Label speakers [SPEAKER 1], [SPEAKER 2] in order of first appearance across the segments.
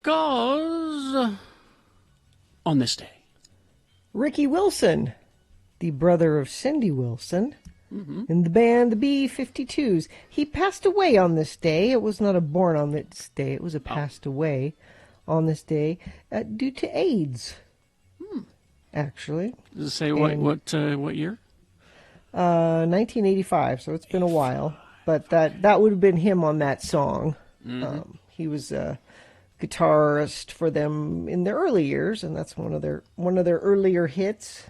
[SPEAKER 1] Because on this day,
[SPEAKER 2] Ricky Wilson, the brother of Cindy Wilson, in the band the B-52s. He passed away on this day. It was not a born on this day. It was a passed away on this day due to AIDS, actually.
[SPEAKER 1] Does it say what year?
[SPEAKER 2] 1985, so it's been a while. But that would have been him on that song. He was a guitarist for them in their early years, and that's one of their earlier hits.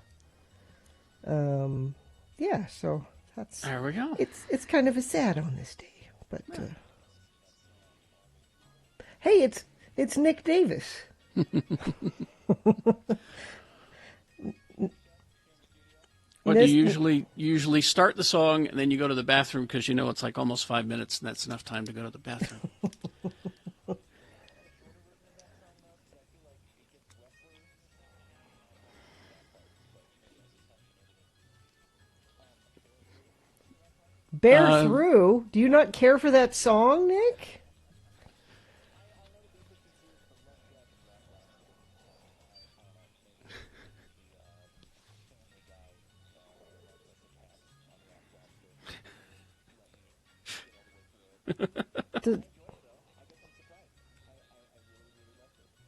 [SPEAKER 2] Yeah, so that's
[SPEAKER 1] there we go.
[SPEAKER 2] It's kind of a sad on this day, but hey, it's Nick Davis.
[SPEAKER 1] What do you usually start the song and then you go to the bathroom because you know it's like almost 5 minutes and that's enough time to go to the bathroom.
[SPEAKER 2] Bear Through. Do you not care for that song, Nick?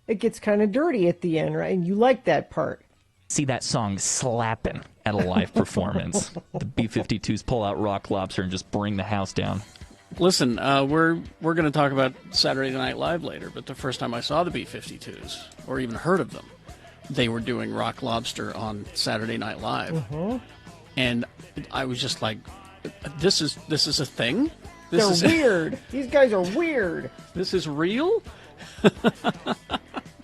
[SPEAKER 2] It gets kind of dirty at the end, right? And you like that part.
[SPEAKER 3] See that song slapping at a live performance. The B-52s pull out Rock Lobster and just bring the house down.
[SPEAKER 1] Listen, we're going to talk about Saturday Night Live later, but the first time I saw the B-52s, or even heard of them, they were doing Rock Lobster on Saturday Night Live. And I was just like, this is a thing?
[SPEAKER 2] They're weird. These guys are weird.
[SPEAKER 1] This is real?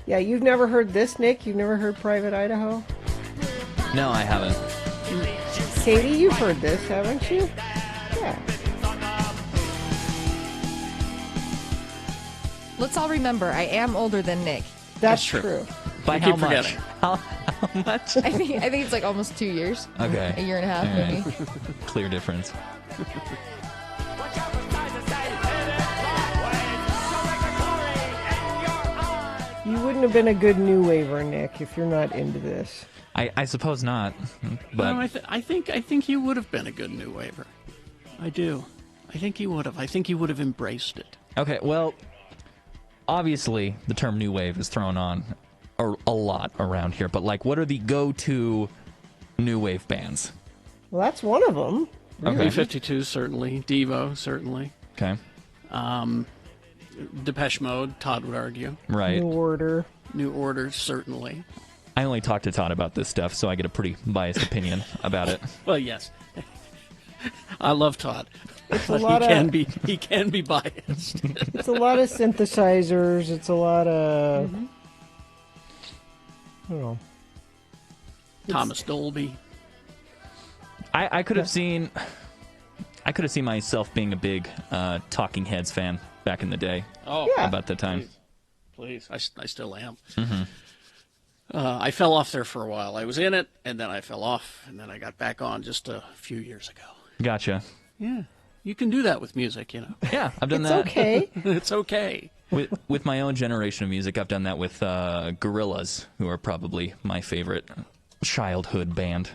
[SPEAKER 2] Yeah, you've never heard this, Nick? You've never heard Private Idaho?
[SPEAKER 3] No, I haven't.
[SPEAKER 2] Katie, you've heard this, haven't you? Yeah.
[SPEAKER 4] Let's all remember, I am older than Nick.
[SPEAKER 2] That's true.
[SPEAKER 3] By how much? How much?
[SPEAKER 4] I think it's like almost 2 years.
[SPEAKER 3] Okay.
[SPEAKER 4] A year and a half,
[SPEAKER 3] All
[SPEAKER 4] maybe.
[SPEAKER 3] Clear difference.
[SPEAKER 2] You wouldn't have been a good new waver, Nick, if you're not into this.
[SPEAKER 3] I suppose not. But
[SPEAKER 1] No, I think he would have been a good new waver. I do. I think he would have. I think he would have embraced it.
[SPEAKER 3] okay, well, obviously the term new wave is thrown on a lot around here, but like, what are the go-to new wave bands?
[SPEAKER 2] Well, that's one of them.
[SPEAKER 3] Okay.
[SPEAKER 1] B-52s certainly. Devo certainly.
[SPEAKER 3] Okay.
[SPEAKER 1] Depeche Mode, Todd would argue.
[SPEAKER 3] Right.
[SPEAKER 2] New Order,
[SPEAKER 1] certainly.
[SPEAKER 3] I only talk to Todd about this stuff, so I get a pretty biased opinion about it.
[SPEAKER 1] Well, yes. I love Todd.
[SPEAKER 2] It's a lot
[SPEAKER 1] he can be biased.
[SPEAKER 2] It's a lot of synthesizers. It's a lot of I don't know.
[SPEAKER 1] Thomas Dolby.
[SPEAKER 3] I could have seen myself being a big Talking Heads fan back in the day.
[SPEAKER 1] Oh,
[SPEAKER 2] yeah.
[SPEAKER 3] About the time.
[SPEAKER 1] Please. I still am. I fell off there for a while. I was in it, and then I fell off, and then I got back on just a few years ago.
[SPEAKER 3] Gotcha.
[SPEAKER 1] Yeah. You can do that with music, you know.
[SPEAKER 3] Yeah, I've done
[SPEAKER 2] It's
[SPEAKER 3] that.
[SPEAKER 2] okay.
[SPEAKER 1] It's okay.
[SPEAKER 3] With my own generation of music, I've done that with Gorillaz, who are probably my favorite childhood band.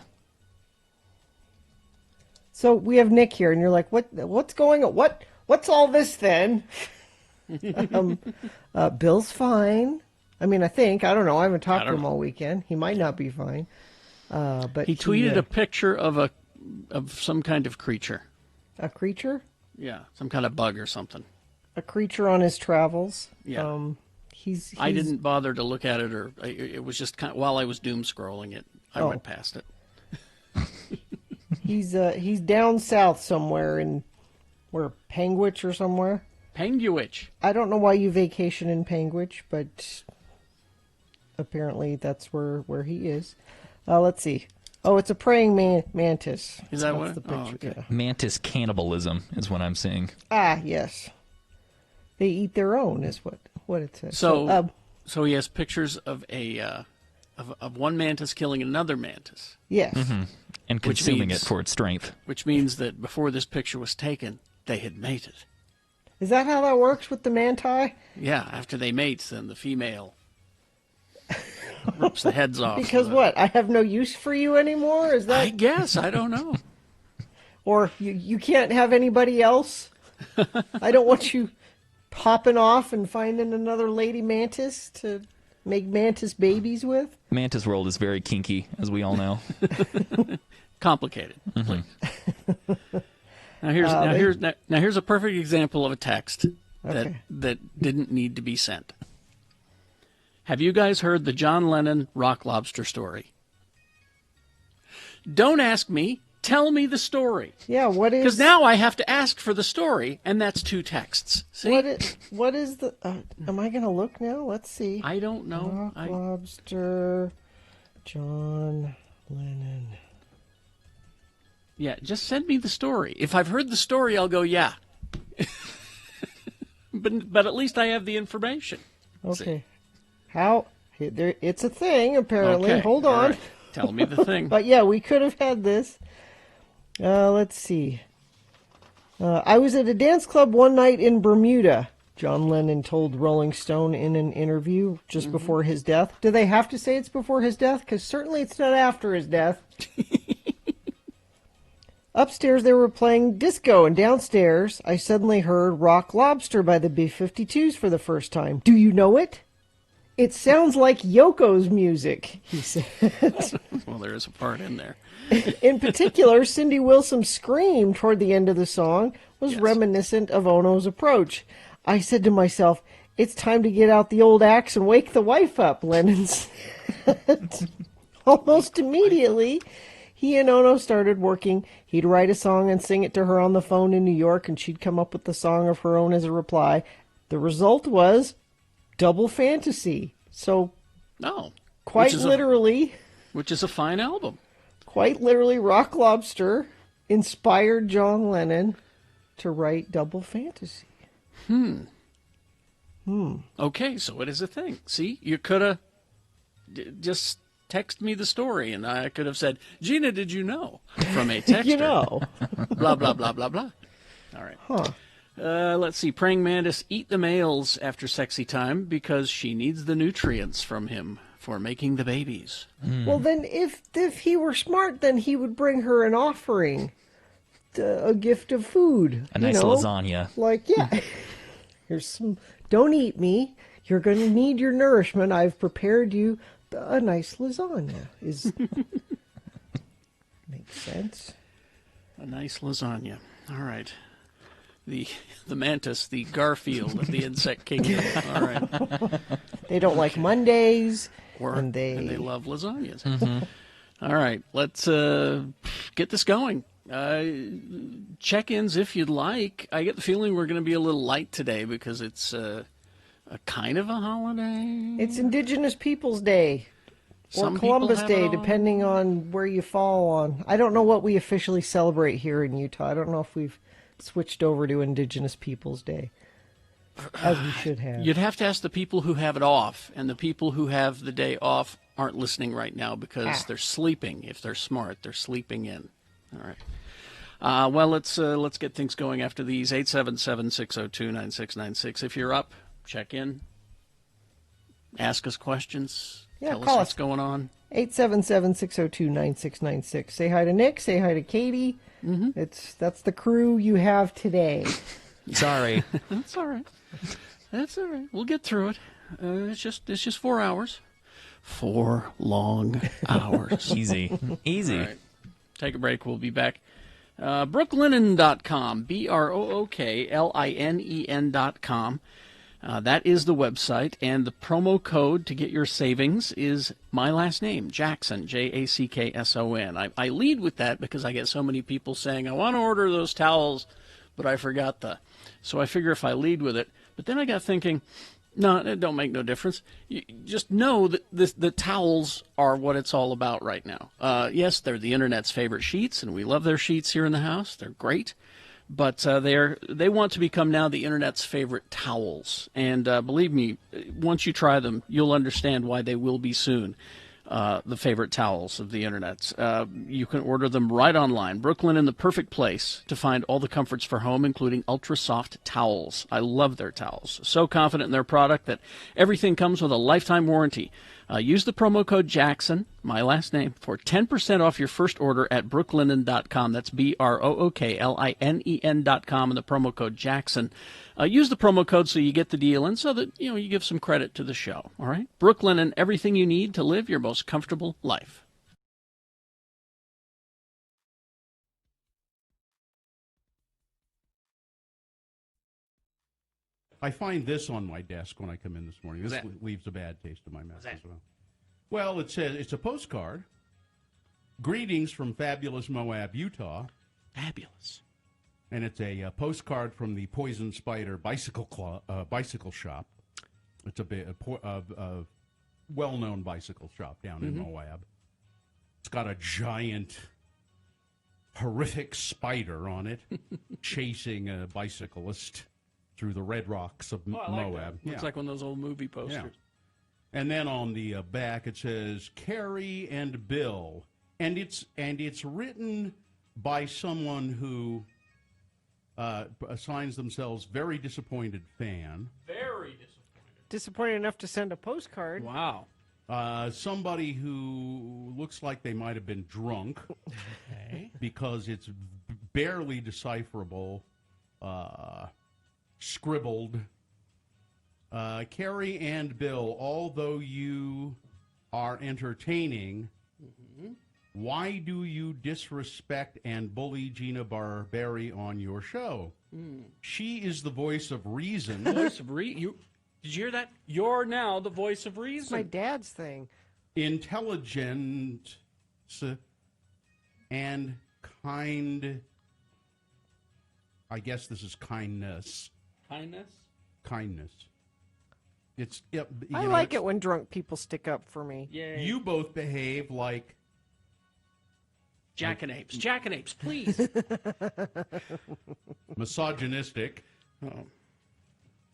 [SPEAKER 2] So we have Nick here, and you're like, what's going on? What's all this then? Bill's fine. I mean, I don't know. I haven't talked to him all weekend. He might not be fine. But
[SPEAKER 1] he tweeted a picture of some kind of creature.
[SPEAKER 2] A creature?
[SPEAKER 1] Yeah, some kind of bug or something.
[SPEAKER 2] A creature on his travels.
[SPEAKER 1] Yeah.
[SPEAKER 2] He's
[SPEAKER 1] I didn't bother to look at it, or it was just kind of, while I was doom scrolling it, I went past it.
[SPEAKER 2] He's down south somewhere in Panguitch or somewhere.
[SPEAKER 1] Panguitch.
[SPEAKER 2] I don't know why you vacation in Panguitch, but apparently that's where he is. Let's see. Oh, it's a praying mantis.
[SPEAKER 1] Is that
[SPEAKER 2] That's
[SPEAKER 1] what?
[SPEAKER 2] the picture?
[SPEAKER 1] Okay.
[SPEAKER 2] Yeah.
[SPEAKER 3] Mantis cannibalism is what I'm seeing.
[SPEAKER 2] Ah, yes. They eat their own, is what it says.
[SPEAKER 1] So he has pictures of of one mantis killing another mantis.
[SPEAKER 2] Yes.
[SPEAKER 3] And consuming it for its strength.
[SPEAKER 1] Which means that before this picture was taken, they had mated.
[SPEAKER 2] Is that how that works with the manti?
[SPEAKER 1] Yeah, after they mate, then the female rips the heads off.
[SPEAKER 2] Because what? I have no use for you anymore? Is
[SPEAKER 1] I
[SPEAKER 2] that?
[SPEAKER 1] guess. I don't know.
[SPEAKER 2] Or you can't have anybody else? I don't want you popping off and finding another lady mantis to make mantis babies with?
[SPEAKER 3] Mantis world is very kinky, as we all know.
[SPEAKER 1] Complicated. Now here's a perfect example of a text that didn't need to be sent. Have you guys heard the John Lennon rock lobster story? Don't ask me. Tell me the story.
[SPEAKER 2] Yeah, what is...
[SPEAKER 1] Because now I have to ask for the story, and that's 2 texts. See?
[SPEAKER 2] What is the... am I going to look now? Let's see.
[SPEAKER 1] I don't know.
[SPEAKER 2] Rock lobster, John Lennon.
[SPEAKER 1] Yeah, just send me the story. If I've heard the story, I'll go, yeah. but at least I have the information.
[SPEAKER 2] Okay.
[SPEAKER 1] See?
[SPEAKER 2] How... it's a thing, apparently.
[SPEAKER 1] Okay.
[SPEAKER 2] Hold on.
[SPEAKER 1] Right. Tell me the thing.
[SPEAKER 2] But yeah, we could have had this. Let's see. I was at a dance club one night in Bermuda, John Lennon told Rolling Stone in an interview just before his death. Do they have to say it's before his death? Because certainly it's not after his death. Upstairs they were playing disco, and downstairs I suddenly heard Rock Lobster by the B-52s for the first time. Do you know it? It sounds like Yoko's music, he said.
[SPEAKER 1] Well, there is a part in there.
[SPEAKER 2] In particular, Cindy Wilson's scream toward the end of the song was reminiscent of Ono's approach. I said to myself, it's time to get out the old axe and wake the wife up, Lennon said. Almost immediately, he and Ono started working. He'd write a song and sing it to her on the phone in New York, and she'd come up with the song of her own as a reply. The result was Double Fantasy. So, quite literally...
[SPEAKER 1] which is a fine album.
[SPEAKER 2] Quite literally, Rock Lobster inspired John Lennon to write Double Fantasy.
[SPEAKER 1] Okay, so it is a thing. See, you could have just text me the story, and I could have said, Gina, did you know? From a texter.
[SPEAKER 2] You know.
[SPEAKER 1] Blah, blah, blah, blah, blah. All right. Let's see. Praying mantis eat the males after sexy time because she needs the nutrients from him for making the babies.
[SPEAKER 2] Well, then, if he were smart, then he would bring her an offering, a gift of food.
[SPEAKER 3] A nice lasagna.
[SPEAKER 2] Like, yeah, here's some, don't eat me. You're going to need your nourishment. I've prepared you a nice lasagna. Makes sense.
[SPEAKER 1] A nice lasagna. All right. The mantis, the Garfield of the insect kingdom. All right.
[SPEAKER 2] They don't like Mondays.
[SPEAKER 1] And they love lasagnas. All right, let's get this going. Check-ins if you'd like. I get the feeling we're going to be a little light today because it's a kind of a holiday.
[SPEAKER 2] It's Indigenous Peoples Day.
[SPEAKER 1] Some
[SPEAKER 2] or Columbus
[SPEAKER 1] people
[SPEAKER 2] Day,
[SPEAKER 1] have it
[SPEAKER 2] depending on where you fall on. I don't know what we officially celebrate here in Utah. I don't know if we've switched over to Indigenous Peoples Day. As we should have.
[SPEAKER 1] You'd have to ask the people who have it off, and the people who have the day off aren't listening right now because they're sleeping. If they're smart, they're sleeping in. All right. Well, let's get things going after these. 877-602-9696. If you're up, check in. Ask us questions. Tell us what's going on.
[SPEAKER 2] 877-602-9696. Say hi to Nick. Say hi to Katie. That's the crew you have today.
[SPEAKER 3] Sorry.
[SPEAKER 1] That's all right. That's all right. We'll get through it. It's just 4 hours. 4 long hours.
[SPEAKER 3] Easy. Easy.
[SPEAKER 1] All right. Take a break. We'll be back. Brooklinen.com. BROOKLINEN.com. That is the website, and the promo code to get your savings is my last name, Jackson, Jackson. I lead with that because I get so many people saying, I want to order those towels, but I forgot So I figure if I lead with it. But then I got thinking, no, it don't make no difference. You just know that the towels are what it's all about right now. Yes, they're the Internet's favorite sheets, and we love their sheets here in the house. They're great. But they want to become now the Internet's favorite towels. And believe me, once you try them, you'll understand why they will be soon. the favorite towels of the internet. You can order them right online. Brooklyn in the perfect place to find all the comforts for home, including ultra soft towels. I love their towels. So confident in their product that everything comes with a lifetime warranty. Use the promo code Jackson, my last name, for 10% off your first order at brooklinen.com. That's BROOKLINEN.com, and the promo code Jackson. Use the promo code so you get the deal and so that you give some credit to the show. All right, Brooklinen, everything you need to live your most comfortable life.
[SPEAKER 5] I find this on my desk when I come in this morning. This leaves a bad taste in my mouth as well. Well, it says it's a postcard. Greetings from fabulous Moab, Utah.
[SPEAKER 1] Fabulous.
[SPEAKER 5] And it's a postcard from the Poison Spider bicycle shop. It's a well-known bicycle shop down in Moab. It's got a giant, horrific spider on it chasing a bicyclist through the red rocks of Moab.
[SPEAKER 1] Looks like one of those old movie posters.
[SPEAKER 5] Yeah. And then on the back it says Carrie and Bill, and it's written by someone who assigns themselves very disappointed fan.
[SPEAKER 1] Very disappointed.
[SPEAKER 2] Disappointed enough to send a postcard.
[SPEAKER 1] Wow.
[SPEAKER 5] Somebody who looks like they might have been drunk because it's barely decipherable, scribbled. Carrie and Bill, although you are entertaining, why do you disrespect and bully Gina Barberi on your show? She is the voice of reason.
[SPEAKER 1] Voice of reason? Did you hear that? You're now the voice of reason.
[SPEAKER 2] It's my dad's thing.
[SPEAKER 5] Intelligent and kind. I guess this is kindness.
[SPEAKER 1] Kindness?
[SPEAKER 5] Kindness. It's.
[SPEAKER 2] I like it when drunk people stick up for me.
[SPEAKER 1] Yay.
[SPEAKER 5] You both behave like
[SPEAKER 1] Jackanapes. Jackanapes, please.
[SPEAKER 5] misogynistic.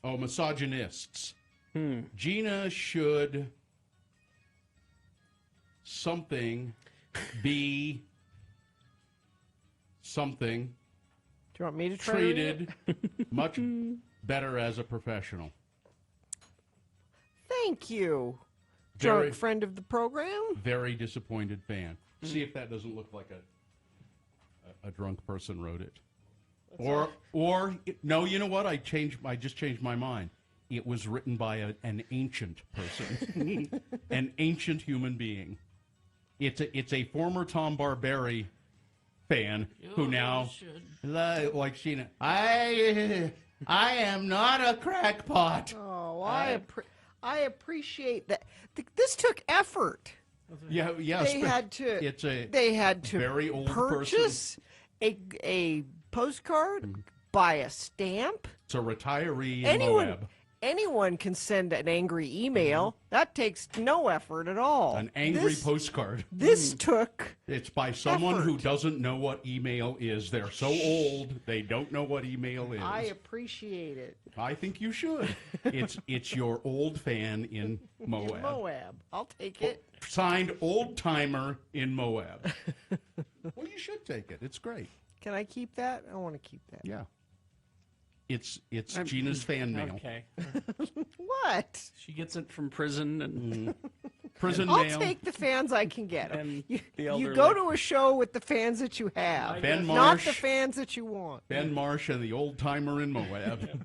[SPEAKER 5] Oh, misogynists. Gina should be something
[SPEAKER 2] Do you want me to try
[SPEAKER 5] treated much better as a professional.
[SPEAKER 2] Thank you,
[SPEAKER 5] Very-
[SPEAKER 2] drunk friend of the program.
[SPEAKER 5] Very disappointed fan. See if that doesn't look like a drunk person wrote it. Or no, you know what? I just changed my mind. It was written by an ancient person, an ancient human being. It's a former Tom Barberi fan who now like Sheena. I am not a crackpot.
[SPEAKER 2] Oh, I appreciate that. This took effort.
[SPEAKER 5] Yeah.
[SPEAKER 2] They had to
[SPEAKER 5] very old
[SPEAKER 2] purchase a postcard, buy a stamp.
[SPEAKER 5] It's a retiree in Moab.
[SPEAKER 2] Anyone can send an angry email. That takes no effort at all.
[SPEAKER 5] An angry postcard.
[SPEAKER 2] This took.
[SPEAKER 5] It's by someone who
[SPEAKER 2] effort.
[SPEAKER 5] doesn't know what email is. They're so old they don't know what email is.
[SPEAKER 2] I appreciate it.
[SPEAKER 5] I think you should. It's your old fan in Moab.
[SPEAKER 2] In Moab, I'll take it.
[SPEAKER 5] Signed old timer in Moab. Well, you should take it. It's great.
[SPEAKER 2] Can I keep that? I want to keep that.
[SPEAKER 5] Yeah. It's Gina's fan mail.
[SPEAKER 1] Okay.
[SPEAKER 2] What?
[SPEAKER 1] She gets it from prison and
[SPEAKER 5] Prison
[SPEAKER 2] I'll
[SPEAKER 5] mail.
[SPEAKER 2] take the fans I can get.
[SPEAKER 1] And
[SPEAKER 2] You,
[SPEAKER 1] the
[SPEAKER 2] you
[SPEAKER 1] elderly.
[SPEAKER 2] go to a show with the fans that you have,
[SPEAKER 5] Ben
[SPEAKER 2] not
[SPEAKER 5] Marsh.
[SPEAKER 2] the fans that you want.
[SPEAKER 5] Ben Marsh and the old timer in Moab.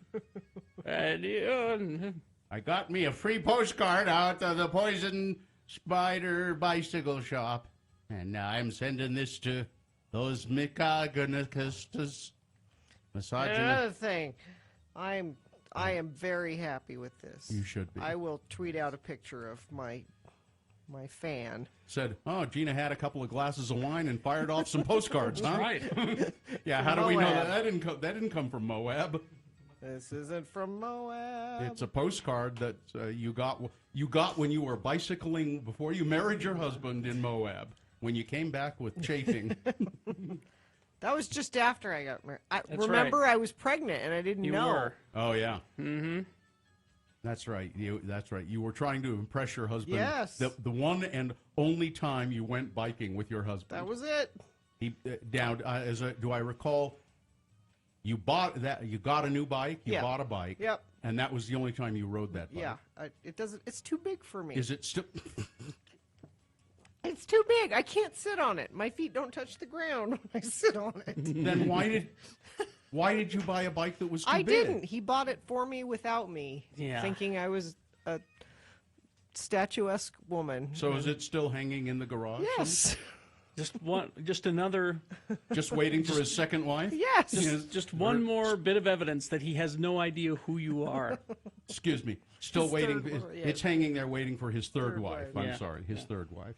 [SPEAKER 5] I got me a free postcard out of the Poison Spider bicycle shop, and now I'm sending this to those misogynists.
[SPEAKER 2] Another thing, I am very happy with this.
[SPEAKER 5] You should be.
[SPEAKER 2] I will tweet out a picture of my fan.
[SPEAKER 5] Said, oh, Gina had a couple of glasses of wine and fired off some postcards, huh?
[SPEAKER 1] right.
[SPEAKER 5] Yeah, how do we know
[SPEAKER 2] Moab.
[SPEAKER 5] that? That didn't come from Moab.
[SPEAKER 2] This isn't from Moab.
[SPEAKER 5] It's a postcard that you got when you were bicycling before you married your husband in Moab, when you came back with chafing.
[SPEAKER 2] That was just after I got married.
[SPEAKER 1] That's
[SPEAKER 2] Remember, I was pregnant and I didn't
[SPEAKER 1] You
[SPEAKER 2] know.
[SPEAKER 1] were.
[SPEAKER 5] Oh, yeah.
[SPEAKER 1] Mm-hmm.
[SPEAKER 5] That's right. That's right. You were trying to impress your husband.
[SPEAKER 2] Yes.
[SPEAKER 5] The one and only time you went biking with your husband.
[SPEAKER 2] That was it.
[SPEAKER 5] Do I recall? You bought that. You got a new bike. You bought a bike.
[SPEAKER 2] Yep.
[SPEAKER 5] And that was the only time you rode that bike.
[SPEAKER 2] Yeah. It doesn't. It's too big for me.
[SPEAKER 5] Is it still?
[SPEAKER 2] It's too big. I can't sit on it. My feet don't touch the ground when I sit on it.
[SPEAKER 5] Then why did you buy a bike that was too big?
[SPEAKER 2] I didn't. He bought it for me without me,
[SPEAKER 1] Yeah.
[SPEAKER 2] thinking I was a statuesque woman.
[SPEAKER 5] So is it still hanging in the garage?
[SPEAKER 2] Yes.
[SPEAKER 1] Just another.
[SPEAKER 5] Just waiting for his second wife?
[SPEAKER 2] Yes.
[SPEAKER 1] Just one more bit of evidence that he has no idea who you are.
[SPEAKER 5] Excuse me. Still
[SPEAKER 2] His
[SPEAKER 5] waiting.
[SPEAKER 2] third- yeah.
[SPEAKER 5] It's hanging there waiting for his third
[SPEAKER 2] Third
[SPEAKER 5] wife.
[SPEAKER 2] wife.
[SPEAKER 5] I'm
[SPEAKER 1] Yeah.
[SPEAKER 5] sorry. His third wife.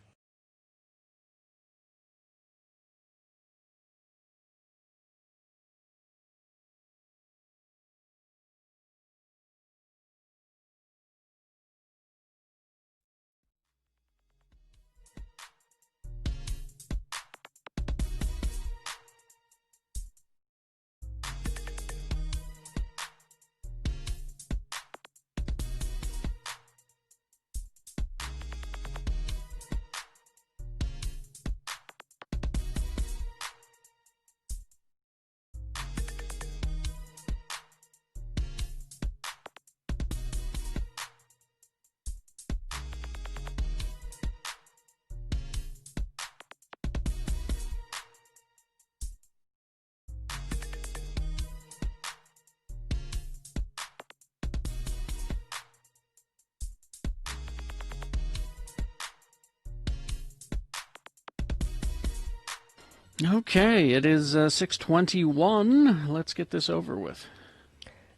[SPEAKER 1] Okay, it is 6:21. Let's get this over with.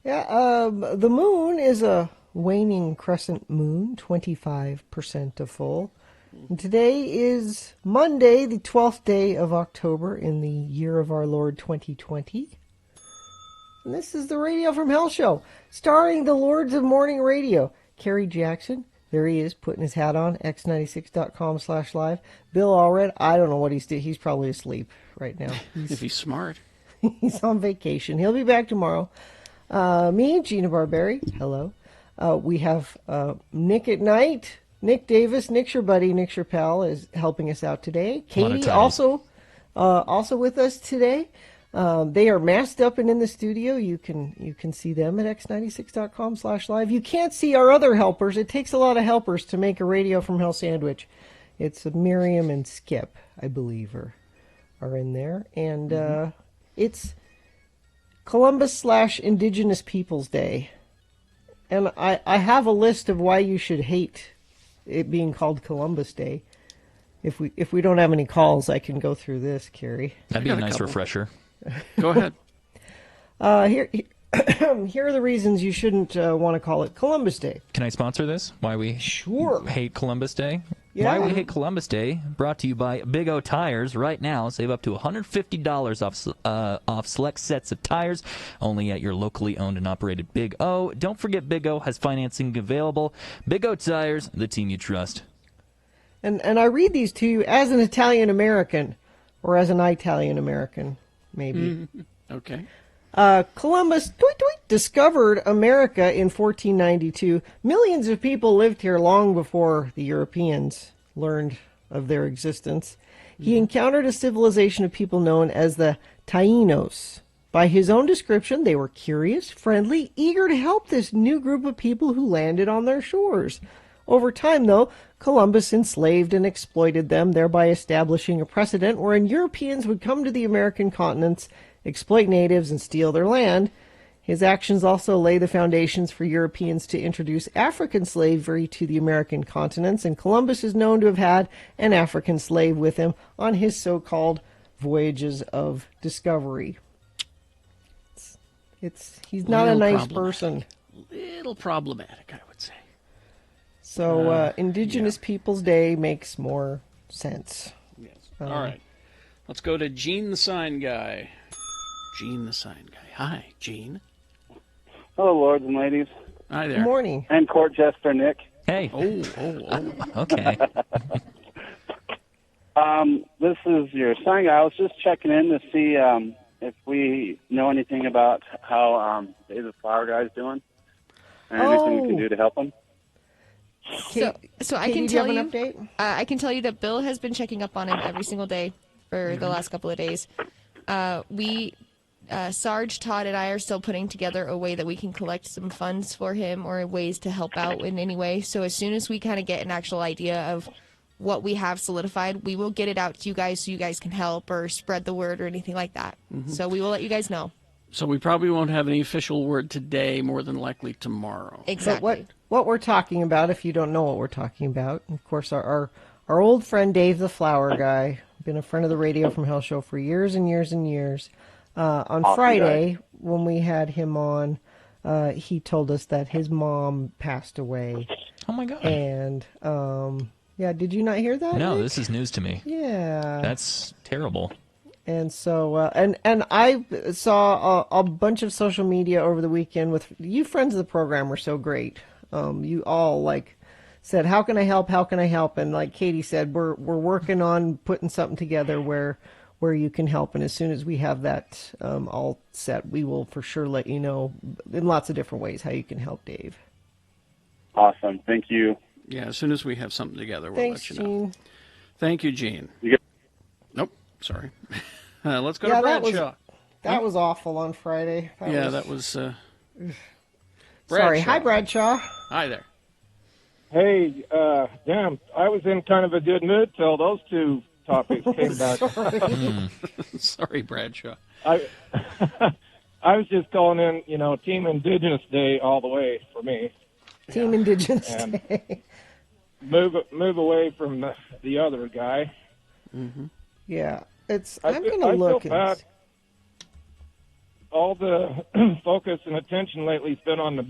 [SPEAKER 2] Yeah, the moon is a waning crescent moon, 25% of full. And today is Monday, the 12th day of October in the year of our Lord 2020. And this is the Radio from Hell show, starring the Lords of Morning Radio. Kerry Jackson, there he is, putting his hat on, x96.com/live. Bill Allred, I don't know what he's doing. He's probably asleep right now.
[SPEAKER 1] If he's smart.
[SPEAKER 2] He's on vacation. He'll be back tomorrow. Me, Gina Barberi. Hello. We have Nick at night. Nick Davis. Nick's your buddy. Nick's your pal is helping us out today. Katie also with us today. They are masked up and in the studio. You can see them at x96.com/live. You can't see our other helpers. It takes a lot of helpers to make a Radio from Hell sandwich. It's Miriam and Skip, I believe, are in there. And it's Columbus/Indigenous Peoples Day. And I have a list of why you should hate it being called Columbus Day. If we don't have any calls, I can go through this, Carrie.
[SPEAKER 3] That'd be a nice refresher.
[SPEAKER 1] Go ahead.
[SPEAKER 2] Here are the reasons you shouldn't want to call it Columbus Day.
[SPEAKER 3] Can I sponsor this? Why we hate Columbus Day?
[SPEAKER 2] Yeah.
[SPEAKER 3] Why we hate Columbus Day, brought to you by Big O Tires. Right now, save up to $150 off select sets of tires, only at your locally owned and operated Big O. Don't forget Big O has financing available. Big O Tires, the team you trust.
[SPEAKER 2] And I read these to you as an Italian-American, or as an Italian-American, maybe.
[SPEAKER 1] Okay.
[SPEAKER 2] Columbus discovered America in 1492. Millions of people lived here long before the Europeans learned of their existence. He encountered a civilization of people known as the Taínos. By his own description, they were curious, friendly, eager to help this new group of people who landed on their shores. Over time, though, Columbus enslaved and exploited them, thereby establishing a precedent wherein Europeans would come to the American continents, exploit natives, and steal their land. His actions also lay the foundations for Europeans to introduce African slavery to the American continents, and Columbus is known to have had an African slave with him on his so-called voyages of discovery. He's not a nice person.
[SPEAKER 1] Little problematic, I would say.
[SPEAKER 2] So Indigenous Peoples Day makes more sense.
[SPEAKER 1] Yes. All right. Let's go to Gene the Sign Guy. Gene the Sign Guy. Hi, Gene.
[SPEAKER 6] Hello, lords and ladies.
[SPEAKER 1] Hi there.
[SPEAKER 2] Good morning.
[SPEAKER 6] And court jester Nick.
[SPEAKER 3] Hey.
[SPEAKER 1] Oh.
[SPEAKER 3] Okay.
[SPEAKER 6] This is your sign guy. I was just checking in to see if we know anything about how David Flower Guy's doing. Anything you can do to help them?
[SPEAKER 4] So I
[SPEAKER 2] Katie,
[SPEAKER 4] can
[SPEAKER 2] do you
[SPEAKER 4] tell
[SPEAKER 2] have
[SPEAKER 4] you,
[SPEAKER 2] an update?
[SPEAKER 4] I can tell you that Bill has been checking up on him every single day for the last couple of days. Sarge, Todd, and I are still putting together a way that we can collect some funds for him or ways to help out in any way. So as soon as we kind of get an actual idea of what we have solidified, we will get it out to you guys so you guys can help or spread the word or anything like that. So we will let you guys know.
[SPEAKER 1] So we probably won't have any official word today, more than likely tomorrow.
[SPEAKER 4] Exactly.
[SPEAKER 2] But what we're talking about, if you don't know what we're talking about, of course, our old friend Dave the Flower Guy, been a friend of the Radio from Hell show for years and years and years. On
[SPEAKER 6] Awesome
[SPEAKER 2] Friday,
[SPEAKER 6] guy.
[SPEAKER 2] when we had him on, he told us that his mom passed away.
[SPEAKER 3] Oh my God.
[SPEAKER 2] And, yeah, did you not hear that?
[SPEAKER 3] No,
[SPEAKER 2] Nick?
[SPEAKER 3] this is news to me.
[SPEAKER 2] Yeah.
[SPEAKER 3] That's terrible.
[SPEAKER 2] And so, and I saw a bunch of social media over the weekend with you friends of the program were so great. You all said, how can I help? How can I help? And like Katie said, we're working on putting something together where you can help. And as soon as we have that all set, we will for sure let you know in lots of different ways how you can help Dave.
[SPEAKER 6] Awesome. Thank you.
[SPEAKER 1] Yeah, as soon as we have something together, we'll
[SPEAKER 2] Thanks,
[SPEAKER 1] let you know.
[SPEAKER 2] Gene.
[SPEAKER 1] Thank you, Gene.
[SPEAKER 6] You get-
[SPEAKER 1] Nope, sorry. Let's go
[SPEAKER 2] Yeah,
[SPEAKER 1] to
[SPEAKER 2] that
[SPEAKER 1] Bradshaw.
[SPEAKER 2] That was awful on Friday.
[SPEAKER 1] That was
[SPEAKER 2] Sorry.
[SPEAKER 1] Bradshaw.
[SPEAKER 2] Hi, Bradshaw.
[SPEAKER 1] Hi there.
[SPEAKER 7] Hey, damn, I was in kind of a good mood till those two topics came back.
[SPEAKER 1] Sorry, Bradshaw.
[SPEAKER 7] I was just calling in, Team Indigenous Day all the way for me.
[SPEAKER 2] Team Indigenous
[SPEAKER 7] And-
[SPEAKER 2] Day.
[SPEAKER 7] Move away from the other guy.
[SPEAKER 2] Yeah,
[SPEAKER 7] I
[SPEAKER 2] I'm
[SPEAKER 7] feel-
[SPEAKER 2] going to
[SPEAKER 7] I
[SPEAKER 2] look.
[SPEAKER 7] feel bad. All the focus and attention lately has been on the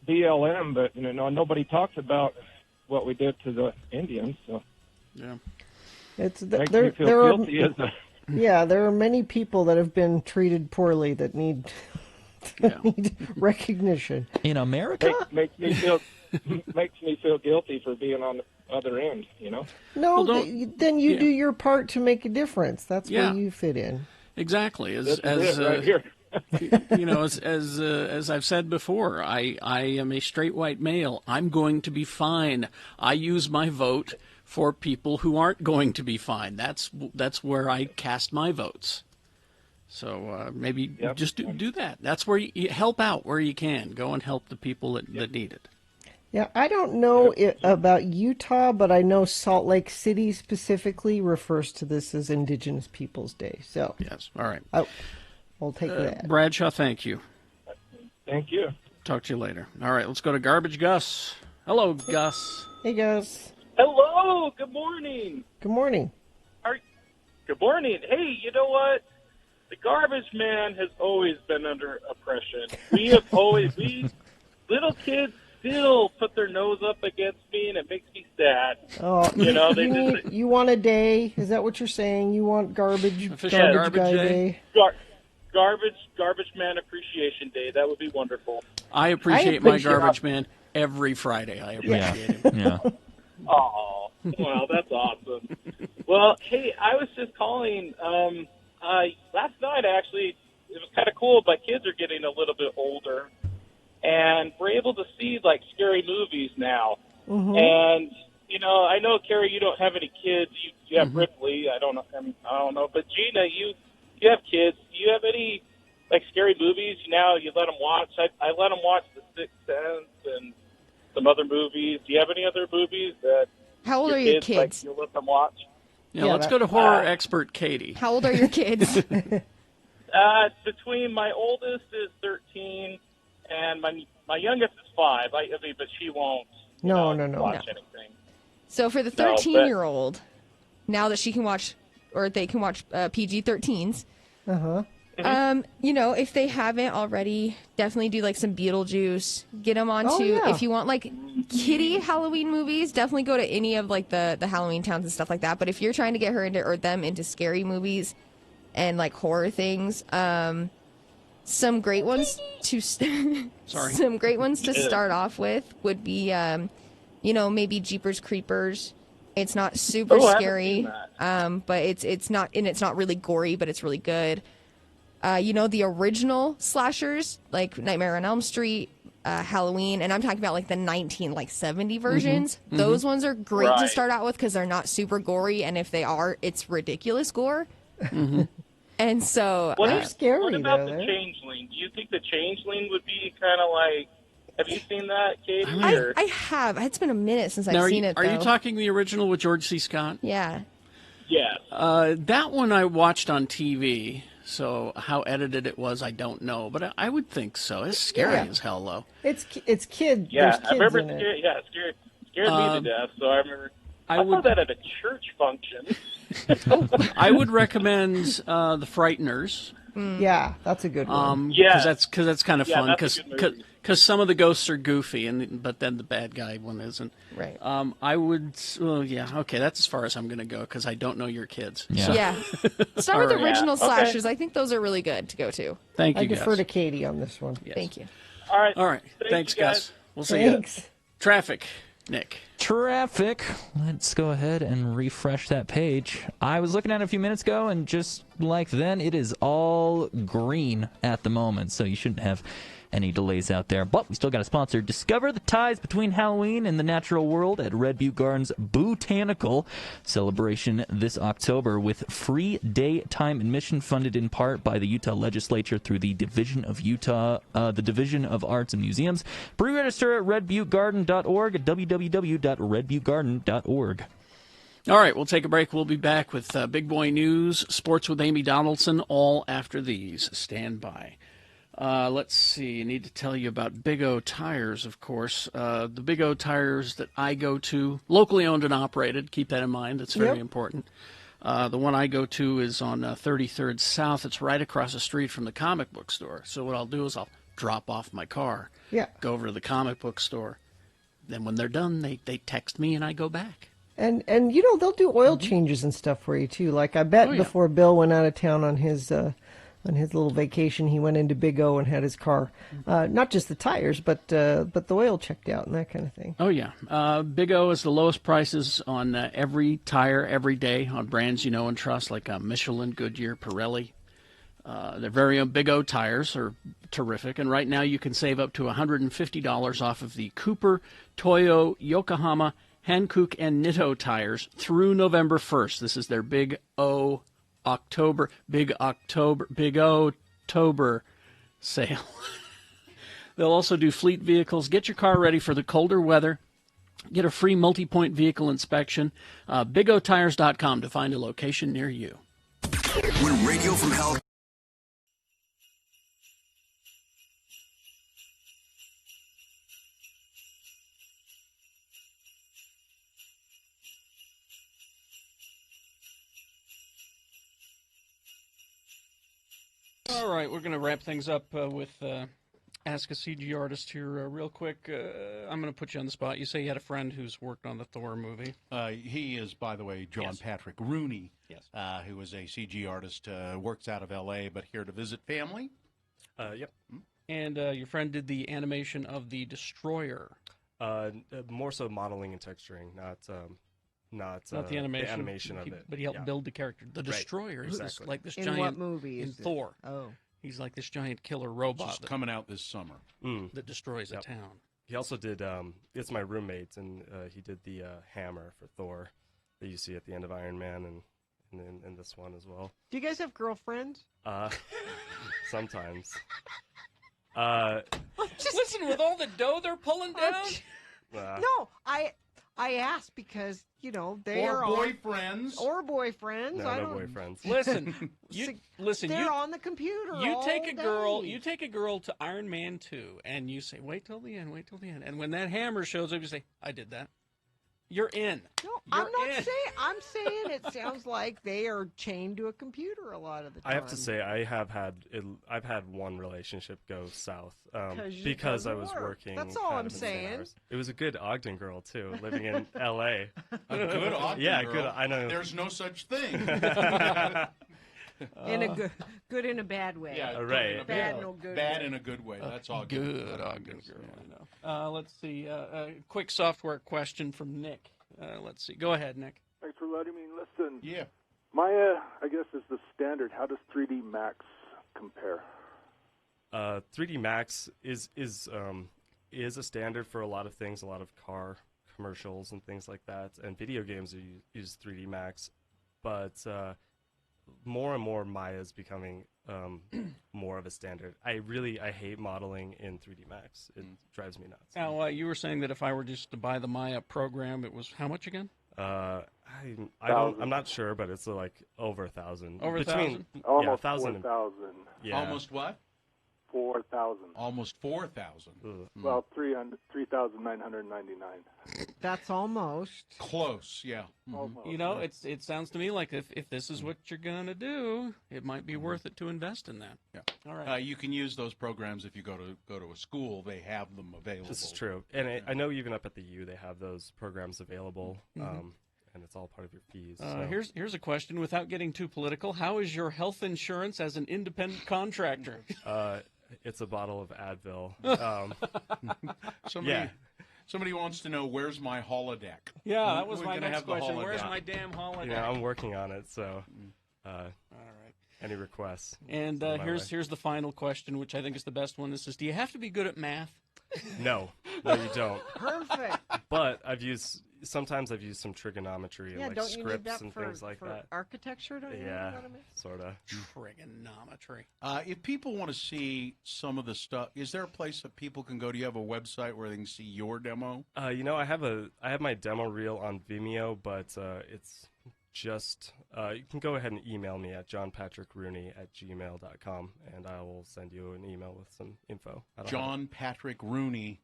[SPEAKER 7] BLM, but nobody talks about what we did to the Indians. So
[SPEAKER 1] Yeah.
[SPEAKER 2] It's
[SPEAKER 7] makes
[SPEAKER 2] there.
[SPEAKER 7] me feel
[SPEAKER 2] There are
[SPEAKER 7] guilty as a
[SPEAKER 2] there are many people that have been treated poorly that need
[SPEAKER 1] Yeah.
[SPEAKER 2] need recognition.
[SPEAKER 3] In America?
[SPEAKER 7] makes me feel guilty for being on the other end.
[SPEAKER 2] No,
[SPEAKER 1] Well, don't-
[SPEAKER 2] then you
[SPEAKER 1] yeah.
[SPEAKER 2] do your part to make a difference. That's
[SPEAKER 1] Yeah.
[SPEAKER 2] where you fit in.
[SPEAKER 1] Exactly.
[SPEAKER 7] This is it right here.
[SPEAKER 1] As I've said before, I am a straight white male. I'm going to be fine. I use my vote for people who aren't going to be fine. That's where I cast my votes. So maybe
[SPEAKER 7] Yep.
[SPEAKER 1] just do that. That's where you help out where you can. Go and help the people that need it.
[SPEAKER 2] Yeah, I don't know about Utah, but I know Salt Lake City specifically refers to this as Indigenous Peoples Day. So
[SPEAKER 1] Yes. All right.
[SPEAKER 2] we'll take that.
[SPEAKER 1] Bradshaw, thank you.
[SPEAKER 7] Thank you.
[SPEAKER 1] Talk to you later. All right, let's go to Garbage Gus. Hello, Gus.
[SPEAKER 2] Hey, guys.
[SPEAKER 8] Hello, good morning.
[SPEAKER 2] Good morning.
[SPEAKER 8] Good morning. Hey, you know what? The garbage man has always been under oppression. We little kids still put their nose up against me, and it makes me sad.
[SPEAKER 2] Oh,
[SPEAKER 8] they
[SPEAKER 2] you want a day? Is that what you're saying? You want
[SPEAKER 1] Official
[SPEAKER 2] garbage guy
[SPEAKER 1] garbage day?
[SPEAKER 2] day?
[SPEAKER 8] Garbage man appreciation day. That would be wonderful.
[SPEAKER 1] I appreciate my
[SPEAKER 2] appreciate-
[SPEAKER 1] garbage man every Friday. I appreciate him.
[SPEAKER 3] Yeah.
[SPEAKER 8] Oh, well, that's awesome. Well, hey, I was just calling. Last night, actually, it was kind of cool. My kids are getting a little bit older, and we're able to see, scary movies now.
[SPEAKER 2] Mm-hmm.
[SPEAKER 8] And, I know, Carrie, you don't have any kids. You have Ripley. I don't know. But, Gina, you have kids. Do you have any, scary movies now you let them watch? I let them watch The Sixth Sense and some other movies. Do you have any other movies that
[SPEAKER 4] How old are your kids?
[SPEAKER 8] you let them watch?
[SPEAKER 1] Yeah,
[SPEAKER 2] Yeah,
[SPEAKER 1] let's
[SPEAKER 2] that-
[SPEAKER 1] go to horror expert Katie.
[SPEAKER 4] How old are your kids?
[SPEAKER 8] Between my oldest is 13 and my youngest is 5. But she won't.
[SPEAKER 2] No.
[SPEAKER 8] Watch anything.
[SPEAKER 4] So for the
[SPEAKER 8] No, but-
[SPEAKER 4] 13-year-old, now that she can watch, or they can watch PG-13s, if they haven't already, definitely do some Beetlejuice. Get them onto,
[SPEAKER 2] yeah.
[SPEAKER 4] if you want kiddie Halloween movies, definitely go to any of the Halloween towns and stuff like that. But if you're trying to get her into, or them into scary movies and horror things, some great ones to some great ones to start off with would be maybe Jeepers Creepers. It's not super
[SPEAKER 8] Oh, I haven't
[SPEAKER 4] scary,
[SPEAKER 8] seen
[SPEAKER 4] but it's not really gory, but it's really good. The original slashers like Nightmare on Elm Street, Halloween, and I'm talking about like the 1970 versions. Those ones are great to
[SPEAKER 8] Right.
[SPEAKER 4] start out with because they're not super gory, and if they are, it's ridiculous gore. And so,
[SPEAKER 2] They're scary,
[SPEAKER 8] What about
[SPEAKER 2] though.
[SPEAKER 8] the
[SPEAKER 2] They're-
[SPEAKER 8] Changeling? Do you think the Changeling would be kind of like? Have you seen that, Katie?
[SPEAKER 4] I have. It's been a minute since
[SPEAKER 1] Now,
[SPEAKER 4] I've seen it.
[SPEAKER 1] are you
[SPEAKER 4] though.
[SPEAKER 1] talking the original with George C. Scott?
[SPEAKER 4] Yeah.
[SPEAKER 8] Yes.
[SPEAKER 1] That one I watched on TV. So how edited it was, I don't know, but I would think so. It's scary as hell, though.
[SPEAKER 2] It's kids.
[SPEAKER 8] Yeah,
[SPEAKER 2] There's kids
[SPEAKER 8] I remember.
[SPEAKER 2] in it.
[SPEAKER 8] Scared me to death. So I remember. I
[SPEAKER 1] would-
[SPEAKER 8] saw that at a church function.
[SPEAKER 1] I would recommend The Frighteners.
[SPEAKER 2] Yeah, that's a good one.
[SPEAKER 8] Yeah.
[SPEAKER 1] because that's kind of
[SPEAKER 8] Yeah,
[SPEAKER 1] fun
[SPEAKER 8] that's a good movie.
[SPEAKER 1] because some of the ghosts are goofy but then the bad guy one isn't.
[SPEAKER 4] Right.
[SPEAKER 1] I would okay, that's as far as I'm going to go because I don't know your kids.
[SPEAKER 3] Yeah.
[SPEAKER 1] So,
[SPEAKER 4] Yeah. Start with
[SPEAKER 1] All right.
[SPEAKER 4] original
[SPEAKER 8] Okay.
[SPEAKER 4] slashers. I think those are really good to go to.
[SPEAKER 1] thank
[SPEAKER 2] I
[SPEAKER 1] you,
[SPEAKER 2] defer
[SPEAKER 1] guys.
[SPEAKER 2] to Katie on this one.
[SPEAKER 1] Yes.
[SPEAKER 4] Thank you.
[SPEAKER 8] All right.
[SPEAKER 1] All right, thanks,
[SPEAKER 8] you guys.
[SPEAKER 1] Gus. We'll see you.
[SPEAKER 2] Thanks.
[SPEAKER 1] Traffic, Nick.
[SPEAKER 3] Traffic. Let's go ahead and refresh that page. I was looking at it a few minutes ago, and just like then, it is all green at the moment, so you shouldn't have any delays out there. But we still got a sponsor. Discover the ties between Halloween and the natural world at Red Butte Gardens Botanical celebration this October with free daytime admission funded in part by the Utah Legislature through the Division of Arts and Museums. Pre-register at redbuttegarden.org at www.redbuttegarden.org.
[SPEAKER 1] All right, we'll take a break. We'll be back with Big Boy News, Sports with Amy Donaldson, all after these. Stand by. Let's see. I need to tell you about Big O Tires, of course. The Big O Tires that I go to, locally owned and operated. Keep that in mind. That's very important. The one I go to is on 33rd South. It's right across the street from the comic book store. So what I'll do is I'll drop off my car, go over to the comic book store. Then when they're done, they text me and I go back.
[SPEAKER 2] And they'll do oil changes and stuff for you too. Like I bet before Bill went out of town on his little vacation, he went into Big O and had his car, not just the tires, but the oil checked out and that kind of thing.
[SPEAKER 1] Oh yeah, Big O is the lowest prices on every tire every day on brands you know and trust like Michelin, Goodyear, Pirelli. Their very own Big O tires are terrific, and right now you can save up to $150 off of the Cooper, Toyo, Yokohama, Hankook, and Nitto tires through November 1st. This is their Big October sale. They'll also do fleet vehicles. Get your car ready for the colder weather. Get a free multi-point vehicle inspection. BigOTires.com to find a location near you.
[SPEAKER 9] When Radio from Hell.
[SPEAKER 1] All right, we're going to wrap things up with Ask a CG Artist here real quick. I'm going to put you on the spot. You say you had a friend who's worked on the Thor movie.
[SPEAKER 5] He is, by the way, John Patrick Rooney, who is a CG artist, works out of L.A., but here to visit family.
[SPEAKER 10] Yep.
[SPEAKER 1] And your friend did the animation of the Destroyer.
[SPEAKER 10] More so modeling and texturing, not
[SPEAKER 1] the animation.
[SPEAKER 10] The animation of it.
[SPEAKER 1] But he helped build the character. The Destroyer is
[SPEAKER 10] exactly.
[SPEAKER 1] like this
[SPEAKER 2] In
[SPEAKER 1] giant...
[SPEAKER 2] what movie
[SPEAKER 1] in
[SPEAKER 2] is it?
[SPEAKER 1] Thor.
[SPEAKER 2] Oh.
[SPEAKER 1] He's like this giant killer robot
[SPEAKER 5] Just coming out this summer.
[SPEAKER 1] that destroys a town.
[SPEAKER 10] He also did, it's my roommate, and he did the hammer for Thor that you see at the end of Iron Man and this one as well.
[SPEAKER 2] Do you guys have girlfriends?
[SPEAKER 10] Sometimes.
[SPEAKER 1] Just listen, with all the dough they're pulling down?
[SPEAKER 2] No, I asked because they
[SPEAKER 5] Or
[SPEAKER 2] are
[SPEAKER 5] boyfriends.
[SPEAKER 2] or boyfriends.
[SPEAKER 10] No,
[SPEAKER 2] I
[SPEAKER 10] no
[SPEAKER 2] don't.
[SPEAKER 10] boyfriends.
[SPEAKER 1] Listen,
[SPEAKER 2] They're on the computer.
[SPEAKER 1] You
[SPEAKER 2] all
[SPEAKER 1] take a girl.
[SPEAKER 2] day.
[SPEAKER 1] You take a girl to Iron Man 2, and you say, "Wait till the end. Wait till the end." And when that hammer shows up, you say, "I did that." You're in.
[SPEAKER 2] No, I'm not
[SPEAKER 1] in.
[SPEAKER 2] saying. I'm saying it sounds like they are chained to a computer a lot of the time.
[SPEAKER 10] I have to say, I've had one relationship go south because I was
[SPEAKER 2] work.
[SPEAKER 10] working.
[SPEAKER 2] That's all
[SPEAKER 10] kind
[SPEAKER 2] I'm
[SPEAKER 10] of insane
[SPEAKER 2] saying.
[SPEAKER 10] hours. It was a good Ogden girl too, living in L.A.
[SPEAKER 5] A good Ogden
[SPEAKER 10] Yeah,
[SPEAKER 5] girl.
[SPEAKER 10] good. I know.
[SPEAKER 5] There's no such thing.
[SPEAKER 2] in a good in a bad way.
[SPEAKER 5] Yeah, good
[SPEAKER 10] Right.
[SPEAKER 5] in a
[SPEAKER 2] Bad in a good
[SPEAKER 5] bad
[SPEAKER 2] way.
[SPEAKER 5] in a good way. That's all
[SPEAKER 1] Good Ogden girl. I know. Let's see. Quick software question from Nick. Let's see. Go ahead, Nick.
[SPEAKER 11] Thanks for letting me listen.
[SPEAKER 5] Yeah.
[SPEAKER 11] Maya, I guess, is the standard. How does 3D Max compare?
[SPEAKER 10] 3D Max is is a standard for a lot of things, a lot of car commercials and things like that, and video games use 3D Max, but more and more Maya is becoming more of a standard. I hate modeling in 3D Max. It drives me nuts.
[SPEAKER 1] Now, you were saying that if I were just to buy the Maya program, it was how much again?
[SPEAKER 10] I'm not sure, but it's like over 1,000.
[SPEAKER 1] Over 1,000?
[SPEAKER 11] Almost
[SPEAKER 10] 1,000.
[SPEAKER 11] 4,000.
[SPEAKER 10] Yeah.
[SPEAKER 5] Almost what?
[SPEAKER 11] 4,000.
[SPEAKER 5] Almost 4,000.
[SPEAKER 11] Well, 3,999.
[SPEAKER 2] That's almost
[SPEAKER 5] Close, yeah.
[SPEAKER 11] Almost.
[SPEAKER 1] You know, it sounds to me like if this is what you're going to do, it might be worth it to invest in that.
[SPEAKER 5] Yeah.
[SPEAKER 1] All right.
[SPEAKER 5] You can use those programs if you go to a school. They have them available.
[SPEAKER 10] This is true. And I know even up at the U they have those programs available, and it's all part of your fees. So.
[SPEAKER 1] Here's a question without getting too political. How is your health insurance as an independent contractor?
[SPEAKER 10] It's a bottle of Advil.
[SPEAKER 5] Somebody wants to know, where's my holodeck?
[SPEAKER 1] Yeah, that was my
[SPEAKER 5] gonna
[SPEAKER 1] next
[SPEAKER 5] have the
[SPEAKER 1] question. Where's
[SPEAKER 5] holodeck?
[SPEAKER 1] my damn holodeck?
[SPEAKER 10] Yeah, I'm working on it, so
[SPEAKER 1] all right.
[SPEAKER 10] any requests?
[SPEAKER 1] And here's the final question, which I think is the best one. This is, do you have to be good at math?
[SPEAKER 10] No, you don't.
[SPEAKER 2] perfect.
[SPEAKER 10] But sometimes I've used some trigonometry and like
[SPEAKER 2] don't you need
[SPEAKER 10] scripts
[SPEAKER 2] that
[SPEAKER 10] and
[SPEAKER 2] for,
[SPEAKER 10] things like
[SPEAKER 2] for
[SPEAKER 10] that.
[SPEAKER 2] architecture? Don't you need
[SPEAKER 10] Yeah,
[SPEAKER 2] a lot of math?
[SPEAKER 10] sort of.
[SPEAKER 1] Trigonometry.
[SPEAKER 5] If people want to see some of the stuff, is there a place that people can go? Do you have a website where they can see your demo?
[SPEAKER 10] I have my demo reel on Vimeo, but it's just you can go ahead and email me at johnpatrickrooney@gmail.com, and I will send you an email with some info.
[SPEAKER 5] John Patrick Rooney,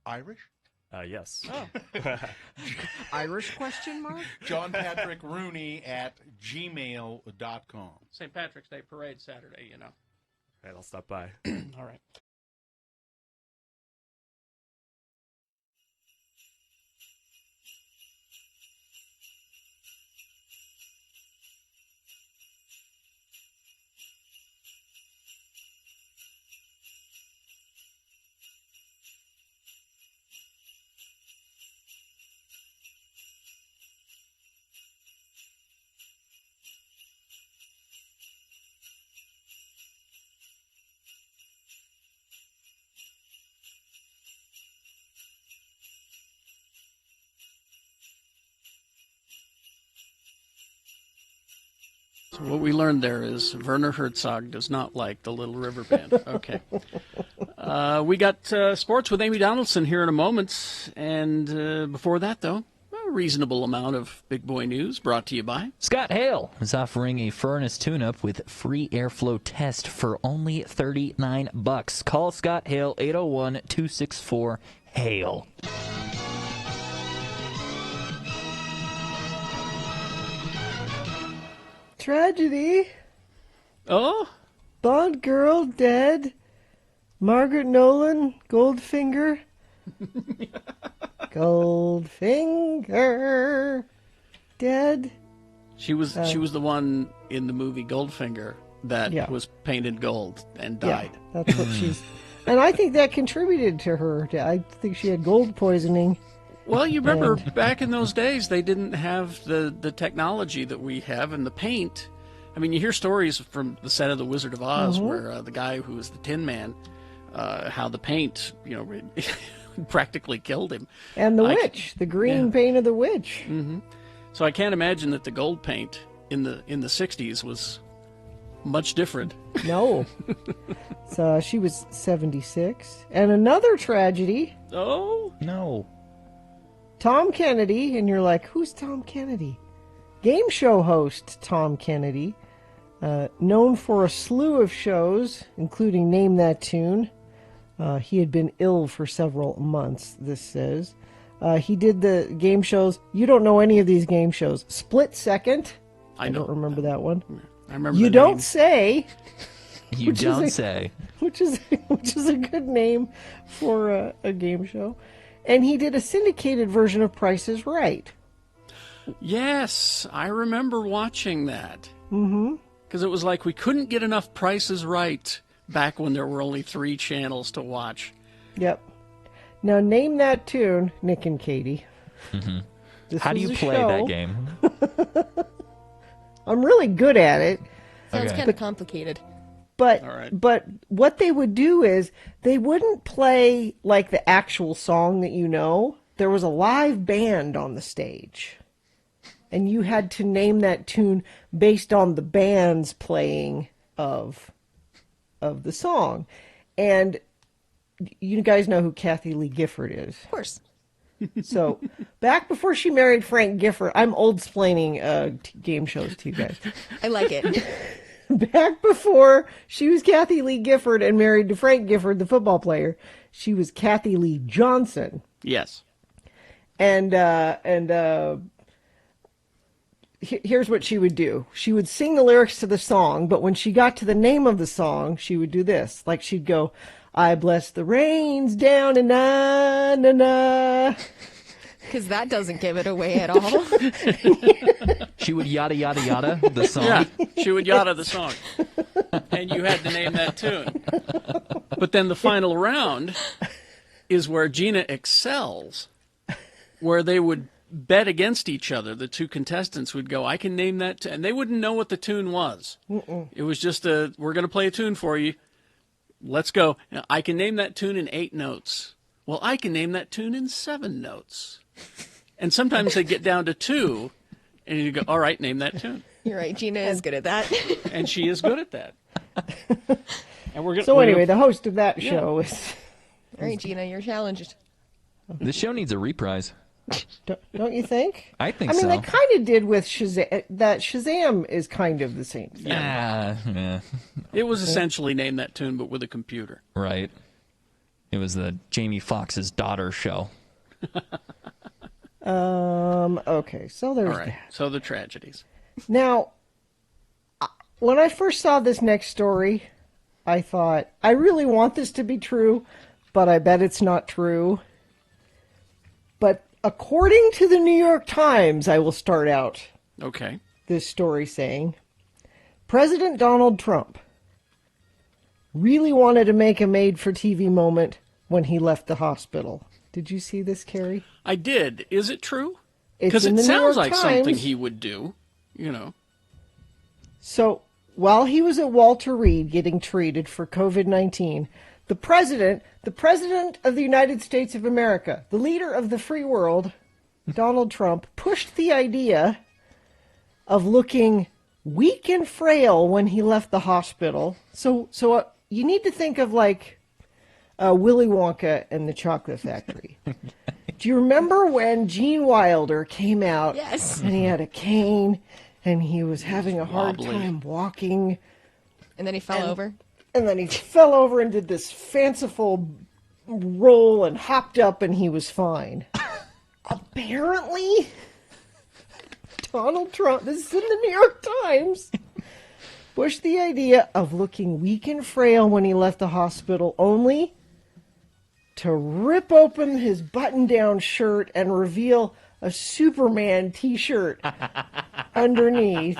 [SPEAKER 5] Irish?
[SPEAKER 10] Yes.
[SPEAKER 2] Oh. Irish question mark?
[SPEAKER 5] John Patrick Rooney at gmail.com.
[SPEAKER 1] St. Patrick's Day parade Saturday, you know.
[SPEAKER 10] All right, I'll stop by.
[SPEAKER 1] All right. So what we learned there is Werner Herzog does not like the Little River Band. Okay. We got sports with Amy Donaldson here in a moment. And before that, though, a reasonable amount of big boy news brought to you by
[SPEAKER 3] Scott Hale is offering a furnace tune-up with free airflow test for only $39. Call Scott Hale, 801-264-HALE.
[SPEAKER 2] Tragedy.
[SPEAKER 1] Oh?
[SPEAKER 2] Bond girl dead. Margaret Nolan, Goldfinger. Goldfinger. Dead.
[SPEAKER 1] She was the one in the movie Goldfinger that was painted gold and died.
[SPEAKER 2] Yeah, that's what she's... And I think that contributed to her. I think she had gold poisoning.
[SPEAKER 1] Well, you remember back in those days, they didn't have the technology that we have and the paint. I mean, you hear stories from the set of The Wizard of Oz where the guy who was the Tin Man, how the paint, practically killed him.
[SPEAKER 2] And the witch, the green paint of the witch.
[SPEAKER 1] Mm-hmm. So I can't imagine that the gold paint in the 60s was much different.
[SPEAKER 2] No. So she was 76. And another tragedy.
[SPEAKER 1] Oh?
[SPEAKER 3] No.
[SPEAKER 2] Tom Kennedy, and you're like, who's Tom Kennedy? Game show host Tom Kennedy, known for a slew of shows, including Name That Tune. He had been ill for several months, this says. He did the game shows. You don't know any of these game shows. Split Second. I don't remember that one.
[SPEAKER 1] I remember
[SPEAKER 2] You Don't Say.
[SPEAKER 3] You Don't Say.
[SPEAKER 2] Which is a good name for a game show. And he did a syndicated version of Price is Right.
[SPEAKER 1] Yes, I remember watching that.
[SPEAKER 2] Mm-hmm.
[SPEAKER 1] Because it was like we couldn't get enough Price is Right back when there were only 3 channels to watch.
[SPEAKER 2] Yep. Now name that tune, Nick and Katie.
[SPEAKER 3] Mm-hmm. How do you play that game?
[SPEAKER 2] I'm really good at it.
[SPEAKER 4] Sounds kind of complicated.
[SPEAKER 2] But
[SPEAKER 1] All right.
[SPEAKER 2] but what they would do is they wouldn't play like the actual song that you know. There was a live band on the stage. And you had to name that tune based on the band's playing of the song. And you guys know who Kathy Lee Gifford is.
[SPEAKER 4] Of course.
[SPEAKER 2] So, back before she married Frank Gifford, I'm old-splaining game shows to you guys.
[SPEAKER 4] I like it.
[SPEAKER 2] Back before she was Kathy Lee Gifford and married to Frank Gifford, the football player, she was Kathy Lee Johnson.
[SPEAKER 1] Yes.
[SPEAKER 2] And here's what she would do. She would sing the lyrics to the song, but when she got to the name of the song, she would do this. Like she'd go, I bless the rains down and na na na.
[SPEAKER 4] Because that doesn't give it away at all.
[SPEAKER 3] She would yada yada yada the song.
[SPEAKER 1] Yeah, she would yada the song. And you had to name that tune. But then the final round is where Gina excels, where they would bet against each other. The two contestants would go, I can name that, and they wouldn't know what the tune was. It was just we're going to play a tune for you. Let's go. Now, I can name that tune in 8 notes. Well, I can name that tune in 7 notes. And sometimes they get down to 2, and you go, all right, name that tune.
[SPEAKER 4] You're right. Gina is good at that.
[SPEAKER 1] And she is good at that. And we're gonna,
[SPEAKER 2] so anyway, the host of that show is...
[SPEAKER 4] All right, Gina, you're challenged.
[SPEAKER 3] This show needs a reprise.
[SPEAKER 2] Don't you think?
[SPEAKER 3] I think
[SPEAKER 2] so. I mean,
[SPEAKER 3] so.
[SPEAKER 2] they kind of did with Shazam. That Shazam is kind of the same thing.
[SPEAKER 3] Yeah.
[SPEAKER 1] It was essentially Name That Tune, but with a computer.
[SPEAKER 3] Right. It was the Jamie Foxx's daughter show.
[SPEAKER 2] Okay, so there's
[SPEAKER 1] All right,
[SPEAKER 2] that.
[SPEAKER 1] so the tragedies.
[SPEAKER 2] Now, when I first saw this next story, I thought, I really want this to be true, but I bet it's not true. But according to the New York Times, I will start out this story saying, President Donald Trump really wanted to make a made-for-TV moment when he left the hospital. Did you see this, Carrie?
[SPEAKER 1] I did. Is it true?
[SPEAKER 2] It's
[SPEAKER 1] Because
[SPEAKER 2] in
[SPEAKER 1] it
[SPEAKER 2] the New
[SPEAKER 1] sounds
[SPEAKER 2] York
[SPEAKER 1] like something
[SPEAKER 2] Times.
[SPEAKER 1] he would do, you know.
[SPEAKER 2] So, while he was at Walter Reed getting treated for COVID-19, the president of the United States of America, the leader of the free world, Donald Trump, pushed the idea of looking weak and frail when he left the hospital. So you need to think of like Willy Wonka and the Chocolate Factory. Do you remember when Gene Wilder came out?
[SPEAKER 4] Yes.
[SPEAKER 2] And he had a cane and he was having a hard
[SPEAKER 1] wobbly.
[SPEAKER 2] time walking.
[SPEAKER 4] And then he fell over.
[SPEAKER 2] And then he fell over and did this fanciful roll and hopped up and he was fine. Apparently, Donald Trump, this is in the New York Times, pushed the idea of looking weak and frail when he left the hospital only to rip open his button-down shirt and reveal a Superman t-shirt underneath.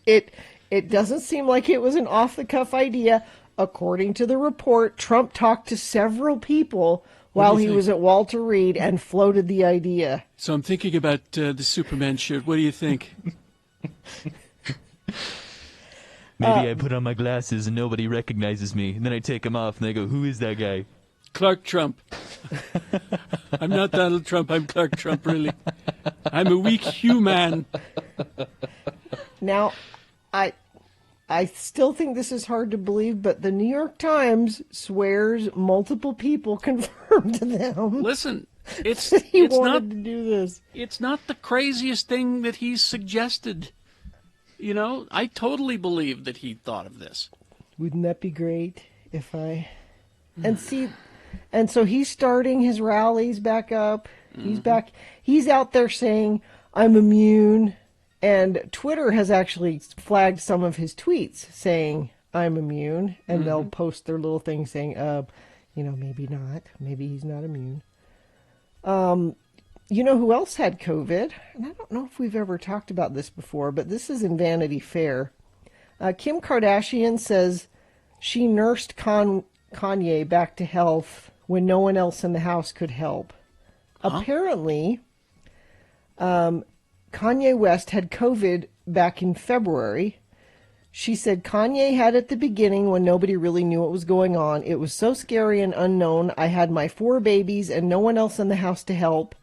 [SPEAKER 2] It doesn't seem like it was an off-the-cuff idea. According to the report, Trump talked to several people while he was at Walter Reed and floated the idea.
[SPEAKER 1] So I'm thinking about the Superman shirt. What do you think?
[SPEAKER 3] Maybe I put on my glasses and nobody recognizes me. And then I take them off and they go, who is that guy?
[SPEAKER 1] Clark Trump. I'm not Donald Trump. I'm Clark Trump, really. I'm a weak human.
[SPEAKER 2] Now, I still think this is hard to believe, but the New York Times swears multiple people confirmed to them.
[SPEAKER 1] Listen, it's
[SPEAKER 2] he
[SPEAKER 1] it's
[SPEAKER 2] wanted
[SPEAKER 1] not
[SPEAKER 2] to do this.
[SPEAKER 1] It's not the craziest thing that he's suggested. You know, I totally believe that he thought of this.
[SPEAKER 2] Wouldn't that be great if I... And so he's starting his rallies back up. He's back. He's out there saying, I'm immune. And Twitter has actually flagged some of his tweets saying, I'm immune. And they'll post their little thing saying, maybe not. Maybe he's not immune. You know who else had COVID? And I don't know if we've ever talked about this before, but this is in Vanity Fair. Kim Kardashian says she nursed Kanye back to health when no one else in the house could help. Apparently, Kanye West had COVID back in February. She said Kanye had at the beginning when nobody really knew what was going on. It was so scary and unknown. I had my 4 babies and no one else in the house to help.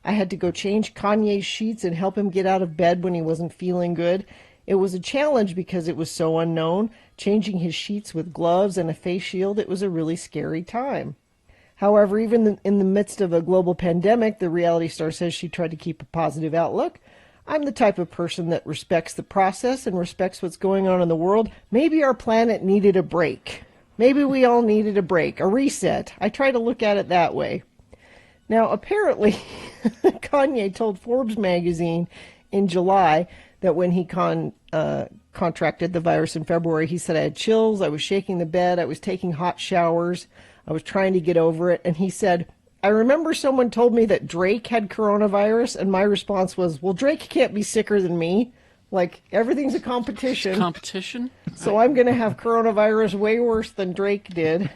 [SPEAKER 2] I had to go change Kanye's sheets and help him get out of bed when he wasn't feeling good. It was a challenge because it was so unknown. Changing his sheets with gloves and a face shield, it was a really scary time. However, even in the midst of a global pandemic, the reality star says she tried to keep a positive outlook. I'm the type of person that respects the process and respects what's going on in the world. Maybe our planet needed a break. Maybe we all needed a break, a reset. I try to look at it that way. Now, apparently, Kanye told Forbes magazine in July that when he contracted the virus in February, he said, I had chills, I was shaking the bed, I was taking hot showers, I was trying to get over it. And he said, I remember someone told me that Drake had coronavirus, and my response was, well, Drake can't be sicker than me. Like, everything's a competition.
[SPEAKER 1] Competition?
[SPEAKER 2] So I'm going to have coronavirus way worse than Drake did.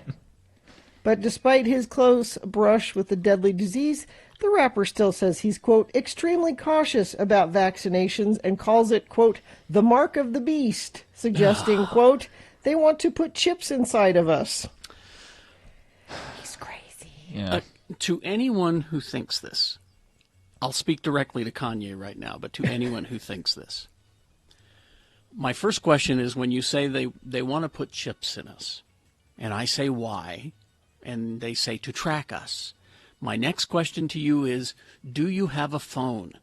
[SPEAKER 2] But despite his close brush with the deadly disease, the rapper still says he's, quote, extremely cautious about vaccinations and calls it, quote, the mark of the beast, suggesting, quote, they want to put chips inside of us. He's crazy.
[SPEAKER 3] Yeah.
[SPEAKER 1] To anyone who thinks this, I'll speak directly to Kanye right now, but to anyone who thinks this, my first question is when you say they want to put chips in us, and I say why, and they say to track us, my next question to you is, do you have a phone?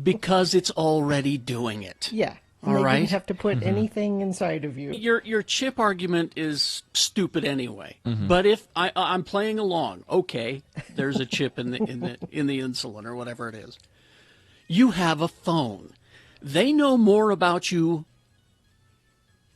[SPEAKER 1] Because it's already doing it.
[SPEAKER 2] Yeah.
[SPEAKER 1] All
[SPEAKER 2] they
[SPEAKER 1] right.
[SPEAKER 2] didn't have to put anything inside of you.
[SPEAKER 1] Your chip argument is stupid anyway. But if I'm playing along, okay, there's a chip in the insulin or whatever it is. You have a phone. They know more about you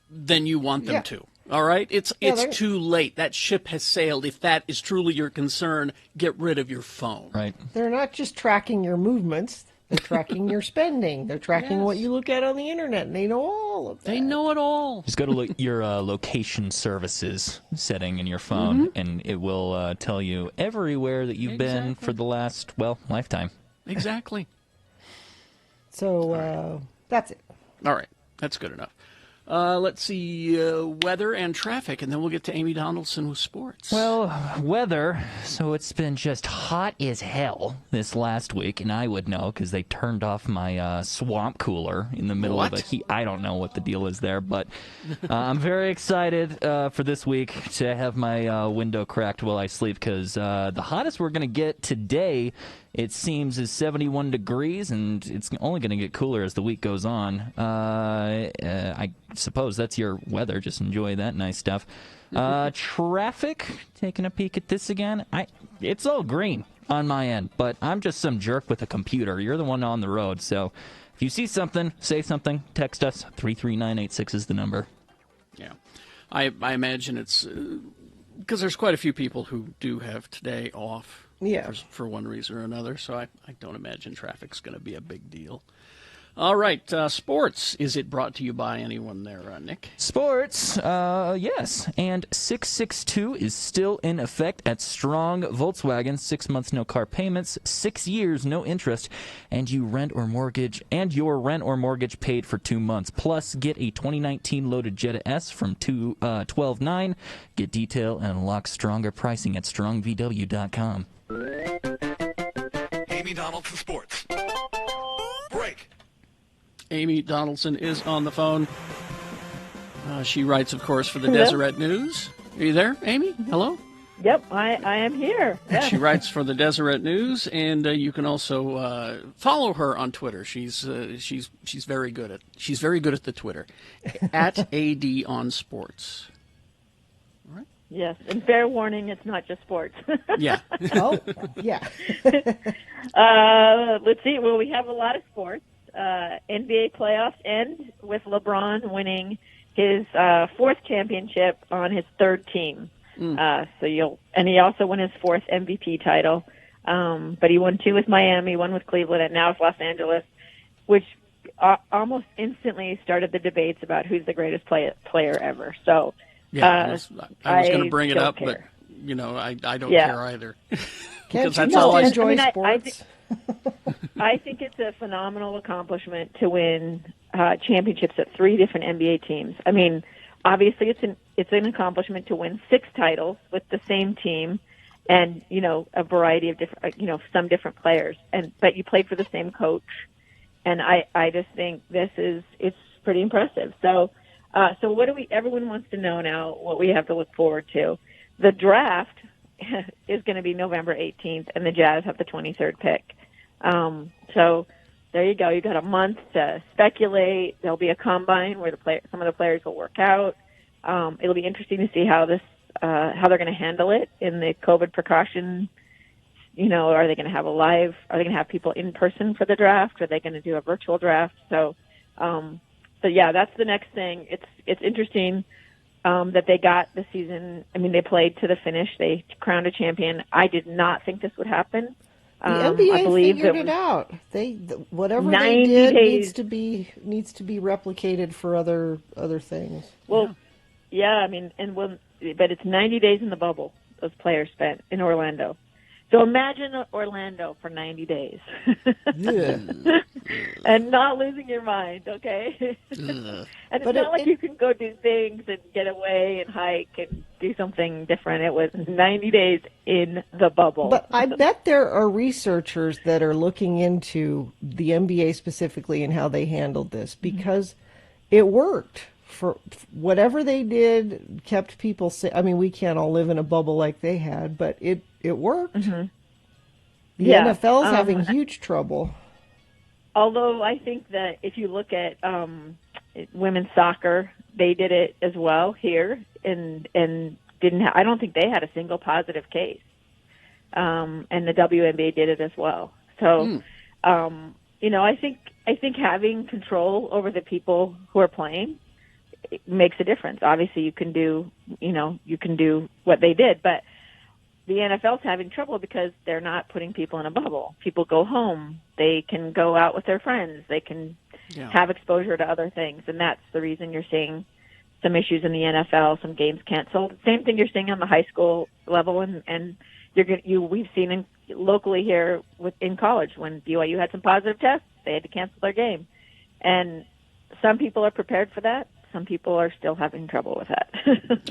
[SPEAKER 1] than you want them to. All right? It's too late. That ship has sailed. If that is truly your concern, get rid of your phone.
[SPEAKER 3] Right.
[SPEAKER 2] They're not just tracking your movements. They're tracking your spending. They're tracking what you look at on the internet, and they know all of that.
[SPEAKER 1] They know it all.
[SPEAKER 3] Just go to your location services setting in your phone, and it will tell you everywhere that you've been for the last, lifetime.
[SPEAKER 1] Exactly.
[SPEAKER 2] So that's it.
[SPEAKER 1] All right. That's good enough. Let's see, weather and traffic, and then we'll get to Amy Donaldson with sports.
[SPEAKER 3] Well, weather, so it's been just hot as hell this last week, and I would know because they turned off my swamp cooler in the middle of a heat. I don't know what the deal is there, but I'm very excited for this week to have my window cracked while I sleep because the hottest we're going to get today, it seems, is 71 degrees, and it's only going to get cooler as the week goes on. I suppose that's your weather. Just enjoy that nice stuff. Traffic, taking a peek at this again. It's all green on my end, but I'm just some jerk with a computer. You're the one on the road, so if you see something, say something, text us. 33986 is the number.
[SPEAKER 1] Yeah. I imagine it's because there's quite a few people who do have today off.
[SPEAKER 2] Yeah.
[SPEAKER 1] For one reason or another, so I don't imagine traffic's going to be a big deal. All right, sports. Is it brought to you by anyone there, Nick?
[SPEAKER 3] Sports, yes. And 662 is still in effect at Strong Volkswagen. 6 months, no car payments. 6 years, no interest. And your rent or mortgage paid for 2 months. Plus, get a 2019 loaded Jetta S from $12,900. Get detail and unlock stronger pricing at strongvw.com.
[SPEAKER 9] Amy Donaldson Sports. Break.
[SPEAKER 1] Amy Donaldson is on the phone. She writes, of course, for the Deseret News. Are you there, Amy? Hello?
[SPEAKER 12] Yep, I am here. Yeah.
[SPEAKER 1] She writes for the Deseret News, and you can also follow her on Twitter. She's very good at the Twitter at AD on Sports. All right.
[SPEAKER 12] Yes, and fair warning, it's not just sports.
[SPEAKER 1] Yeah.
[SPEAKER 2] Oh, yeah.
[SPEAKER 12] Let's see. Well, we have a lot of sports. NBA playoffs end with LeBron winning his fourth championship on his third team. And he also won his fourth MVP title. But he won 2 with Miami, 1 with Cleveland, and now it's Los Angeles, which almost instantly started the debates about who's the greatest player ever. So.
[SPEAKER 1] Yeah, I was going to bring it up,
[SPEAKER 12] care.
[SPEAKER 1] But I don't care either.
[SPEAKER 2] Because
[SPEAKER 1] that's all
[SPEAKER 2] enjoy sports.
[SPEAKER 12] I think it's a phenomenal accomplishment to win championships at 3 different NBA teams. I mean, obviously it's an accomplishment to win 6 titles with the same team, and a variety of different some different players, but you play for the same coach, and I just think it's pretty impressive. So what everyone wants to know now, what we have to look forward to. The draft is going to be November 18th, and the Jazz have the 23rd pick. So there you go. You got a month to speculate. There'll be a combine where some of the players will work out. It'll be interesting to see how they're going to handle it in the COVID precaution. Are they going to have are they going to have people in person for the draft? Are they going to do a virtual draft? So yeah, that's the next thing. It's interesting that they got the season. I mean, they played to the finish. They crowned a champion. I did not think this would happen.
[SPEAKER 2] The NBA figured it out. Whatever they did needs to be replicated for other things.
[SPEAKER 12] Well, yeah, I mean, but it's 90 days in the bubble those players spent in Orlando. So imagine Orlando for 90 days. And not losing your mind, okay? And it's not like you can go do things and get away and hike and do something different. It was 90 days in the bubble.
[SPEAKER 2] But I bet there are researchers that are looking into the NBA specifically and how they handled this, because it worked. For whatever they did, kept people safe. I mean, we can't all live in a bubble like they had, but it worked. The NFL's having huge trouble.
[SPEAKER 12] Although I think that if you look at women's soccer, they did it as well here, and I don't think they had a single positive case. And the WNBA did it as well. So, I think having control over the people who are playing makes a difference. Obviously, you can do what they did, but the NFL's having trouble because they're not putting people in a bubble. People go home. They can go out with their friends. They can have exposure to other things, and that's the reason you're seeing some issues in the NFL, some games canceled. Same thing you're seeing on the high school level, and we've seen locally here in college when BYU had some positive tests, they had to cancel their game, and some people are prepared for that. Some people are still having trouble with that.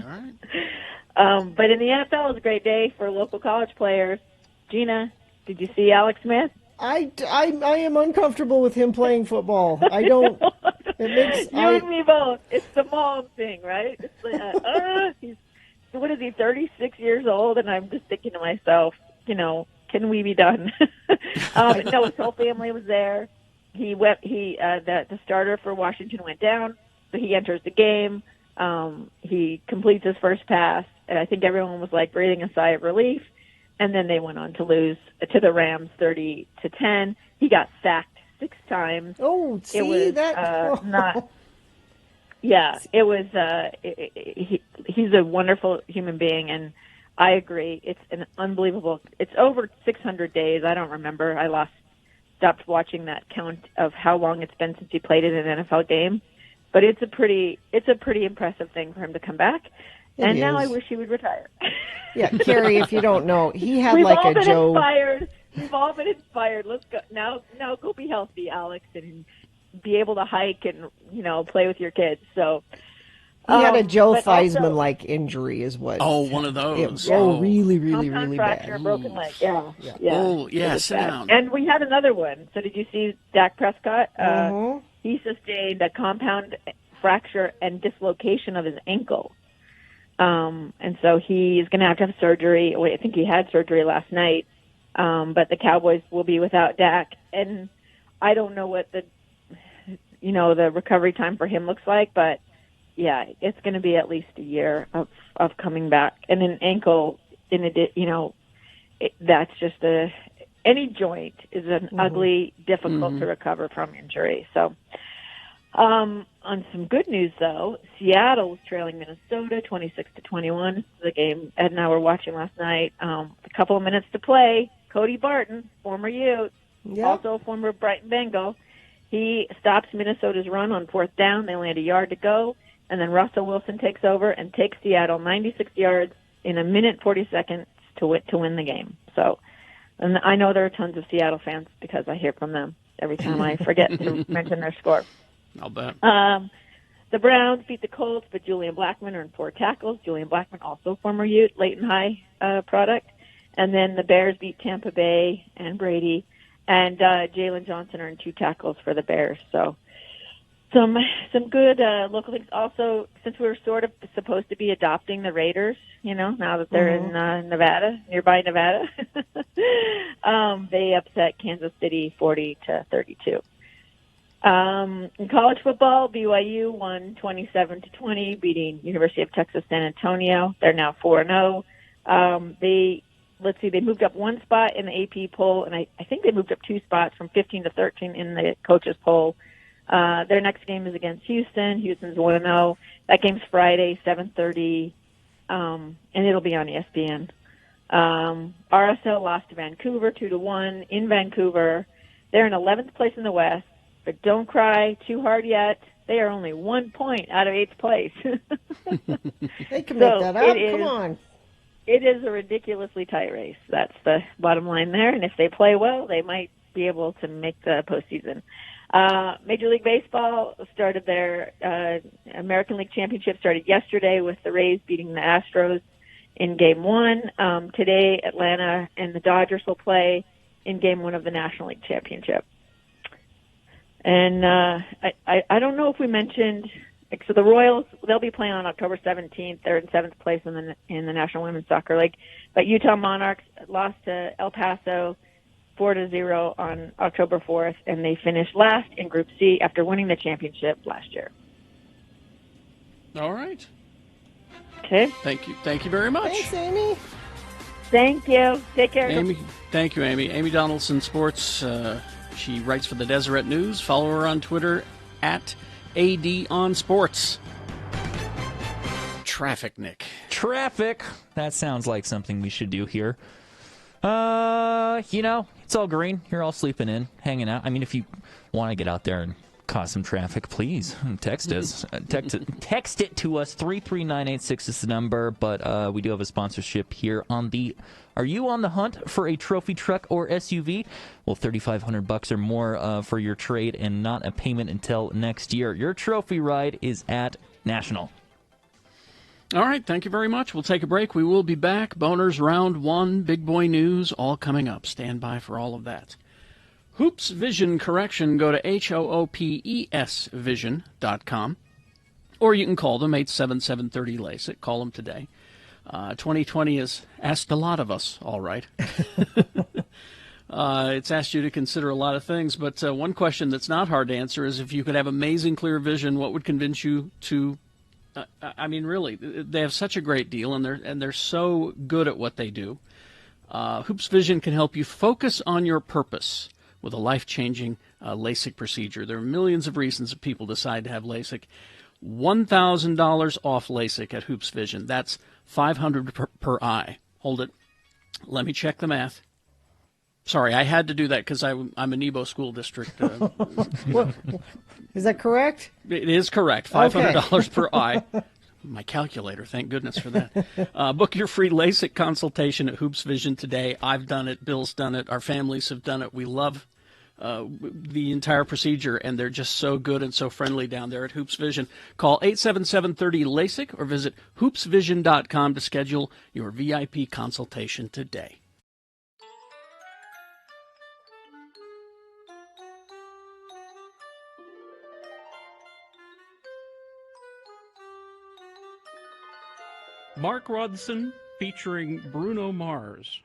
[SPEAKER 1] All right.
[SPEAKER 12] But in the NFL, it's a great day for local college players. Gina, did you see Alex Smith?
[SPEAKER 2] I am uncomfortable with him playing football. I don't.
[SPEAKER 12] And me both. It's the mom thing, right? It's what is he, 36 years old? And I'm just thinking to myself, can we be done? No, his whole family was there. The starter for Washington went down, so he enters the game. He completes his first pass, and I think everyone was like breathing a sigh of relief. And then they went on to lose to the Rams 30-10. He got sacked 6 times.
[SPEAKER 2] Oh, see,
[SPEAKER 12] it was,
[SPEAKER 2] that?
[SPEAKER 12] Not. Yeah, it was. He's a wonderful human being, and I agree. It's an unbelievable. It's over 600 days. I don't remember. I stopped watching that count of how long it's been since he played in an NFL game. But it's a pretty impressive thing for him to come back. And now I wish he would retire.
[SPEAKER 2] Yeah, Carrie, if you don't know, he had
[SPEAKER 12] We've
[SPEAKER 2] like
[SPEAKER 12] all
[SPEAKER 2] a
[SPEAKER 12] been
[SPEAKER 2] Joe.
[SPEAKER 12] Inspired. We've all been inspired. Let's go now. Go be healthy, Alex, and be able to hike and play with your kids. So
[SPEAKER 2] he had a Joe Theismann like injury, is what.
[SPEAKER 1] Oh, one of those.
[SPEAKER 2] Really, really,
[SPEAKER 12] compound
[SPEAKER 2] really
[SPEAKER 12] fracture,
[SPEAKER 2] bad.
[SPEAKER 12] broken leg. Yeah.
[SPEAKER 1] Oh, yeah. Sit down.
[SPEAKER 12] And we had another one. So did you see Dak Prescott? He sustained a compound fracture and dislocation of his ankle. And so he's going to have surgery. I think he had surgery last night. But the Cowboys will be without Dak. And I don't know what the recovery time for him looks like, but yeah, it's going to be at least a year of coming back. And an ankle, that's just any joint is an ugly, difficult to recover from injury. So, on some good news, though, Seattle was trailing Minnesota 26-21. The game Ed and I were watching last night. A couple of minutes to play. Cody Barton, former Ute, also a former Brighton Bengal, he stops Minnesota's run on 4th down. They only had a yard to go. And then Russell Wilson takes over and takes Seattle 96 yards in a minute 40 seconds to win the game. So And I know there are tons of Seattle fans because I hear from them every time I forget to mention their score.
[SPEAKER 1] I'll bet.
[SPEAKER 12] The Browns beat the Colts, but Julian Blackmon earned 4 tackles. Julian Blackmon, also former Ute, Leighton High product. And then the Bears beat Tampa Bay and Brady. And Jalen Johnson earned 2 tackles for the Bears. So some good local things. Also, since we were sort of supposed to be adopting the Raiders, now that they're in Nevada, nearby Nevada, they upset Kansas City 40-32. In college football, BYU won 27-20, beating University of Texas San Antonio. They're now 4-0. They moved up 1 spot in the AP poll, and I think they moved up 2 spots from 15 to 13 in the coaches poll. Their next game is against Houston. Houston's 1-0. That game's Friday, 7:30, and it'll be on ESPN. RSL lost to Vancouver 2-1 in Vancouver. They're in 11th place in the West. But don't cry too hard yet. They are only 1 point out of 8th place.
[SPEAKER 2] They can make that up. Come on.
[SPEAKER 12] It is a ridiculously tight race. That's the bottom line there. And if they play well, they might be able to make the postseason. Major League Baseball started their American League Championship started yesterday with the Rays beating the Astros in Game 1. Today, Atlanta and the Dodgers will play in Game 1 of the National League Championship. And I don't know if we mentioned, so the Royals, they'll be playing on October 17th. They're in 7th place in the National Women's Soccer League. But Utah Monarchs lost to El Paso 4-0 on October 4th, and they finished last in Group C after winning the championship last year.
[SPEAKER 1] All right.
[SPEAKER 12] Okay.
[SPEAKER 1] Thank you very much.
[SPEAKER 2] Thanks, Amy.
[SPEAKER 12] Thank you. Take care.
[SPEAKER 1] Amy, thank you, Amy. Amy Donaldson, Sports. She writes for the Deseret News. Follow her on Twitter at ADOnSports. Traffic, Nick.
[SPEAKER 3] Traffic. That sounds like something we should do here. It's all green. You're all sleeping in, hanging out. I mean, if you want to get out there and cause some traffic, please text us. Text it to us. 33986 is the number. But we do have a sponsorship here on the. Are you on the hunt for a trophy truck or SUV? Well, $3,500 or more for your trade and not a payment until next year. Your trophy ride is at National.
[SPEAKER 1] All right, thank you very much. We'll take a break. We will be back. Boners Round 1, Big Boy News, all coming up. Stand by for all of that. Hoops Vision Correction, go to HOOPES vision.com. Or you can call them, 877-30-LASIK. Call them today. 2020 has asked a lot of us, all right. It's asked you to consider a lot of things, but one question that's not hard to answer is if you could have amazing clear vision, what would convince you to really, they have such a great deal, and they're so good at what they do. Hoops Vision can help you focus on your purpose with a life-changing LASIK procedure. There are millions of reasons that people decide to have LASIK. $1,000 off LASIK at Hoops Vision. That's $500 per eye. Hold it. Let me check the math. Sorry, I had to do that because I'm a Nebo school district.
[SPEAKER 2] Is that correct?
[SPEAKER 1] It is correct. $500 per eye. My calculator, thank goodness for that. Book your free LASIK consultation at Hoops Vision today. I've done it. Bill's done it. Our families have done it. We love the entire procedure, and they're just so good and so friendly down there at Hoops Vision. Call 877-30-LASIK or visit hoopsvision.com to schedule your VIP consultation today. Mark Ronson featuring Bruno Mars.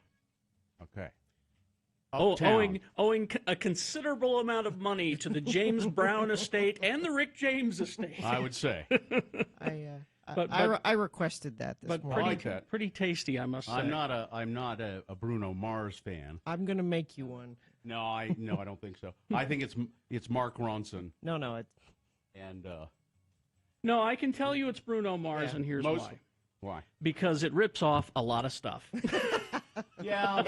[SPEAKER 5] Okay.
[SPEAKER 1] Owing a considerable amount of money to the James Brown estate and the Rick James estate.
[SPEAKER 5] I would say.
[SPEAKER 2] I requested that this morning.
[SPEAKER 5] I like that.
[SPEAKER 1] Pretty tasty, I must say.
[SPEAKER 5] I'm not a Bruno Mars fan.
[SPEAKER 2] I'm gonna make you one.
[SPEAKER 5] No, I don't think so. I think it's Mark Ronson.
[SPEAKER 2] No,
[SPEAKER 1] No, I can tell you it's Bruno Mars, and here's why.
[SPEAKER 5] Why?
[SPEAKER 1] Because it rips off a lot of stuff.
[SPEAKER 2] Not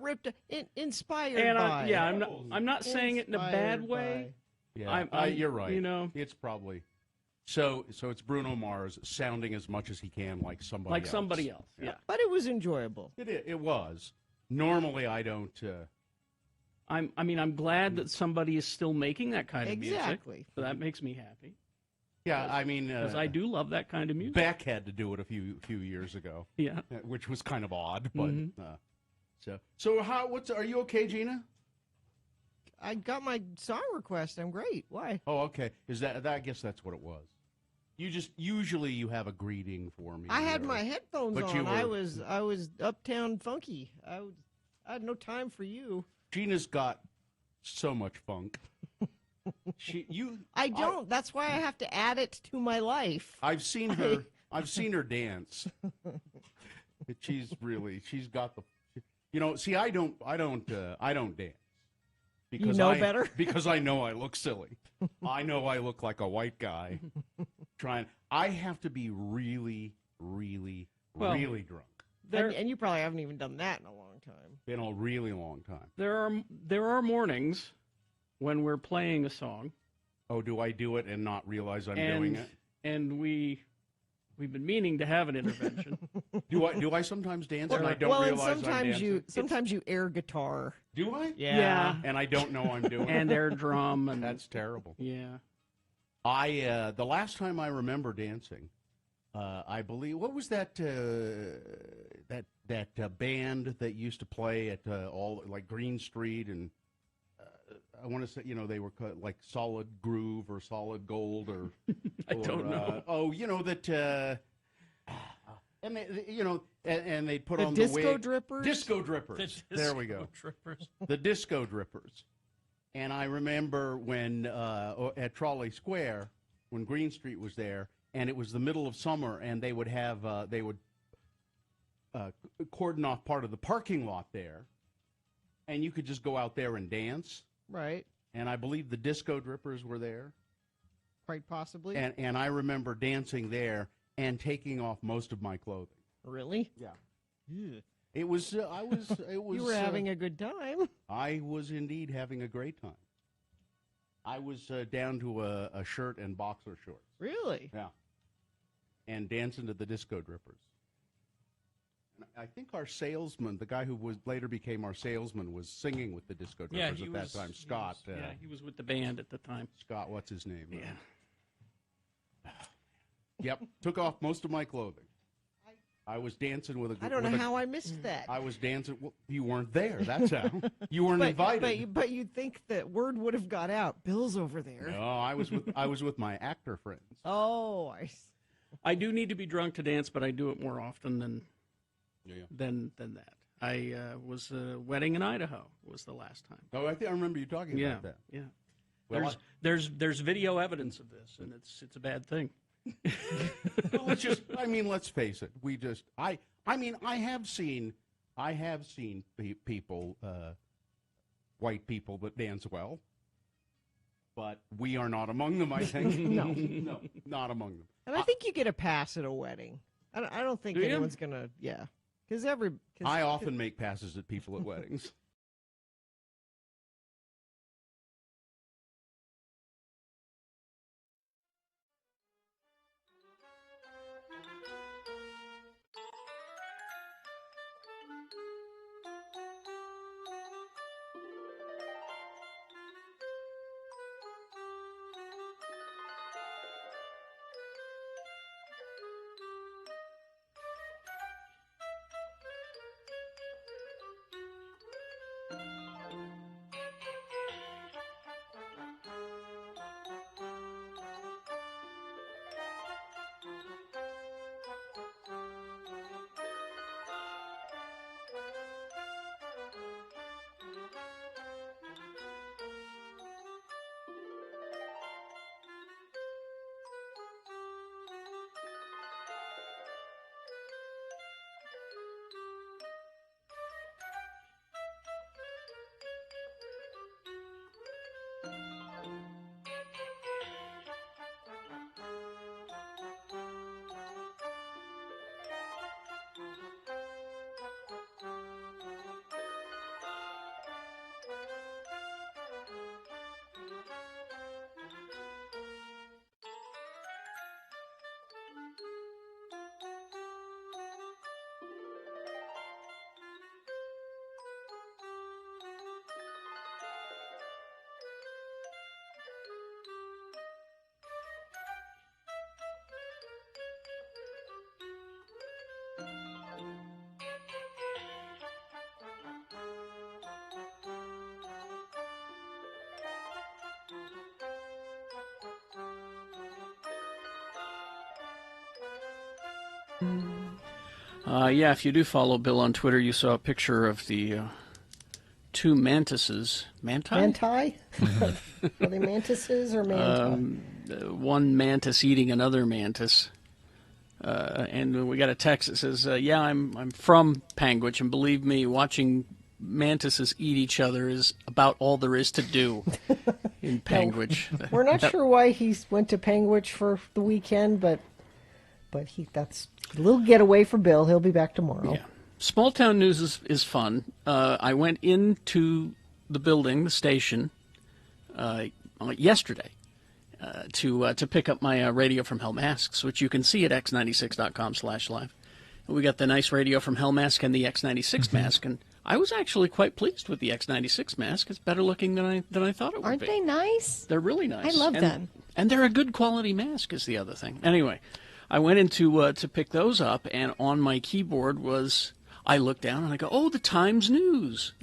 [SPEAKER 2] ripped. Inspired
[SPEAKER 1] and
[SPEAKER 2] by.
[SPEAKER 1] I'm not saying it in a bad way.
[SPEAKER 5] Yeah, you're right. It's probably so. It's Bruno Mars sounding as much as he can like somebody else.
[SPEAKER 1] Yeah.
[SPEAKER 2] But it was enjoyable.
[SPEAKER 5] It was. Normally, I don't.
[SPEAKER 1] I'm glad that somebody is still making that kind of
[SPEAKER 2] Exactly.
[SPEAKER 1] music. So that makes me happy.
[SPEAKER 5] Yeah, I mean,
[SPEAKER 1] Because I do love that kind of music.
[SPEAKER 5] Beck had to do it a few years ago.
[SPEAKER 1] Yeah.
[SPEAKER 5] Which was kind of odd, but so how? Are you okay, Gina?
[SPEAKER 2] I got my song request. I'm great. Why?
[SPEAKER 5] Oh, okay. Is that? I guess that's what it was. Usually you have a greeting for me.
[SPEAKER 2] I had my headphones
[SPEAKER 5] but
[SPEAKER 2] on. I was uptown funky. I had no time for you.
[SPEAKER 5] Gina's got so much funk.
[SPEAKER 2] I don't. That's why I have to add it to my life.
[SPEAKER 5] I've seen her. I've seen her dance. She's got the. See, I don't dance. Because
[SPEAKER 2] you know better?
[SPEAKER 5] Because I know I look silly. I know I look like a white guy. I have to be really, really, really drunk.
[SPEAKER 2] And you probably haven't even done that in a long time.
[SPEAKER 5] Been a really long time.
[SPEAKER 1] There are mornings when we're playing a song.
[SPEAKER 5] Oh, do I do it and not realize I'm doing it?
[SPEAKER 1] And we've been meaning to have an intervention.
[SPEAKER 5] Do I sometimes dance and I don't realize I'm dancing?
[SPEAKER 2] Sometimes you air guitar.
[SPEAKER 5] Do I?
[SPEAKER 1] Yeah.
[SPEAKER 5] And I don't know I'm doing it.
[SPEAKER 1] And air drum. And
[SPEAKER 5] that's terrible.
[SPEAKER 1] Yeah.
[SPEAKER 5] The last time I remember dancing, I believe, what was that band that used to play at all like Green Street, and I want to say, they were like Solid Groove or Solid Gold or
[SPEAKER 1] I don't know.
[SPEAKER 5] That and they, and they put on
[SPEAKER 2] Disco
[SPEAKER 5] the wig.
[SPEAKER 2] Drippers?
[SPEAKER 5] Disco Drippers. There we go.
[SPEAKER 1] Drippers.
[SPEAKER 5] The Disco Drippers. And I remember when at Trolley Square, when Green Street was there, and it was the middle of summer, and they would have cordon off part of the parking lot there, and you could just go out there and dance.
[SPEAKER 2] Right.
[SPEAKER 5] And I believe the Disco Drippers were there.
[SPEAKER 2] Quite possibly.
[SPEAKER 5] And I remember dancing there and taking off most of my clothing.
[SPEAKER 2] Really?
[SPEAKER 5] Yeah.
[SPEAKER 2] Ew.
[SPEAKER 5] It was. It was.
[SPEAKER 2] You were having a good time.
[SPEAKER 5] I was indeed having a great time. I was down to a shirt and boxer shorts.
[SPEAKER 2] Really?
[SPEAKER 5] Yeah. And dancing to the Disco Drippers. And I think our salesman, the guy who later became our salesman, was singing with the Disco Drippers at that time. Scott.
[SPEAKER 1] He was with the band at the time.
[SPEAKER 5] Scott, what's his name?
[SPEAKER 1] Yeah.
[SPEAKER 5] Yep. Took off most of my clothing. I was dancing with a.
[SPEAKER 2] I don't know how I missed that.
[SPEAKER 5] I was dancing. Well, you weren't there. That's how. You weren't invited.
[SPEAKER 2] But you'd think that word would have got out. Bill's over there.
[SPEAKER 5] No, I was with my actor friends.
[SPEAKER 2] Oh,
[SPEAKER 1] I do need to be drunk to dance, but I do it more often than that. I was wedding in Idaho was the last time.
[SPEAKER 5] Oh, I remember you talking about that.
[SPEAKER 1] Yeah.
[SPEAKER 5] Well,
[SPEAKER 1] there's video evidence of this, and it's a bad thing.
[SPEAKER 5] Well, let's face it. I have seen people, white people that dance well, but we are not among them, I think. No, not among them.
[SPEAKER 2] And I think you get a pass at a wedding. I don't think anyone's going to, Because
[SPEAKER 5] I often make passes at people at weddings.
[SPEAKER 1] Yeah, if you do follow Bill on Twitter, you saw a picture of the two mantises. Manti?
[SPEAKER 2] Manti? Are they mantises or manti?
[SPEAKER 1] One mantis eating another mantis. And we got a text that says, yeah, I'm from Panguitch, and believe me, watching mantises eat each other is about all there is to do in Panguitch.
[SPEAKER 2] No, we're not sure why he went to Panguitch for the weekend, but that's a little getaway for Bill. He'll be back tomorrow.
[SPEAKER 1] Yeah. Small town news is fun. I went into the building, the station, yesterday to pick up my Radio from Hell masks, which you can see at x96.com/live. We got the nice Radio from Hell mask and the X96 mask, and I was actually quite pleased with the X96 mask. It's better looking than I thought it would be.
[SPEAKER 4] Aren't they nice?
[SPEAKER 1] They're really nice.
[SPEAKER 4] I love them.
[SPEAKER 1] And they're a good quality mask is the other thing. Anyway, I went into to pick those up, and on my keyboard I looked down and I go, oh, the Times News.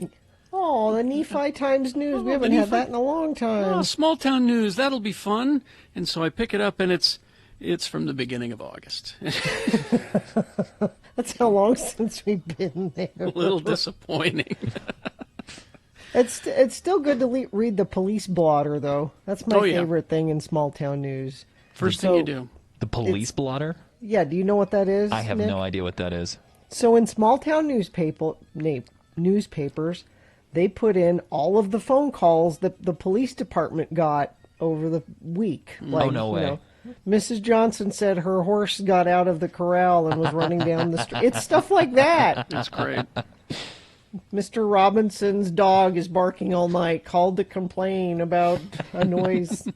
[SPEAKER 2] Oh, the Nephi Times News. We haven't had that in a long time.
[SPEAKER 1] Oh, small town news. That'll be fun. And so I pick it up, and it's from the beginning of August.
[SPEAKER 2] That's how long since we've been there.
[SPEAKER 1] A little disappointing.
[SPEAKER 2] It's still good to read the police blotter, though. That's my favorite thing in small town news.
[SPEAKER 1] First thing you do.
[SPEAKER 3] The police blotter?
[SPEAKER 2] Yeah, do you know what that is?
[SPEAKER 3] I have
[SPEAKER 2] Nick?
[SPEAKER 3] no idea what that is.
[SPEAKER 2] So in small town newspapers, they put in all of the phone calls that the police department got over the week. Like,
[SPEAKER 3] oh, no way.
[SPEAKER 2] Mrs. Johnson said her horse got out of the corral and was running down the street. It's stuff like that.
[SPEAKER 1] That's great.
[SPEAKER 2] Mr. Robinson's dog is barking all night, called to complain about a noise.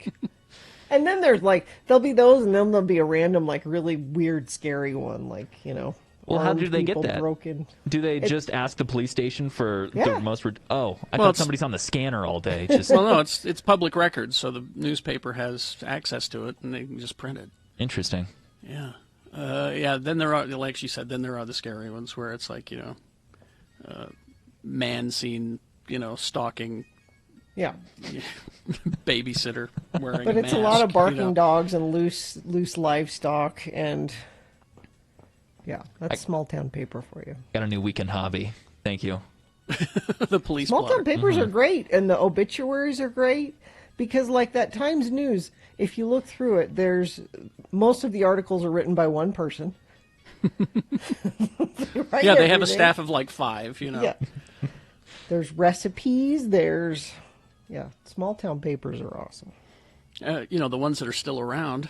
[SPEAKER 2] And then there'll be those, and then there'll be a random, really weird, scary one,
[SPEAKER 3] Well, how do they get that?
[SPEAKER 2] Broken.
[SPEAKER 3] Do they just ask the police station for the most... I thought somebody's on the scanner all day.
[SPEAKER 1] Well, no, it's public records, so the newspaper has access to it, and they can just print it.
[SPEAKER 3] Interesting.
[SPEAKER 1] Yeah. Then there are, like she said, then there are the scary ones where it's man seen, stalking...
[SPEAKER 2] Yeah.
[SPEAKER 1] babysitter wearing
[SPEAKER 2] But
[SPEAKER 1] a
[SPEAKER 2] it's
[SPEAKER 1] mask,
[SPEAKER 2] a lot of barking dogs and loose livestock, and... Yeah, that's small town paper for you.
[SPEAKER 3] Got a new weekend hobby. Thank you.
[SPEAKER 1] The police
[SPEAKER 2] Small town papers
[SPEAKER 3] Mm-hmm.
[SPEAKER 2] are great, and the obituaries are great, because like that Times News, if you look through it, most of the articles are written by one person.
[SPEAKER 1] Yeah, they have a staff of 5,
[SPEAKER 2] Yeah. There's recipes, small town papers are awesome.
[SPEAKER 1] The ones that are still around.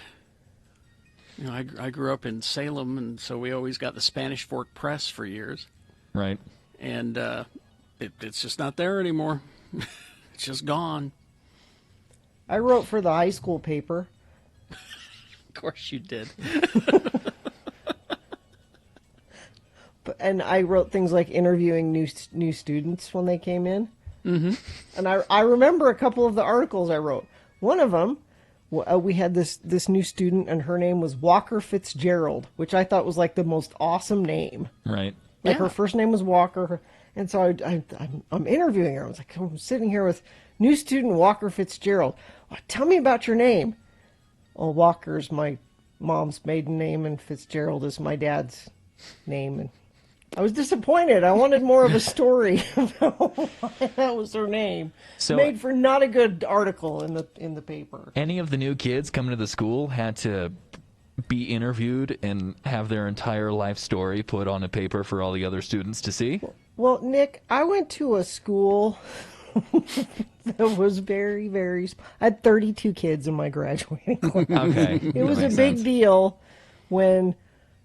[SPEAKER 1] I grew up in Salem, and so we always got the Spanish Fork Press for years.
[SPEAKER 3] Right.
[SPEAKER 1] And it's just not there anymore. It's just gone.
[SPEAKER 2] I wrote for the high school paper.
[SPEAKER 1] Of course you did.
[SPEAKER 2] And I wrote things like interviewing new students when they came in.
[SPEAKER 1] Mm-hmm.
[SPEAKER 2] And I remember a couple of the articles I wrote. One of them, we had this new student, and her name was Walker Fitzgerald, which I thought was the most awesome name.
[SPEAKER 3] Right.
[SPEAKER 2] Her first name was Walker, and so I'm interviewing her. I was I'm sitting here with new student Walker Fitzgerald. Well, tell me about your name. Well, Walker's my mom's maiden name, and Fitzgerald is my dad's name. And I was disappointed. I wanted more of a story about why that was her name.
[SPEAKER 3] So,
[SPEAKER 2] made for not a good article in the paper.
[SPEAKER 3] Any of the new kids coming to the school had to be interviewed and have their entire life story put on a paper for all the other students to see?
[SPEAKER 2] Well, Nick, I went to a school that was very, very... I had 32 kids in my graduating class.
[SPEAKER 3] Okay.
[SPEAKER 2] It was a big deal when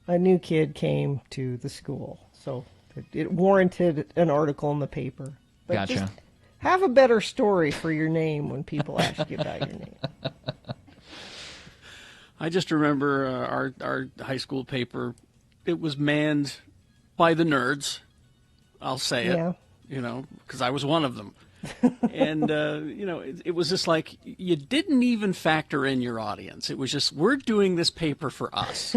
[SPEAKER 2] a new kid came to the school. So it warranted an article in the paper. But
[SPEAKER 3] gotcha.
[SPEAKER 2] Just have a better story for your name when people ask you about your name.
[SPEAKER 1] I just remember our high school paper. It was manned by the nerds. I'll say it.
[SPEAKER 2] Yeah.
[SPEAKER 1] Because I was one of them. And, it was just you didn't even factor in your audience. It was just, we're doing this paper for us,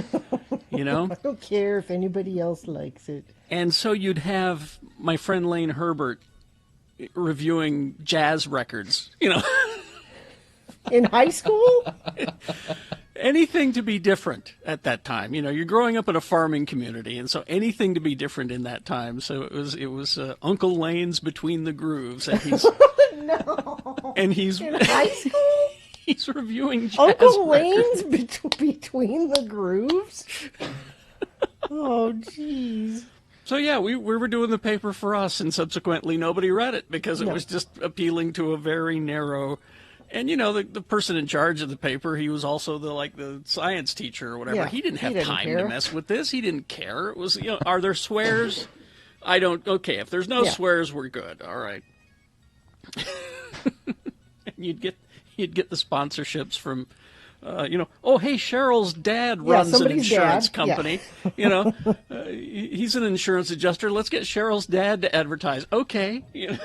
[SPEAKER 1] I
[SPEAKER 2] don't care if anybody else likes it.
[SPEAKER 1] And so you'd have my friend Lane Herbert reviewing jazz records,
[SPEAKER 2] In high school?
[SPEAKER 1] Anything to be different at that time. You know, you're growing up in a farming community, and so anything to be different in that time. So it was Uncle Lane's Between the Grooves, and he's
[SPEAKER 2] No.
[SPEAKER 1] and he's
[SPEAKER 2] In high school?
[SPEAKER 1] he's reviewing jazz
[SPEAKER 2] Uncle
[SPEAKER 1] records.
[SPEAKER 2] Lane's Between the Grooves? Oh, jeez.
[SPEAKER 1] So yeah, we were doing the paper for us, and subsequently nobody read it because it was just appealing to a very narrow. And you know, the person in charge of the paper, he was also the science teacher or whatever.
[SPEAKER 2] Yeah,
[SPEAKER 1] He didn't have time
[SPEAKER 2] care.
[SPEAKER 1] to mess with this. He didn't care. It was, you know, are there swears? I don't. Okay, if there's no swears, we're good. All right. And you'd get the sponsorships from. You know, oh, hey, Cheryl's dad runs an insurance company.
[SPEAKER 2] Yeah.
[SPEAKER 1] You know, he's an insurance adjuster. Let's get Cheryl's dad to advertise. Okay. You know.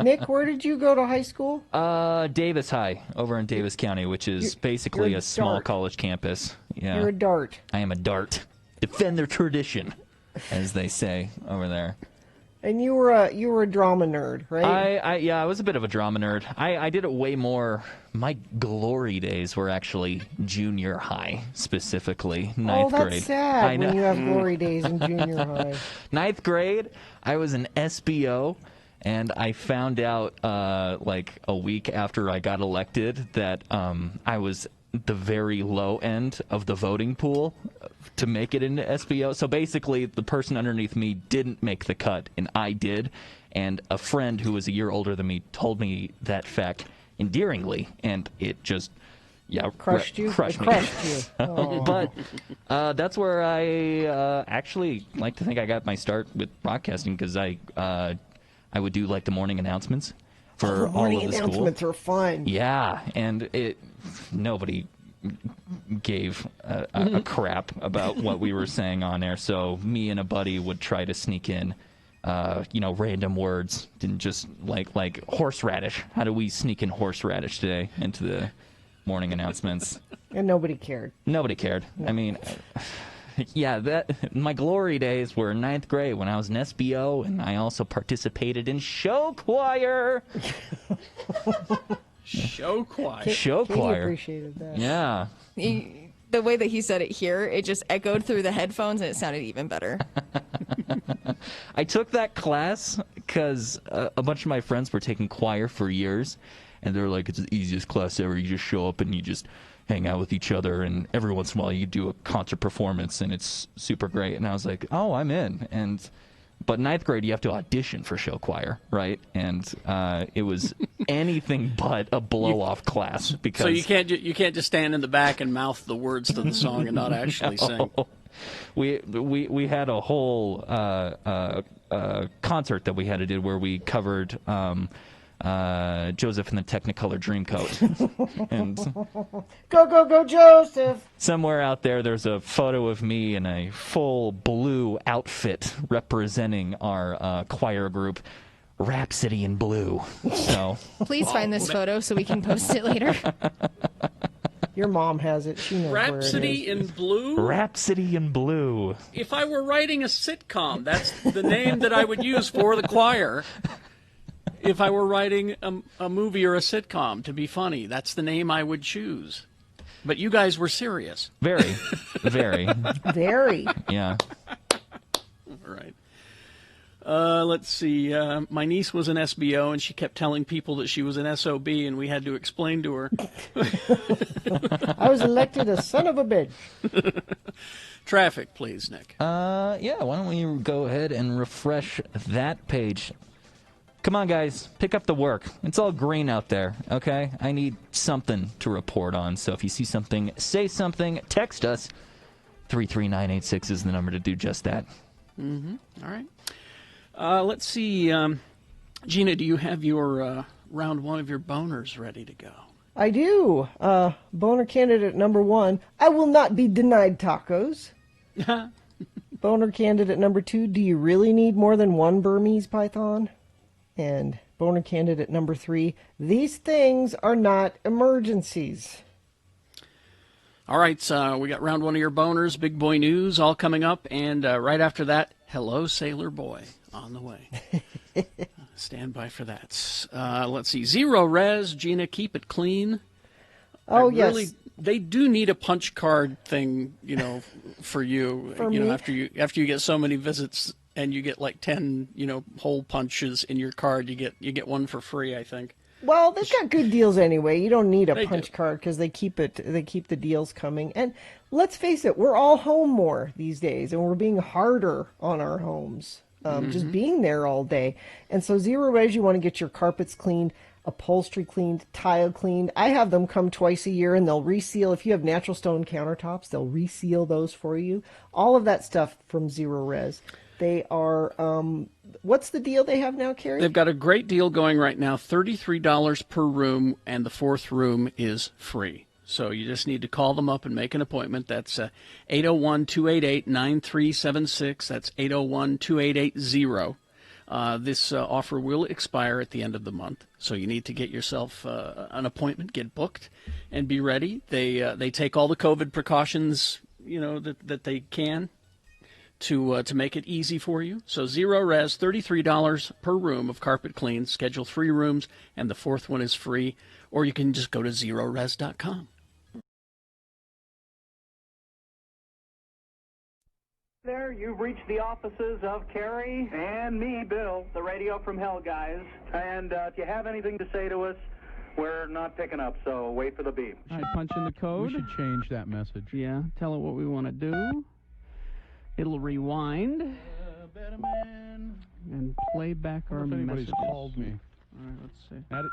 [SPEAKER 2] Nick, where did you go to high school?
[SPEAKER 3] Davis High, over in Davis County, which is basically
[SPEAKER 2] you're
[SPEAKER 3] a small
[SPEAKER 2] dart.
[SPEAKER 3] college campus. Yeah.
[SPEAKER 2] You're a dart.
[SPEAKER 3] I am a dart. Defend their tradition, as they say over there.
[SPEAKER 2] And you were a drama nerd, right?
[SPEAKER 3] I was a bit of a drama nerd. I did it way more. My glory days were actually junior high, specifically ninth
[SPEAKER 2] that's
[SPEAKER 3] grade.
[SPEAKER 2] sad
[SPEAKER 3] I know.
[SPEAKER 2] when you have glory days in junior high.
[SPEAKER 3] Ninth grade, I was an SBO, and I found out like a week after I got elected that I was the very low end of the voting pool to make it into SBO. So basically, the person underneath me didn't make the cut, and I did. And a friend who was a year older than me told me that fact endearingly, and it just,
[SPEAKER 2] crushed you.
[SPEAKER 3] Crushed me.
[SPEAKER 2] Crushed you. Oh.
[SPEAKER 3] But that's where I actually like to think I got my start with broadcasting, because I would do like the morning announcements for all of the school.
[SPEAKER 2] Morning announcements are fun.
[SPEAKER 3] Yeah, and nobody gave a crap about what we were saying on air, so me and a buddy would try to sneak in random words. Didn't just like horseradish. How do we sneak in horseradish today into the morning announcements?
[SPEAKER 2] And nobody cared.
[SPEAKER 3] Nobody cared. I mean, my glory days were ninth grade when I was an SBO, and I also participated in show choir.
[SPEAKER 1] Show choir.
[SPEAKER 3] Show
[SPEAKER 2] Katie
[SPEAKER 3] choir.
[SPEAKER 2] appreciated that.
[SPEAKER 3] Yeah.
[SPEAKER 4] The way that he said it here, it just echoed through the headphones, and it sounded even better.
[SPEAKER 3] I took that class because a bunch of my friends were taking choir for years, and they're like, it's the easiest class ever. You just show up and you just hang out with each other, and every once in a while you do a concert performance, and it's super great. And I was like, oh, I'm in. But ninth grade, you have to audition for show choir, right? And it was anything but a blow-off class. Because
[SPEAKER 1] so you can't just stand in the back and mouth the words to the song and not actually sing.
[SPEAKER 3] We had a whole concert that we had to do where we covered Joseph and the Technicolor Dreamcoat. And
[SPEAKER 2] Go, Joseph!
[SPEAKER 3] Somewhere out there's a photo of me in a full blue outfit representing our choir group, Rhapsody in Blue. So
[SPEAKER 4] Please find this photo so we can post it later.
[SPEAKER 2] Your mom has it. She knows
[SPEAKER 1] Rhapsody
[SPEAKER 2] where it is.
[SPEAKER 1] in Blue?
[SPEAKER 3] Rhapsody in Blue.
[SPEAKER 1] If I were writing a sitcom, that's the name that I would use for the choir. If I were writing a movie or a sitcom to be funny, that's the name I would choose. But you guys were serious.
[SPEAKER 3] Very, very.
[SPEAKER 2] Very.
[SPEAKER 3] Yeah.
[SPEAKER 1] All right. Let's see. My niece was an SBO, and she kept telling people that she was an SOB, and we had to explain to her.
[SPEAKER 2] I was elected a son of a bitch.
[SPEAKER 1] Traffic, please, Nick.
[SPEAKER 3] Why don't we go ahead and refresh that page? Come on, guys. Pick up the work. It's all green out there, okay? I need something to report on. So if you see something, say something. Text us. 33986 is the number to do just that.
[SPEAKER 1] Mm-hmm. All right. Let's see. Gina, do you have your round one of your boners ready to go?
[SPEAKER 2] I do. Boner candidate number 1. I will not be denied tacos. Boner candidate number 2. Do you really need more than one Burmese python? And boner candidate number 3, these things are not emergencies.
[SPEAKER 1] All right, so we got round one of your boners, big boy news, all coming up. And right after that, hello, Sailor Boy, on the way. Stand by for that. Let's see. Zero Res, Gina, keep it clean.
[SPEAKER 2] Oh,
[SPEAKER 1] I
[SPEAKER 2] yes.
[SPEAKER 1] Really, they do need a punch card thing, for you.
[SPEAKER 2] For
[SPEAKER 1] you know,
[SPEAKER 2] me?
[SPEAKER 1] after you get so many visits and you get like 10, hole punches in your card, you get one for free, I think.
[SPEAKER 2] Well, they've got good deals anyway. You don't need a
[SPEAKER 1] They
[SPEAKER 2] punch
[SPEAKER 1] do.
[SPEAKER 2] card because they keep the deals coming. And let's face it, we're all home more these days, and we're being harder on our homes. Just being there all day. And so Zero Res, you want to get your carpets cleaned, upholstery cleaned, tile cleaned. I have them come twice a year, and they'll reseal. If you have natural stone countertops, they'll reseal those for you. All of that stuff from Zero Res. They are, what's the deal they have now, Carrie?
[SPEAKER 1] They've got a great deal going right now, $33 per room, and the fourth room is free. So you just need to call them up and make an appointment. That's 801-288-9376. That's 801-2880. This offer will expire at the end of the month, so you need to get yourself an appointment, get booked, and be ready. They take all the COVID precautions, that they can to make it easy for you. So Zero Res, $33 per room of carpet clean. Schedule 3 rooms, and the fourth one is free. Or you can just go to zerores.com.
[SPEAKER 13] There, you've reached the offices of Carrie and me, Bill, the radio from hell guys. And if you have anything to say to us, we're not picking up, so wait for the beep.
[SPEAKER 1] All right, punch in the code.
[SPEAKER 14] We should change that message.
[SPEAKER 1] Yeah, tell it what we want to do. It'll rewind and play back our
[SPEAKER 14] anybody's
[SPEAKER 1] messages.
[SPEAKER 14] called me.
[SPEAKER 1] All right, let's see.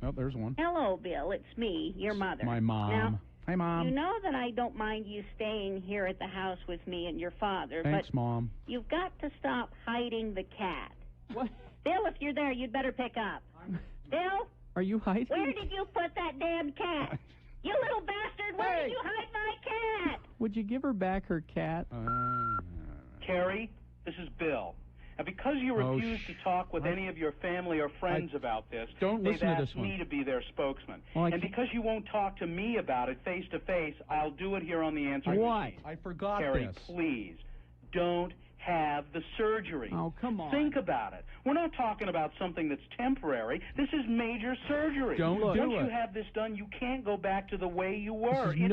[SPEAKER 14] Oh, there's one.
[SPEAKER 15] Hello, Bill. It's me, your mother.
[SPEAKER 14] My mom.
[SPEAKER 15] Now,
[SPEAKER 14] Hi, Mom.
[SPEAKER 15] you know that I don't mind you staying here at the house with me and your father,
[SPEAKER 14] Thanks,
[SPEAKER 15] but
[SPEAKER 14] Mom.
[SPEAKER 15] you've got to stop hiding the cat.
[SPEAKER 1] What?
[SPEAKER 15] Bill, if you're there, you'd better pick up. Bill,
[SPEAKER 1] Are you hiding?
[SPEAKER 15] where did you put that damn cat? You little bastard, where did you hide my cat?
[SPEAKER 1] Would you give her back her cat?
[SPEAKER 13] Carrie, this is Bill. And because you refuse to talk with any of your family or friends about this,
[SPEAKER 14] Don't
[SPEAKER 13] they've
[SPEAKER 14] listen to
[SPEAKER 13] asked
[SPEAKER 14] this one.
[SPEAKER 13] me to be their spokesman.
[SPEAKER 1] Well, I
[SPEAKER 13] And
[SPEAKER 1] can't-
[SPEAKER 13] because you won't talk to me about it face to face, I'll do it here on the answering
[SPEAKER 1] Why?
[SPEAKER 13] machine.
[SPEAKER 14] I forgot
[SPEAKER 13] Carrie,
[SPEAKER 14] this.
[SPEAKER 13] please, don't have the surgery.
[SPEAKER 1] Oh, come on.
[SPEAKER 13] Think about it. We're not talking about something that's temporary. This is major surgery.
[SPEAKER 14] Don't do
[SPEAKER 13] Once
[SPEAKER 14] it.
[SPEAKER 13] you have this done, you can't go back to the way you were.
[SPEAKER 1] This is
[SPEAKER 13] It's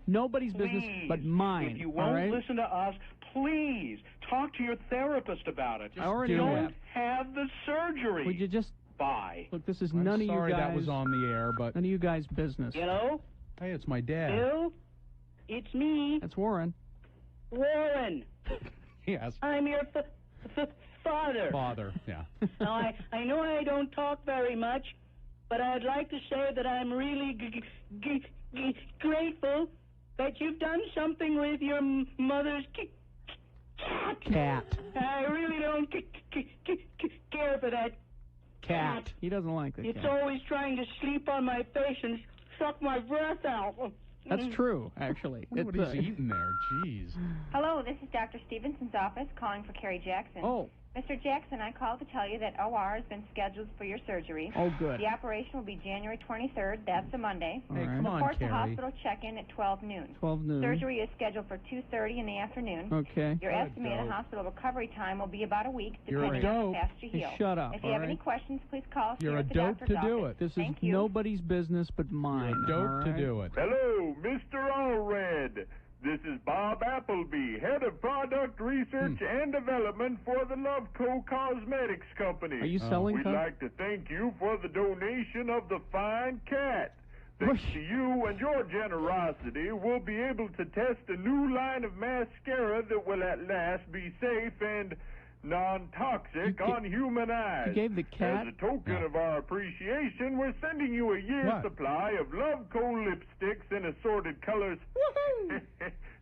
[SPEAKER 1] nobody's
[SPEAKER 13] forever.
[SPEAKER 1] business
[SPEAKER 13] Please,
[SPEAKER 1] but mine.
[SPEAKER 13] If you
[SPEAKER 1] all
[SPEAKER 13] won't
[SPEAKER 1] right?
[SPEAKER 13] listen to us, please talk to your therapist about it.
[SPEAKER 1] I already
[SPEAKER 14] do
[SPEAKER 1] have.
[SPEAKER 14] it.
[SPEAKER 13] Have the surgery.
[SPEAKER 1] Would you just
[SPEAKER 13] Bye.
[SPEAKER 1] look? This is
[SPEAKER 14] I'm
[SPEAKER 1] none of you
[SPEAKER 14] sorry
[SPEAKER 1] guys.
[SPEAKER 14] that was on the air, but
[SPEAKER 1] None of you guys' business.
[SPEAKER 15] Hello?
[SPEAKER 14] hey, it's my dad.
[SPEAKER 15] Bill? It's me,
[SPEAKER 1] That's Warren.
[SPEAKER 15] Warren.
[SPEAKER 14] Yes.
[SPEAKER 15] I'm your father.
[SPEAKER 14] Father. Yeah.
[SPEAKER 15] Now, I know I don't talk very much, but I'd like to say that I'm really grateful that you've done something with your mother's
[SPEAKER 1] Cat.
[SPEAKER 15] I really don't care for that
[SPEAKER 1] Cat. He doesn't like the
[SPEAKER 15] It's
[SPEAKER 1] cat.
[SPEAKER 15] always trying to sleep on my face and suck my breath out.
[SPEAKER 1] That's true, actually.
[SPEAKER 14] What
[SPEAKER 1] It's,
[SPEAKER 14] he's eating there. Jeez.
[SPEAKER 16] Hello, this is Dr. Stevenson's office calling for Carrie Jackson.
[SPEAKER 1] Oh.
[SPEAKER 16] Mr. Jackson, I called to tell you that OR has been scheduled for your surgery.
[SPEAKER 1] Oh, good.
[SPEAKER 16] The operation will be January 23rd. That's a Monday.
[SPEAKER 1] Hey,
[SPEAKER 14] come on,
[SPEAKER 16] Report to
[SPEAKER 14] Carrie.
[SPEAKER 16] hospital check-in at 12 noon.
[SPEAKER 1] 12 noon.
[SPEAKER 16] Surgery is scheduled for 2:30 in the afternoon.
[SPEAKER 1] Okay.
[SPEAKER 16] Your
[SPEAKER 14] You're a
[SPEAKER 16] estimated
[SPEAKER 14] dope.
[SPEAKER 16] hospital recovery time will be about a week,
[SPEAKER 14] You're a
[SPEAKER 16] depending on
[SPEAKER 14] dope.
[SPEAKER 16] how fast you
[SPEAKER 1] Hey,
[SPEAKER 16] heal.
[SPEAKER 1] shut up,
[SPEAKER 16] If you
[SPEAKER 1] all
[SPEAKER 16] have any
[SPEAKER 1] right?
[SPEAKER 16] questions, please call us
[SPEAKER 14] You're
[SPEAKER 16] here
[SPEAKER 14] a
[SPEAKER 16] at the
[SPEAKER 14] dope
[SPEAKER 16] doctor's
[SPEAKER 14] to do
[SPEAKER 16] office.
[SPEAKER 14] it.
[SPEAKER 1] This is
[SPEAKER 16] Thank you.
[SPEAKER 1] nobody's business but mine.
[SPEAKER 14] You're
[SPEAKER 1] all
[SPEAKER 14] dope to
[SPEAKER 1] right?
[SPEAKER 14] do it.
[SPEAKER 17] Hello, Mr. Allred. This is Bob Appleby, head of product research and development for the Loveco Cosmetics Company.
[SPEAKER 1] Are you selling
[SPEAKER 17] We'd
[SPEAKER 1] co-
[SPEAKER 17] like to thank you for the donation of the fine cat. Thanks to you and your generosity, we'll be able to test a new line of mascara that will at last be safe and non-toxic on human eyes.
[SPEAKER 1] you gave the cat-
[SPEAKER 17] As a token of our appreciation, we're sending you a year's
[SPEAKER 14] What?
[SPEAKER 17] supply of Loveco lipsticks in assorted colors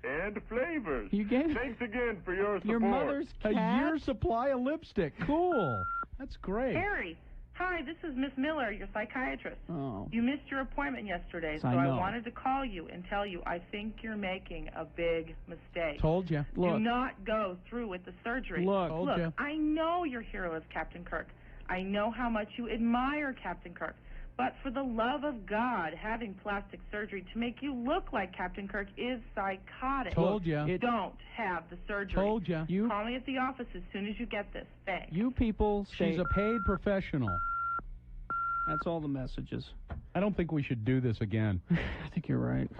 [SPEAKER 17] and flavors.
[SPEAKER 1] You gave
[SPEAKER 17] Thanks again for your support.
[SPEAKER 1] your mother's
[SPEAKER 14] A
[SPEAKER 1] cat.
[SPEAKER 14] year's supply of lipstick. Cool. That's great.
[SPEAKER 18] Harry, hi, this is Miss Miller, your psychiatrist.
[SPEAKER 1] Oh.
[SPEAKER 18] You missed your appointment yesterday,
[SPEAKER 1] Yes,
[SPEAKER 18] so
[SPEAKER 1] I
[SPEAKER 18] I
[SPEAKER 1] know.
[SPEAKER 18] wanted to call you and tell you I think you're making a big mistake.
[SPEAKER 14] Told you.
[SPEAKER 18] Do
[SPEAKER 1] Look.
[SPEAKER 18] not go through with the surgery.
[SPEAKER 1] Look.
[SPEAKER 14] Told
[SPEAKER 18] Look,
[SPEAKER 14] ya.
[SPEAKER 18] I know your hero is Captain Kirk. I know how much you admire Captain Kirk. But for the love of God, having plastic surgery to make you look like Captain Kirk is psychotic.
[SPEAKER 14] Told ya.
[SPEAKER 18] Don't have the surgery.
[SPEAKER 14] Told ya.
[SPEAKER 18] Call me at the office as soon as you get this. Thanks.
[SPEAKER 14] You people say... She's a paid professional.
[SPEAKER 1] That's all the messages.
[SPEAKER 14] I don't think we should do this again.
[SPEAKER 1] I think you're right.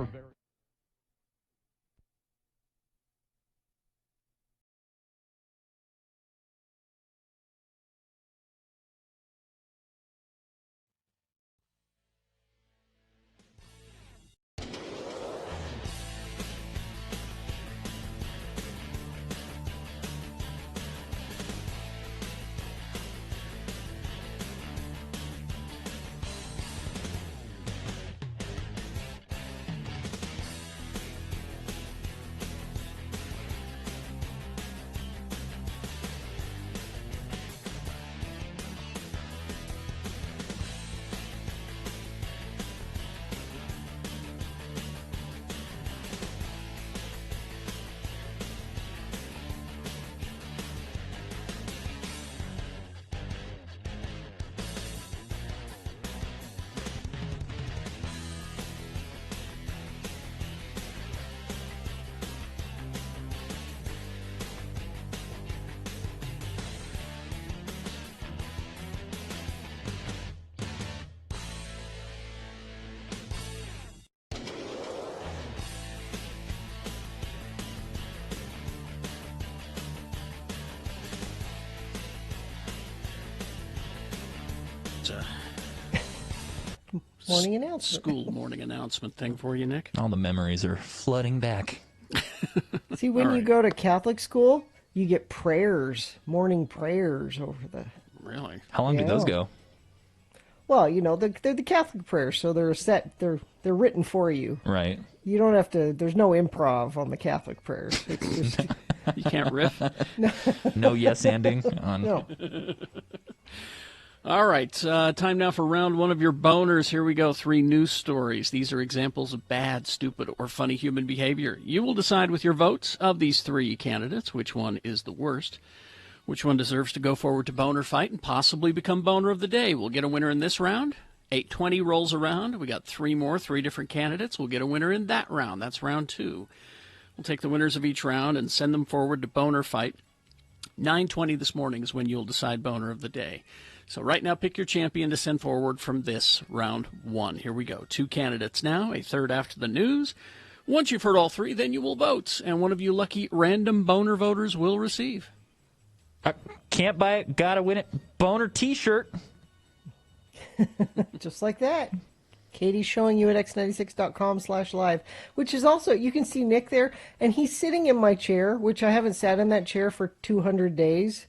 [SPEAKER 2] Morning announcement.
[SPEAKER 1] School morning announcement thing for you, Nick.
[SPEAKER 3] All the memories are flooding back.
[SPEAKER 2] See, when you go to Catholic school, you get prayers, morning prayers over the...
[SPEAKER 1] Really?
[SPEAKER 3] How long did those go?
[SPEAKER 2] Well, you know, they're the Catholic prayers, so they're set. They're written for you.
[SPEAKER 3] Right.
[SPEAKER 2] You don't have to. There's no improv on the Catholic prayers. It's just
[SPEAKER 1] you can't riff.
[SPEAKER 3] No yes ending on.
[SPEAKER 2] No.
[SPEAKER 1] All right, time now for round one of your boners. Here we go. 3 news stories. These are examples of bad, stupid, or funny human behavior. You will decide with your votes of these 3 candidates which one is the worst, which one deserves to go forward to boner fight and possibly become boner of the day. We'll get a winner in this round. 8:20 rolls around. We got 3 more, 3 different candidates. We'll get a winner in that round. That's round 2. We'll take the winners of each round and send them forward to boner fight. 9:20 this morning is when you'll decide boner of the day. So right now, pick your champion to send forward from this round 1. Here we go. 2 candidates now, a third after the news. Once you've heard all 3, then you will vote, and one of you lucky random boner voters will receive.
[SPEAKER 3] Can't buy it, gotta win it. Boner T-shirt.
[SPEAKER 2] Just like that. Katie's showing you at x96.com/live, which is also, you can see Nick there, and he's sitting in my chair, which I haven't sat in that chair for 200 days.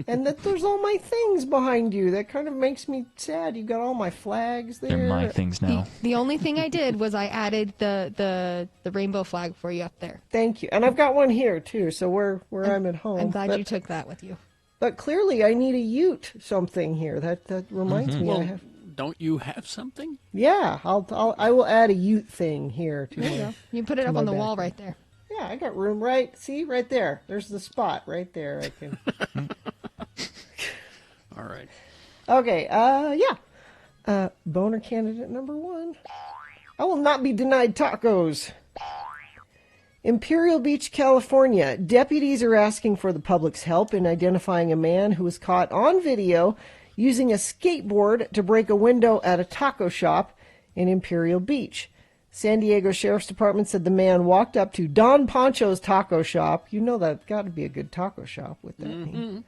[SPEAKER 2] And that there's all my things behind you. That kind of makes me sad. You got all my flags there.
[SPEAKER 3] They're my things now.
[SPEAKER 4] The only thing I did was I added the rainbow flag for you up there.
[SPEAKER 2] Thank you. And I've got one here, too, so where I'm at home.
[SPEAKER 4] I'm glad you took that with you.
[SPEAKER 2] But clearly I need a Ute something here. That reminds me.
[SPEAKER 1] Well,
[SPEAKER 2] I have...
[SPEAKER 1] don't you have something?
[SPEAKER 2] Yeah, I will add a Ute thing here. To
[SPEAKER 4] there you go. You put it up on the wall right there.
[SPEAKER 2] Yeah, I got room right. See, right there. There's the spot right there. I can...
[SPEAKER 1] All right.
[SPEAKER 2] Okay, boner candidate number 1. I will not be denied tacos. Imperial Beach, California. Deputies are asking for the public's help in identifying a man who was caught on video using a skateboard to break a window at a taco shop in Imperial Beach. San Diego Sheriff's Department said the man walked up to Don Poncho's taco shop. You know that's got to be a good taco shop with that name.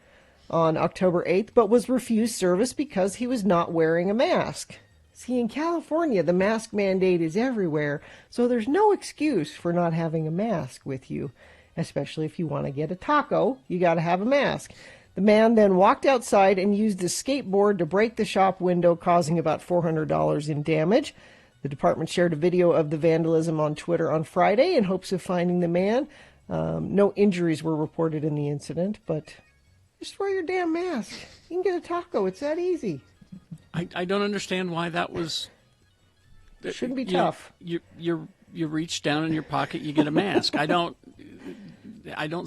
[SPEAKER 2] On October 8th, but was refused service because he was not wearing a mask. See, in California, the mask mandate is everywhere, so there's no excuse for not having a mask with you, especially if you want to get a taco, you got to have a mask. The man then walked outside and used his skateboard to break the shop window, causing about $400 in damage. The department shared a video of the vandalism on Twitter on Friday in hopes of finding the man. No injuries were reported in the incident, but... just wear your damn mask. You can get a taco. It's that easy.
[SPEAKER 1] I don't understand why that was...
[SPEAKER 2] It shouldn't be tough.
[SPEAKER 1] You reach down in your pocket, you get a mask. I don't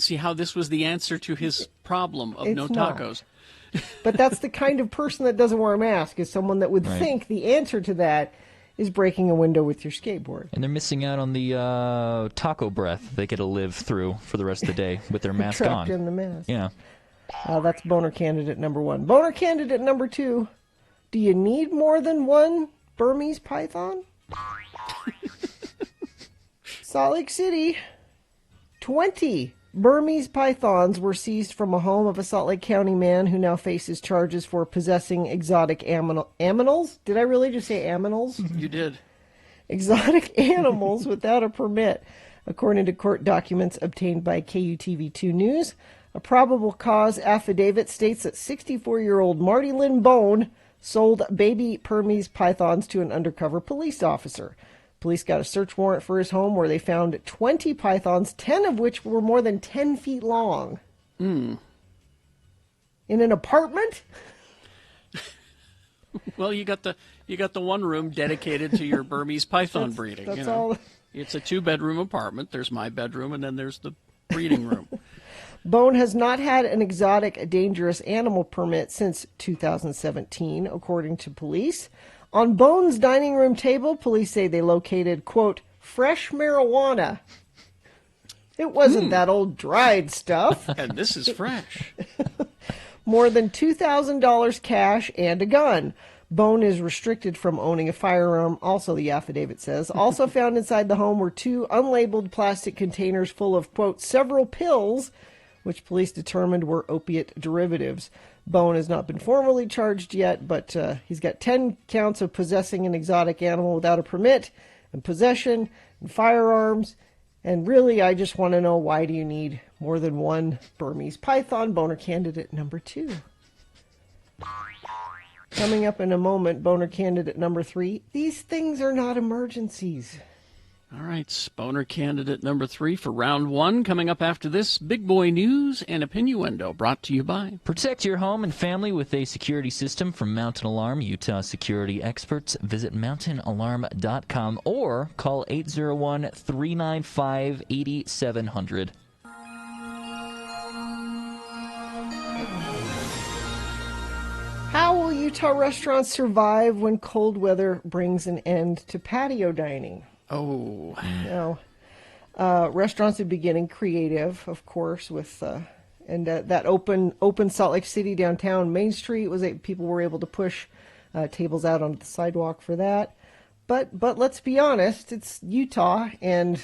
[SPEAKER 1] see how this was the answer to his problem of no tacos.
[SPEAKER 2] But that's the kind of person that doesn't wear a mask, is someone that would
[SPEAKER 3] Right.
[SPEAKER 2] think the answer to that is breaking a window with your skateboard.
[SPEAKER 3] And they're missing out on the taco breath they get to live through for the rest of the day with their mask
[SPEAKER 2] Trapped
[SPEAKER 3] on.
[SPEAKER 2] in the mask.
[SPEAKER 3] Yeah.
[SPEAKER 2] That's boner candidate number 1. Boner candidate number 2. Do you need more than one Burmese python? Salt Lake City. 20 Burmese pythons were seized from a home of a Salt Lake County man who now faces charges for possessing exotic aminals. Did I really just say aminals?
[SPEAKER 1] You did.
[SPEAKER 2] Exotic animals without a permit, according to court documents obtained by KUTV2 News. A probable cause affidavit states that 64-year-old Marty Lynn Bone sold baby Burmese pythons to an undercover police officer. Police got a search warrant for his home where they found 20 pythons, 10 of which were more than 10 feet long. In an apartment?
[SPEAKER 1] Well, you got the one room dedicated to your Burmese python breeding.
[SPEAKER 2] That's
[SPEAKER 1] you know.
[SPEAKER 2] all.
[SPEAKER 1] It's a 2-bedroom apartment. There's my bedroom, and then there's the breeding room.
[SPEAKER 2] Bone has not had an exotic dangerous animal permit since 2017, according to police. On Bone's dining room table, police say they located, quote, fresh marijuana. It wasn't that old dried stuff.
[SPEAKER 1] And this is fresh.
[SPEAKER 2] More than $2,000 cash and a gun. Bone is restricted from owning a firearm, also the affidavit says. Also found inside the home were 2 unlabeled plastic containers full of, quote, several pills, which police determined were opiate derivatives. Bone has not been formally charged yet, but he's got 10 counts of possessing an exotic animal without a permit, and possession, and firearms. And really, I just want to know, why do you need more than one Burmese python? Boner candidate number 2. Coming up in a moment, boner candidate number 3. These things are not emergencies.
[SPEAKER 1] All right, boner candidate number 3 for round 1. Coming up after this, big boy news and opinioendo, brought to you by...
[SPEAKER 3] Protect your home and family with a security system from Mountain Alarm, Utah security experts. Visit mountainalarm.com or call 801-395-8700.
[SPEAKER 2] How will Utah restaurants survive when cold weather brings an end to patio dining?
[SPEAKER 1] Oh.
[SPEAKER 2] Now, restaurants are beginning creative, of course, with that open Salt Lake City downtown Main Street people were able to push tables out onto the sidewalk for that. But let's be honest, it's Utah, and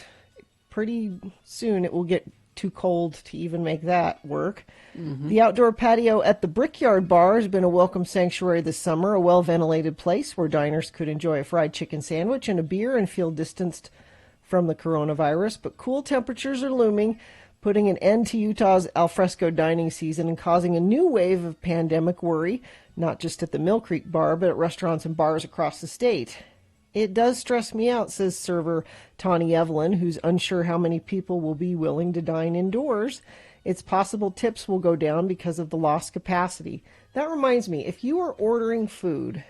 [SPEAKER 2] pretty soon it will get too cold to even make that work. Mm-hmm. The outdoor patio at the Brickyard Bar has been a welcome sanctuary this summer, a well-ventilated place where diners could enjoy a fried chicken sandwich and a beer and feel distanced from the coronavirus. But cool temperatures are looming, putting an end to Utah's alfresco dining season and causing a new wave of pandemic worry, not just at the Mill Creek Bar, but at restaurants and bars across the state. It does stress me out, says server Tawny Evelyn, who's unsure how many people will be willing to dine indoors. It's possible tips will go down because of the lost capacity. That reminds me, if you are ordering food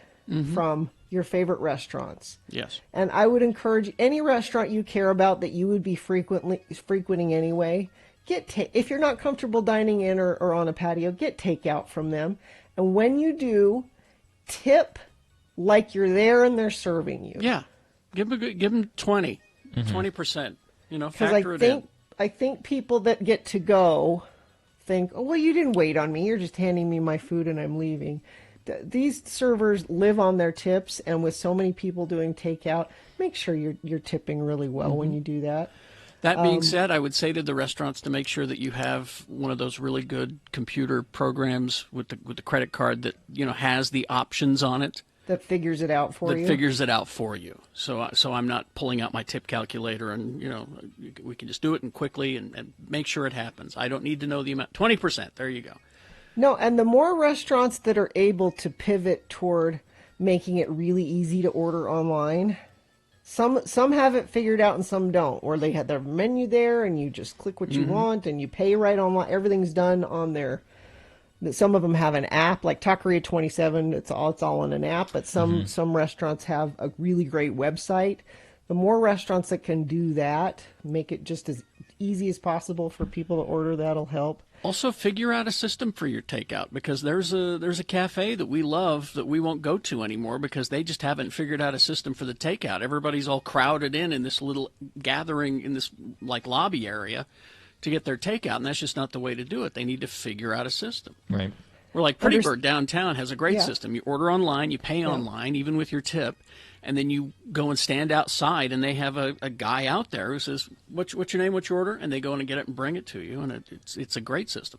[SPEAKER 2] from your favorite restaurants,
[SPEAKER 1] yes,
[SPEAKER 2] and I would encourage any restaurant you care about that you would be frequenting anyway, if you're not comfortable dining in or on a patio, get takeout from them. And when you do, tip like you're there and they're serving you.
[SPEAKER 1] Yeah, give them 20%. You know, factor it in.
[SPEAKER 2] I think people that get to go think, oh, well, you didn't wait on me. You're just handing me my food and I'm leaving. These servers live on their tips, and with so many people doing takeout, make sure you're tipping really well when you do that.
[SPEAKER 1] That being said, I would say to the restaurants to make sure that you have one of those really good computer programs with the credit card that, you know, has the options on it.
[SPEAKER 2] That figures it out for you?
[SPEAKER 1] That figures it out for you. So I'm not pulling out my tip calculator and, you know, we can just do it and quickly and make sure it happens. I don't need to know the amount. 20%, there you go.
[SPEAKER 2] No, and the more restaurants that are able to pivot toward making it really easy to order online, some have it figured out and some don't, or they have their menu there and you just click what you want and you pay right online. Everything's done on their... Some of them have an app, like Taqueria 27. It's all in an app. But some restaurants have a really great website. The more restaurants that can do that, make it just as easy as possible for people to order, that'll help.
[SPEAKER 1] Also, figure out a system for your takeout, because there's a cafe that we love that we won't go to anymore because they just haven't figured out a system for the takeout. Everybody's all crowded in this little gathering in this like lobby area to get their takeout, and that's just not the way to do it. They need to figure out a system.
[SPEAKER 3] Right.
[SPEAKER 1] We're like Pretty Bird downtown has a great system. You order online, you pay online, even with your tip, and then you go and stand outside, and they have a guy out there who says, what's your name, what's your order? And they go in and get it and bring it to you, and it's a great system.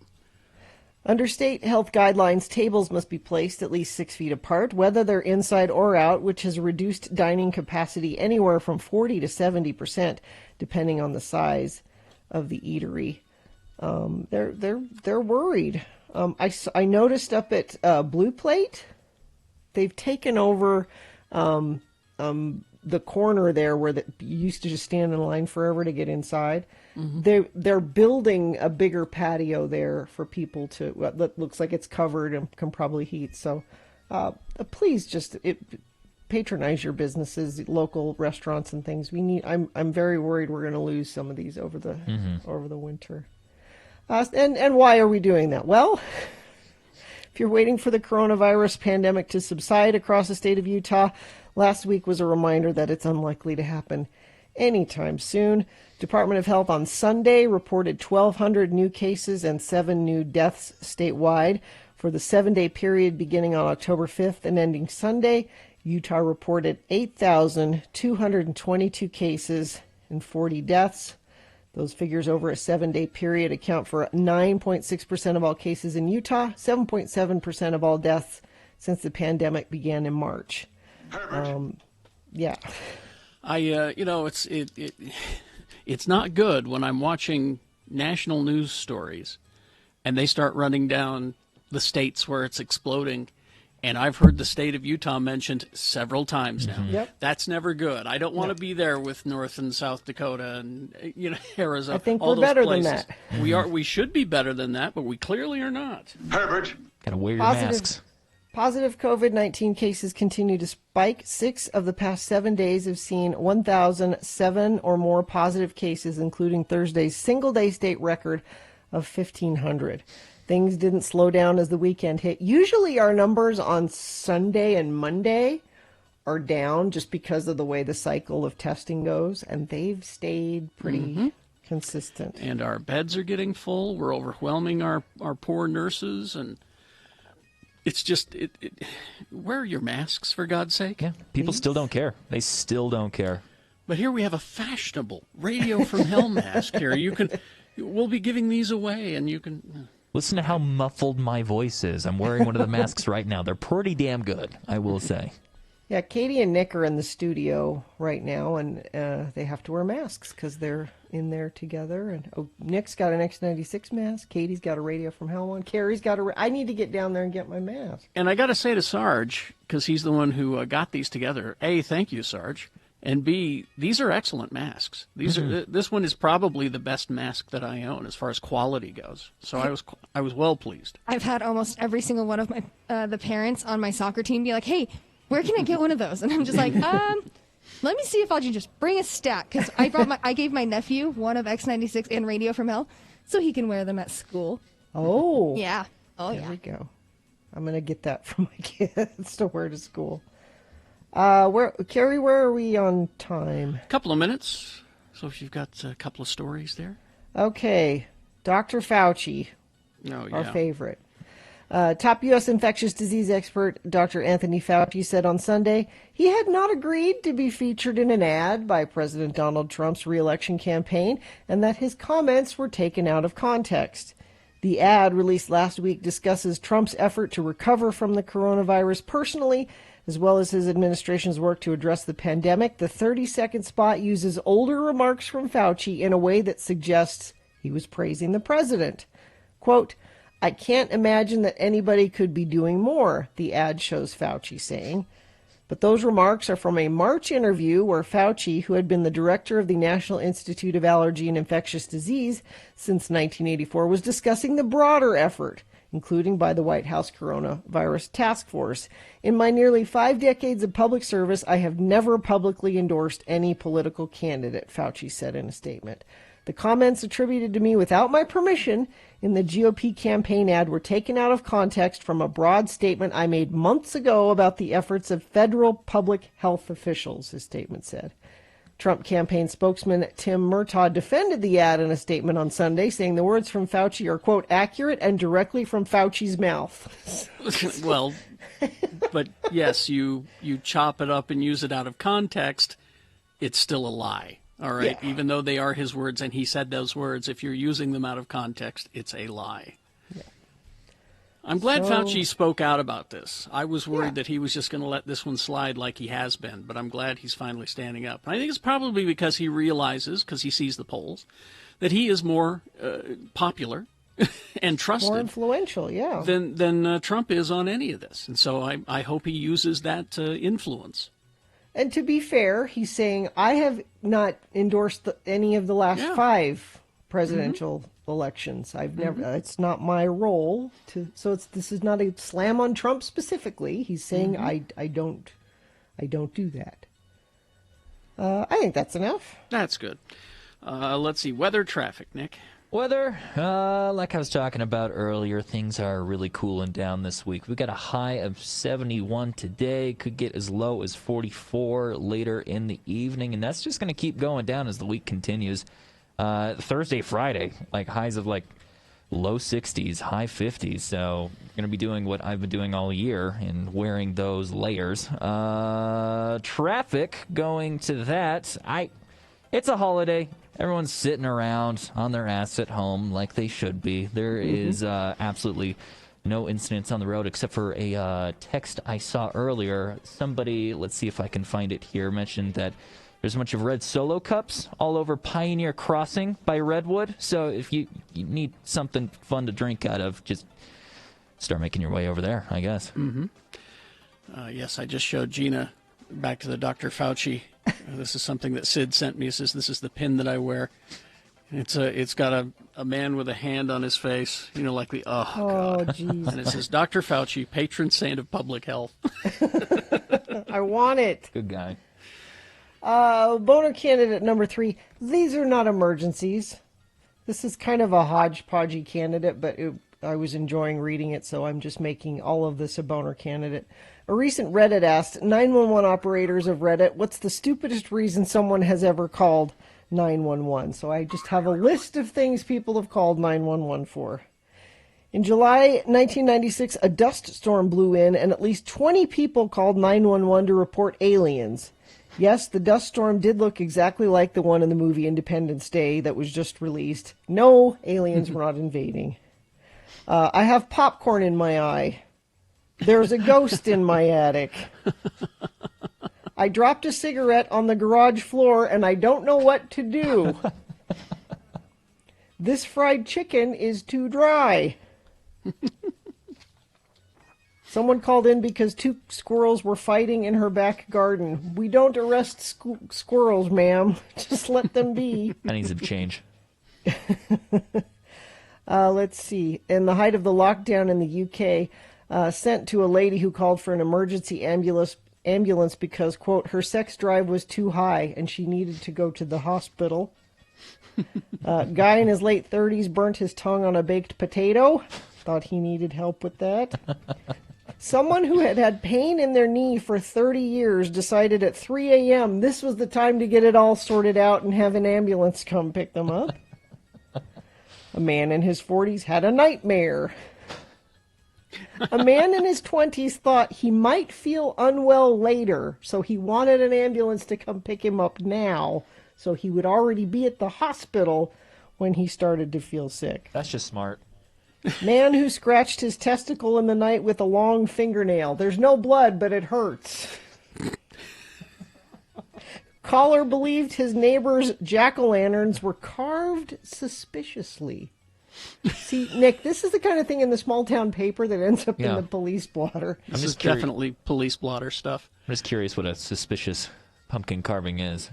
[SPEAKER 2] Under state health guidelines, tables must be placed at least 6 feet apart, whether they're inside or out, which has reduced dining capacity anywhere from 40 to 70%, depending on the size of the eatery. They're worried. I noticed up at Blue Plate, they've taken over the corner there where you used to just stand in line forever to get inside. Mm-hmm. They're building a bigger patio there for people to. Well, that looks like it's covered and can probably heat. So, please just patronize your businesses, local restaurants and things. I'm very worried we're going to lose some of these over the winter. And why are we doing that? Well, if you're waiting for the coronavirus pandemic to subside across the state of Utah, last week was a reminder that it's unlikely to happen anytime soon. Department of Health on Sunday reported 1,200 new cases and 7 new deaths statewide. For the 7-day period beginning on October 5th and ending Sunday, Utah reported 8,222 cases and 40 deaths. Those figures over a 7-day period account for 9.6% of all cases in Utah, 7.7% of all deaths since the pandemic began in March. Yeah.
[SPEAKER 1] It's not good when I'm watching national news stories and they start running down the states where it's exploding. And I've heard the state of Utah mentioned several times now.
[SPEAKER 2] Yep.
[SPEAKER 1] That's never good. I don't want to be there with North and South Dakota and Arizona.
[SPEAKER 2] I think
[SPEAKER 1] all
[SPEAKER 2] we're
[SPEAKER 1] those
[SPEAKER 2] better
[SPEAKER 1] places.
[SPEAKER 2] than that.
[SPEAKER 1] We should be better than that, but we clearly are not.
[SPEAKER 9] Herbert.
[SPEAKER 3] Gotta wear your masks.
[SPEAKER 2] Positive COVID-19 cases continue to spike. 6 of the past 7 days have seen 1,007 or more positive cases, including Thursday's single-day state record of 1,500. Things didn't slow down as the weekend hit. Usually our numbers on Sunday and Monday are down just because of the way the cycle of testing goes, and they've stayed pretty consistent.
[SPEAKER 1] And our beds are getting full. We're overwhelming our poor nurses, and it's just, wear your masks, for God's sake.
[SPEAKER 3] Yeah, people still don't care. They still don't care.
[SPEAKER 1] But here we have a fashionable Radio from Hell mask here. We'll be giving these away, and you can...
[SPEAKER 3] Listen to how muffled my voice is. I'm wearing one of the masks right now. They're pretty damn good, I will say.
[SPEAKER 2] Yeah, Katie and Nick are in the studio right now, and they have to wear masks because they're in there together. And Nick's got an X96 mask. Katie's got a Radio from Hell one. Carrie's got I need to get down there and get my mask.
[SPEAKER 1] And I got to say to Sarge, because he's the one who got these together, A, thank you, Sarge. And B, these are excellent masks. This one is probably the best mask that I own as far as quality goes. So I was well pleased.
[SPEAKER 4] I've had almost every single one of my the parents on my soccer team be like, "Hey, where can I get one of those?" And I'm just like, let me see if I can just bring a stack, because I gave my nephew one of X96 and Radio from Hell, so he can wear them at school.
[SPEAKER 2] Oh,
[SPEAKER 4] yeah. Oh,
[SPEAKER 2] there
[SPEAKER 4] yeah.
[SPEAKER 2] we go. I'm gonna get that for my kids to wear to school. Carrie, where are we on time?
[SPEAKER 1] A couple of minutes. So if you've got a couple of stories there.
[SPEAKER 2] Okay. Dr. Fauci, our favorite. Top U.S. infectious disease expert Dr. Anthony Fauci said on Sunday he had not agreed to be featured in an ad by President Donald Trump's re-election campaign and that his comments were taken out of context. The ad released last week discusses Trump's effort to recover from the coronavirus personally, as well as his administration's work to address the pandemic. The 30-second spot uses older remarks from Fauci in a way that suggests he was praising the president. Quote, "I can't imagine that anybody could be doing more," the ad shows Fauci saying. But those remarks are from a March interview where Fauci, who had been the director of the National Institute of Allergy and Infectious Disease since 1984, was discussing the broader effort, including by the White House Coronavirus Task Force. "In my nearly 5 decades of public service, I have never publicly endorsed any political candidate," Fauci said in a statement. The comments attributed to me without my permission in the GOP campaign ad were taken out of context from a broad statement I made months ago about the efforts of federal public health officials, his statement said. Trump campaign spokesman Tim Murtaugh defended the ad in a statement on Sunday, saying the words from Fauci are, quote, accurate and directly from Fauci's mouth.
[SPEAKER 1] Well, but yes, you chop it up and use it out of context, it's still a lie. All right,
[SPEAKER 2] Yeah.
[SPEAKER 1] even though they are his words and he said those words, if you're using them out of context, it's a lie.
[SPEAKER 2] Yeah.
[SPEAKER 1] I'm glad
[SPEAKER 2] So-
[SPEAKER 1] Fauci spoke out about this. I was worried that he was just going to let this one slide like he has been, but I'm glad he's finally standing up. And I think it's probably because he realizes, because he sees the polls, that he is more popular and trusted.
[SPEAKER 2] More influential, yeah.
[SPEAKER 1] Than Trump is on any of this. And so I hope he uses that influence.
[SPEAKER 2] And to be fair, he's saying, I have not endorsed any of the last 5 presidential elections. I've never, it's not my role to, so this is not a slam on Trump specifically. He's saying, I don't do that. I think that's enough.
[SPEAKER 1] That's good. Let's see, weather, traffic, Nick.
[SPEAKER 3] Weather, like I was talking about earlier, things are really cooling down this week. We got a high of 71 today, could get as low as 44 later in the evening, and that's just going to keep going down as the week continues. Thursday, Friday, like highs of like low 60s, high 50s, so you're going to be doing what I've been doing all year and wearing those layers. Traffic, going to that, it's a holiday. Everyone's sitting around on their ass at home like they should be. There is absolutely no incidents on the road except for a text I saw earlier. Somebody, let's see if I can find it here, mentioned that there's a bunch of red Solo cups all over Pioneer Crossing by Redwood. So if you need something fun to drink out of, just start making your way over there, I guess.
[SPEAKER 1] Yes, I just showed Gina back to the Dr. Fauci. This is something that Sid sent me. It says, this is the pin that I wear. It's got a man with a hand on his face, like the, God.
[SPEAKER 2] Jeez.
[SPEAKER 1] And it says, Dr. Fauci, patron saint of public health.
[SPEAKER 2] I want it.
[SPEAKER 3] Good guy.
[SPEAKER 2] Boner candidate number 3. These are not emergencies. This is kind of a hodgepodgey candidate, but I was enjoying reading it, so I'm just making all of this a boner candidate. A recent Reddit asked 911 operators of Reddit, what's the stupidest reason someone has ever called 911? So I just have a list of things people have called 911 for. In July 1996, a dust storm blew in, and at least 20 people called 911 to report aliens. Yes, the dust storm did look exactly like the one in the movie Independence Day that was just released. No, aliens were not invading. I have popcorn in my eye. There's a ghost in my attic. I dropped a cigarette on the garage floor and I don't know what to do. This fried chicken is too dry. Someone called in because 2 squirrels were fighting in her back garden. We don't arrest squirrels, ma'am. Just let them be.
[SPEAKER 3] I need some change.
[SPEAKER 2] Let's see. In the height of the lockdown in the UK, sent to a lady who called for an emergency ambulance because, quote, her sex drive was too high and she needed to go to the hospital. Guy in his late 30s burnt his tongue on a baked potato. Thought he needed help with that. Someone who had had pain in their knee for 30 years decided at 3 a.m. this was the time to get it all sorted out and have an ambulance come pick them up. A man in his 40s had a nightmare. A man in his 20s thought he might feel unwell later, so he wanted an ambulance to come pick him up now, so he would already be at the hospital when he started to feel sick.
[SPEAKER 3] That's just smart.
[SPEAKER 2] Man who scratched his testicle in the night with a long fingernail. There's no blood, but it hurts. Caller believed his neighbor's jack-o'-lanterns were carved suspiciously. See, Nick, this is the kind of thing in the small-town paper that ends up in the police blotter.
[SPEAKER 1] This is definitely police blotter stuff.
[SPEAKER 3] I'm just curious what a suspicious pumpkin carving is.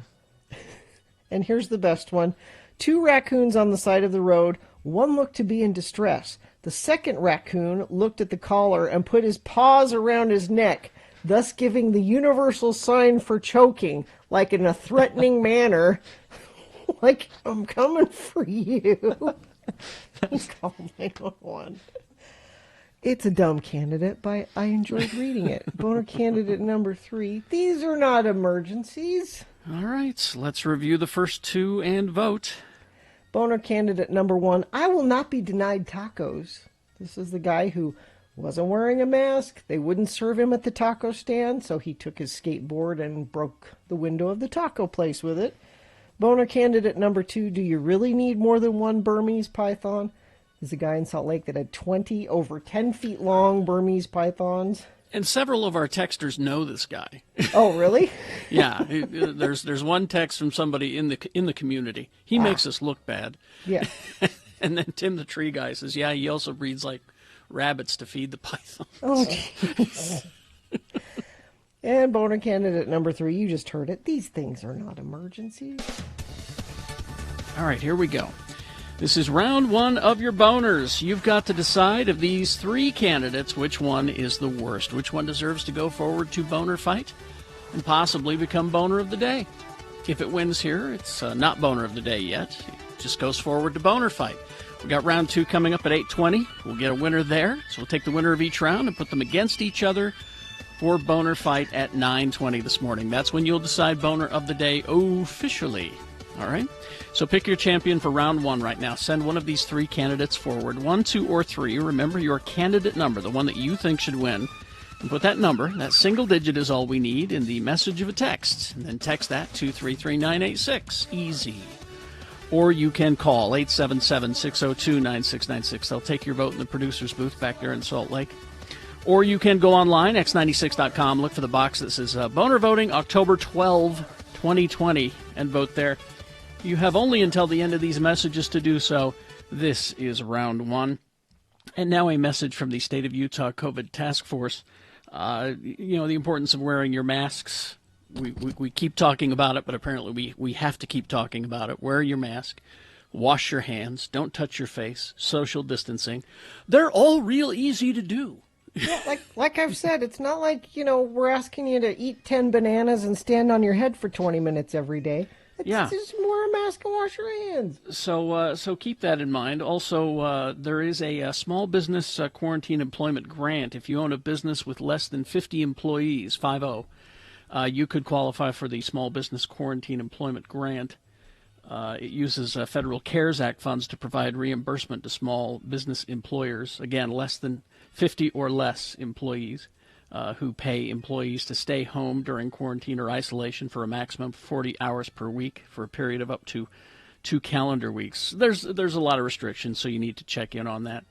[SPEAKER 2] And here's the best one. 2 raccoons on the side of the road. One looked to be in distress. The second raccoon looked at the caller and put his paws around his neck, thus giving the universal sign for choking, like in a threatening manner. like, I'm coming for you. Please call 911. It's a dumb candidate, but I enjoyed reading it. Boner candidate number 3. These are not emergencies.
[SPEAKER 1] All right, let's review the first two and vote.
[SPEAKER 2] Boner candidate number 1. I will not be denied tacos. This is the guy who wasn't wearing a mask. They wouldn't serve him at the taco stand, so he took his skateboard and broke the window of the taco place with it. Boner candidate number 2. Do you really need more than one Burmese python? There's a guy in Salt Lake that had 20 over 10 feet long Burmese pythons.
[SPEAKER 1] And several of our texters know this guy.
[SPEAKER 2] Oh, really?
[SPEAKER 1] Yeah, there's one text from somebody in the community. He makes us look bad.
[SPEAKER 2] Yeah.
[SPEAKER 1] And then Tim the tree guy says, yeah, he also breeds like rabbits to feed the pythons.
[SPEAKER 2] Oh, jeez. And boner candidate number 3, you just heard it. These things are not emergencies.
[SPEAKER 1] All right, here we go. This is round 1 of your boners. You've got to decide of these 3 candidates which one is the worst, which one deserves to go forward to boner fight and possibly become boner of the day. If it wins here, it's not boner of the day yet. It just goes forward to boner fight. We got round 2 coming up at 8:20. We'll get a winner there. So we'll take the winner of each round and put them against each other for boner fight at 9:20 this morning. That's when you'll decide boner of the day officially. All right? So pick your champion for round 1 right now. Send one of these 3 candidates forward, 1, 2, or 3. Remember your candidate number, the one that you think should win. And put that number, that single digit is all we need, in the message of a text. And then text that to 33986. Easy. Or you can call 877-602-9696. They'll take your vote in the producer's booth back there in Salt Lake. Or you can go online, x96.com, look for the box that says Boner Voting October 12, 2020, and vote there. You have only until the end of these messages to do so. This is round 1. And now a message from the State of Utah COVID Task Force. The importance of wearing your masks. We keep talking about it, but apparently we have to keep talking about it. Wear your mask. Wash your hands. Don't touch your face. Social distancing. They're all real easy to do.
[SPEAKER 2] Yeah, like I've said, it's not like, we're asking you to eat 10 bananas and stand on your head for 20 minutes every day. It's just wear a mask and wash your hands.
[SPEAKER 1] So keep that in mind. Also, there is a small business quarantine employment grant. If you own a business with less than 50 employees, 50, you could qualify for the small business quarantine employment grant. It uses Federal CARES Act funds to provide reimbursement to small business employers, again, less than 50 or less employees, who pay employees to stay home during quarantine or isolation for a maximum of 40 hours per week for a period of up to 2 calendar weeks. There's a lot of restrictions, so you need to check in on that.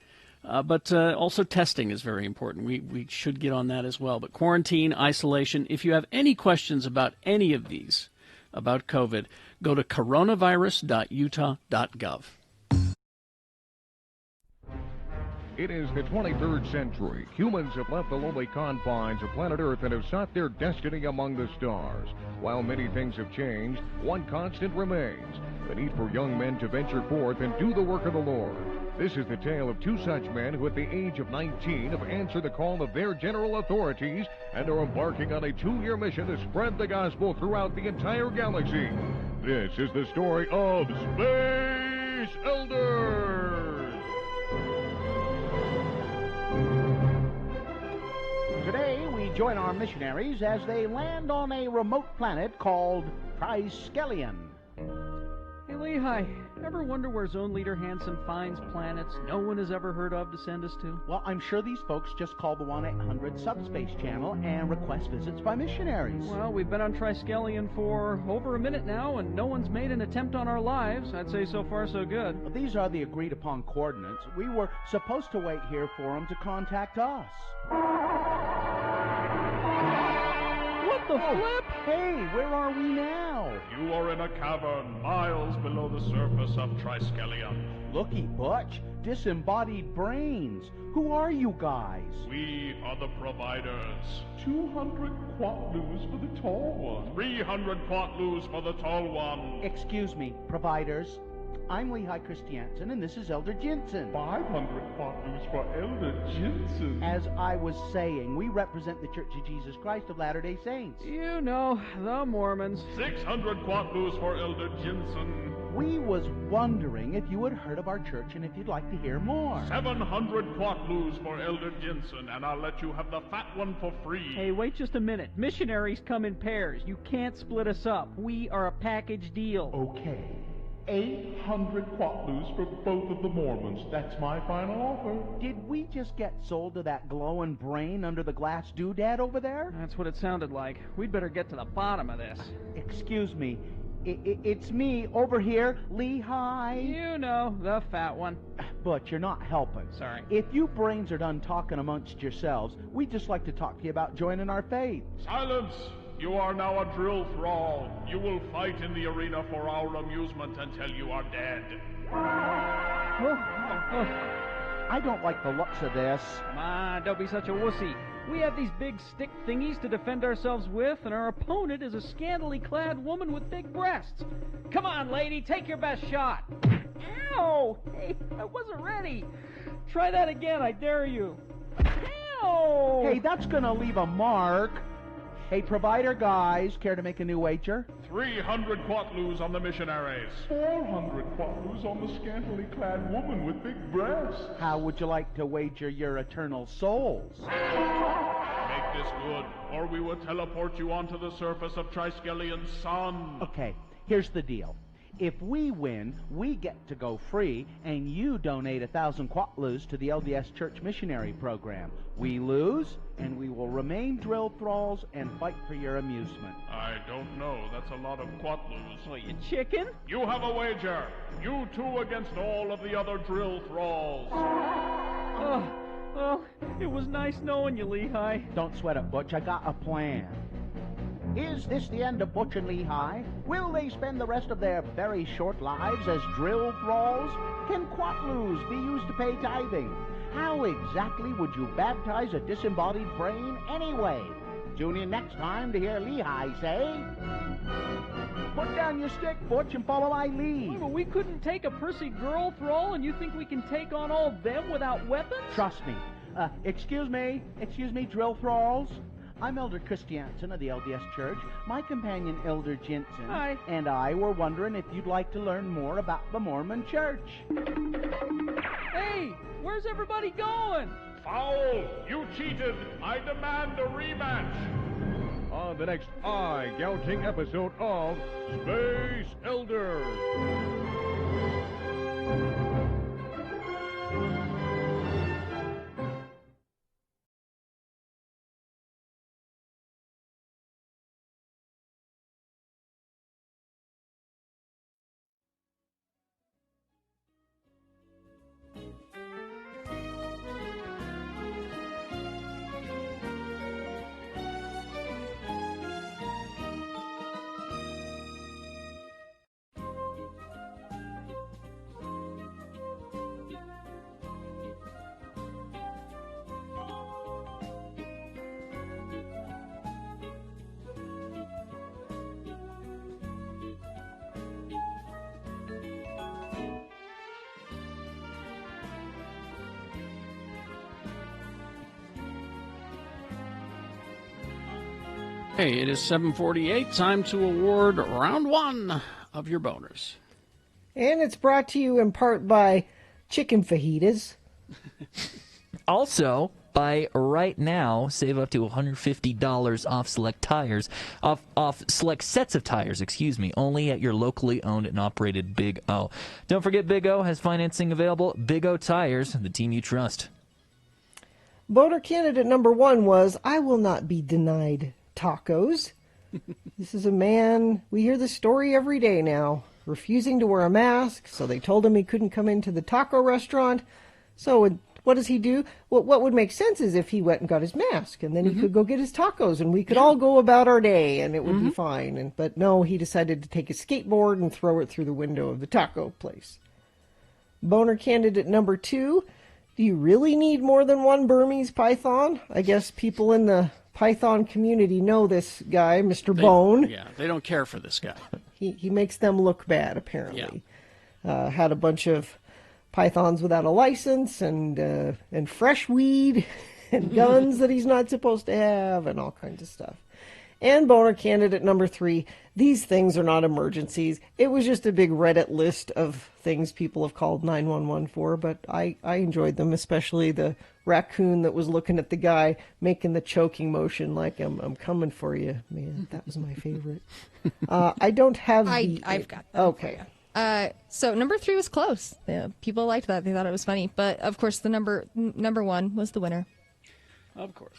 [SPEAKER 1] But also testing is very important. We should get on that as well. But quarantine, isolation, if you have any questions about any of these, about COVID, go to coronavirus.utah.gov.
[SPEAKER 19] It is the 23rd century. Humans have left the lonely confines of planet Earth and have sought their destiny among the stars. While many things have changed, one constant remains: the need for young men to venture forth and do the work of the Lord. This is the tale of 2 such men who at the age of 19 have answered the call of their general authorities and are embarking on a 2-year mission to spread the gospel throughout the entire galaxy. This is the story of Space Elders!
[SPEAKER 20] Today, we join our missionaries as they land on a remote planet called Triskelion.
[SPEAKER 21] Hey, Lehi, ever wonder where Zone Leader Hansen finds planets no one has ever heard of to send us to?
[SPEAKER 20] Well, I'm sure these folks just call the 1-800 Subspace Channel and request visits by missionaries.
[SPEAKER 21] Well, we've been on Triskelion for over a minute now, and no one's made an attempt on our lives. I'd say so far so good.
[SPEAKER 20] Well, these are the agreed-upon coordinates. We were supposed to wait here for them to contact us.
[SPEAKER 21] What the flip?
[SPEAKER 20] Hey, where are we now?
[SPEAKER 17] You are in a cavern miles below the surface of Triskelion.
[SPEAKER 20] Looky, Butch, disembodied brains. Who are you guys?
[SPEAKER 17] We are the providers. 200 quatloos for the tall one. 300 quatloos for the tall one.
[SPEAKER 20] Excuse me, providers. I'm Lehigh Christiansen, and this is Elder Jensen.
[SPEAKER 17] 500 quatloos for Elder Jensen.
[SPEAKER 20] As I was saying, we represent the Church of Jesus Christ of Latter-day Saints.
[SPEAKER 21] You know, the Mormons.
[SPEAKER 17] 600 quatloos for Elder Jensen.
[SPEAKER 20] We was wondering if you had heard of our church and if you'd like to hear more.
[SPEAKER 17] 700 quatloos for Elder Jensen, and I'll let you have the fat one for free.
[SPEAKER 21] Hey, wait just a minute. Missionaries come in pairs. You can't split us up. We are a package deal.
[SPEAKER 17] Okay. 800 quatloos for both of the Mormons. That's my final offer.
[SPEAKER 20] Did we just get sold to that glowing brain under the glass doodad over there?
[SPEAKER 21] That's what it sounded like. We'd better get to the bottom of this.
[SPEAKER 20] Excuse me. It's me over here, Lehigh.
[SPEAKER 21] You know, the fat one.
[SPEAKER 20] But you're not helping.
[SPEAKER 21] Sorry.
[SPEAKER 20] If you brains are done talking amongst yourselves, we'd just like to talk to you about joining our faith.
[SPEAKER 17] Silence! You are now a drill thrall. You will fight in the arena for our amusement until you are dead.
[SPEAKER 20] I don't like the looks of this.
[SPEAKER 21] Come on, don't be such a wussy. We have these big stick thingies to defend ourselves with, and our opponent is a scantily clad woman with big breasts. Come on, lady, take your best shot. Ow! Hey, I wasn't ready. Try that again, I dare you. Ow!
[SPEAKER 20] Hey, that's gonna leave a mark. Hey, provider guys, care to make a new wager?
[SPEAKER 17] 300 quatloos on the missionaries. 400 quatloos on the scantily clad woman with big breasts.
[SPEAKER 20] How would you like to wager your eternal souls?
[SPEAKER 17] Make this good, or we will teleport you onto the surface of Triskelion Sun.
[SPEAKER 20] Okay, here's the deal. If we win, we get to go free, and you donate 1,000 quatloos to the LDS Church Missionary Program. We lose, and we will remain drill thralls and fight for your amusement.
[SPEAKER 17] I don't know. That's a lot of quatloos.
[SPEAKER 21] Well, you chicken?
[SPEAKER 17] You have a wager. You two against all of the other drill thralls.
[SPEAKER 21] Oh, well, it was nice knowing you, Lehigh.
[SPEAKER 20] Don't sweat it, Butch. I got a plan. Is this the end of Butch and Lehigh? Will they spend the rest of their very short lives as drill thralls? Can quatloos be used to pay tithing? How exactly would you baptize a disembodied brain anyway? Tune in next time to hear Lehigh say, "Put down your stick, Butch, and follow my lead."
[SPEAKER 21] Well, but we couldn't take a Percy girl thrall, and you think we can take on all of them without weapons?
[SPEAKER 20] Trust me. Excuse me, drill thralls. I'm Elder Christiansen of the LDS Church. My companion, Elder Jensen,
[SPEAKER 21] Hi.
[SPEAKER 20] And I were wondering if you'd like to learn more about the Mormon Church.
[SPEAKER 21] Hey, where's everybody going?
[SPEAKER 17] Foul! You cheated! I demand a rematch!
[SPEAKER 19] On the next eye-gouging episode of Space Elders.
[SPEAKER 1] Hey, it is 7:48. Time to award round one of your boners.
[SPEAKER 2] And it's brought to you in part by Chicken Fajitas.
[SPEAKER 3] Also, by right now, save up to $150 off select tires, off select sets of tires, only at your locally owned and operated Big O. Don't forget Big O has financing available. Big O Tires, the team you trust.
[SPEAKER 2] Boner candidate number one was, I will not be denied tacos. This is a man, we hear this story every day now, refusing to wear a mask, so they told him he couldn't come into the taco restaurant. So what does he do? Well, what would make sense is if he went and got his mask, and then he could go get his tacos, and we could all go about our day, and it would be fine. But no, he decided to take his skateboard and throw it through the window of the taco place. Boner candidate number two, do you really need more than one Burmese python? I guess people in the Python community know this guy, Mr. Bone.
[SPEAKER 1] Yeah, they don't care for this guy.
[SPEAKER 2] He makes them look bad, apparently. Had a bunch of pythons without a license and fresh weed and guns that he's not supposed to have and all kinds of stuff. And boner candidate number 3, these things are not emergencies. It was just a big Reddit list of things people have called 911 for, but I enjoyed them, especially the raccoon that was looking at the guy making the choking motion like I'm coming for you. Man, that was my favorite. I don't have
[SPEAKER 4] I've got that.
[SPEAKER 2] Okay.
[SPEAKER 4] So number 3 was close. Yeah, people liked that. They thought it was funny. But, of course, the number 1 was the winner.
[SPEAKER 1] Of course.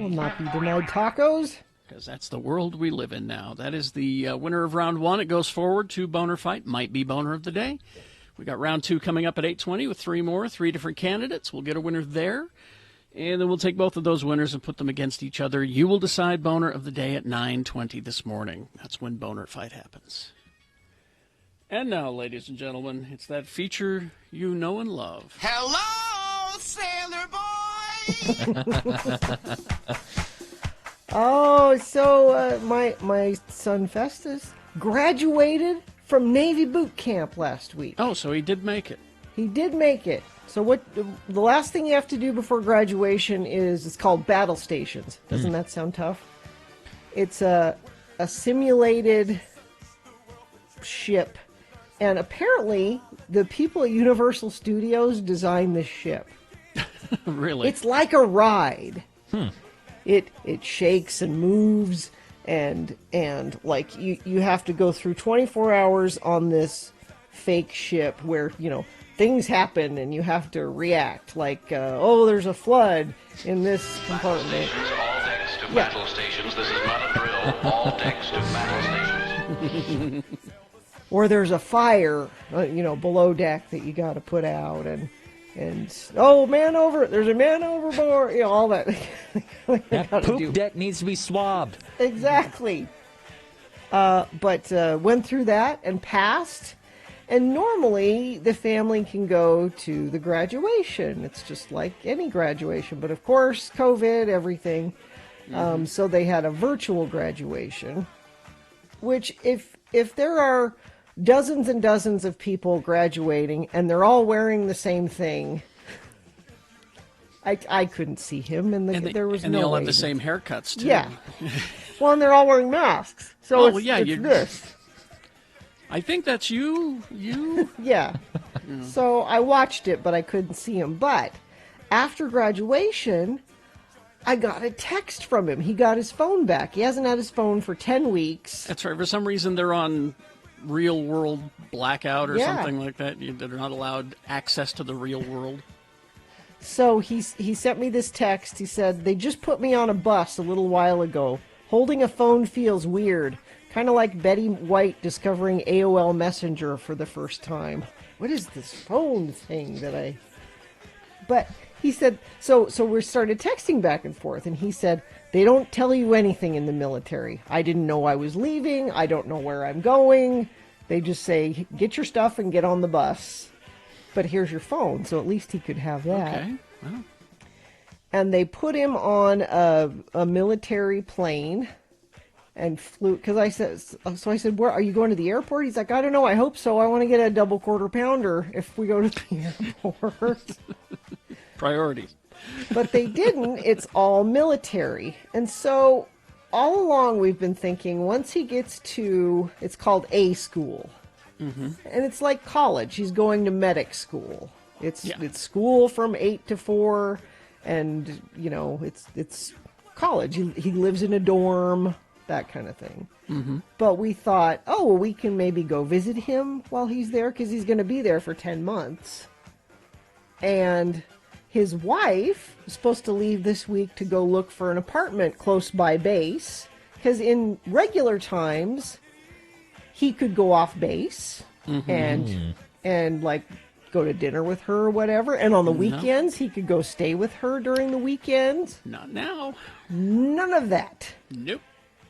[SPEAKER 2] Will not be denied tacos.
[SPEAKER 1] Because that's the world we live in now. That is the winner of round 1. It goes forward to Boner Fight. Might be Boner of the Day. We got round 2 coming up at 8:20 with 3 more, 3 different candidates. We'll get a winner there. And then we'll take both of those winners and put them against each other. You will decide Boner of the Day at 9:20 this morning. That's when Boner Fight happens. And now, ladies and gentlemen, it's that feature you know and love.
[SPEAKER 9] Hello, sailor boy!
[SPEAKER 2] Oh, so my son Festus graduated from Navy boot camp last week.
[SPEAKER 1] Oh, so he did make it.
[SPEAKER 2] He did make it. So what? The last thing you have to do before graduation it's called battle stations. Doesn't that sound tough? It's a simulated ship, and apparently the people at Universal Studios designed this ship.
[SPEAKER 1] Really?
[SPEAKER 2] It's like a ride. It shakes and moves, and like you have to go through 24 hours on this fake ship where things happen and you have to react. Like there's a flood in this compartment.
[SPEAKER 6] All decks to battle stations. This is not a drill. All decks to battle stations.
[SPEAKER 2] Or there's a fire, below deck that you got to put out, and there's a man overboard, all that.
[SPEAKER 3] That poop deck needs to be swabbed.
[SPEAKER 2] Exactly. But went through that and passed. And normally the family can go to the graduation. It's just like any graduation. But of course, COVID, everything. So they had a virtual graduation, which if there are dozens and dozens of people graduating and they're all wearing the same thing, I couldn't see him, and there was no way.
[SPEAKER 1] And they all have the same haircuts too.
[SPEAKER 2] Yeah. Well, and they're all wearing masks. So it's this.
[SPEAKER 1] I think that's you.
[SPEAKER 2] Yeah. So I watched it, but I couldn't see him. But after graduation, I got a text from him. He got his phone back. He hasn't had his phone for 10 weeks.
[SPEAKER 1] That's right. For some reason, they're on real world blackout or something like that. They're not allowed access to the real world.
[SPEAKER 2] So he sent me this text. He said, "They just put me on a bus a little while ago. Holding a phone feels weird. Kind of like Betty White discovering AOL Messenger for the first time. What is this phone thing that I..." But he said, so we started texting back and forth, and he said, "They don't tell you anything in the military. I didn't know I was leaving. I don't know where I'm going. They just say, get your stuff and get on the bus. But here's your phone." So at least he could have that.
[SPEAKER 1] Okay. Wow.
[SPEAKER 2] And they put him on a military plane and flew, because I said, "Where are you going to the airport?" He's like, "I don't know. I hope so. I want to get a double quarter pounder if we go to the airport."
[SPEAKER 1] Priorities.
[SPEAKER 2] But they didn't. It's all military. And so all along we've been thinking, once he gets to, it's called A school. Mm-hmm. And it's like college. He's going to medic school. It's school from 8 to 4, and it's college. He lives in a dorm, that kind of thing. Mm-hmm. But we thought, we can maybe go visit him while he's there, because he's going to be there for 10 months. And his wife was supposed to leave this week to go look for an apartment close by base, because in regular times he could go off base and like go to dinner with her or whatever, and on the weekends he could go stay with her during the weekends.
[SPEAKER 1] Not now.
[SPEAKER 2] None of that.
[SPEAKER 1] Nope.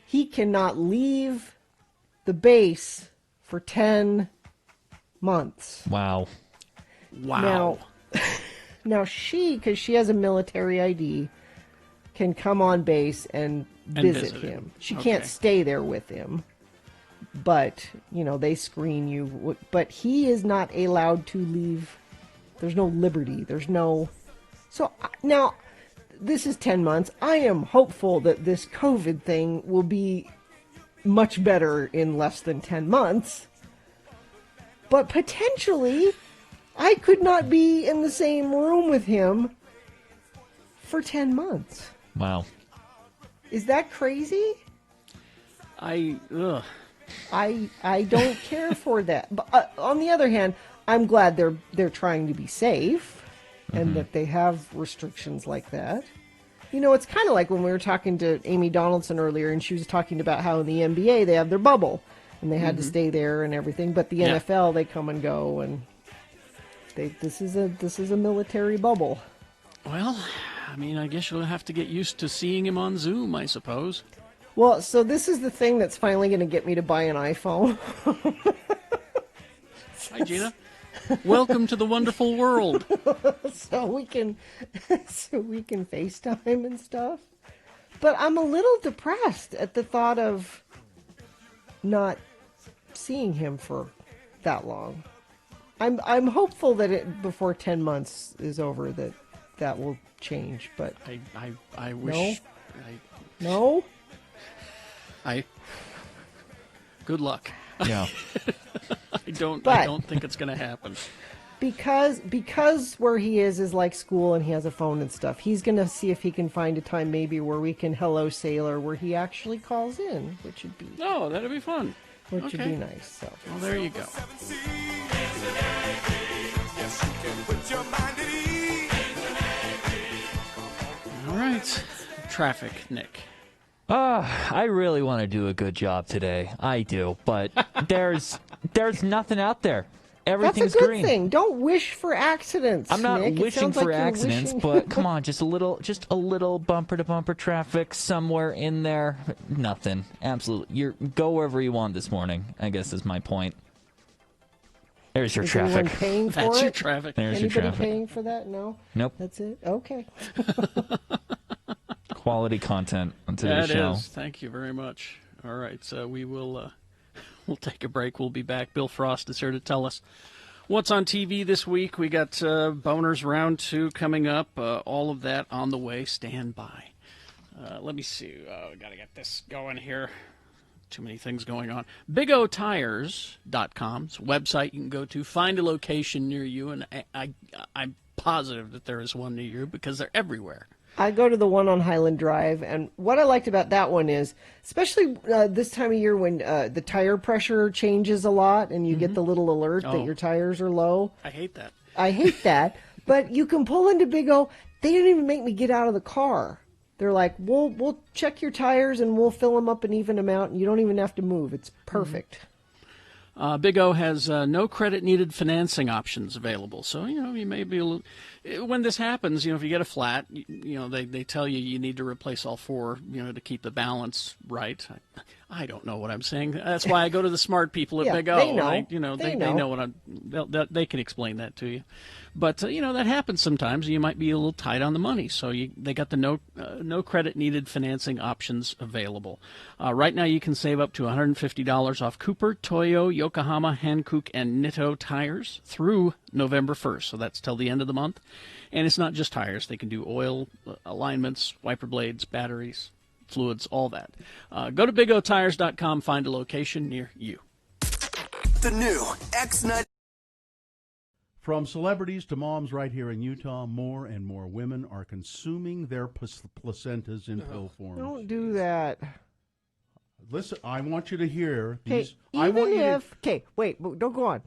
[SPEAKER 2] He cannot leave the base for 10 months.
[SPEAKER 3] Wow.
[SPEAKER 2] Now she, because she has a military ID, can come on base and visit him. She can't stay there with him. but, they screen you. But he is not allowed to leave. There's no liberty. There's no... So now, this is 10 months. I am hopeful that this COVID thing will be much better in less than 10 months. But potentially, I could not be in the same room with him for 10 months.
[SPEAKER 3] Wow.
[SPEAKER 2] Is that crazy? I don't care for that. But on the other hand, I'm glad they're trying to be safe and that they have restrictions like that. It's kind of like when we were talking to Amy Donaldson earlier, and she was talking about how in the NBA they have their bubble and they had to stay there and everything. But the NFL, they come and go, and this is a military bubble.
[SPEAKER 1] Well, I guess you'll have to get used to seeing him on Zoom, I suppose.
[SPEAKER 2] Well, so this is the thing that's finally going to get me to buy an iPhone.
[SPEAKER 1] Hi, Gina. Welcome to the wonderful world.
[SPEAKER 2] so we can FaceTime and stuff. But I'm a little depressed at the thought of not seeing him for that long. I'm hopeful that before 10 months is over that will change, but
[SPEAKER 1] I wish
[SPEAKER 2] No?
[SPEAKER 1] Good luck.
[SPEAKER 3] Yeah.
[SPEAKER 1] I don't think it's going to happen.
[SPEAKER 2] Because where he is like school and he has a phone and stuff, he's going to see if he can find a time maybe where we can hello sailor where he actually calls in, which would be...
[SPEAKER 1] Oh, that'd be fun.
[SPEAKER 2] Which would be nice. So.
[SPEAKER 1] Well, there you go. All right. Traffic, Nick.
[SPEAKER 3] I really want to do a good job today. I do, but there's nothing out there. Everything's
[SPEAKER 2] That's a good
[SPEAKER 3] green.
[SPEAKER 2] thing. Don't wish for accidents.
[SPEAKER 3] I'm not
[SPEAKER 2] Nick.
[SPEAKER 3] wishing for accidents,
[SPEAKER 2] wishing...
[SPEAKER 3] but come on, just a little bumper to bumper traffic somewhere in there. Nothing. Absolutely. Go wherever you want this morning, I guess is my point. There's your
[SPEAKER 2] Is
[SPEAKER 3] traffic.
[SPEAKER 2] anyone paying for
[SPEAKER 1] That's
[SPEAKER 2] it?
[SPEAKER 1] your traffic.
[SPEAKER 3] There's
[SPEAKER 2] Anybody
[SPEAKER 3] your traffic.
[SPEAKER 2] paying for that? No.
[SPEAKER 3] Nope.
[SPEAKER 2] That's it. Okay.
[SPEAKER 3] Quality content on today's show.
[SPEAKER 1] That is. Thank you very much. All right, so we'll take a break. We'll be back. Bill Frost is here to tell us what's on TV this week. We got Boners Round 2 coming up. All of that on the way. Stand by. Let me see. We got to get this going here. Too many things going on. BigOTires.com's website you can go to. Find a location near you, and I'm positive that there is one near you because they're everywhere.
[SPEAKER 2] I go to the one on Highland Drive, and what I liked about that one is, especially this time of year when the tire pressure changes a lot and you get the little alert that your tires are low.
[SPEAKER 1] I hate that.
[SPEAKER 2] I hate that. But you can pull into Big O. They didn't even make me get out of the car. They're like, we'll check your tires and we'll fill them up an even amount, and you don't even have to move. It's perfect.
[SPEAKER 1] Big O has no credit needed financing options available. So, you may be a little... When this happens, if you get a flat, they tell you need to replace all four, to keep the balance right. I don't know what I'm saying. That's why I go to the smart people at Big O.
[SPEAKER 2] They know.
[SPEAKER 1] They know what they can explain that to you. But, that happens sometimes. You might be a little tight on the money. So they got the no credit needed financing options available. Right now you can save up to $150 off Cooper, Toyo, Yokohama, Hankook, and Nitto tires through November 1st. So that's till the end of the month. And it's not just tires. They can do oil, alignments, wiper blades, batteries, fluids, all that. Go to BigOTires.com, find a location near you.
[SPEAKER 9] The new X-Nut.
[SPEAKER 5] From celebrities to moms right here in Utah, more and more women are consuming their placentas in pill form.
[SPEAKER 2] Don't do that.
[SPEAKER 5] Listen, I want you to hear these.
[SPEAKER 2] Wait, don't go on.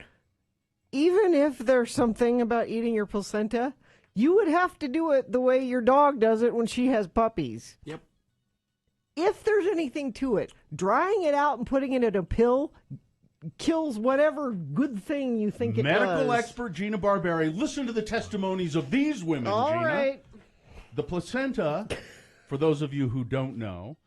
[SPEAKER 2] Even if there's something about eating your placenta, you would have to do it the way your dog does it when she has puppies.
[SPEAKER 1] Yep.
[SPEAKER 2] If there's anything to it, drying it out and putting it in a pill kills whatever good thing you think it does.
[SPEAKER 5] Medical expert Gina Barberi, listen to the testimonies of these women,
[SPEAKER 2] All
[SPEAKER 5] Gina.
[SPEAKER 2] right.
[SPEAKER 5] The placenta, for those of you who don't know,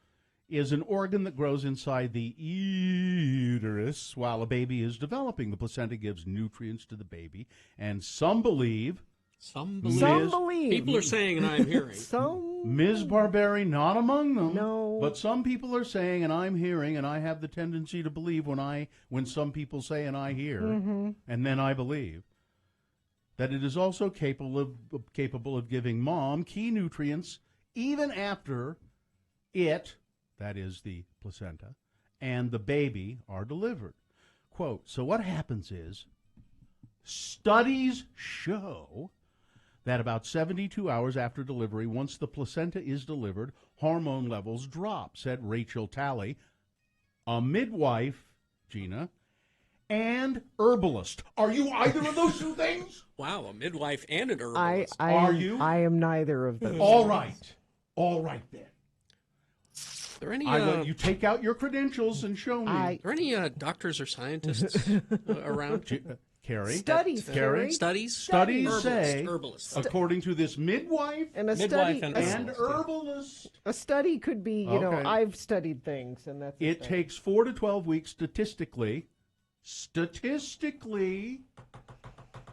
[SPEAKER 5] is an organ that grows inside the uterus while a baby is developing. The placenta gives nutrients to the baby, and some believe
[SPEAKER 1] Some
[SPEAKER 2] believe.
[SPEAKER 1] People are saying, and I'm hearing.
[SPEAKER 5] Ms. Barberi, not among them.
[SPEAKER 2] No.
[SPEAKER 5] But some people are saying, and I'm hearing, and I have the tendency to believe when some people say and I hear, and then I believe, that it is also capable of giving mom key nutrients even after it, that is the placenta, and the baby are delivered. Quote, so what happens is, studies show that about 72 hours after delivery, once the placenta is delivered, hormone levels drop, said Rachel Talley, a midwife, Gina, and herbalist. Are you either of those two things?
[SPEAKER 1] Wow, a midwife and an herbalist.
[SPEAKER 5] Are you?
[SPEAKER 2] I am neither of them.
[SPEAKER 5] All right then.
[SPEAKER 1] Are there any?
[SPEAKER 5] I want you take out your credentials and show me.
[SPEAKER 1] Are there any doctors or scientists around?
[SPEAKER 5] Carrie?
[SPEAKER 2] Studies,
[SPEAKER 5] Carrie?
[SPEAKER 1] Studies
[SPEAKER 5] say,
[SPEAKER 1] herbalist.
[SPEAKER 5] according to this midwife
[SPEAKER 2] and
[SPEAKER 5] herbalist.
[SPEAKER 2] A study could be,
[SPEAKER 5] Okay.
[SPEAKER 2] I've studied things, and that's
[SPEAKER 5] It takes 4 to 12 weeks statistically,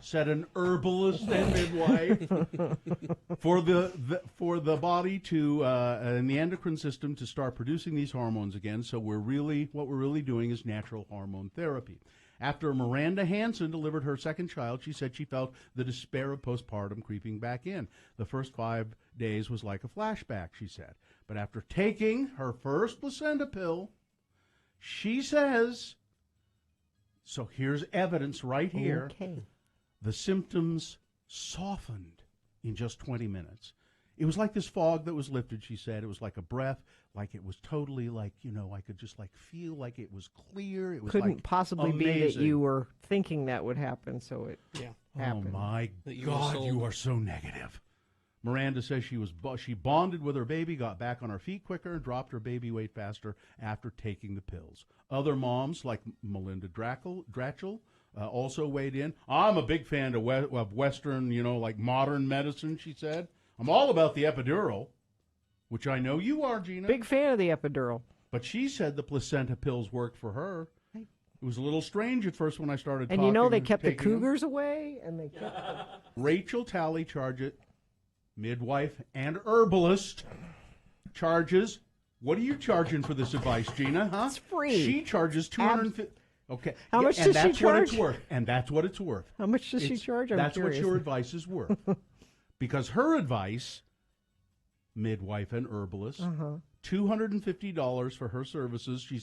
[SPEAKER 5] said an herbalist and midwife, for the body to and the endocrine system to start producing these hormones again. So what we're really doing is natural hormone therapy. After Miranda Hansen delivered her second child, she said she felt the despair of postpartum creeping back in. The first 5 days was like a flashback, she said. But after taking her first placenta pill, she says, so here's evidence right here.
[SPEAKER 2] Okay.
[SPEAKER 5] The symptoms softened in just 20 minutes. It was like this fog that was lifted, she said. It was like a breath, like it was totally like, I could just like feel like it was clear. It was
[SPEAKER 2] couldn't possibly
[SPEAKER 5] amazing.
[SPEAKER 2] be that you were thinking that would happen, so it happened.
[SPEAKER 5] Oh my God, you are so negative. Miranda says she bonded with her baby, got back on her feet quicker, and dropped her baby weight faster after taking the pills. Other moms, like Melinda Dratchell, also weighed in. I'm a big fan of Western, like modern medicine, she said. I'm all about the epidural, which I know you are, Gina.
[SPEAKER 2] Big fan of the epidural.
[SPEAKER 5] But she said the placenta pills worked for her. It was a little strange at first when I started talking.
[SPEAKER 2] And they kept the
[SPEAKER 5] taking them.
[SPEAKER 2] cougars away, and they kept
[SPEAKER 5] Rachel Talley midwife and herbalist, charges. What are you charging for this advice, Gina? Huh?
[SPEAKER 2] It's free.
[SPEAKER 5] She charges $250. Okay.
[SPEAKER 2] How much does she charge?
[SPEAKER 5] And that's what it's worth.
[SPEAKER 2] How much does she charge?
[SPEAKER 5] That's what your advice is worth. Because her advice, midwife and herbalist, $250 for her services. She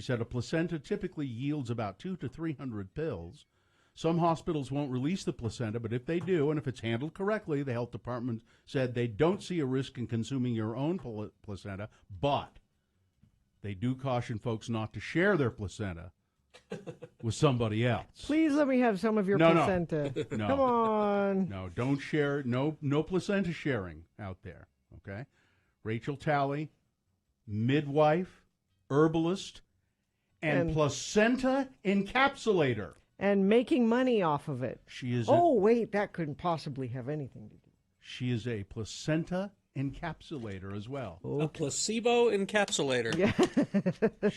[SPEAKER 5] said a placenta typically yields about 200 to 300 pills. Some hospitals won't release the placenta, but if they do, and if it's handled correctly, the health department said they don't see a risk in consuming your own placenta, but they do caution folks not to share their placenta with somebody else.
[SPEAKER 2] Please let me have some of your placenta.
[SPEAKER 5] No.
[SPEAKER 2] Come on.
[SPEAKER 5] No, don't share. No placenta sharing out there. Okay. Rachel Talley, midwife, herbalist, and placenta encapsulator.
[SPEAKER 2] And making money off of it.
[SPEAKER 5] She is.
[SPEAKER 2] Wait, that couldn't possibly have anything to do.
[SPEAKER 5] She is a placenta encapsulator as well.
[SPEAKER 1] A placebo encapsulator.
[SPEAKER 2] Yeah.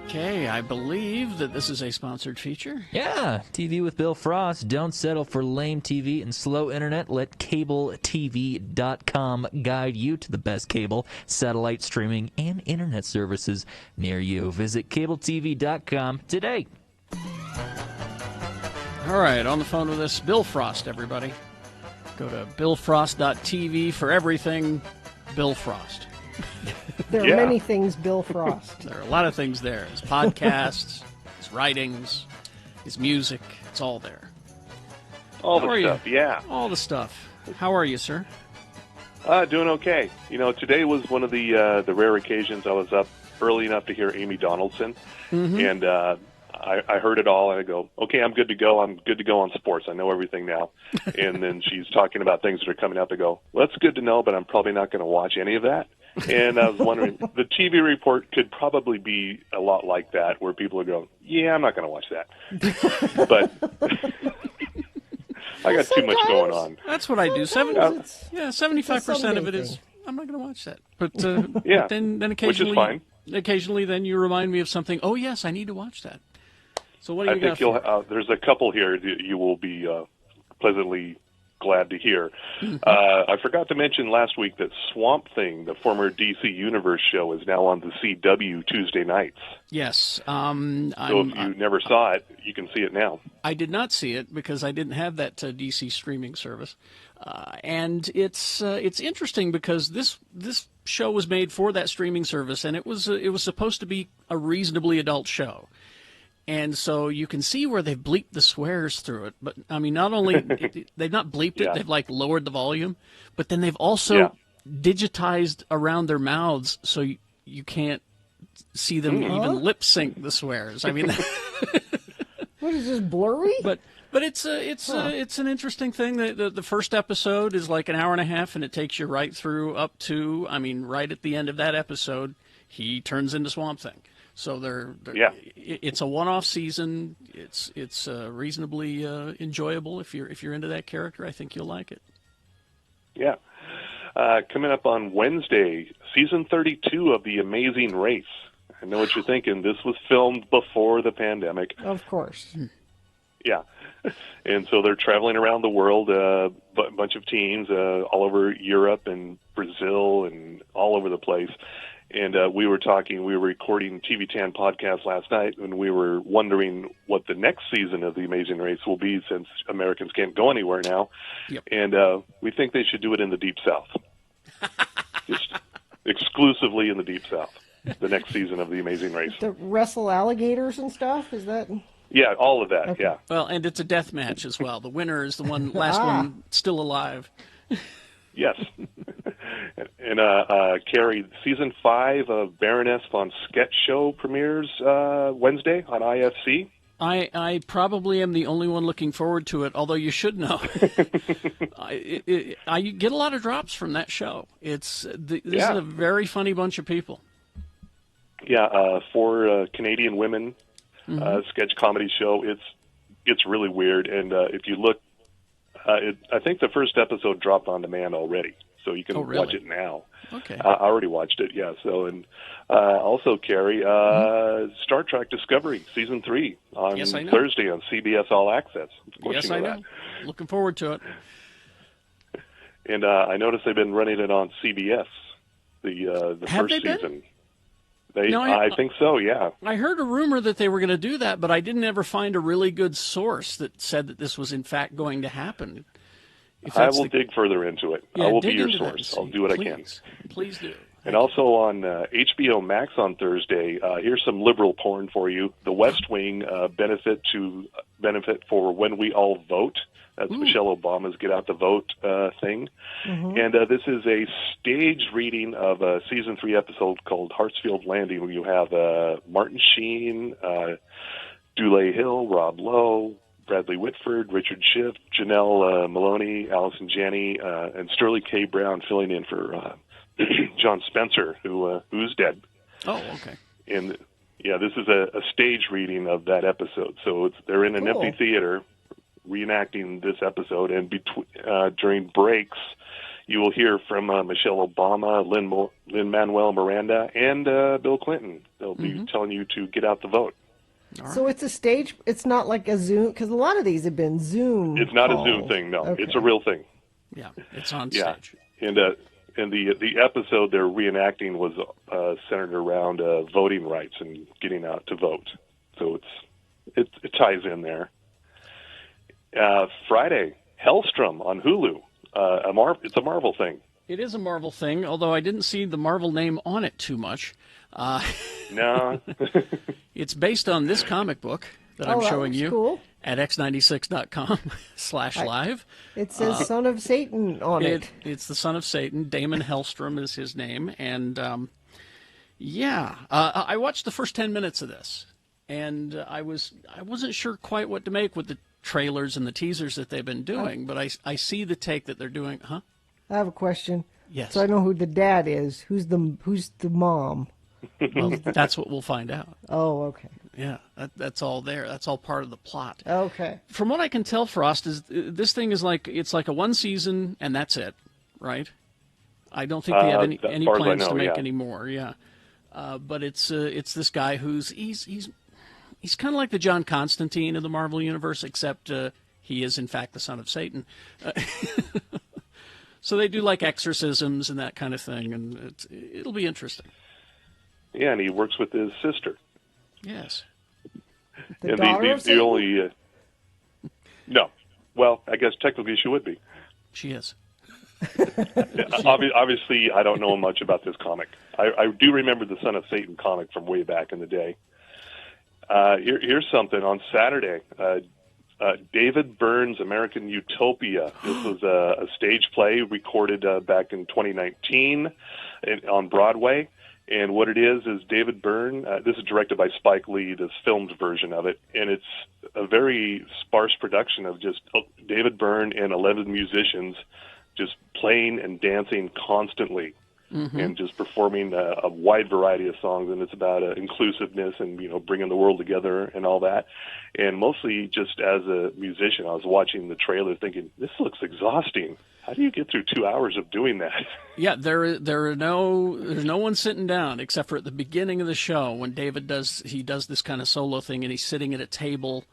[SPEAKER 1] Okay, I believe that this is a sponsored feature.
[SPEAKER 3] Yeah, TV with Bill Frost. Don't settle for lame TV and slow internet. Let CableTV.com guide you to the best cable, satellite streaming, and internet services near you. Visit CableTV.com today.
[SPEAKER 1] All right, on the phone with us, Bill Frost, everybody. Go to billfrost.tv for everything Bill Frost.
[SPEAKER 2] There are many things Bill Frost.
[SPEAKER 1] There are a lot of things there. His podcasts, his writings, his music. It's all there.
[SPEAKER 7] All
[SPEAKER 1] How
[SPEAKER 7] the
[SPEAKER 1] are
[SPEAKER 7] stuff,
[SPEAKER 1] you?
[SPEAKER 7] yeah.
[SPEAKER 1] All the stuff. How are you, sir?
[SPEAKER 7] Doing okay. You know, today was one of the rare occasions I was up early enough to hear Amy Donaldson, and I heard it all, and I go, okay, I'm good to go. I'm good to go on sports. I know everything now. And then she's talking about things that are coming up. I go, well, that's good to know, but I'm probably not going to watch any of that. And I was wondering, the TV report could probably be a lot like that, where people would go, yeah, I'm not going to watch that. But I got too much going on.
[SPEAKER 1] That's what I do. 75% of it is, I'm not going to watch that. But,
[SPEAKER 7] yeah,
[SPEAKER 1] but then
[SPEAKER 7] which
[SPEAKER 1] occasionally,
[SPEAKER 7] is fine.
[SPEAKER 1] Occasionally, then you remind me of something. Oh, yes, I need to watch that. So what do you
[SPEAKER 7] I think there's a couple here that you will be pleasantly glad to hear. I forgot to mention last week that Swamp Thing, the former DC Universe show, is now on the CW Tuesday nights.
[SPEAKER 1] Yes.
[SPEAKER 7] So if you never saw it, you can see it now.
[SPEAKER 1] I did not see it because I didn't have that DC streaming service. And it's interesting because this show was made for that streaming service, and it was supposed to be a reasonably adult show. And so you can see where they've bleeped the swears through it. But, I mean, not only they've not bleeped it, they've, like, lowered the volume. But then they've also digitized around their mouths so you can't see them even lip-sync the swears. I mean...
[SPEAKER 2] What is this, blurry?
[SPEAKER 1] But it's an interesting thing. The first episode is like an hour and a half, and it takes you right through up to, I mean, right at the end of that episode, he turns into Swamp Thing. So it's a one-off season. It's reasonably enjoyable if you're into that character. I think you'll like it.
[SPEAKER 7] Yeah. Coming up on Wednesday, season 32 of The Amazing Race. I know what you're thinking. This was filmed before the pandemic.
[SPEAKER 2] Of course.
[SPEAKER 7] Yeah. And so they're traveling around the world, a bunch of teams all over Europe and Brazil and all over the place. And we were recording TV Tan podcast last night, and we were wondering what the next season of The Amazing Race will be, since Americans can't go anywhere now.
[SPEAKER 1] Yep.
[SPEAKER 7] And we think they should do it in the Deep South. Just exclusively in the Deep South, the next season of The Amazing Race.
[SPEAKER 2] To wrestle alligators and stuff? Is that...
[SPEAKER 7] Yeah, all of that, yeah.
[SPEAKER 1] Well, and it's a death match as well. The winner is the last one still alive.
[SPEAKER 7] Yes. And Carrie, season 5 of Baroness von Sketch Show premieres Wednesday on IFC.
[SPEAKER 1] I probably am the only one looking forward to it, although you should know. I get a lot of drops from that show. This is a very funny bunch of people. Yeah, 4 Canadian women sketch comedy show. It's really weird, and if you look, I think the first episode dropped on demand already, so you can watch it now. Okay.
[SPEAKER 7] I already watched it, yeah. So, and also, Carrie, Star Trek Discovery Season 3 on Thursday on CBS All Access.
[SPEAKER 1] Yes, I know. Looking forward to it.
[SPEAKER 7] And I noticed they've been running it on CBS, the first season. I think so, yeah.
[SPEAKER 1] I heard a rumor that they were going to do that, but I didn't ever find a really good source that said that this was in fact going to happen.
[SPEAKER 7] I will dig further into it. I will be your source. I'll do what I can.
[SPEAKER 1] Please do.
[SPEAKER 7] And also on HBO Max on Thursday, here's some liberal porn for you. The West Wing benefit for When We All Vote. That's Michelle Obama's Get Out the Vote thing. Mm-hmm. And this is a staged reading of a Season 3 episode called Hartsfield Landing, where you have Martin Sheen, Dule Hill, Rob Lowe, Bradley Whitford, Richard Schiff, Janelle Maloney, Allison Janney, and Sterling K. Brown filling in for John Spencer, who's dead.
[SPEAKER 1] Oh, okay.
[SPEAKER 7] And, yeah, this is a stage reading of that episode. So they're in an empty theater reenacting this episode, and during breaks, You will hear from Michelle Obama, Lin-Manuel Miranda, and Bill Clinton. They'll be telling you to get out the vote.
[SPEAKER 2] So it's a stage. It's not like a Zoom, because a lot of these have been Zoom.
[SPEAKER 7] It's not
[SPEAKER 2] calls.
[SPEAKER 7] a Zoom thing, no.
[SPEAKER 2] Okay.
[SPEAKER 7] It's a real thing.
[SPEAKER 1] Yeah, it's on
[SPEAKER 7] Yeah.
[SPEAKER 1] stage.
[SPEAKER 7] And the episode they're reenacting was centered around voting rights and getting out to vote. So it ties in there. Friday, Hellstrom on Hulu. It's a Marvel thing.
[SPEAKER 1] It is a Marvel thing, although I didn't see the Marvel name on it too much.
[SPEAKER 7] No.
[SPEAKER 1] It's based on this comic book that I'm showing you
[SPEAKER 2] cool.
[SPEAKER 1] at x96.com/live.
[SPEAKER 2] It says Son of Satan on it.
[SPEAKER 1] It's the Son of Satan. Damon Hellstrom is his name. And, I watched the first 10 minutes of this, and I wasn't sure quite what to make with the trailers and the teasers that they've been doing, but I see the take that they're doing. Huh?
[SPEAKER 2] I have a question.
[SPEAKER 1] Yes.
[SPEAKER 2] So I know who the dad is. Who's the mom?
[SPEAKER 1] Well, that's what we'll find out.
[SPEAKER 2] Oh, okay.
[SPEAKER 1] Yeah, that's all there. That's all part of the plot.
[SPEAKER 2] Okay.
[SPEAKER 1] From what I can tell, Frost, is this thing is like a one season and that's it, right? I don't think they have any plans to make any more. Yeah, but it's this guy who's he's kind of like the John Constantine of the Marvel universe, except he is in fact the son of Satan. So they do like exorcisms and that kind of thing, and it'll be interesting.
[SPEAKER 7] Yeah, and he works with his sister.
[SPEAKER 1] Yes.
[SPEAKER 7] And the only no, well, I guess technically she would be.
[SPEAKER 1] She is.
[SPEAKER 7] Obviously, I don't know much about this comic. I do remember the Son of Satan comic from way back in the day. Here's something on Saturday. David Byrne's American Utopia. This was a stage play recorded back in 2019 on Broadway. And what it is David Byrne, this is directed by Spike Lee, this filmed version of it, and it's a very sparse production of just David Byrne and 11 musicians just playing and dancing constantly. And just performing a wide variety of songs, and it's about inclusiveness and bringing the world together and all that. And mostly, just as a musician, I was watching the trailer thinking, this looks exhausting. How do you get through 2 hours of doing that?
[SPEAKER 1] Yeah, there's no one sitting down except for at the beginning of the show when David does this kind of solo thing, and he's sitting at a table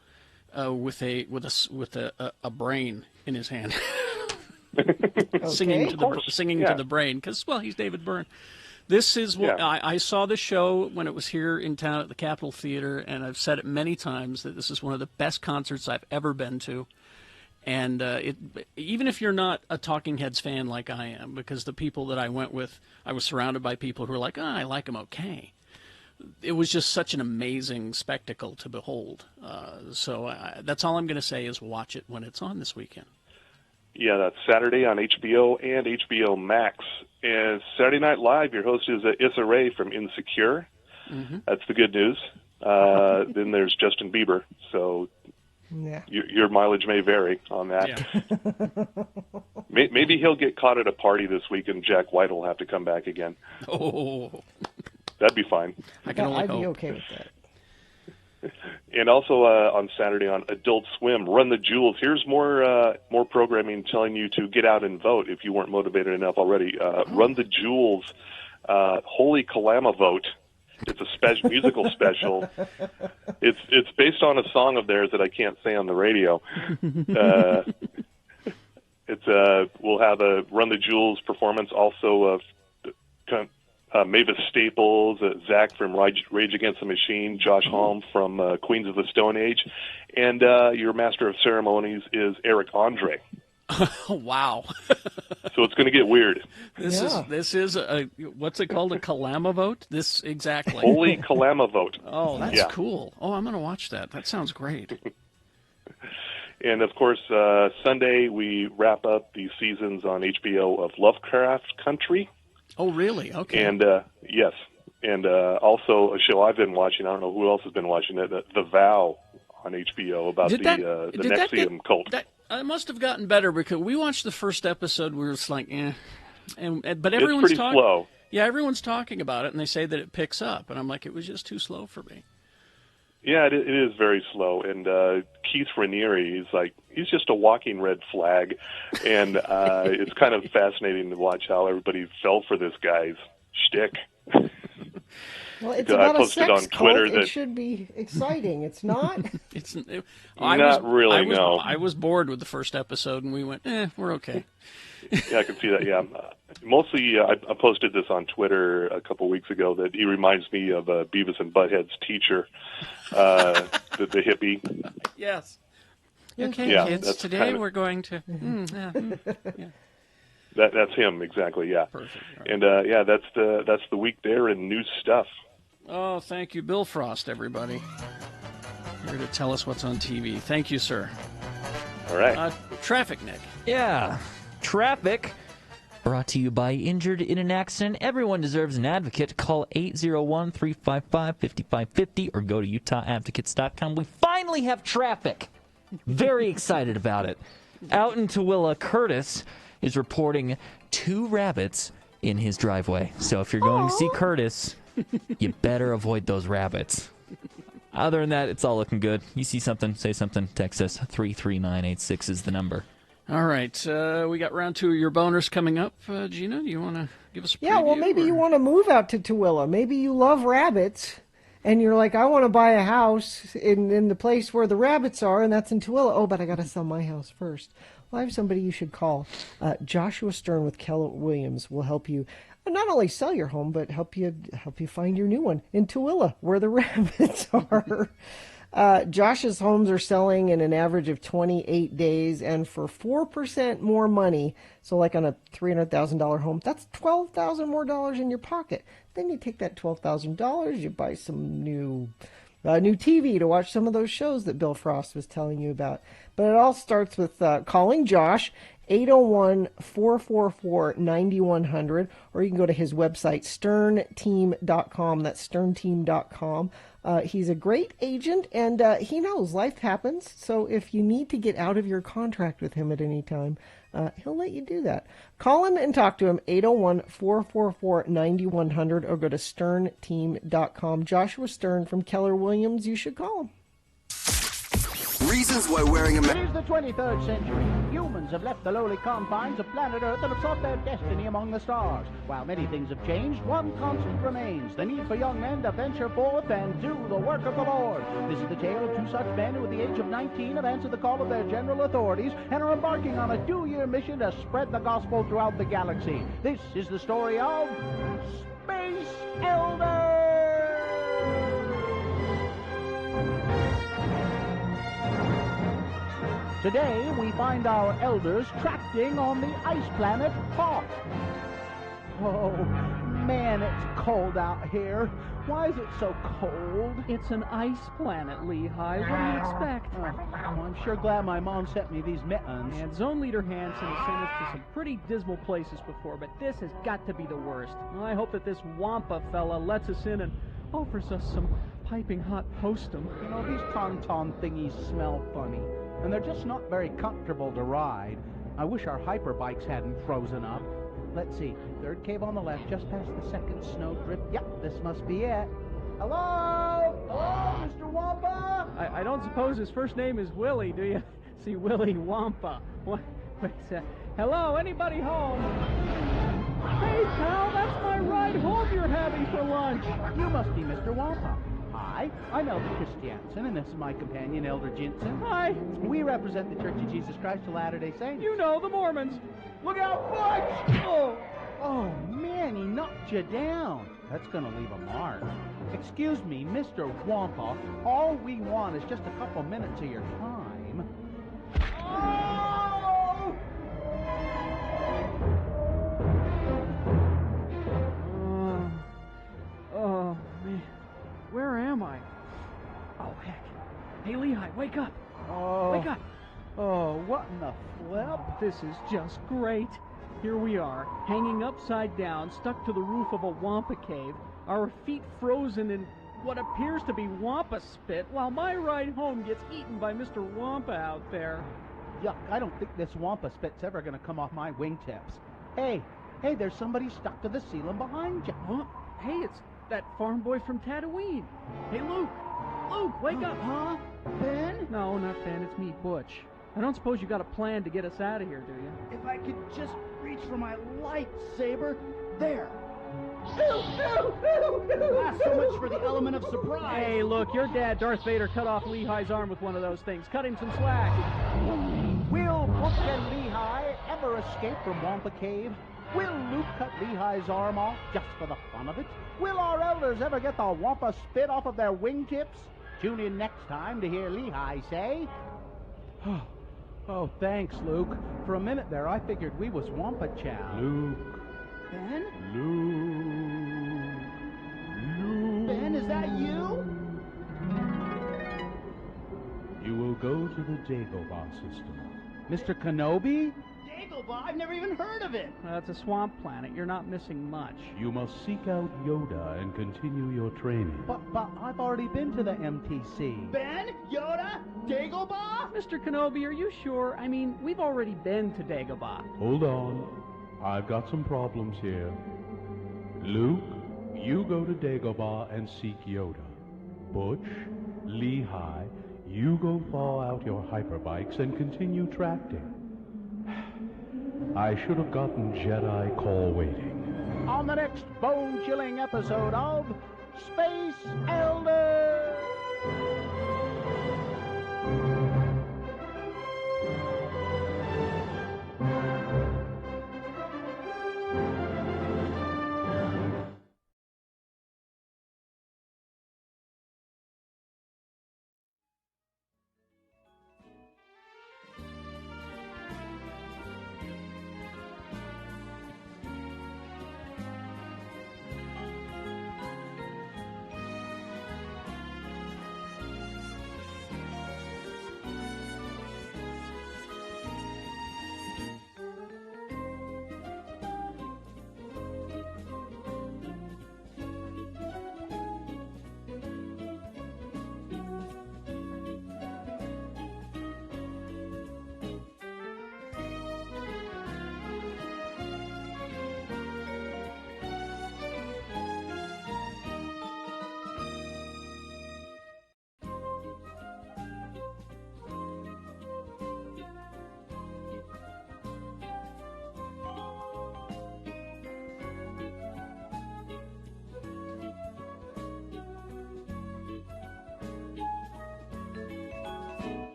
[SPEAKER 1] with a brain in his hand. Singing to the brain, because he's David Byrne. This is what I saw the show when it was here in town at the Capitol Theater, and I've said it many times that this is one of the best concerts I've ever been to. And even if you're not a Talking Heads fan like I am, because the people that I went with, I was surrounded by people who were like, I like them okay. It was just such an amazing spectacle to behold. So that's all I'm going to say is watch it when it's on this weekend.
[SPEAKER 7] Yeah, that's Saturday on HBO and HBO Max. And Saturday Night Live, your host is Issa Rae from Insecure. That's the good news. Then there's Justin Bieber. So your mileage may vary on that. Yeah. Maybe he'll get caught at a party this week and Jack White will have to come back again.
[SPEAKER 1] Oh.
[SPEAKER 7] That'd be fine.
[SPEAKER 1] I can only hope.
[SPEAKER 2] I'd be okay with that.
[SPEAKER 7] And also on Saturday on Adult Swim, Run the Jewels. Here's more programming telling you to get out and vote if you weren't motivated enough already. Run the Jewels, Holy Kalama Vote. It's a musical special. It's based on a song of theirs that I can't say on the radio. We'll have a Run the Jewels performance also of Mavis Staples, Zach from Rage Against the Machine, Josh Homme from Queens of the Stone Age, and your master of ceremonies is Eric Andre.
[SPEAKER 1] Wow.
[SPEAKER 7] So it's going to get weird.
[SPEAKER 1] This is a what's it called, a Kalama vote? This exactly.
[SPEAKER 7] Holy Kalama Vote.
[SPEAKER 1] Oh, that's cool. Oh, I'm going to watch that. That sounds great.
[SPEAKER 7] And of course, Sunday we wrap up the seasons on HBO of Lovecraft Country.
[SPEAKER 1] Oh, really? Okay.
[SPEAKER 7] And yes, and also a show I've been watching. I don't know who else has been watching it. The Vow on HBO about the NXIVM cult.
[SPEAKER 1] It must have gotten better because we watched the first episode. We were just like, but everyone's
[SPEAKER 7] it's pretty slow.
[SPEAKER 1] Yeah, everyone's talking about it, and they say that it picks up, and I'm like, it was just too slow for me.
[SPEAKER 7] Yeah, it is very slow. And Keith Raniere, he's just a walking red flag. And it's kind of fascinating to watch how everybody fell for this guy's shtick.
[SPEAKER 2] Well, it's
[SPEAKER 7] I
[SPEAKER 2] about a
[SPEAKER 7] posted
[SPEAKER 2] sex
[SPEAKER 7] on Twitter
[SPEAKER 2] cult.
[SPEAKER 7] that
[SPEAKER 2] It should be exciting. It's not.
[SPEAKER 1] I was bored with the first episode, and we went, we're okay.
[SPEAKER 7] Yeah, I can see that, yeah. Mostly, I posted this on Twitter a couple weeks ago that he reminds me of Beavis and Butthead's teacher, the hippie.
[SPEAKER 1] Yes. Okay,
[SPEAKER 7] yeah,
[SPEAKER 1] kids, today we're going to... yeah.
[SPEAKER 7] That's him, exactly, yeah.
[SPEAKER 1] Perfect. Right.
[SPEAKER 7] And, that's the week there in new stuff.
[SPEAKER 1] Oh, thank you, Bill Frost, everybody. Here to tell us what's on TV. Thank you, sir.
[SPEAKER 7] All right.
[SPEAKER 1] Traffic, Nick.
[SPEAKER 3] Yeah. Traffic. Brought to you by Injured in an Accident. Everyone deserves an advocate. Call 801-355-5550 or go to UtahAdvocates.com. We finally have traffic. Very excited about it. Out in Tooele, Curtis is reporting 2 rabbits in his driveway. So if you're going to see Curtis, you better avoid those rabbits. Other than that, it's all looking good. You see something, say something, text us. 33986 is the number.
[SPEAKER 1] All right. We got round 2 of your boners coming up. Gina, do you want to give us a preview?
[SPEAKER 2] Yeah, well, maybe you want to move out to Tooele. Maybe you love rabbits, and you're like, I want to buy a house in the place where the rabbits are, and that's in Tooele. Oh, but I got to sell my house first. Well, I have somebody you should call. Joshua Stern with Keller Williams will help you not only sell your home, but help you find your new one in Tooele, where the rabbits are. Josh's homes are selling in an average of 28 days, and for 4% more money, so like on a $300,000 home, that's $12,000 more dollars in your pocket. Then you take that $12,000, you buy some new TV to watch some of those shows that Bill Frost was telling you about. But it all starts with calling Josh, 801-444-9100, or you can go to his website, sternteam.com. That's sternteam.com. He's a great agent, and he knows life happens. So if you need to get out of your contract with him at any time, he'll let you do that. Call him and talk to him, 801-444-9100, or go to sternteam.com. Joshua Stern from Keller Williams, you should call him.
[SPEAKER 9] Reasons why wearing a
[SPEAKER 20] It is the 23rd century. Humans have left the lowly confines of planet Earth and have sought their destiny among the stars. While many things have changed, one constant remains: the need for young men to venture forth and do the work of the Lord. This is the tale of 2 such men who at the age of 19 have answered the call of their general authorities and are embarking on a 2-year mission to spread the gospel throughout the galaxy. This is the story of Space Elders! Today, we find our elders tracting on the ice planet Hoth. Oh, man, it's cold out here. Why is it so cold?
[SPEAKER 21] It's an ice planet, Lehigh. What do you expect?
[SPEAKER 20] Well, I'm sure glad my mom sent me these mittens.
[SPEAKER 21] And Zone Leader Hansen has sent us to some pretty dismal places before, but this has got to be the worst. Well, I hope that this Wampa fella lets us in and offers us some piping hot postum.
[SPEAKER 20] You know, these tauntaun thingies smell funny, and they're just not very comfortable to ride. I wish our hyperbikes hadn't frozen up. Let's see, 3rd cave on the left, just past the 2nd snowdrift. Yep, this must be it. Hello? Hello, Mr. Wampa?
[SPEAKER 21] I don't suppose his first name is Willie, do you? See, Willie Wampa. What? Hello, anybody home? Hey, pal, that's my ride home you're having for lunch.
[SPEAKER 20] You must be Mr. Wampa. Hi, I'm Elder Christiansen, and this is my companion, Elder Jensen.
[SPEAKER 21] Hi.
[SPEAKER 20] We represent the Church of Jesus Christ of Latter-day Saints.
[SPEAKER 21] You know, the Mormons.
[SPEAKER 20] Look out, Butch! Oh, man, he knocked you down. That's going to leave a mark. Excuse me, Mr. Wampa, all we want is just a couple minutes of your time. Oh!
[SPEAKER 21] Oh, man. Where am I? Oh, heck. Hey, Lehigh, wake up.
[SPEAKER 20] Oh.
[SPEAKER 21] Wake up.
[SPEAKER 20] Oh, what in the flip?
[SPEAKER 21] This is just great. Here we are, hanging upside down, stuck to the roof of a Wampa cave, our feet frozen in what appears to be Wampa spit, while my ride home gets eaten by Mr. Wampa out there.
[SPEAKER 20] Yuck, I don't think this Wampa spit's ever going to come off my wingtips. Hey, there's somebody stuck to the ceiling behind you.
[SPEAKER 21] Huh? Hey, it's that farm boy from Tatooine. Hey, Luke, Luke, wake up!
[SPEAKER 15] Huh? Ben?
[SPEAKER 21] No, not Ben. It's me, Butch. I don't suppose you got a plan to get us out of here, do you?
[SPEAKER 15] If I could just reach for my lightsaber. There. So much for the element of surprise.
[SPEAKER 21] Hey, look, your dad, Darth Vader, cut off Lehi's arm with one of those things. Cut him some slack.
[SPEAKER 20] Will Butch and Lehi ever escape from Wampa Cave? Will Luke cut Lehi's arm off just for the fun of it? Will our elders ever get the Wampa spit off of their wingtips? Tune in next time to hear Lehi say...
[SPEAKER 21] Oh, thanks, Luke. For a minute there, I figured we was Wampa Chow.
[SPEAKER 14] Luke.
[SPEAKER 15] Ben?
[SPEAKER 14] Luke.
[SPEAKER 15] Ben, is that you?
[SPEAKER 14] You will go to the Dagobah system. Mr. Kenobi?
[SPEAKER 15] Dagobah? I've never even heard of it.
[SPEAKER 21] It's a swamp planet. You're not missing much.
[SPEAKER 14] You must seek out Yoda and continue your training.
[SPEAKER 20] But I've already been to the MTC.
[SPEAKER 15] Ben? Yoda? Dagobah?
[SPEAKER 21] Mr. Kenobi, are you sure? I mean, we've already been to Dagobah.
[SPEAKER 14] Hold on. I've got some problems here. Luke, you go to Dagobah and seek Yoda. Butch, Lehi, you go thaw out your hyperbikes and continue tracting. I should have gotten Jedi call waiting.
[SPEAKER 20] On the next bone-chilling episode of Space Elders!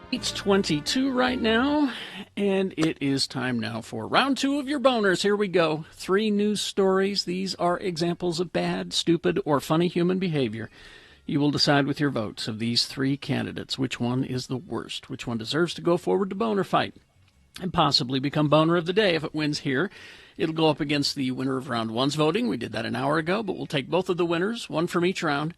[SPEAKER 1] It's 22 right now, and it is time now for round 2 of your boners. Here we go. 3 news stories. These are examples of bad, stupid, or funny human behavior. You will decide with your votes of these 3 candidates which one is the worst, which one deserves to go forward to boner fight, and possibly become boner of the day if it wins here. It'll go up against the winner of round 1's voting. We did that an hour ago, but we'll take both of the winners, one from each round,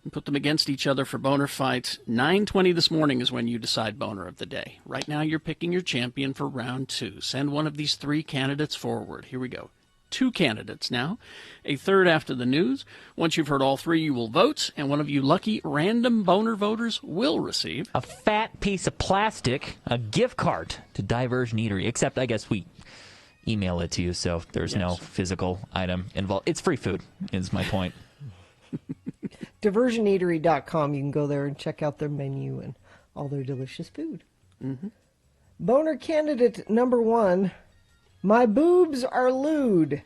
[SPEAKER 1] and put them against each other for boner fight. 9:20 this morning is when you decide boner of the day. Right now you're picking your champion for round 2. Send one of these 3 candidates forward. Here we go. 2 candidates now. A third after the news. Once you've heard all 3, you will vote, and one of you lucky random boner voters will receive
[SPEAKER 3] a fat piece of plastic, a gift card to Diversion Eatery, except I guess we email it to you, so there's no physical item involved. It's free food, is my point.
[SPEAKER 2] Diversioneatery.com. You can go there and check out their menu and all their delicious food. Mm-hmm. Boner candidate number 1. My boobs are lewd.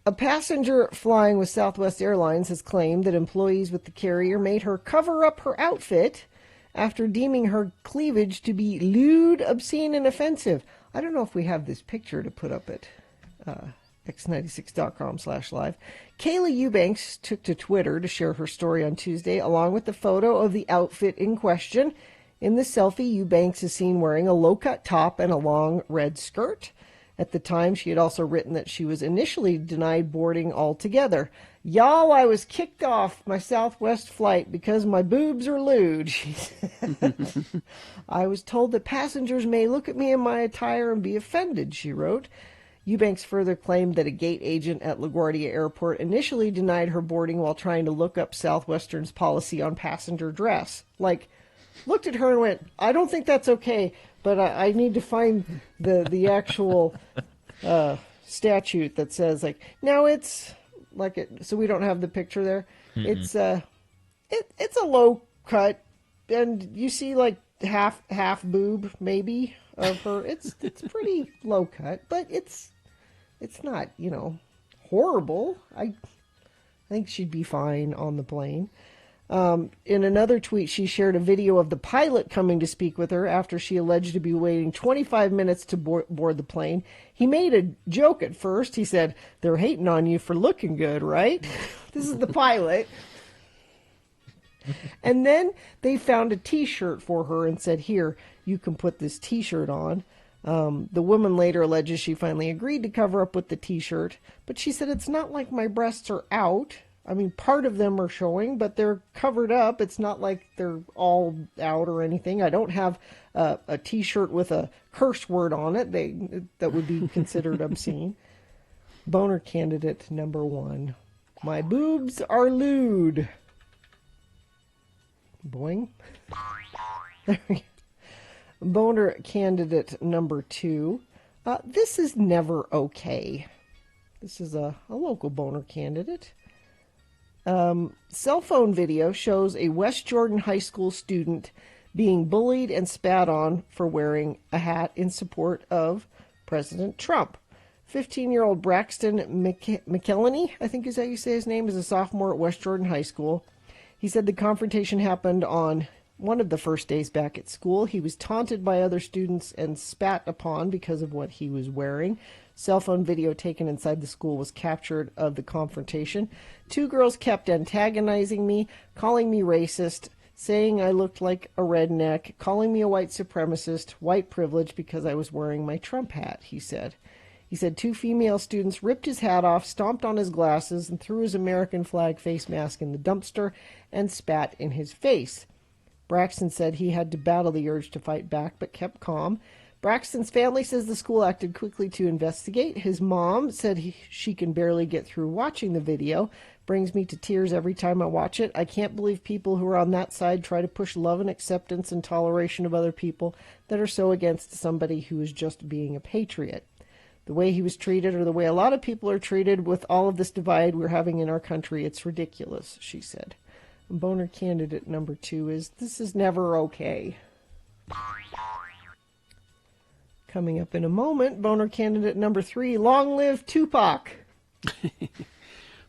[SPEAKER 2] A passenger flying with Southwest Airlines has claimed that employees with the carrier made her cover up her outfit after deeming her cleavage to be lewd, obscene, and offensive. I don't know if we have this picture to put up at x96.com/live. Kayla Eubanks took to Twitter to share her story on Tuesday, along with the photo of the outfit in question. In the selfie, Eubanks is seen wearing a low-cut top and a long red skirt. At the time, she had also written that she was initially denied boarding altogether. Y'all, I was kicked off my Southwest flight because my boobs are lewd, she said. I was told that passengers may look at me in my attire and be offended, she wrote. Eubanks further claimed that a gate agent at LaGuardia Airport initially denied her boarding while trying to look up Southwestern's policy on passenger dress. Looked at her and went, I don't think that's okay, but I need to find the actual statute that says like, now it's like it, so we don't have the picture there. It's a low cut, and you see like half boob maybe of her. It's pretty low cut, but it's not, horrible. I think she'd be fine on the plane. In another tweet, she shared a video of the pilot coming to speak with her after she alleged to be waiting 25 minutes to board the plane. He made a joke at first. He said, "They're hating on you for looking good, right?" This is the pilot. And then they found a T-shirt for her and said, "Here, you can put this T-shirt on." The woman later alleges she finally agreed to cover up with the T-shirt, but she said, "It's not like my breasts are out. I mean, part of them are showing, but they're covered up. It's not like they're all out or anything. I don't have a T-shirt with a curse word on it. That would be considered obscene." Boner candidate number 1. My boobs are lewd. Boing. There we go. Boner candidate number 2. This is never okay. This is a local boner candidate. Cell phone video shows a West Jordan High School student being bullied and spat on for wearing a hat in support of President Trump. 15-year-old Braxton McElhenney, I think is how you say his name, is a sophomore at West Jordan High School. He said the confrontation happened on one of the first days back at school. He was taunted by other students and spat upon because of what he was wearing. Cell phone video taken inside the school was captured of the confrontation. 2 girls kept antagonizing me, calling me racist, saying I looked like a redneck, calling me a white supremacist, white privilege because I was wearing my Trump hat, he said. He said 2 female students ripped his hat off, stomped on his glasses, and threw his American flag face mask in the dumpster and spat in his face. Braxton said he had to battle the urge to fight back, but kept calm. Braxton's family says the school acted quickly to investigate. His mom said she can barely get through watching the video. Brings me to tears every time I watch it. I can't believe people who are on that side try to push love and acceptance and toleration of other people that are so against somebody who is just being a patriot. The way he was treated, or the way a lot of people are treated with all of this divide we're having in our country, it's ridiculous, she said. Boner candidate number 2 is, this is never okay. Coming up in a moment, boner candidate number 3, long live Tupac.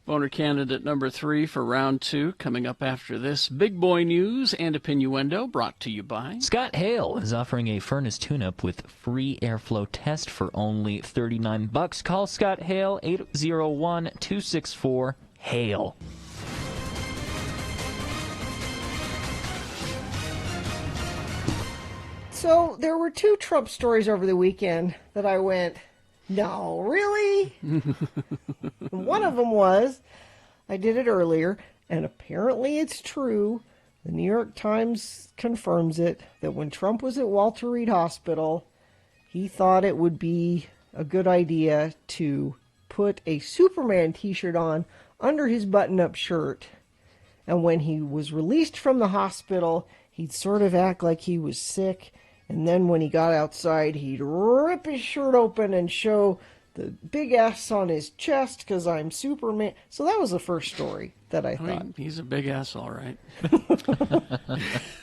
[SPEAKER 1] Boner candidate number 3 for round 2 coming up after this. Big boy news and a pinuendo brought to you by
[SPEAKER 3] Scott Hale is offering a furnace tune-up with free airflow test for only $39. Call Scott Hale, 801-264-HALE.
[SPEAKER 2] So there were 2 Trump stories over the weekend that I went, no, really? One of them was, I did it earlier, and apparently it's true. The New York Times confirms it, that when Trump was at Walter Reed Hospital, he thought it would be a good idea to put a Superman t-shirt on under his button-up shirt. And when he was released from the hospital, he'd sort of act like he was sick. And then when he got outside, he'd rip his shirt open and show the big S on his chest because I'm Superman. So that was the first story that I thought.
[SPEAKER 1] He's a big ass, all right.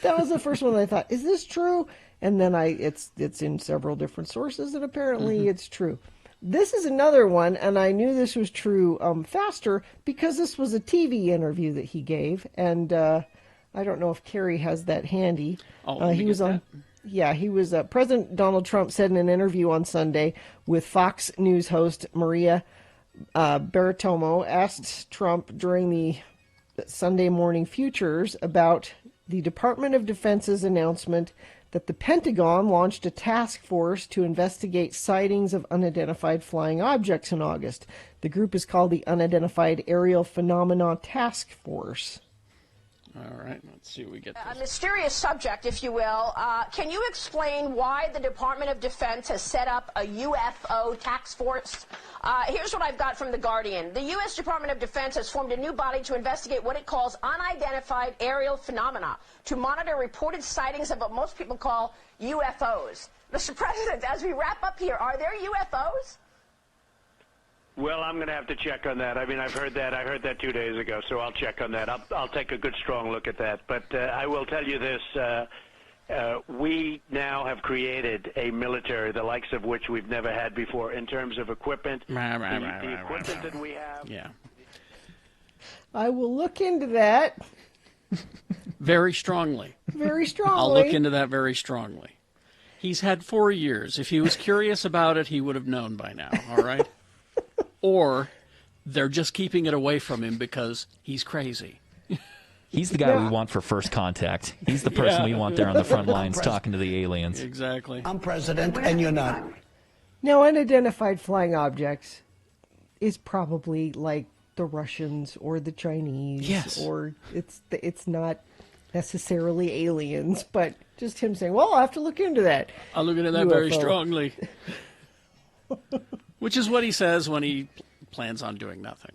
[SPEAKER 2] That was the first one that I thought, is this true? And then it's in several different sources, and apparently it's true. This is another one, and I knew this was true faster because this was a TV interview that he gave, and I don't know if Carrie has that handy. He was on. Yeah, he was. President Donald Trump said in an interview on Sunday with Fox News host Maria Bartiromo, asked Trump during the Sunday Morning Futures about the Department of Defense's announcement that the Pentagon launched a task force to investigate sightings of unidentified flying objects in August. The group is called the Unidentified Aerial Phenomena Task Force.
[SPEAKER 1] All right, let's see what we get.
[SPEAKER 8] A mysterious subject, if you will. Can you explain why the Department of Defense has set up a UFO task force? Here's what I've got from The Guardian. The U.S. Department of Defense has formed a new body to investigate what it calls unidentified aerial phenomena, to monitor reported sightings of what most people call UFOs. Mr. President, as we wrap up here, are there UFOs?
[SPEAKER 11] Well, I'm going to have to check on that. I mean, I've heard that. I heard that 2 days ago, so I'll check on that. I'll take a good, strong look at that. But I will tell you this. We now have created a military, the likes of which we've never had before, in terms of equipment. The equipment that we have.
[SPEAKER 1] Yeah.
[SPEAKER 2] I will look into that.
[SPEAKER 1] Very strongly.
[SPEAKER 2] Very strongly.
[SPEAKER 1] I'll look into that very strongly. He's had 4 years. If he was curious about it, he would have known by now, all right? Or they're just keeping it away from him because he's crazy.
[SPEAKER 3] He's the guy we want for first contact. He's the person we want there on the front lines talking to the aliens.
[SPEAKER 1] Exactly.
[SPEAKER 22] I'm president and you're not.
[SPEAKER 2] Now, unidentified flying objects is probably like the Russians or the Chinese.
[SPEAKER 1] Yes.
[SPEAKER 2] Or it's not necessarily aliens, but just him saying, well, I'll have to look into that.
[SPEAKER 1] I'll look into that very strongly. Which is what he says when he plans on doing nothing.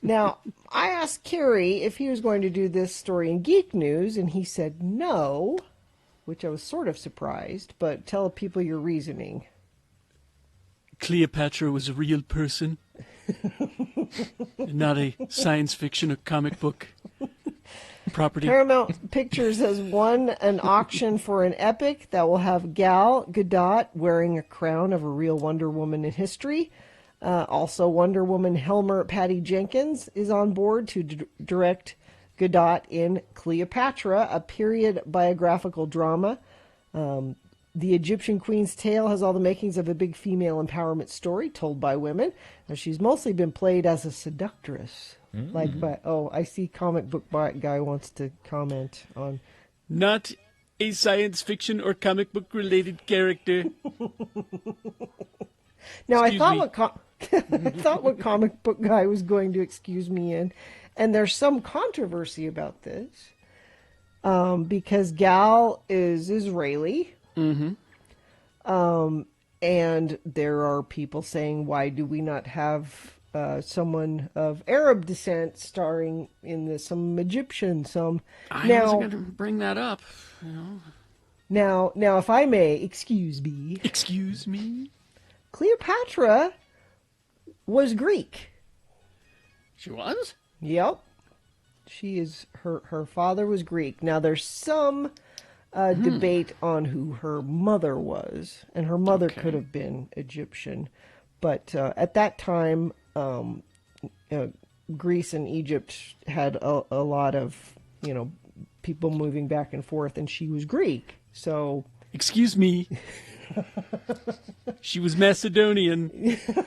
[SPEAKER 2] Now, I asked Kerry if he was going to do this story in Geek News, and he said no, which I was sort of surprised, but tell people your reasoning.
[SPEAKER 1] Cleopatra was a real person, not a science fiction or comic book property.
[SPEAKER 2] Paramount Pictures has won an auction for an epic that will have Gal Gadot wearing a crown of a real Wonder Woman in history. Also, Wonder Woman Helmer Patty Jenkins is on board to direct Gadot in Cleopatra, a period biographical drama. The Egyptian Queen's Tale has all the makings of a big female empowerment story told by women. Now, she's mostly been played as a seductress. I see comic book guy wants to comment on.
[SPEAKER 1] Not a science fiction or comic book related character.
[SPEAKER 2] Now, I thought what comic book guy was going to excuse me in, and there's some controversy about this, because Gal is Israeli, and there are people saying, why do we not have someone of Arab descent starring in this? Some Egyptian, some.
[SPEAKER 1] I wasn't going to bring that up. You know.
[SPEAKER 2] Now, if I may, excuse me.
[SPEAKER 1] Excuse me.
[SPEAKER 2] Cleopatra was Greek.
[SPEAKER 1] She was?
[SPEAKER 2] Yep. She is. Her father was Greek. Now there's some debate on who her mother was, and her mother could have been Egyptian, but at that time, Greece and Egypt had a lot of people moving back and forth, and she was Greek. So,
[SPEAKER 1] excuse me. She was Macedonian,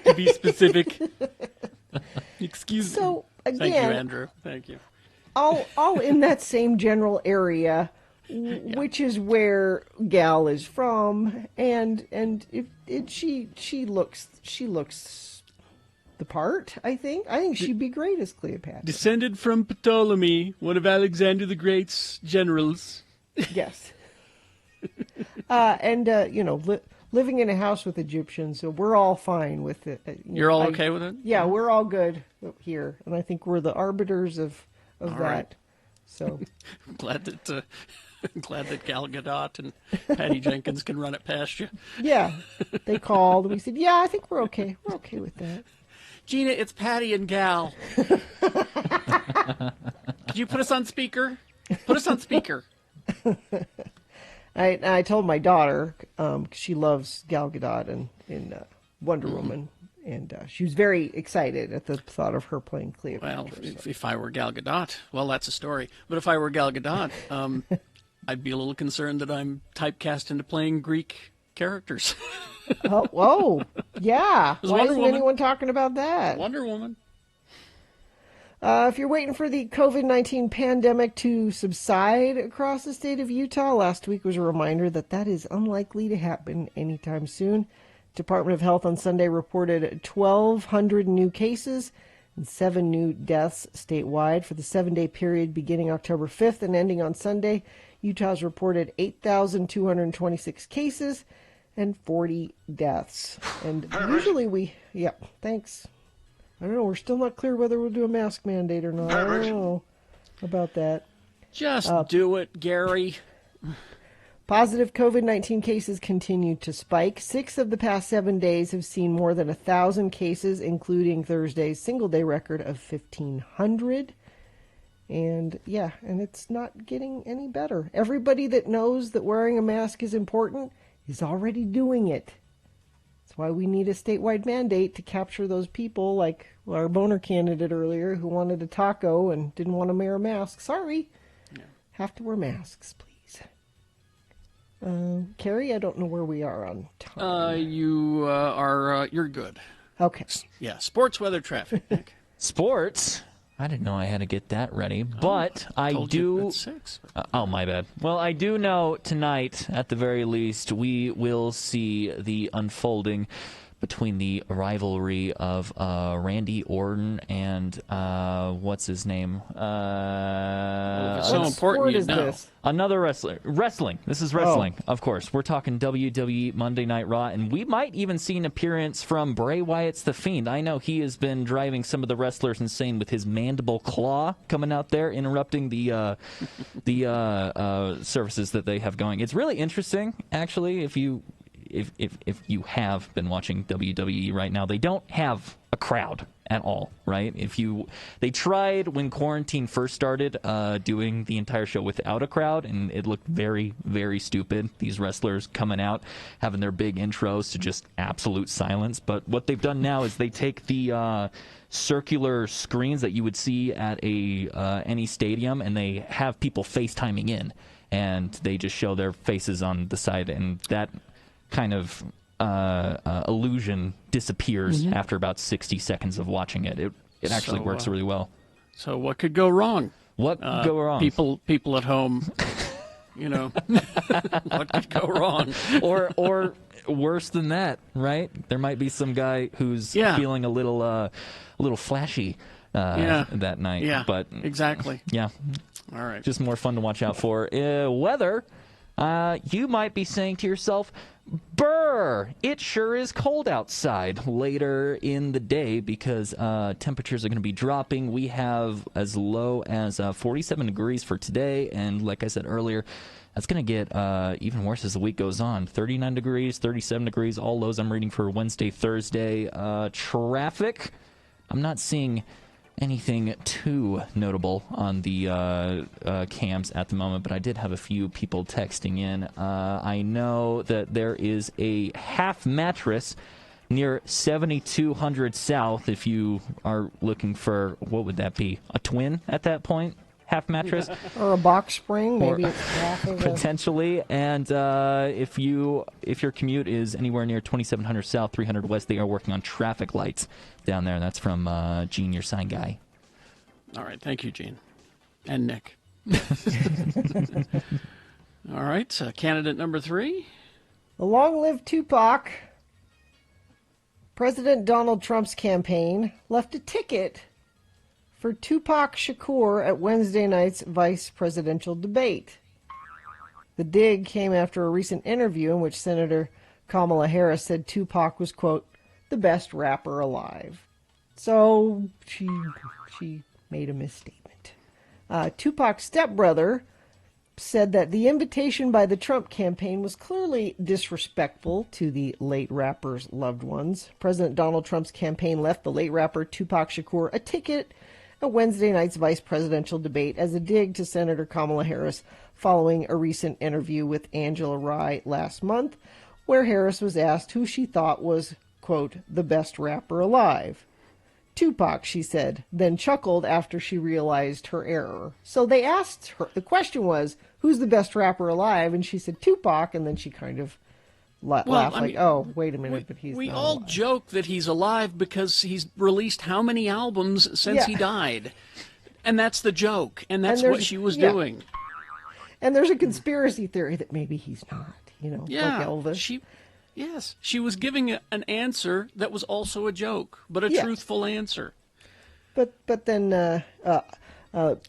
[SPEAKER 1] to be specific. Excuse me.
[SPEAKER 2] So, again,
[SPEAKER 1] thank you, Andrew. Thank you.
[SPEAKER 2] All in that same general area, which is where Gal is from, and she looks the part. I think she'd be great as Cleopatra.
[SPEAKER 1] Descended from Ptolemy, one of Alexander the Great's generals.
[SPEAKER 2] Yes. Living in a house with Egyptians, so we're all fine with it.
[SPEAKER 1] You're all okay with it?
[SPEAKER 2] Yeah, we're all good here, and I think we're the arbiters of that.
[SPEAKER 1] Right.
[SPEAKER 2] So
[SPEAKER 1] I'm glad that Gal Gadot and Patty Jenkins can run it past you.
[SPEAKER 2] Yeah, they called and we said, "Yeah, I think we're okay. We're okay with that."
[SPEAKER 1] Gina, it's Patty and Gal. Could you put us on speaker? Put us on speaker.
[SPEAKER 2] I told my daughter, she loves Gal Gadot in Wonder Woman, and she was very excited at the thought of her playing Cleopatra.
[SPEAKER 1] Well, if I were Gal Gadot, well, that's a story. But if I were Gal Gadot, I'd be a little concerned that I'm typecast into playing Greek characters.
[SPEAKER 2] Whoa, yeah. Why isn't
[SPEAKER 1] Woman.
[SPEAKER 2] anyone talking about that?
[SPEAKER 1] Wonder Woman.
[SPEAKER 2] If you're waiting for the COVID-19 pandemic to subside across the state of Utah, last week was a reminder that is unlikely to happen anytime soon. Department of Health on Sunday reported 1,200 new cases and 7 new deaths statewide for the 7-day period beginning October 5th and ending on Sunday. Utah's reported 8,226 cases and 40 deaths. And usually thanks. I don't know. We're still not clear whether we'll do a mask mandate or not. I don't know about that.
[SPEAKER 1] Just do it, Gary.
[SPEAKER 2] Positive COVID-19 cases continue to spike. 6 of the past 7 days have seen more than 1,000 cases, including Thursday's single-day record of 1,500. And it's not getting any better. Everybody that knows that wearing a mask is important is already doing it. That's why we need a statewide mandate to capture those people like our boner candidate earlier who wanted a taco and didn't want to wear a mask. Sorry. Yeah. Have to wear masks, please. Carrie, I don't know where we are on time.
[SPEAKER 1] You're good.
[SPEAKER 2] Okay.
[SPEAKER 1] Yeah, sports, weather, traffic, Nick.
[SPEAKER 3] Sports? I didn't know I had to get that ready, but I do. My bad. Well, I do know tonight, at the very least, we will see the unfolding between the rivalry of Randy Orton and what's his name?
[SPEAKER 1] So important, you know.
[SPEAKER 3] Another wrestler. Wrestling. This is wrestling, of course. We're talking WWE Monday Night Raw, and we might even see an appearance from Bray Wyatt's The Fiend. I know he has been driving some of the wrestlers insane with his mandible claw coming out there, interrupting the services that they have going. It's really interesting, actually, if you have been watching WWE right now. They don't have a crowd at all, right? They tried when quarantine first started doing the entire show without a crowd, and it looked very, very stupid. These wrestlers coming out, having their big intros to just absolute silence. But what they've done now is they take the circular screens that you would see at any stadium, and they have people FaceTiming in, and they just show their faces on the side, and that kind of illusion disappears after about 60 seconds of watching it. It actually works really well.
[SPEAKER 1] So what could go wrong?
[SPEAKER 3] What could go wrong?
[SPEAKER 1] People at home, what could go wrong?
[SPEAKER 3] Or worse than that, right? There might be some guy who's feeling a little flashy that night.
[SPEAKER 1] Yeah,
[SPEAKER 3] but
[SPEAKER 1] exactly.
[SPEAKER 3] Yeah.
[SPEAKER 1] All right.
[SPEAKER 3] Just more fun to watch out for. Weather, you might be saying to yourself, brr, it sure is cold outside later in the day because temperatures are going to be dropping. We have as low as 47 degrees for today, and like I said earlier, that's going to get even worse as the week goes on. 39 degrees, 37 degrees, all lows I'm reading for Wednesday, Thursday. Traffic, I'm not seeing anything too notable on the cams at the moment, but I did have a few people texting in. I know that there is a half mattress near 7200 South if you are looking for, what would that be, a twin at that point? Half mattress?
[SPEAKER 2] Or a box spring, maybe it's half of
[SPEAKER 3] potentially. And if your commute is anywhere near 2700 South, 300 West, they are working on traffic lights down there. That's from Gene, your sign guy.
[SPEAKER 1] All right, thank you, Gene. And Nick. All right, candidate number 3.
[SPEAKER 2] Long live Tupac. President Donald Trump's campaign left a ticket for Tupac Shakur at Wednesday night's vice presidential debate. The dig came after a recent interview in which Senator Kamala Harris said Tupac was, quote, the best rapper alive. So she made a misstatement. Tupac's stepbrother said that the invitation by the Trump campaign was clearly disrespectful to the late rapper's loved ones. President Donald Trump's campaign left the late rapper Tupac Shakur a ticket at Wednesday night's vice presidential debate as a dig to Senator Kamala Harris following a recent interview with Angela Rye last month, where Harris was asked who she thought was, quote, the best rapper alive. Tupac, she said, then chuckled after she realized her error. So they asked her, the question was, who's the best rapper alive? And she said Tupac, and then she kind of laughed oh, wait a minute, but he's
[SPEAKER 1] We
[SPEAKER 2] not
[SPEAKER 1] all
[SPEAKER 2] alive.
[SPEAKER 1] joke that he's alive because he's released how many albums since he died? And that's the joke, and that's what she was doing.
[SPEAKER 2] And there's a conspiracy theory that maybe he's not, like Elvis.
[SPEAKER 1] She was giving an answer that was also a joke, but a truthful answer.
[SPEAKER 2] But then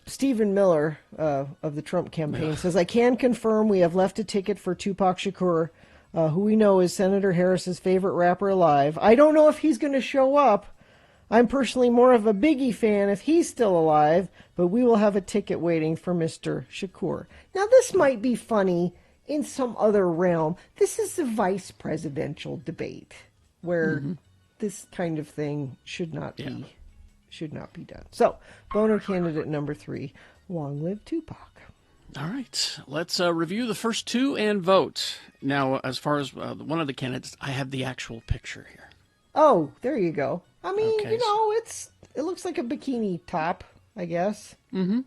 [SPEAKER 2] Stephen Miller of the Trump campaign says, I can confirm we have left a ticket for Tupac Shakur, who we know is Senator Harris's favorite rapper alive. I don't know if he's going to show up. I'm personally more of a Biggie fan if he's still alive, but we will have a ticket waiting for Mr. Shakur. Now, this might be funny in some other realm. This is the vice presidential debate where this kind of thing should not be done. So, boner candidate number 3, long live Tupac.
[SPEAKER 1] All right, let's review the first 2 and vote. Now, as far as one of the candidates, I have the actual picture here.
[SPEAKER 2] Oh, there you go. I mean,
[SPEAKER 1] Okay,
[SPEAKER 2] it looks like a bikini top, I guess.
[SPEAKER 1] Mm-hmm.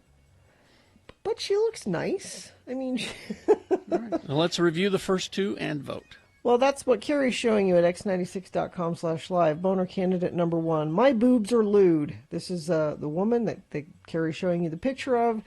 [SPEAKER 2] But she looks nice. I mean...
[SPEAKER 1] All right. Well, let's review the first 2 and vote.
[SPEAKER 2] Well, that's what Carrie's showing you at x96.com/live. Boner candidate number 1, my boobs are lewd. This is the woman that Carrie's showing you the picture of.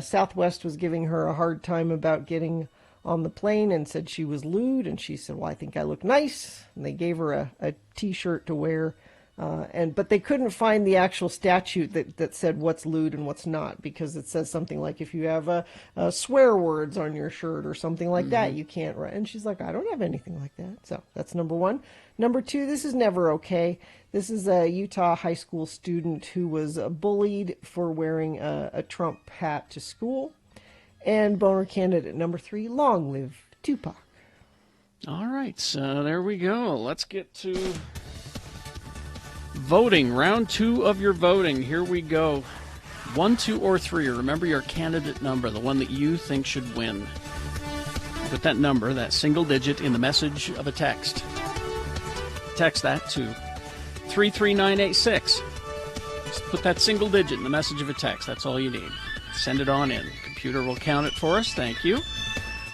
[SPEAKER 2] Southwest was giving her a hard time about getting on the plane and said she was lewd, and she said, well, I think I look nice. And they gave her a T-shirt to wear. But they couldn't find the actual statute that said what's lewd and what's not, because it says something like if you have swear words on your shirt or something like that, you can't write. And she's like, I don't have anything like that. So that's number 1. Number 2, this is never okay. This is a Utah high school student who was bullied for wearing a Trump hat to school. And boner candidate number 3, long live Tupac.
[SPEAKER 1] All right, so there we go. Let's get to voting. Round 2 of your voting. Here we go. 1, 2, or 3. Remember your candidate number, the one that you think should win. Put that number, that single digit, in the message of a text. Text that to 33986. Just put that single digit in the message of a text. That's all you need. Send it on in. Computer will count it for us. Thank you.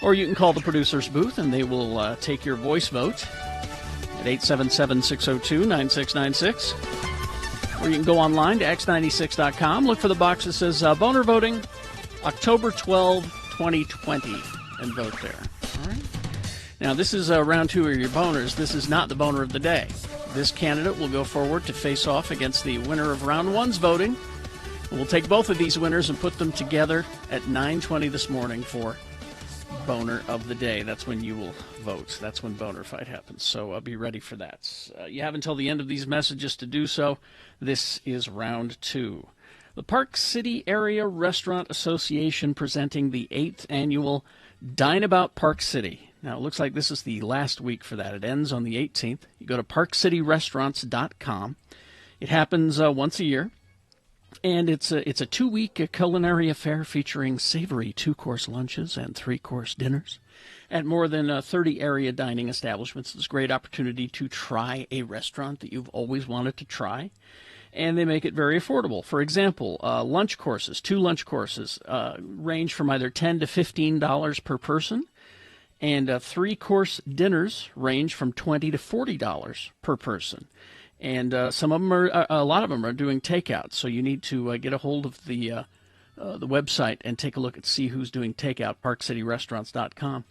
[SPEAKER 1] Or you can call the producer's booth and they will take your voice vote at 877-602-9696. Or you can go online to x96.com. Look for the box that says Boner Voting, October 12, 2020, and vote there. All right. Now, this is round 2 of your boners. This is not the boner of the day. This candidate will go forward to face off against the winner of round 1's voting. We'll take both of these winners and put them together at 9:20 this morning for boner of the day. That's when you will vote. That's when boner fight happens. So be ready for that. You have until the end of these messages to do so. This is round 2. The Park City Area Restaurant Association presenting the 8th annual Dine About Park City. Now, it looks like this is the last week for that. It ends on the 18th. You go to parkcityrestaurants.com. It happens once a year. And it's a 2-week culinary affair featuring savory 2-course lunches and 3-course dinners at more than 30 area dining establishments. It's a great opportunity to try a restaurant that you've always wanted to try, and they make it very affordable. For example, lunch courses, 2 lunch courses, range from either $10 to $15 per person, and 3-course dinners range from $20 to $40 per person. And some of them a lot of them are doing takeout. So you need to get a hold of the website and take a look and see who's doing takeout, parkcityrestaurants.com.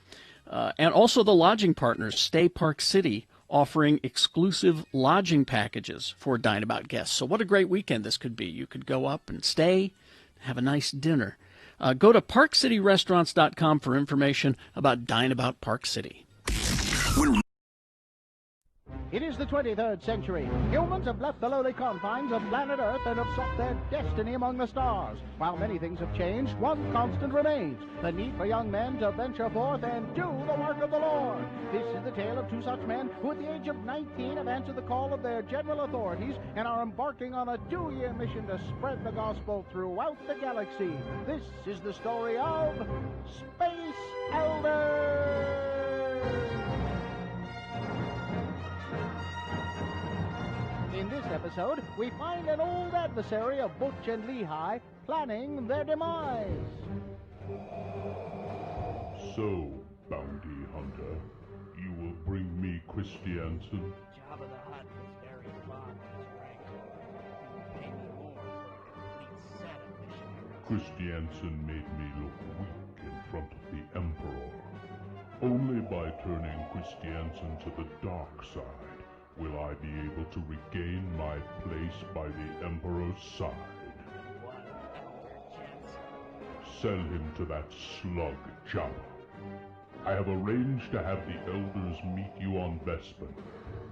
[SPEAKER 1] And also the lodging partners, Stay Park City, offering exclusive lodging packages for Dine About guests. So what a great weekend this could be. You could go up and stay, have a nice dinner. Go to parkcityrestaurants.com for information about Dine About Park City.
[SPEAKER 20] It is the 23rd century. Humans have left the lowly confines of planet Earth and have sought their destiny among the stars. While many things have changed, one constant remains: the need for young men to venture forth and do the work of the Lord. This is the tale of 2 such men who at the age of 19 have answered the call of their general authorities and are embarking on a 2-year mission to spread the gospel throughout the galaxy. This is the story of Space Elders. In this episode, we find an old adversary of Butch and Lehigh planning their demise.
[SPEAKER 14] So, bounty hunter, you will bring me Christiansen?
[SPEAKER 21] Jabba the Hutt was very fond of his rank. Pay me more for a complete set of missionaries.
[SPEAKER 14] Christiansen made me look weak in front of the Emperor. Only by turning Christiansen to the dark side will I be able to regain my place by the Emperor's side. Sell him to that slug, Jabba. I have arranged to have the elders meet you on Bespin.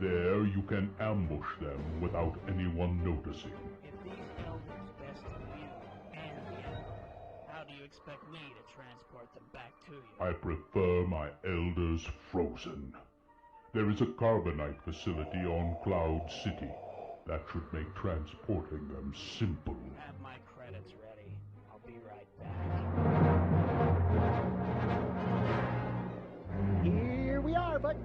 [SPEAKER 14] There you can ambush them without anyone noticing.
[SPEAKER 21] If these elders best of you and the Emperor, how do you expect
[SPEAKER 1] expect me to transport them back to you?
[SPEAKER 14] I prefer my elders frozen. There is a carbonite facility on Cloud City. That should make transporting them simple.
[SPEAKER 1] Have my credits ready. I'll be right back.
[SPEAKER 20] Here we are, Butch.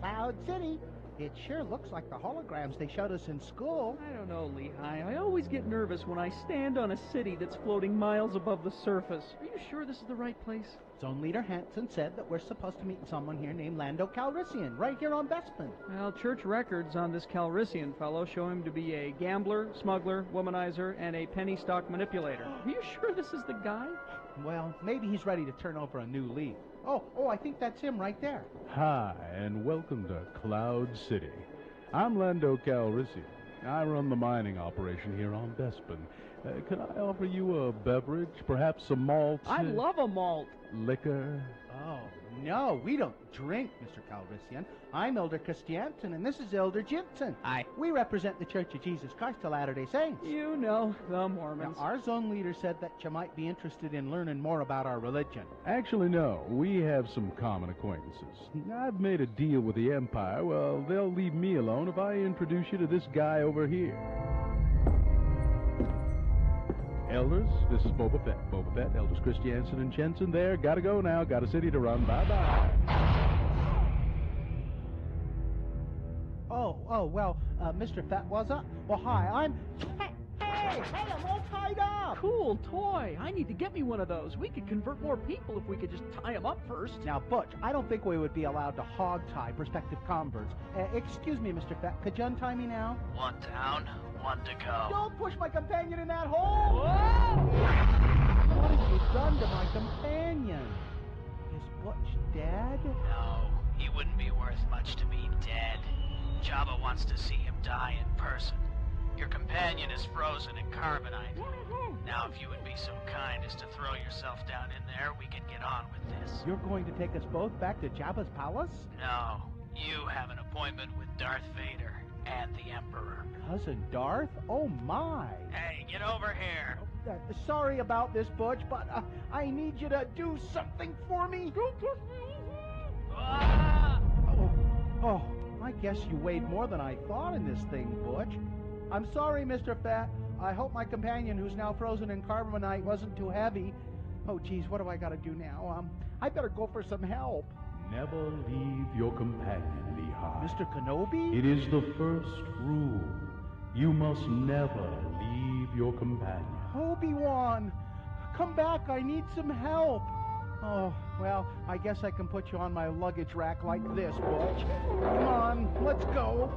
[SPEAKER 20] Cloud City. It sure looks like the holograms they showed us in school.
[SPEAKER 21] I don't know, Lehigh. I always get nervous when I stand on a city that's floating miles above the surface. Are you sure this is the right place?
[SPEAKER 20] Zone Leader Hanson said that we're supposed to meet someone here named Lando Calrissian, right here on Bespin.
[SPEAKER 21] Well, church records on this Calrissian fellow show him to be a gambler, smuggler, womanizer, and a penny stock manipulator. Are you sure this is the guy?
[SPEAKER 20] Well, maybe he's ready to turn over a new leaf. Oh, I think that's him right there.
[SPEAKER 14] Hi, and welcome to Cloud City. I'm Lando Calrissian. I run the mining operation here on Bespin. Could I offer you a beverage? Perhaps some malt?
[SPEAKER 21] I love a malt.
[SPEAKER 14] Liquor?
[SPEAKER 20] Oh, no, we don't drink, Mr. Calrissian. I'm Elder Christiansen, and this is Elder Jensen.
[SPEAKER 21] Hi.
[SPEAKER 20] We represent the Church of Jesus Christ of Latter-day Saints.
[SPEAKER 21] You know, the Mormons.
[SPEAKER 20] Now, our zone leader said that you might be interested in learning more about our religion.
[SPEAKER 14] Actually, no. We have some common acquaintances. I've made a deal with the Empire. Well, they'll leave me alone if I introduce you to this guy over here. Elders, this is Boba Fett. Boba Fett, Elders Christiansen and Jensen there. Gotta go now. Got a city to run. Bye-bye.
[SPEAKER 20] Well, Mr. Fett was up. Well, hi, I'm... Hey, I'm all tied up.
[SPEAKER 21] Cool toy. I need to get me one of those. We could convert more people if we could just tie them up first.
[SPEAKER 20] Now, Butch, I don't think we would be allowed to hog-tie prospective converts. Excuse me, Mr. Fett, could you untie me now?
[SPEAKER 1] One down, one to go.
[SPEAKER 20] Don't push my companion in that hole!
[SPEAKER 21] Whoa!
[SPEAKER 20] What have you done to my companion? Is Butch dead?
[SPEAKER 1] No, he wouldn't be worth much to me dead. Jabba wants to see him die in person. Your companion is frozen in carbonite. Now, if you would be so kind as to throw yourself down in there, we can get on with this.
[SPEAKER 20] You're going to take us both back to Jabba's palace?
[SPEAKER 1] No, you have an appointment with Darth Vader and the Emperor.
[SPEAKER 20] Cousin Darth? Oh, my.
[SPEAKER 1] Hey, get over here.
[SPEAKER 20] Sorry about this, Butch, but I need you to do something for me.
[SPEAKER 1] Ah!
[SPEAKER 20] Oh, I guess you weighed more than I thought in this thing, Butch. I'm sorry, Mr. Fat. I hope my companion, who's now frozen in carbonite, wasn't too heavy. Oh, geez, what do I got to do now? I better go for some help.
[SPEAKER 14] Never leave your companion, Lehigh.
[SPEAKER 20] Mr. Kenobi?
[SPEAKER 14] It is the first rule. You must never leave your companion.
[SPEAKER 20] Obi-Wan, come back. I need some help. Oh, well, I guess I can put you on my luggage rack like this, Butch. Come on, let's go.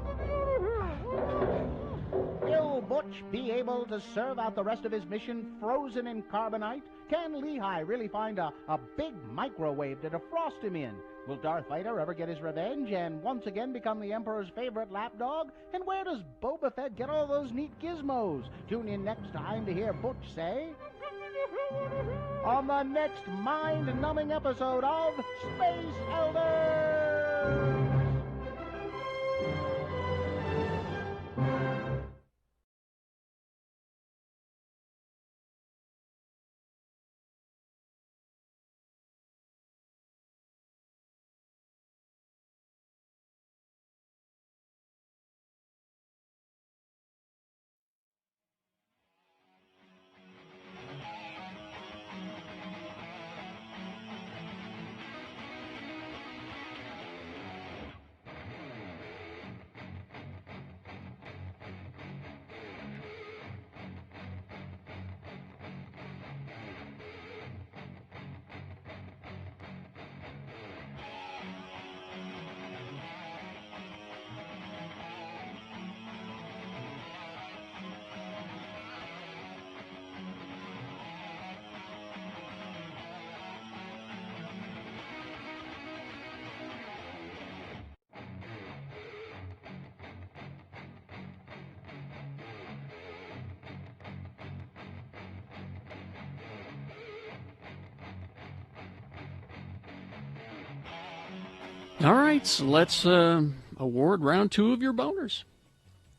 [SPEAKER 20] Will Butch be able to serve out the rest of his mission frozen in carbonite? Can Lehigh really find a big microwave to defrost him in? Will Darth Vader ever get his revenge and once again become the Emperor's favorite lapdog? And where does Boba Fett get all those neat gizmos? Tune in next time to hear Butch say... on the next mind-numbing episode of Space Elders!
[SPEAKER 1] All right, so let's award round 2 of your boners.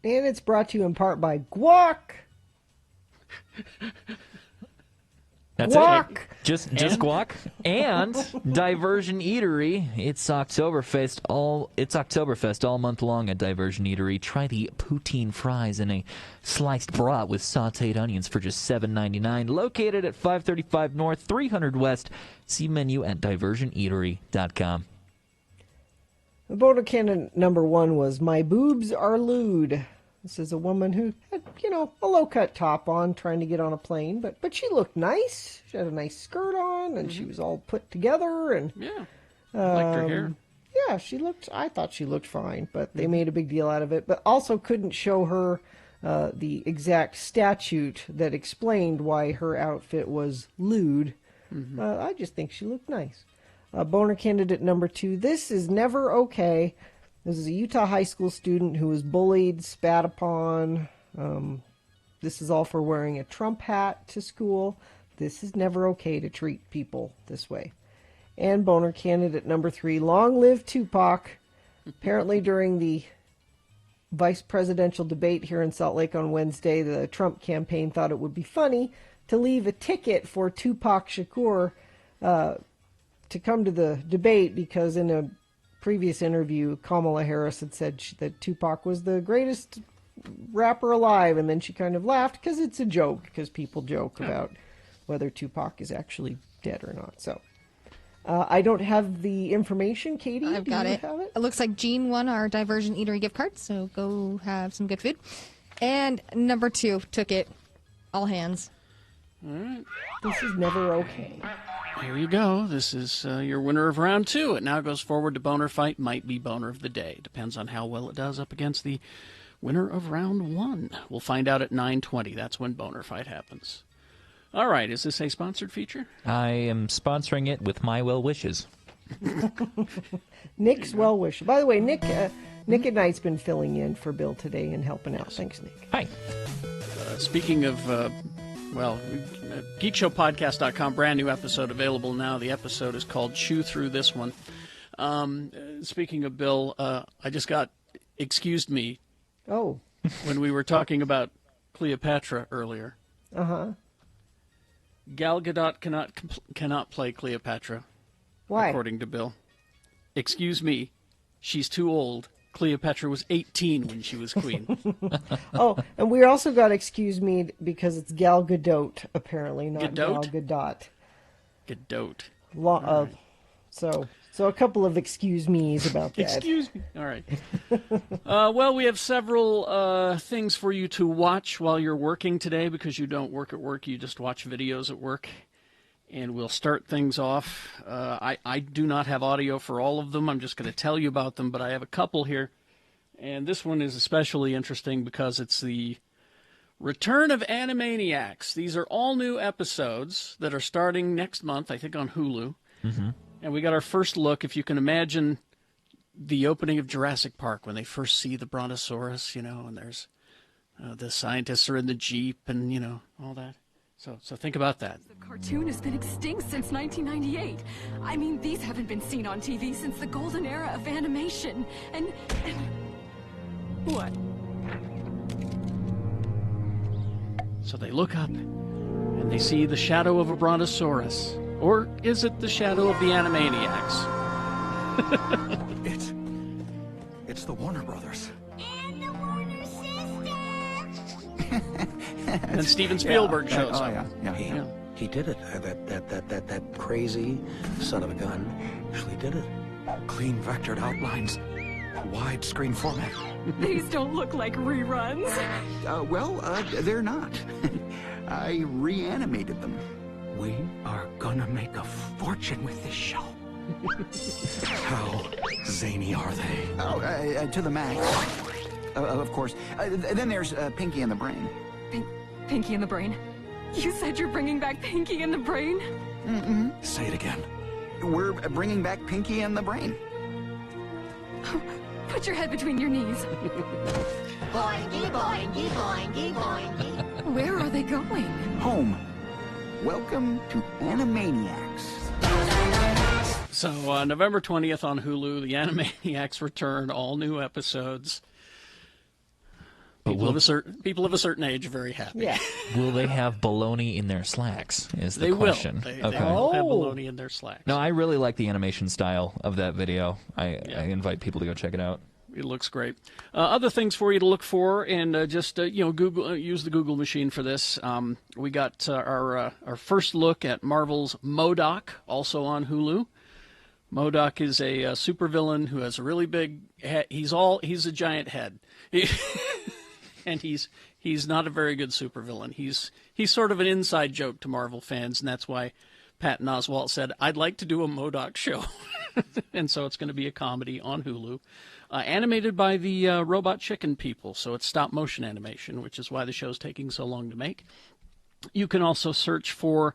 [SPEAKER 2] And it's brought to you in part by Guac.
[SPEAKER 3] That's
[SPEAKER 2] Guac.
[SPEAKER 3] it. Just guac. And Diversion Eatery. It's Oktoberfest all month long at Diversion Eatery. Try the poutine fries in a sliced brat with sautéed onions for just $7.99. Located at 535 North, 300 West. See menu at diversioneatery.com.
[SPEAKER 2] The boner candidate number 1 was My Boobs Are Lewd. This is a woman who had, a low-cut top on, trying to get on a plane, but she looked nice. She had a nice skirt on, and she was all put together, and
[SPEAKER 1] yeah, liked her hair.
[SPEAKER 2] Yeah, I thought she looked fine, but they made a big deal out of it. But also couldn't show her the exact statute that explained why her outfit was lewd. I just think she looked nice. Boner candidate number 2. This is never okay. This is a Utah high school student who was bullied, spat upon. This is all for wearing a Trump hat to school. This is never okay to treat people this way. And boner candidate number 3, long live Tupac. Apparently during the vice presidential debate here in Salt Lake on Wednesday, the Trump campaign thought it would be funny to leave a ticket for Tupac Shakur to come to the debate, because in a previous interview, Kamala Harris had said that Tupac was the greatest rapper alive, and then she kind of laughed because it's a joke, because people joke about whether Tupac is actually dead or not. So I don't have the information. Katie,
[SPEAKER 4] I've got it.
[SPEAKER 2] Have it?
[SPEAKER 4] It looks like Jean won our Diversion Eatery gift card, so go have some good food. And number 2 took it. All hands.
[SPEAKER 1] All right.
[SPEAKER 2] This is never okay.
[SPEAKER 1] Here you go. This is your winner of round 2. It now goes forward to Boner Fight. Might be Boner of the Day. Depends on how well it does up against the winner of round 1. We'll find out at 9:20. That's when Boner Fight happens. All right. Is this a sponsored feature?
[SPEAKER 3] I am sponsoring it with my well wishes.
[SPEAKER 2] Nick's well wishes. By the way, Nick at Night's been filling in for Bill today and helping out. Thanks, Nick.
[SPEAKER 3] Hi.
[SPEAKER 1] Speaking of... geekshowpodcast.com, brand new episode available now. The episode is called Chew Through This One. Speaking of Bill, I just got excused me.
[SPEAKER 2] Oh.
[SPEAKER 1] When we were talking about Cleopatra earlier.
[SPEAKER 2] Uh-huh.
[SPEAKER 1] Gal Gadot cannot play Cleopatra.
[SPEAKER 2] Why?
[SPEAKER 1] According to Bill. Excuse me, she's too old. Cleopatra was 18 when she was queen.
[SPEAKER 2] Oh, and we also got excuse me because it's Gal Gadot, apparently, not Gal Gadot.
[SPEAKER 1] Gadot.
[SPEAKER 2] Right. So a couple of excuse me's about that.
[SPEAKER 1] Excuse me. All right. Well, we have several things for you to watch while you're working today, because you don't work at work, you just watch videos at work. And we'll start things off. I do not have audio for all of them. I'm just going to tell you about them, but I have a couple here. And this one is especially interesting because it's the return of Animaniacs. These are all new episodes that are starting next month, I think on Hulu.
[SPEAKER 3] Mm-hmm.
[SPEAKER 1] And we got our first look. If you can imagine the opening of Jurassic Park when they first see the Brontosaurus, and there's the scientists are in the Jeep and, all that. So think about that.
[SPEAKER 10] The cartoon has been extinct since 1998. I mean, these haven't been seen on TV since the golden era of animation. And what?
[SPEAKER 1] So they look up, and they see the shadow of a Brontosaurus. Or is it the shadow of the Animaniacs?
[SPEAKER 22] It's the Warner Brothers.
[SPEAKER 10] And the Warner sisters!
[SPEAKER 1] And Steven Spielberg shows up.
[SPEAKER 22] He did it. That crazy son of a gun actually did it. Clean vectored outlines, widescreen format.
[SPEAKER 10] These don't look like reruns.
[SPEAKER 22] They're not. I reanimated them. We are gonna make a fortune with this show. How zany are they? Oh, to the max. Of course. Then there's Pinky and the Brain.
[SPEAKER 10] Pinky and the Brain? You said you're bringing back Pinky and the Brain?
[SPEAKER 22] Mm-hmm. Say it again. We're bringing back Pinky and the Brain.
[SPEAKER 10] Put your head between your knees. Boingy, boingy, boingy, boingy. Where are they going?
[SPEAKER 22] Home. Welcome to Animaniacs.
[SPEAKER 1] So November 20th on Hulu, the Animaniacs return, all new episodes. People of a certain age are very happy.
[SPEAKER 2] Yeah.
[SPEAKER 3] Will they have baloney in their slacks? Is the
[SPEAKER 1] They
[SPEAKER 3] question.
[SPEAKER 1] will. They will have baloney in their slacks.
[SPEAKER 3] No, I really like the animation style of that video. I invite people to go check it out.
[SPEAKER 1] It looks great. Other things for you to look for, and Google use the Google machine for this. We got our first look at Marvel's MODOK, also on Hulu. MODOK is a supervillain who has a really big head. He's a giant head, and he's not a very good supervillain. He's sort of an inside joke to Marvel fans, and that's why Patton Oswalt said, "I'd like to do a MODOK show," and so it's going to be a comedy on Hulu. Animated by the Robot Chicken people, so it's stop motion animation, which is why the show's taking so long to make. You can also search for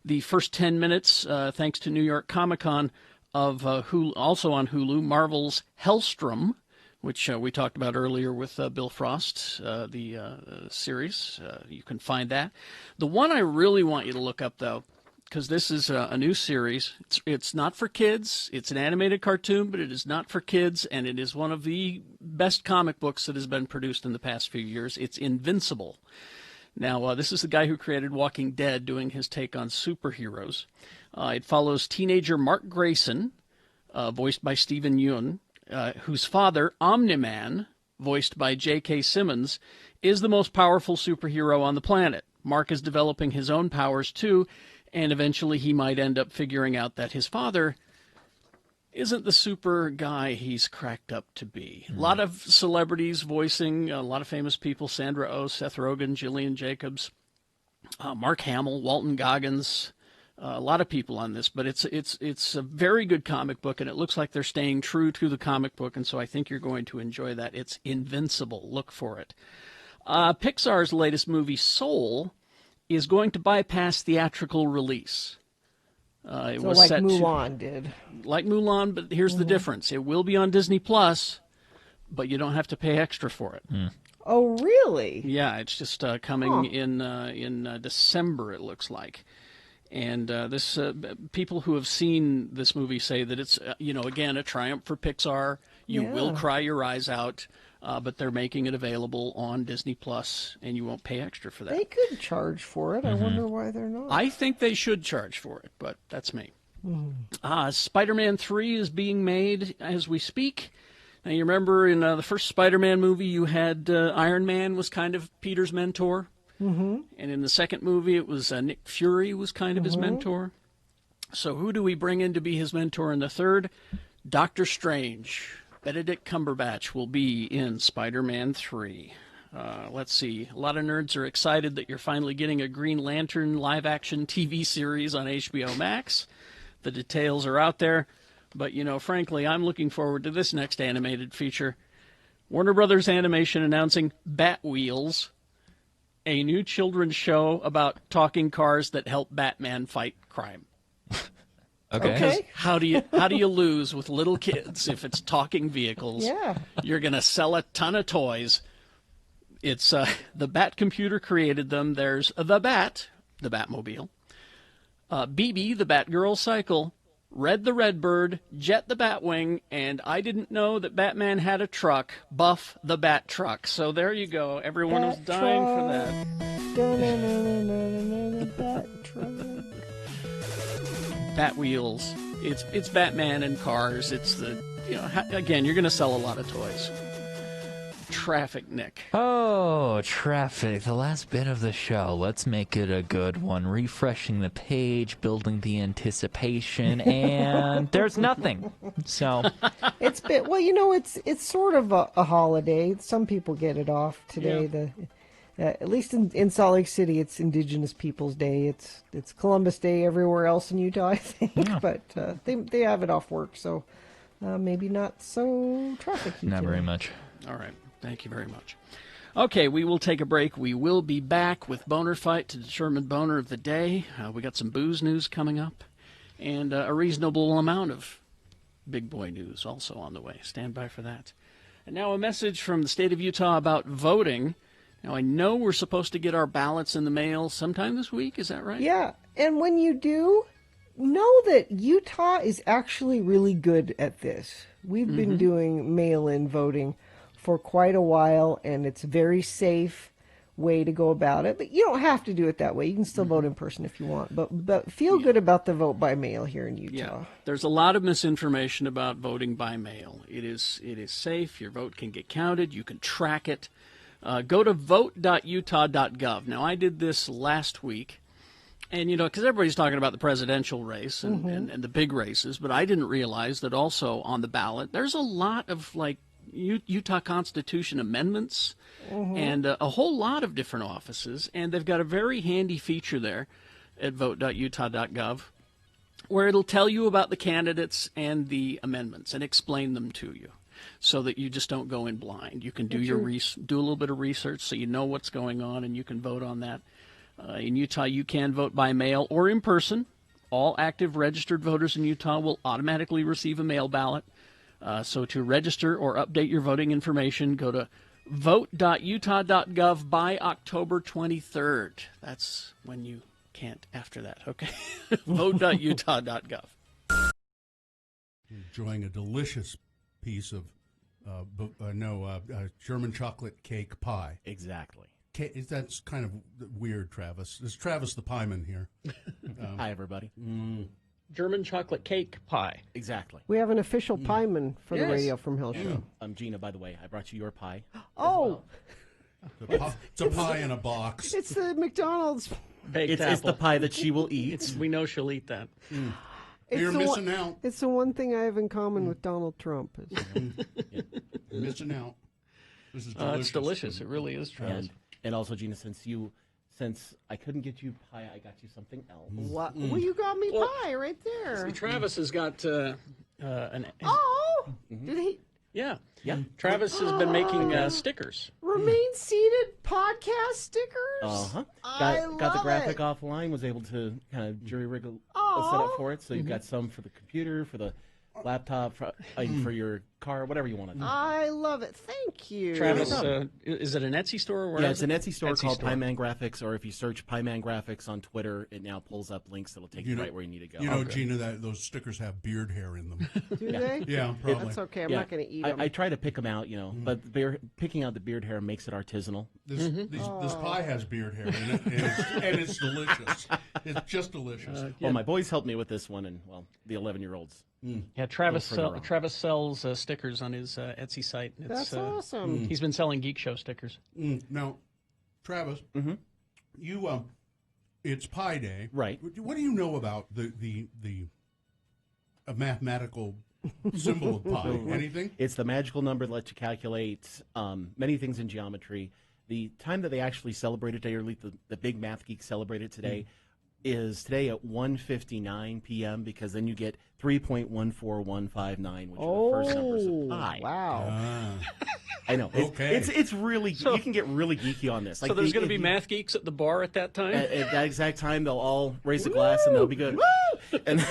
[SPEAKER 1] the first 10 minutes, thanks to New York Comic Con, of Hulu, also on Hulu, Marvel's Hellstrom, which we talked about earlier with Bill Frost, the series. You can find that. The one I really want you to look up, though, because this is a new series. It's not for kids. It's an animated cartoon, but it is not for kids, and it is one of the best comic books that has been produced in the past few years. It's Invincible. Now, this is the guy who created Walking Dead doing his take on superheroes. It follows teenager Mark Grayson, voiced by Stephen Yeun, whose father, Omni-Man, voiced by J.K. Simmons, is the most powerful superhero on the planet. Mark is developing his own powers, too, and eventually he might end up figuring out that his father isn't the super guy he's cracked up to be. A lot of celebrities voicing, a lot of famous people, Sandra Oh, Seth Rogen, Gillian Jacobs, Mark Hamill, Walton Goggins, a lot of people on this. But it's a very good comic book, and it looks like they're staying true to the comic book, and so I think you're going to enjoy that. It's Invincible. Look for it. Pixar's latest movie, Soul, is going to bypass theatrical release. It was
[SPEAKER 2] like
[SPEAKER 1] set
[SPEAKER 2] Mulan did.
[SPEAKER 1] Like Mulan, but here's the difference. It will be on Disney Plus, but you don't have to pay extra for it.
[SPEAKER 2] Oh, really?
[SPEAKER 1] Yeah, it's just coming in December, it looks like. And this people who have seen this movie say that it's, again, a triumph for Pixar. You will cry your eyes out. But they're making it available on Disney Plus, and you won't pay extra for that.
[SPEAKER 2] They could charge for it. I wonder why they're not.
[SPEAKER 1] I think they should charge for it, but that's me. Spider-Man 3 is being made as we speak. Now, you remember in the first Spider-Man movie, you had Iron Man was kind of Peter's mentor. And in the second movie, it was Nick Fury was kind of his mentor. So who do we bring in to be his mentor in the third? Doctor Strange. Benedict Cumberbatch will be in Spider-Man 3. Let's see. A lot of nerds are excited that you're finally getting a Green Lantern live-action TV series on HBO Max. The details are out there. But, frankly, I'm looking forward to this next animated feature. Warner Brothers Animation announcing Batwheels, a new children's show about talking cars that help Batman fight crime.
[SPEAKER 3] Okay.
[SPEAKER 1] How do you lose with little kids if it's talking vehicles?
[SPEAKER 2] Yeah.
[SPEAKER 1] You're going to sell a ton of toys. It's the Bat computer created them. There's the Bat, the Batmobile, BB, the Batgirl cycle, Red the Redbird, Jet the Batwing, and I didn't know that Batman had a truck, Buff the Bat Truck. So there you go. Everyone was dying for that.
[SPEAKER 2] Bat truck.
[SPEAKER 1] Batwheels. It's Batman and cars. It's the again, you're going to sell a lot of toys. Traffic, Nick.
[SPEAKER 3] Oh, traffic. The last bit of the show. Let's make it a good one. Refreshing the page, building the anticipation, and there's nothing. So
[SPEAKER 2] it's it's sort of a holiday. Some people get it off today.
[SPEAKER 1] Yeah.
[SPEAKER 2] At least in Salt Lake City, it's Indigenous Peoples Day. It's Columbus Day everywhere else in Utah, I think. Yeah. But they have it off work, so maybe not so trafficy.
[SPEAKER 3] Not very much.
[SPEAKER 1] All right. Thank you very much. Okay, we will take a break. We will be back with Boner Fight to determine Boner of the Day. We got some booze news coming up, and a reasonable amount of big boy news also on the way. Stand by for that. And now a message from the state of Utah about voting. Now, I know we're supposed to get our ballots in the mail sometime this week. Is that right?
[SPEAKER 2] Yeah, and when you do, know that Utah is actually really good at this. We've been doing mail-in voting for quite a while, and it's a very safe way to go about it. But you don't have to do it that way. You can still vote in person if you want. But feel good about the vote by mail here in Utah.
[SPEAKER 1] Yeah, there's a lot of misinformation about voting by mail. It is safe. Your vote can get counted. You can track it. Go to vote.utah.gov. Now, I did this last week. And, because everybody's talking about the presidential race and the big races, but I didn't realize that also on the ballot, there's a lot of, Utah Constitution amendments and a whole lot of different offices. And they've got a very handy feature there at vote.utah.gov where it'll tell you about the candidates and the amendments and explain them to you so that you just don't go in blind. You can do do a little bit of research so you know what's going on and you can vote on that. In Utah, you can vote by mail or in person. All active registered voters in Utah will automatically receive a mail ballot. So to register or update your voting information, go to vote.utah.gov by October 23rd. That's when you can't after that, okay? vote.utah.gov.
[SPEAKER 5] Enjoying a delicious piece of German chocolate cake pie.
[SPEAKER 12] Exactly.
[SPEAKER 5] That's kind of weird, Travis. There's Travis the Pieman here.
[SPEAKER 12] Hi, everybody.
[SPEAKER 1] German chocolate cake pie.
[SPEAKER 12] Exactly.
[SPEAKER 2] We have an official pieman for the Radio from Hell show.
[SPEAKER 12] Gina, by the way, I brought you your pie.
[SPEAKER 2] Oh!
[SPEAKER 5] It's a pie in a box.
[SPEAKER 2] It's the McDonald's.
[SPEAKER 12] It's the pie that she will eat.
[SPEAKER 1] We know she'll eat that.
[SPEAKER 5] You're missing out.
[SPEAKER 2] It's the one thing I have in common with Donald Trump.
[SPEAKER 5] You're missing out. This is delicious.
[SPEAKER 1] It's delicious. It really is, Travis.
[SPEAKER 12] And also, Gina, since I couldn't get you pie, I got you something else.
[SPEAKER 2] What? Well, you got me pie right there.
[SPEAKER 1] See, Travis has got
[SPEAKER 2] did he?
[SPEAKER 1] Yeah.
[SPEAKER 12] Travis
[SPEAKER 1] has been making stickers.
[SPEAKER 2] Remain seated podcast stickers.
[SPEAKER 12] Got the graphic offline. Was able to kind of jury rig a setup for it. So you've got some for the computer, for the laptop, for your car, whatever you want to do.
[SPEAKER 2] I love it. Thank you.
[SPEAKER 1] Travis, is it an Etsy store? Or
[SPEAKER 12] it's an Etsy store called Pie Man Graphics, or if you search Pie Man Graphics on Twitter, it now pulls up links that'll take you right where you need to go.
[SPEAKER 5] Gina, those stickers have beard hair in them.
[SPEAKER 2] Do they?
[SPEAKER 5] Yeah, probably.
[SPEAKER 2] That's okay. I'm not going to eat them.
[SPEAKER 12] I try to pick them out, but picking out the beard hair makes it artisanal.
[SPEAKER 5] This pie has beard hair in it, and it's delicious. It's just delicious.
[SPEAKER 12] Well, my boys helped me with this one, and, the 11-year-olds.
[SPEAKER 1] Yeah, Travis sells stickers on his Etsy site.
[SPEAKER 2] That's awesome.
[SPEAKER 1] He's been selling Geek Show stickers.
[SPEAKER 5] Now, Travis, you it's Pi Day,
[SPEAKER 12] right?
[SPEAKER 5] What do you know about the mathematical symbol of pi? Anything?
[SPEAKER 12] It's the magical number that lets you calculate many things in geometry. The time that they actually celebrate it today, or at least the big math geeks celebrate it today, is today at 1:59 p.m. because then you get 3.14159, which are the first numbers of pi.
[SPEAKER 2] Wow.
[SPEAKER 12] I know. It's really, you can get really geeky on this.
[SPEAKER 1] So there's going to be math geeks at the bar at that time?
[SPEAKER 12] At that exact time, they'll all raise a glass and they'll be good. Woo! And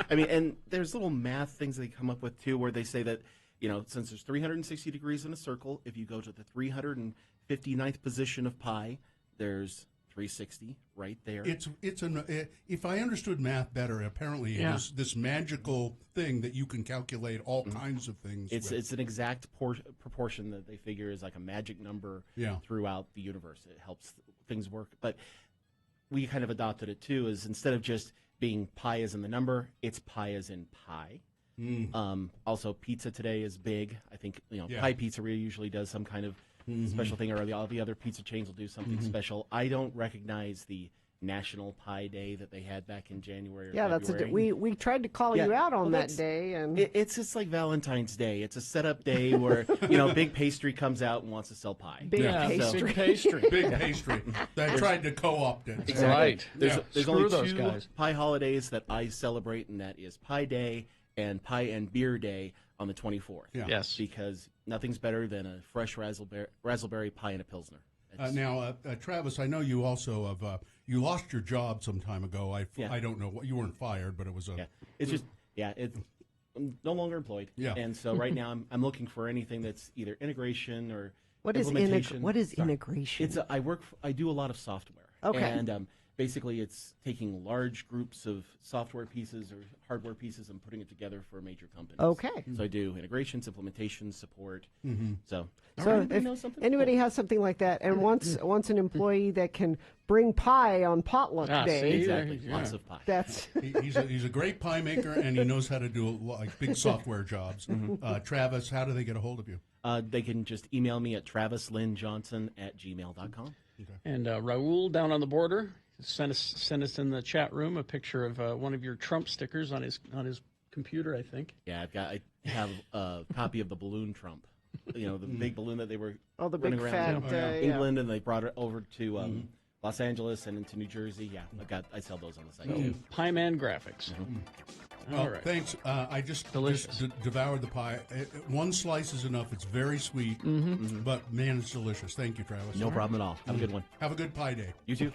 [SPEAKER 12] and there's little math things they come up with too, where they say that, since there's 360 degrees in a circle, if you go to the 359th position of pi, there's 360 right there.
[SPEAKER 5] If I understood math better, apparently it is this magical thing that you can calculate all kinds of things.
[SPEAKER 12] It's an exact proportion that they figure is like a magic number throughout the universe. It helps things work. But we kind of adopted it too, is instead of just being pi as in the number, it's pi as in pie. Also, pizza today is big. I think Pie Pizzeria usually does some kind of special thing, or all the other pizza chains will do something special. I don't recognize the National Pie Day that they had back in January. Or February.
[SPEAKER 2] We tried to call you out on that day, and
[SPEAKER 12] it's just like Valentine's Day. It's a setup day where big pastry comes out and wants to sell pie.
[SPEAKER 1] Big pastry.
[SPEAKER 5] They tried to co-opt it.
[SPEAKER 12] Exactly.
[SPEAKER 1] Right.
[SPEAKER 12] There's only two pie holidays that I celebrate, and that is Pie Day and Pie and Beer Day on the 24th.
[SPEAKER 5] Yeah.
[SPEAKER 1] Yes.
[SPEAKER 12] Because nothing's better than a fresh raspberry pie and a Pilsner.
[SPEAKER 5] Now, Travis, I know you also have you lost your job some time ago. I don't know what you weren't fired, but it was a.
[SPEAKER 12] I'm no longer employed.
[SPEAKER 5] Yeah.
[SPEAKER 12] And so right now I'm looking for anything that's either integration or
[SPEAKER 2] What is
[SPEAKER 12] implementation.
[SPEAKER 2] integration?
[SPEAKER 12] I do a lot of software.
[SPEAKER 2] Okay.
[SPEAKER 12] And basically it's taking large groups of software pieces or hardware pieces and putting it together for major companies.
[SPEAKER 2] Okay.
[SPEAKER 12] So I do integrations, implementations, support.
[SPEAKER 5] Mm-hmm.
[SPEAKER 12] So
[SPEAKER 2] if anybody has something like that and wants an employee that can bring pie on potluck day,
[SPEAKER 12] exactly, lots of pie.
[SPEAKER 2] That's
[SPEAKER 5] he's a great pie maker, and he knows how to do like big software jobs. Travis, how do they get a hold of you?
[SPEAKER 12] They can just email me at travislynnjohnson@gmail.com.
[SPEAKER 5] Okay.
[SPEAKER 1] And Raul down on the border, send us in the chat room a picture of one of your Trump stickers on his computer, I think.
[SPEAKER 12] Yeah, I have a copy of the balloon Trump. You know, the big balloon that they were
[SPEAKER 2] the
[SPEAKER 12] running
[SPEAKER 2] big
[SPEAKER 12] around
[SPEAKER 2] fat
[SPEAKER 12] England, and they brought it over to Los Angeles and into New Jersey. Yeah, I sell those on the site too.
[SPEAKER 1] Pie Man Graphics.
[SPEAKER 5] Well,
[SPEAKER 1] All right.
[SPEAKER 5] thanks. I just devoured the pie. One slice is enough. It's very sweet, but man, it's delicious. Thank you, Travis.
[SPEAKER 12] No problem at all. Have a good one.
[SPEAKER 5] Have a good pie day.
[SPEAKER 12] You too.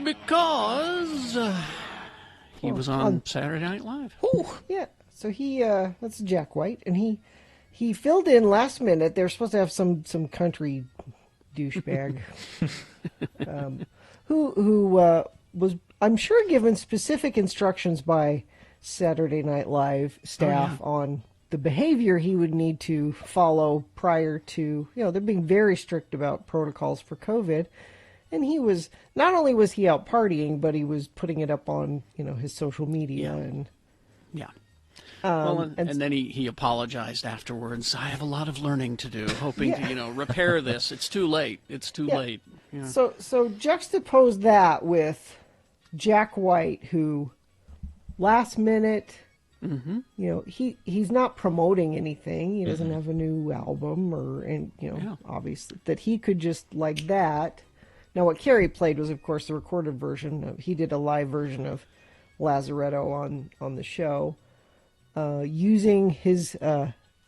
[SPEAKER 1] Because he was on Saturday Night Live.
[SPEAKER 2] Yeah. So he that's Jack White, and he filled in last minute. They're supposed to have some country douchebag who was, I'm sure, given specific instructions by Saturday Night Live staff on the behavior he would need to follow prior to, they're being very strict about protocols for COVID. And he was, not only was he out partying, but he was putting it up on, his social media.
[SPEAKER 1] And then he apologized afterwards. I have a lot of learning to do, hoping to, repair this. It's too late. It's too late. Yeah.
[SPEAKER 2] So juxtapose that with Jack White, who last minute, he's not promoting anything. He doesn't have a new album obviously that he could just like that. Now, what Carrie played was, of course, the recorded version. He did a live version of Lazaretto on the show, using his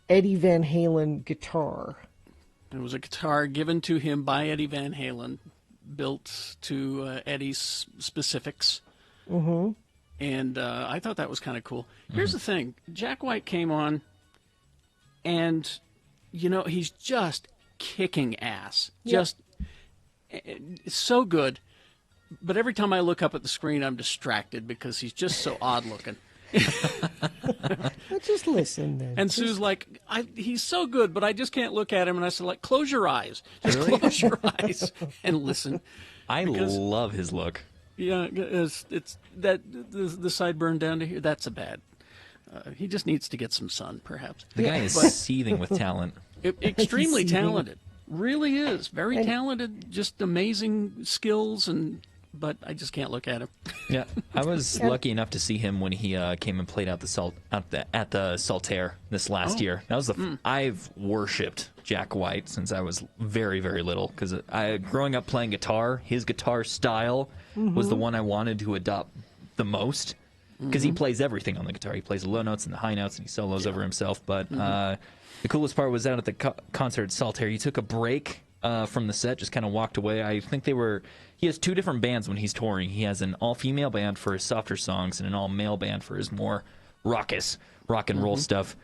[SPEAKER 2] Eddie Van Halen guitar.
[SPEAKER 1] It was a guitar given to him by Eddie Van Halen, built to Eddie's specifics.
[SPEAKER 2] Mm-hmm.
[SPEAKER 1] And I thought that was kind of cool. Here's the thing. Jack White came on, and, he's just kicking ass. Just so good. But every time I look up at the screen, I'm distracted because he's just so odd looking.
[SPEAKER 2] Well, just listen then.
[SPEAKER 1] And Sue's like, he's so good, but I just can't look at him. And I said, close your eyes. Just close your eyes and listen.
[SPEAKER 3] I love his look.
[SPEAKER 1] Yeah, it's that the sideburn down to here. That's a bad. He just needs to get some sun, perhaps.
[SPEAKER 3] The guy is seething with talent.
[SPEAKER 1] Extremely talented. Really is. Very talented. Just amazing skills, but I just can't look at him.
[SPEAKER 3] Yeah, I was lucky enough to see him when he came and played at the Saltaire this last year. That was I've worshipped Jack White since I was very, very little, because growing up playing guitar, his guitar style was the one I wanted to adopt the most, because he plays everything on the guitar. He plays the low notes and the high notes, and he solos over himself. But the coolest part was out at the concert at Saltaire. He took a break from the set, just kind of walked away. I think he has two different bands when he's touring. He has an all-female band for his softer songs and an all-male band for his more raucous rock and roll stuff.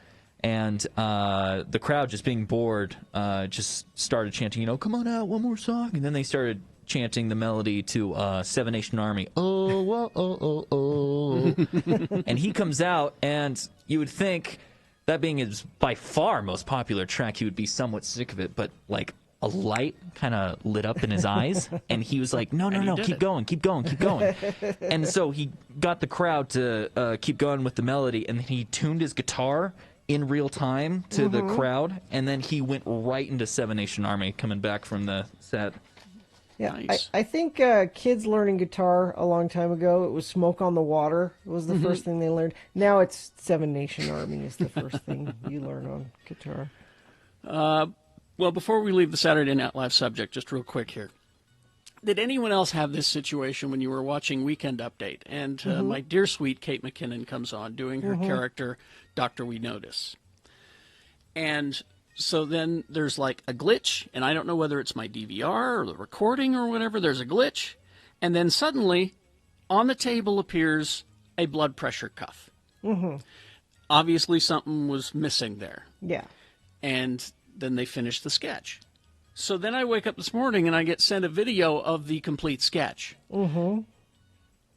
[SPEAKER 3] And the crowd, just being bored, just started chanting, come on out, one more song. And then they started chanting the melody to Seven Nation Army. Oh, oh, oh, oh, oh. And he comes out, and you would think, that being his by far most popular track, he would be somewhat sick of it, but a light kind of lit up in his eyes, and he was like, no, keep going. And so he got the crowd to keep going with the melody, and then he tuned his guitar in real time to the crowd, and then he went right into Seven Nation Army coming back from the set.
[SPEAKER 2] Yeah,
[SPEAKER 1] nice.
[SPEAKER 2] I think kids learning guitar a long time ago, it was Smoke on the Water. It was the first thing they learned. Now it's Seven Nation Army is the first thing you learn on guitar.
[SPEAKER 1] Well, before we leave the Saturday Night Live subject, just real quick here. Did anyone else have this situation when you were watching Weekend Update? And my dear sweet Kate McKinnon comes on doing her character, Dr. We Notice. And so then there's a glitch, and I don't know whether it's my DVR or the recording or whatever. There's a glitch. And then suddenly, on the table appears a blood pressure cuff. Obviously, something was missing there.
[SPEAKER 2] Yeah.
[SPEAKER 1] And then they finish the sketch. So then I wake up this morning and I get sent a video of the complete sketch.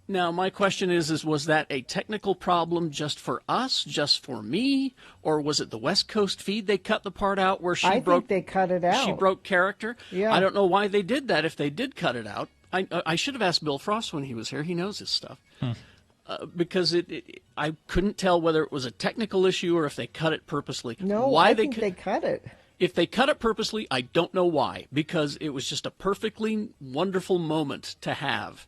[SPEAKER 1] Now, my question is was that a technical problem just for us, just for me, or was it the West Coast feed? They cut the part out where
[SPEAKER 2] I think they cut it out.
[SPEAKER 1] She broke character.
[SPEAKER 2] Yeah.
[SPEAKER 1] I don't know why they did that if they did cut it out. I should have asked Bill Frost when he was here. He knows his stuff. Because I couldn't tell whether it was a technical issue or if they cut it purposely.
[SPEAKER 2] No, I think they cut it.
[SPEAKER 1] If they cut it purposely, I don't know why, because it was just a perfectly wonderful moment to have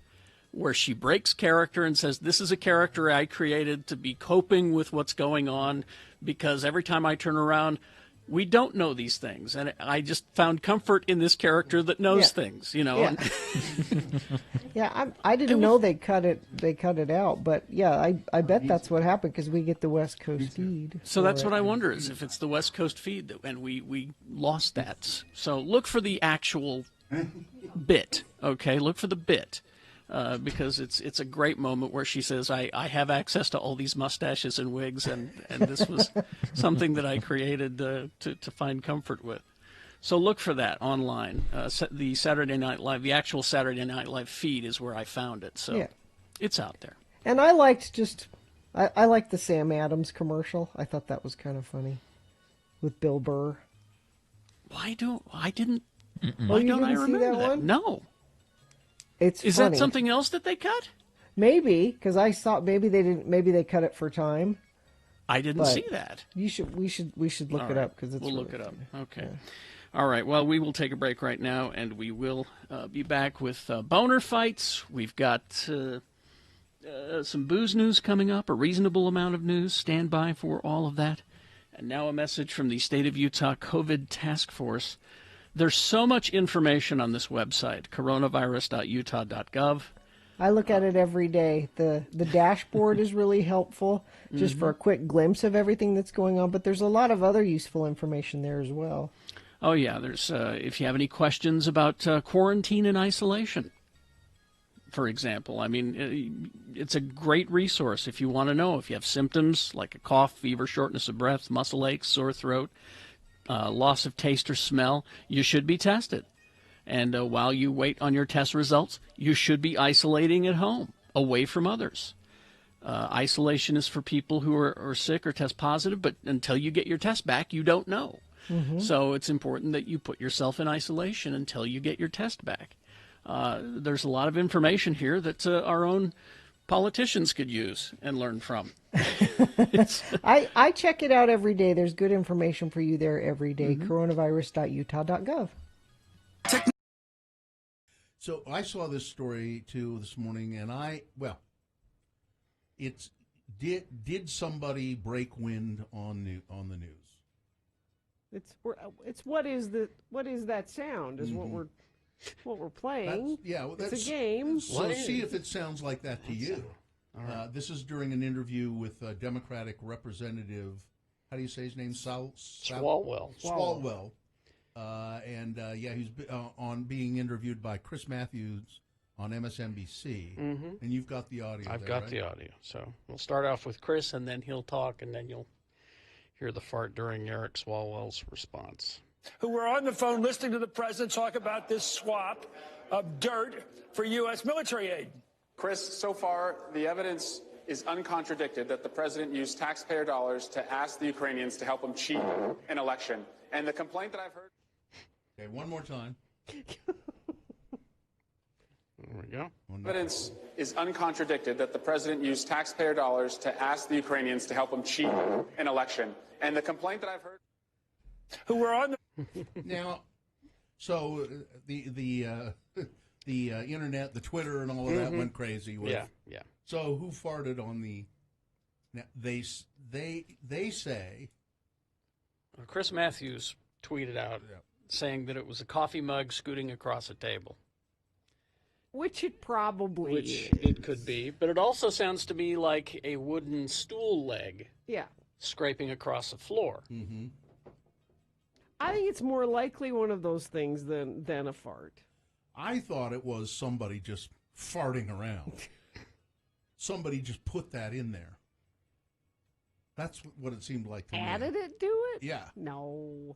[SPEAKER 1] where she breaks character and says, this is a character I created to be coping with what's going on, because every time I turn around, we don't know these things. And I just found comfort in this character that knows things,
[SPEAKER 2] Yeah, I didn't know they cut it out, but yeah, I bet that's what happened, because we get the West Coast feed.
[SPEAKER 1] So that's what I wonder, is if it's the West Coast feed and we lost that. So look for the actual bit, okay? Look for the bit. because it's a great moment where she says, I have access to all these mustaches and wigs, and this was something that I created to find comfort with. So look for that online. The Saturday Night Live, the actual Saturday Night Live feed is where I found it. So it's out there.
[SPEAKER 2] And I liked I liked the Sam Adams commercial. I thought that was kind of funny with Bill Burr.
[SPEAKER 1] Why don't I
[SPEAKER 2] see
[SPEAKER 1] remember that?
[SPEAKER 2] one?
[SPEAKER 1] No.
[SPEAKER 2] Is
[SPEAKER 1] that something else that they cut?
[SPEAKER 2] Maybe, because I thought maybe they didn't. Maybe they cut it for time.
[SPEAKER 1] I didn't see that.
[SPEAKER 2] We should look it up because
[SPEAKER 1] we'll
[SPEAKER 2] really
[SPEAKER 1] look it up.
[SPEAKER 2] funny.
[SPEAKER 1] Okay.
[SPEAKER 2] Yeah.
[SPEAKER 1] All right. Well, we will take a break right now, and we will be back with boner fights. We've got some booze news coming up, a reasonable amount of news. Stand by for all of that. And now a message from the State of Utah COVID Task Force. There's so much information on this website, coronavirus.utah.gov.
[SPEAKER 2] I look at it every day. The dashboard is really helpful, just for a quick glimpse of everything that's going on. But there's a lot of other useful information there as well.
[SPEAKER 1] Oh, yeah. There's if you have any questions about quarantine and isolation, for example. I mean, it's a great resource if you want to know if you have symptoms like a cough, fever, shortness of breath, muscle aches, sore throat, loss of taste or smell. You should be tested. And while you wait on your test results, you should be isolating at home, away from others. Isolation is for people who are sick or test positive, but until you get your test back, you don't know. So it's important that you put yourself in isolation until you get your test back. There's a lot of information here that our own politicians could use and learn from.
[SPEAKER 2] I check it out every day. There's good information for you there every day. Coronavirus.utah.gov.
[SPEAKER 13] So I saw this story too this morning, and did somebody break wind on the news?
[SPEAKER 16] It's what is that sound is what we're playing.
[SPEAKER 13] That's
[SPEAKER 16] a game.
[SPEAKER 13] So see if it sounds like that to you. This is during an interview with Democratic Representative, how do you say his name?
[SPEAKER 1] Swalwell.
[SPEAKER 13] Swalwell. He's on being interviewed by Chris Matthews on MSNBC. And you've got the audio.
[SPEAKER 1] I've got the audio. So we'll start off with Chris, and then he'll talk, and then you'll hear the fart during Eric Swalwell's response.
[SPEAKER 23] Who were on the phone listening to the president talk about this swap of dirt for U.S. military aid.
[SPEAKER 24] Chris, so far, the evidence is uncontradicted that the president used taxpayer dollars to ask the Ukrainians to help him cheat an election. And the complaint that I've heard...
[SPEAKER 13] Okay, one more time.
[SPEAKER 1] There we go.
[SPEAKER 24] Evidence is uncontradicted that the president used taxpayer dollars to ask the Ukrainians to help him cheat an election. And the complaint that I've heard...
[SPEAKER 23] Who were on the...
[SPEAKER 13] Now, so the internet, the Twitter, and all of that went crazy. With,
[SPEAKER 1] yeah.
[SPEAKER 13] So who farted on the? Now they say.
[SPEAKER 1] Chris Matthews tweeted out saying that it was a coffee mug scooting across a table.
[SPEAKER 16] Which it probably is.
[SPEAKER 1] It could be, but it also sounds to me like a wooden stool leg.
[SPEAKER 16] Yeah.
[SPEAKER 1] Scraping across the floor.
[SPEAKER 16] I think it's more likely one of those things than a fart.
[SPEAKER 13] I thought it was somebody just farting around. Somebody just put that in there. That's what it seemed like to me.
[SPEAKER 16] Added it to it?
[SPEAKER 13] Yeah.
[SPEAKER 16] No.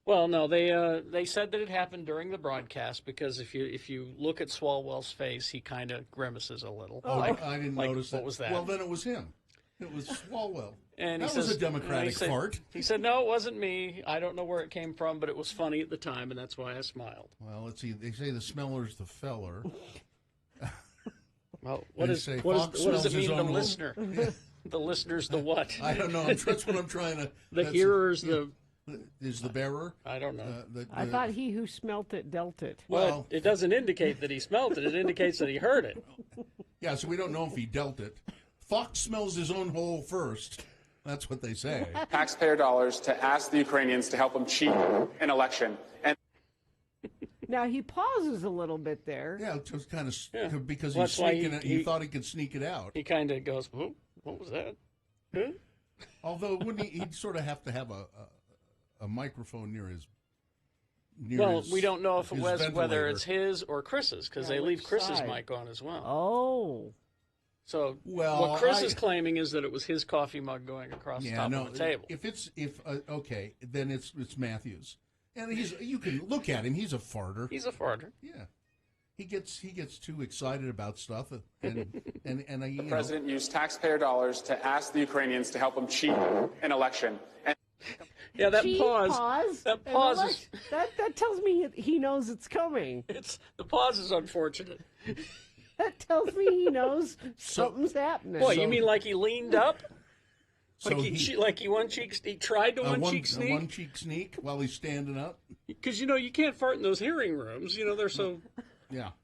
[SPEAKER 1] Well, no, they said that it happened during the broadcast because if you look at Swalwell's face, he kind of grimaces a little.
[SPEAKER 13] Oh, I didn't notice that.
[SPEAKER 1] What was that?
[SPEAKER 13] Well, then it was him. It was Swalwell.
[SPEAKER 1] And
[SPEAKER 13] that was a Democratic fart.
[SPEAKER 1] He said, no, it wasn't me. I don't know where it came from, but it was funny at the time, and that's why I smiled.
[SPEAKER 13] Well, let's see. They say the smeller's the feller.
[SPEAKER 1] Well, what does it mean, the listener? The listener's the what?
[SPEAKER 13] I don't know. That's what I'm trying to...
[SPEAKER 1] The hearer's the...
[SPEAKER 13] Is the bearer?
[SPEAKER 1] I don't know.
[SPEAKER 16] I thought he who smelt it dealt it.
[SPEAKER 1] Well, it doesn't indicate that he smelt it. It indicates that he heard it.
[SPEAKER 13] Yeah, so we don't know if he dealt it. Fox smells his own hole first. That's what they say.
[SPEAKER 24] Taxpayer dollars to ask the Ukrainians to help him cheat an election. And
[SPEAKER 16] now he pauses a little bit there.
[SPEAKER 13] Yeah, just kind of because he's sneaking it. He thought he could sneak it out.
[SPEAKER 1] He kind of goes, "Whoa, what was that?" Huh?
[SPEAKER 13] Although wouldn't he'd sort of have to have a microphone near
[SPEAKER 1] Well,
[SPEAKER 13] his,
[SPEAKER 1] we don't know if it
[SPEAKER 13] his
[SPEAKER 1] was whether
[SPEAKER 13] ventilator.
[SPEAKER 1] it's his or Chris's, because
[SPEAKER 16] Yeah,
[SPEAKER 1] they leave
[SPEAKER 16] which
[SPEAKER 1] Chris's
[SPEAKER 16] side?
[SPEAKER 1] mic on as well.
[SPEAKER 16] Oh.
[SPEAKER 1] So
[SPEAKER 13] Well,
[SPEAKER 1] what Chris is claiming is that it was his coffee mug going across the top of the table.
[SPEAKER 13] If okay, then it's Matthews, and you can look at him. He's a farter.
[SPEAKER 1] He's a farter.
[SPEAKER 13] Yeah, he gets too excited about stuff, and
[SPEAKER 24] The president used taxpayer dollars to ask the Ukrainians to help him cheat an election. And
[SPEAKER 1] Yeah, that
[SPEAKER 16] Cheat,
[SPEAKER 1] pause. That
[SPEAKER 16] and
[SPEAKER 1] pause is
[SPEAKER 16] elect- that tells me he knows it's coming.
[SPEAKER 1] the pause is unfortunate.
[SPEAKER 16] That tells me he knows something's happening.
[SPEAKER 1] Boy, you mean like he leaned up?
[SPEAKER 13] So
[SPEAKER 1] Like he tried to one-cheek sneak?
[SPEAKER 13] one-cheek sneak while he's standing up.
[SPEAKER 1] Because, you can't fart in those hearing rooms. They're so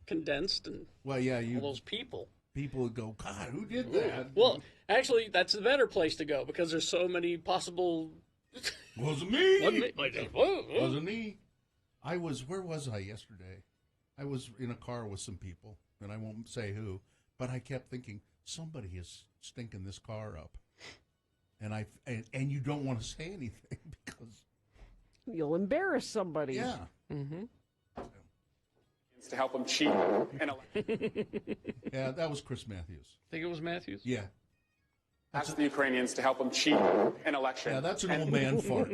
[SPEAKER 1] condensed and
[SPEAKER 13] all
[SPEAKER 1] those people.
[SPEAKER 13] People would go, God, who did that?
[SPEAKER 1] Well, actually, that's the better place to go because there's so many possible...
[SPEAKER 13] Wasn't me.
[SPEAKER 1] Wasn't
[SPEAKER 13] Wasn't me. Where was I yesterday? I was in a car with some people, and I won't say who, but I kept thinking, somebody is stinking this car up. And you don't want to say anything because
[SPEAKER 16] you'll embarrass somebody.
[SPEAKER 13] Yeah.
[SPEAKER 1] Mm-hmm.
[SPEAKER 24] to help him cheat an election.
[SPEAKER 13] Yeah, that was Chris Matthews.
[SPEAKER 1] Think it was Matthews?
[SPEAKER 13] Yeah.
[SPEAKER 24] Ask the Ukrainians to help him cheat an election.
[SPEAKER 13] Yeah, that's an old man fart.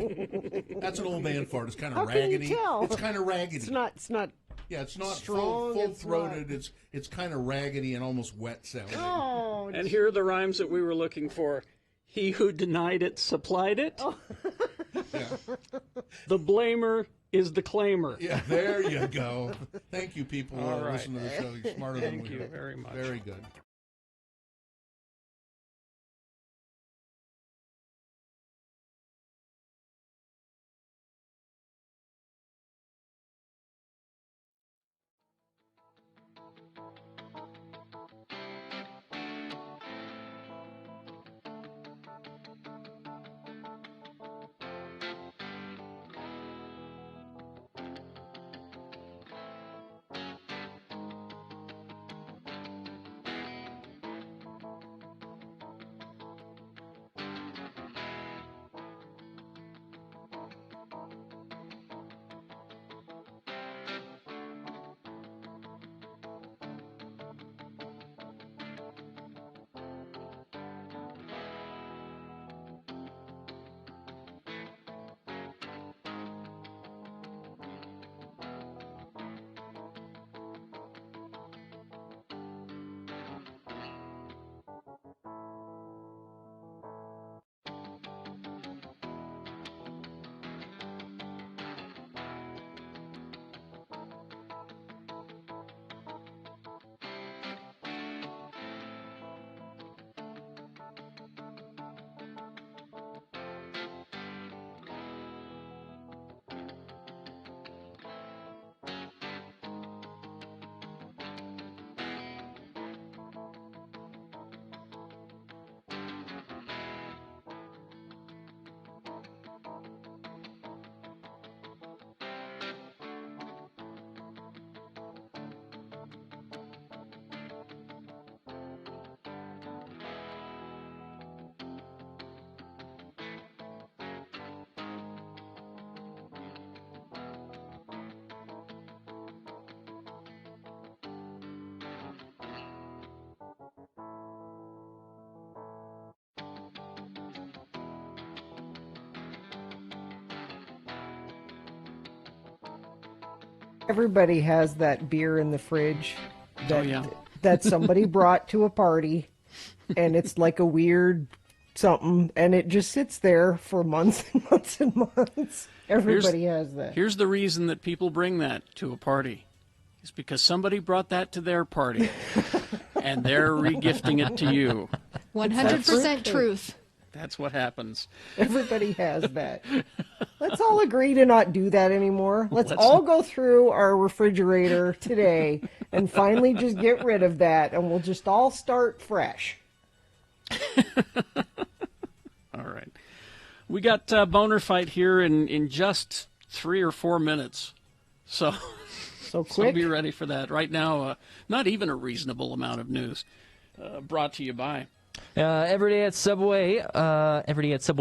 [SPEAKER 13] That's an old man fart. It's kind
[SPEAKER 16] How
[SPEAKER 13] of
[SPEAKER 16] can you
[SPEAKER 13] raggedy.
[SPEAKER 16] tell?
[SPEAKER 13] It's kind of raggedy.
[SPEAKER 16] It's not.
[SPEAKER 13] Yeah, it's not
[SPEAKER 16] strong,
[SPEAKER 13] full
[SPEAKER 16] it's
[SPEAKER 13] throated.
[SPEAKER 16] not-
[SPEAKER 13] It's kind of raggedy and almost wet sounding.
[SPEAKER 16] Oh,
[SPEAKER 1] And here are the rhymes that we were looking for. He who denied it supplied it.
[SPEAKER 16] Oh.
[SPEAKER 1] The blamer is the claimer.
[SPEAKER 13] Yeah, there you go. Thank you, people who
[SPEAKER 1] All right.
[SPEAKER 13] listen to the show. You're smarter than
[SPEAKER 1] Thank
[SPEAKER 13] we
[SPEAKER 1] you
[SPEAKER 13] are.
[SPEAKER 1] very much.
[SPEAKER 13] Very good.
[SPEAKER 2] Everybody has that beer in the fridge that,
[SPEAKER 1] yeah.
[SPEAKER 2] that somebody brought to a party, and it's like a weird something, and it just sits there for months and months and months. Everybody has that.
[SPEAKER 1] Here's the reason that people bring that to a party. It's because somebody brought that to their party, and they're regifting it to you.
[SPEAKER 4] 100% truth.
[SPEAKER 1] That's what happens.
[SPEAKER 2] Everybody has that. Let's all agree to not do that anymore. Let's all go through our refrigerator today and finally just get rid of that, and we'll just all start fresh.
[SPEAKER 1] All right. We got Boner Fight here in just 3 or 4 minutes. So
[SPEAKER 2] quick.
[SPEAKER 1] Be ready for that. Right now, not even a reasonable amount of news. Brought to you by
[SPEAKER 3] Every day at Subway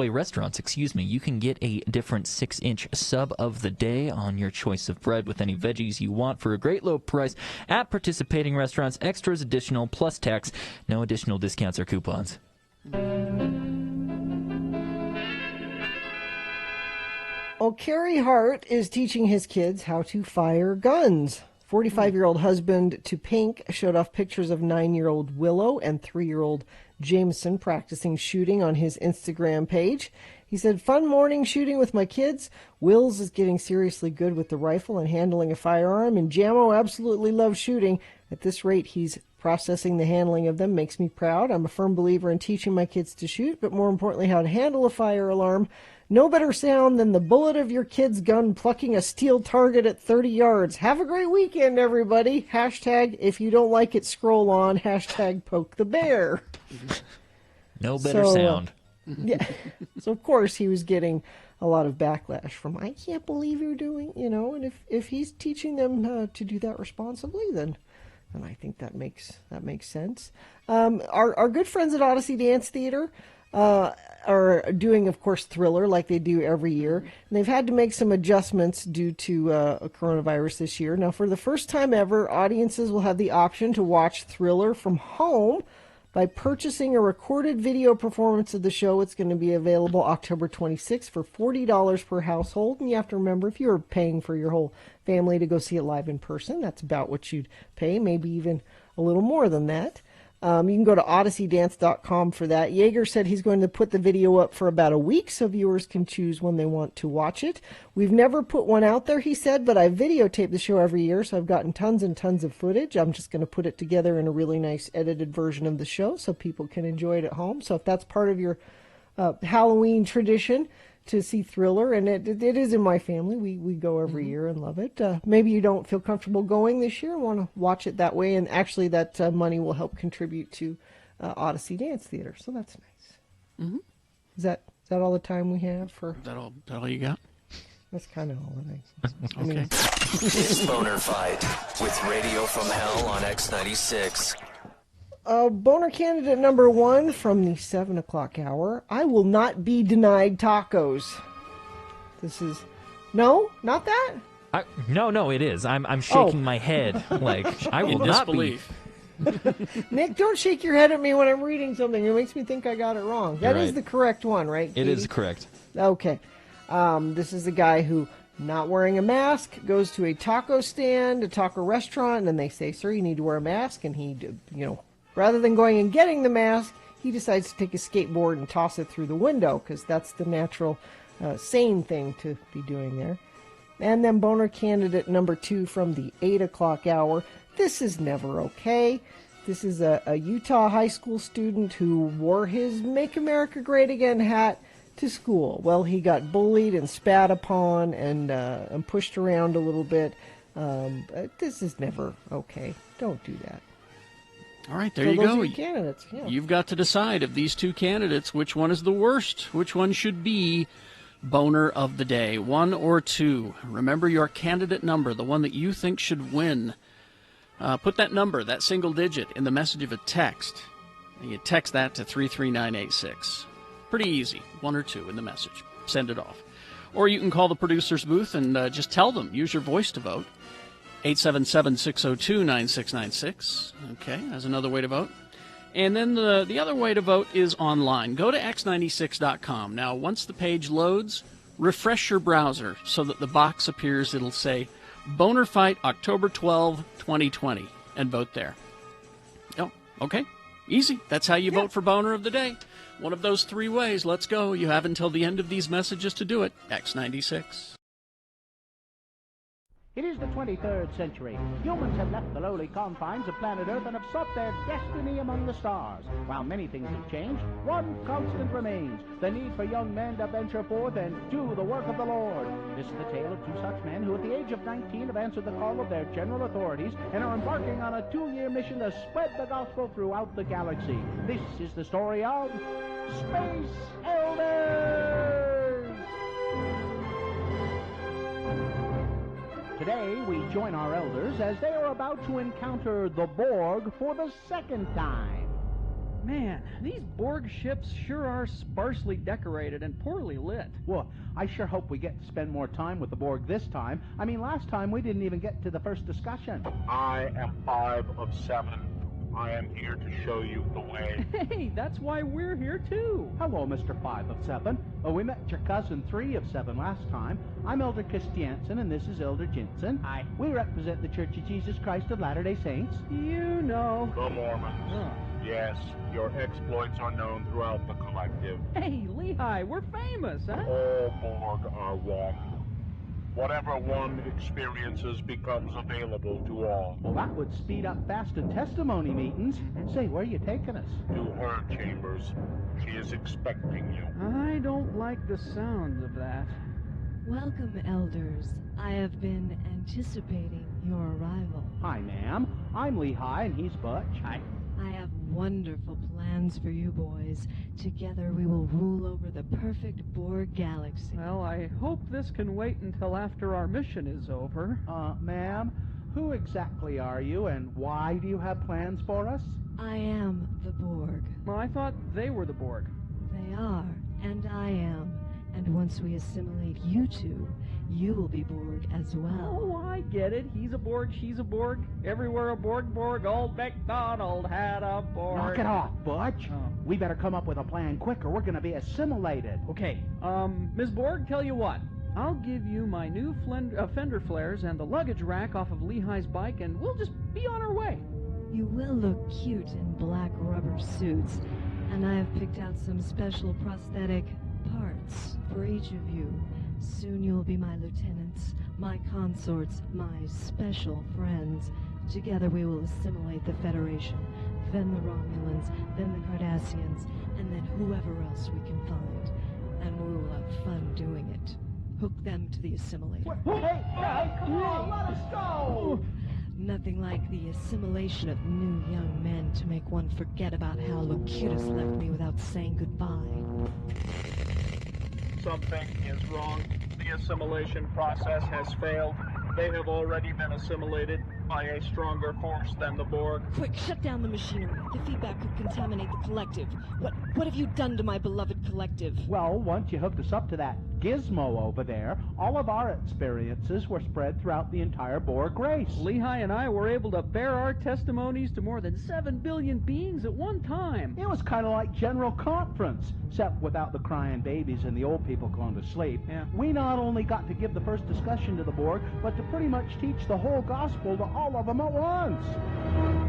[SPEAKER 3] restaurants, you can get a different 6-inch sub of the day on your choice of bread with any veggies you want for a great low price at participating restaurants. Extras additional plus tax. No additional discounts or coupons.
[SPEAKER 2] Well, Carey Hart is teaching his kids how to fire guns. 45-year-old husband to Pink showed off pictures of 9-year-old Willow and 3-year-old Jameson practicing shooting on his Instagram page. He said, "Fun morning shooting with my kids. Wills is getting seriously good with the rifle and handling a firearm, and Jamo absolutely loves shooting. At this rate, he's processing the handling of them. Makes me proud. I'm a firm believer in teaching my kids to shoot, but more importantly, how to handle a fire alarm. No better sound than the bullet of your kid's gun plucking a steel target at 30 yards. Have a great weekend, everybody. Hashtag, if you don't like it, scroll on. Hashtag, poke the bear."
[SPEAKER 3] No better sound.
[SPEAKER 2] Yeah. So, of course, he was getting a lot of backlash from, I can't believe you're doing, and if he's teaching them to do that responsibly, then I think that makes sense. Our good friends at Odyssey Dance Theater are doing, of course, Thriller like they do every year. And they've had to make some adjustments due to coronavirus this year. Now, for the first time ever, audiences will have the option to watch Thriller from home by purchasing a recorded video performance of the show. It's going to be available October 26th for $40 per household. And you have to remember, if you're paying for your whole family to go see it live in person, that's about what you'd pay, maybe even a little more than that. You can go to odysseydance.com for that. Yeager said he's going to put the video up for about a week so viewers can choose when they want to watch it. We've never put one out there, he said, but I videotape the show every year, so I've gotten tons and tons of footage. I'm just going to put it together in a really nice edited version of the show so people can enjoy it at home. So if that's part of your Halloween tradition to see Thriller, and it is in my family. We go every year and love it. Maybe you don't feel comfortable going this year and want to watch it that way, and actually that money will help contribute to Odyssey Dance Theater, so that's nice.
[SPEAKER 1] Mm-hmm.
[SPEAKER 2] Is that all the time we have for?
[SPEAKER 1] That all you got?
[SPEAKER 2] That's kind of all I think.
[SPEAKER 1] Okay.
[SPEAKER 9] It's Boner Fight with Radio from Hell on X96.
[SPEAKER 2] Boner candidate number 1 from the 7 o'clock hour. I will not be denied tacos. This is... No? Not that?
[SPEAKER 3] No, it is. I'm shaking my head like I will not be.
[SPEAKER 2] Nick, don't shake your head at me when I'm reading something. It makes me think I got it wrong. That is the correct one, right, Katie?
[SPEAKER 3] It is correct.
[SPEAKER 2] Okay. This is a guy who, not wearing a mask, goes to a taco stand, a taco restaurant, and then they say, "Sir, you need to wear a mask," and he, rather than going and getting the mask, he decides to take a skateboard and toss it through the window, because that's the natural, sane thing to be doing there. And then boner candidate number 2 from the 8 o'clock hour. This is never okay. This is a Utah high school student who wore his Make America Great Again hat to school. Well, he got bullied and spat upon and pushed around a little bit. This is never okay. Don't do that.
[SPEAKER 1] All right, there
[SPEAKER 2] so
[SPEAKER 1] you
[SPEAKER 2] those
[SPEAKER 1] go.
[SPEAKER 2] Are your candidates. Yeah.
[SPEAKER 1] You've got to decide of these 2 candidates, which one is the worst, which one should be boner of the day, 1 or 2. Remember your candidate number, the one that you think should win. Put that number, that single digit, in the message of a text. And you text that to 33986. Pretty easy, 1 or 2 in the message. Send it off. Or you can call the producer's booth and just tell them, use your voice to vote. 877-602-9696. Okay, that's another way to vote. And then the other way to vote is online. Go to x96.com. Now, once the page loads, refresh your browser so that the box appears. It'll say, Boner Fight October 12, 2020, and vote there. Oh, okay. Easy. That's how you vote for Boner of the Day. One of those 3 ways. Let's go. You have until the end of these messages to do it. X96.
[SPEAKER 20] It is the 23rd century. Humans have left the lowly confines of planet Earth and have sought their destiny among the stars. While many things have changed, one constant remains: the need for young men to venture forth and do the work of the Lord. This is the tale of 2 such men who at the age of 19 have answered the call of their general authorities and are embarking on a 2-year mission to spread the gospel throughout the galaxy. This is the story of Space Elders! Today, we join our elders as they are about to encounter the Borg for the 2nd time.
[SPEAKER 21] Man, these Borg ships sure are sparsely decorated and poorly lit.
[SPEAKER 20] Well, I sure hope we get to spend more time with the Borg this time. I mean, last time we didn't even get to the first discussion.
[SPEAKER 14] I am 5 of 7. I am here to show you the way.
[SPEAKER 21] Hey, that's why we're here too.
[SPEAKER 20] Hello, Mr. 5 of 7. We met your cousin 3 of 7 last time. I'm Elder Christiansen, and this is Elder Jensen.
[SPEAKER 21] Hi.
[SPEAKER 20] We represent the Church of Jesus Christ of Latter-day Saints.
[SPEAKER 21] You know.
[SPEAKER 14] The Mormons. Yes, your exploits are known throughout the collective.
[SPEAKER 21] Hey, Lehigh, we're famous, huh?
[SPEAKER 14] All Borg are one. Whatever one experiences becomes available to all.
[SPEAKER 20] Well, that would speed up fast and testimony meetings. Say, where are you taking us?
[SPEAKER 14] To her chambers. She is expecting you.
[SPEAKER 21] I don't like the sound of that.
[SPEAKER 6] Welcome, elders. I have been anticipating your arrival.
[SPEAKER 20] Hi, ma'am. I'm Lehigh, and he's Butch.
[SPEAKER 21] Hi.
[SPEAKER 6] I have wonderful plans for you boys. Together we will rule over the perfect Borg galaxy.
[SPEAKER 21] Well, I hope this can wait until after our mission is over.
[SPEAKER 20] Ma'am, who exactly are you, and why do you have plans for us?
[SPEAKER 6] I am the Borg.
[SPEAKER 21] Well, I thought they were the Borg.
[SPEAKER 6] They are, and I am. And once we assimilate you two, you will be Borg as well.
[SPEAKER 21] Oh, I get it. He's a Borg, she's a Borg. Everywhere a Borg, old MacDonald had a Borg.
[SPEAKER 20] Knock it off, Butch. We better come up with a plan quick or we're going to be assimilated.
[SPEAKER 21] Okay, Ms. Borg, tell you what. I'll give you my new fender flares and the luggage rack off of Lehigh's bike, and we'll just be on our way.
[SPEAKER 6] You will look cute in black rubber suits, and I have picked out some special prosthetic parts for each of you. Soon you'll be my lieutenants, my consorts, my special friends. Together we will assimilate the Federation, then the Romulans, then the Kardashians, and then whoever else we can find. And we will have fun doing it. Hook them to the assimilator.
[SPEAKER 20] Hey, come on, let us go!
[SPEAKER 6] Nothing like the assimilation of new young men to make one forget about how Locutus left me without saying goodbye.
[SPEAKER 17] Something is wrong. The assimilation process has failed. They have already been assimilated by a stronger force than the Borg.
[SPEAKER 6] Quick, shut down the machinery. The feedback could contaminate the collective. What have you done to my beloved collective?
[SPEAKER 20] Well, once you hooked us up to that gizmo over there, all of our experiences were spread throughout the entire Borg race.
[SPEAKER 21] Lehigh and I were able to bear our testimonies to more than 7 billion beings at one time.
[SPEAKER 20] It was kind of like General Conference, except without the crying babies and the old people going to sleep.
[SPEAKER 21] Yeah.
[SPEAKER 20] We not only got to give the first discussion to the Borg, but to pretty much teach the whole gospel to all of them at once.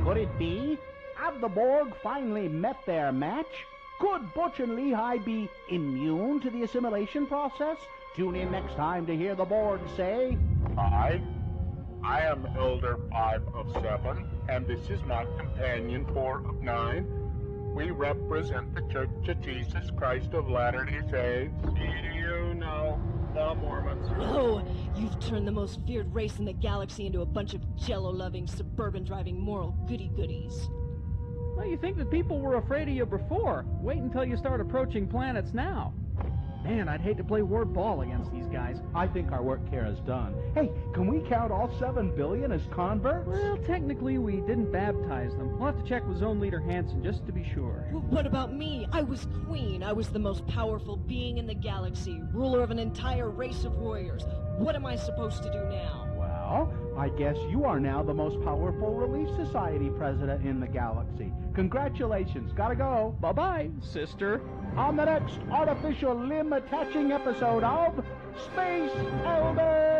[SPEAKER 20] Could it be? Have the Borg finally met their match? Could Butch and Lehigh be immune to the assimilation process? Tune in next time to hear the Borg say...
[SPEAKER 14] 5. I am Elder 5 of 7, and this is my companion 4 of 9. We represent the Church of Jesus Christ of Latter-day Saints.
[SPEAKER 17] You know, the Mormons.
[SPEAKER 6] No! You've turned the most feared race in the galaxy into a bunch of jello-loving, suburban-driving moral goody-goodies.
[SPEAKER 21] Well, you think that people were afraid of you before. Wait until you start approaching planets now. Man, I'd hate to play word ball against these guys.
[SPEAKER 20] I think our work here is done. Hey, can we count all 7 billion as converts?
[SPEAKER 21] Well, technically we didn't baptize them. We'll have to check with Zone Leader Hansen just to be sure.
[SPEAKER 6] What about me? I was queen. I was the most powerful being in the galaxy, ruler of an entire race of warriors. What am I supposed to do now?
[SPEAKER 20] Well, I guess you are now the most powerful Relief Society president in the galaxy. Congratulations. Gotta go.
[SPEAKER 21] Bye-bye, sister.
[SPEAKER 20] On the next artificial limb attaching episode of Space Elders!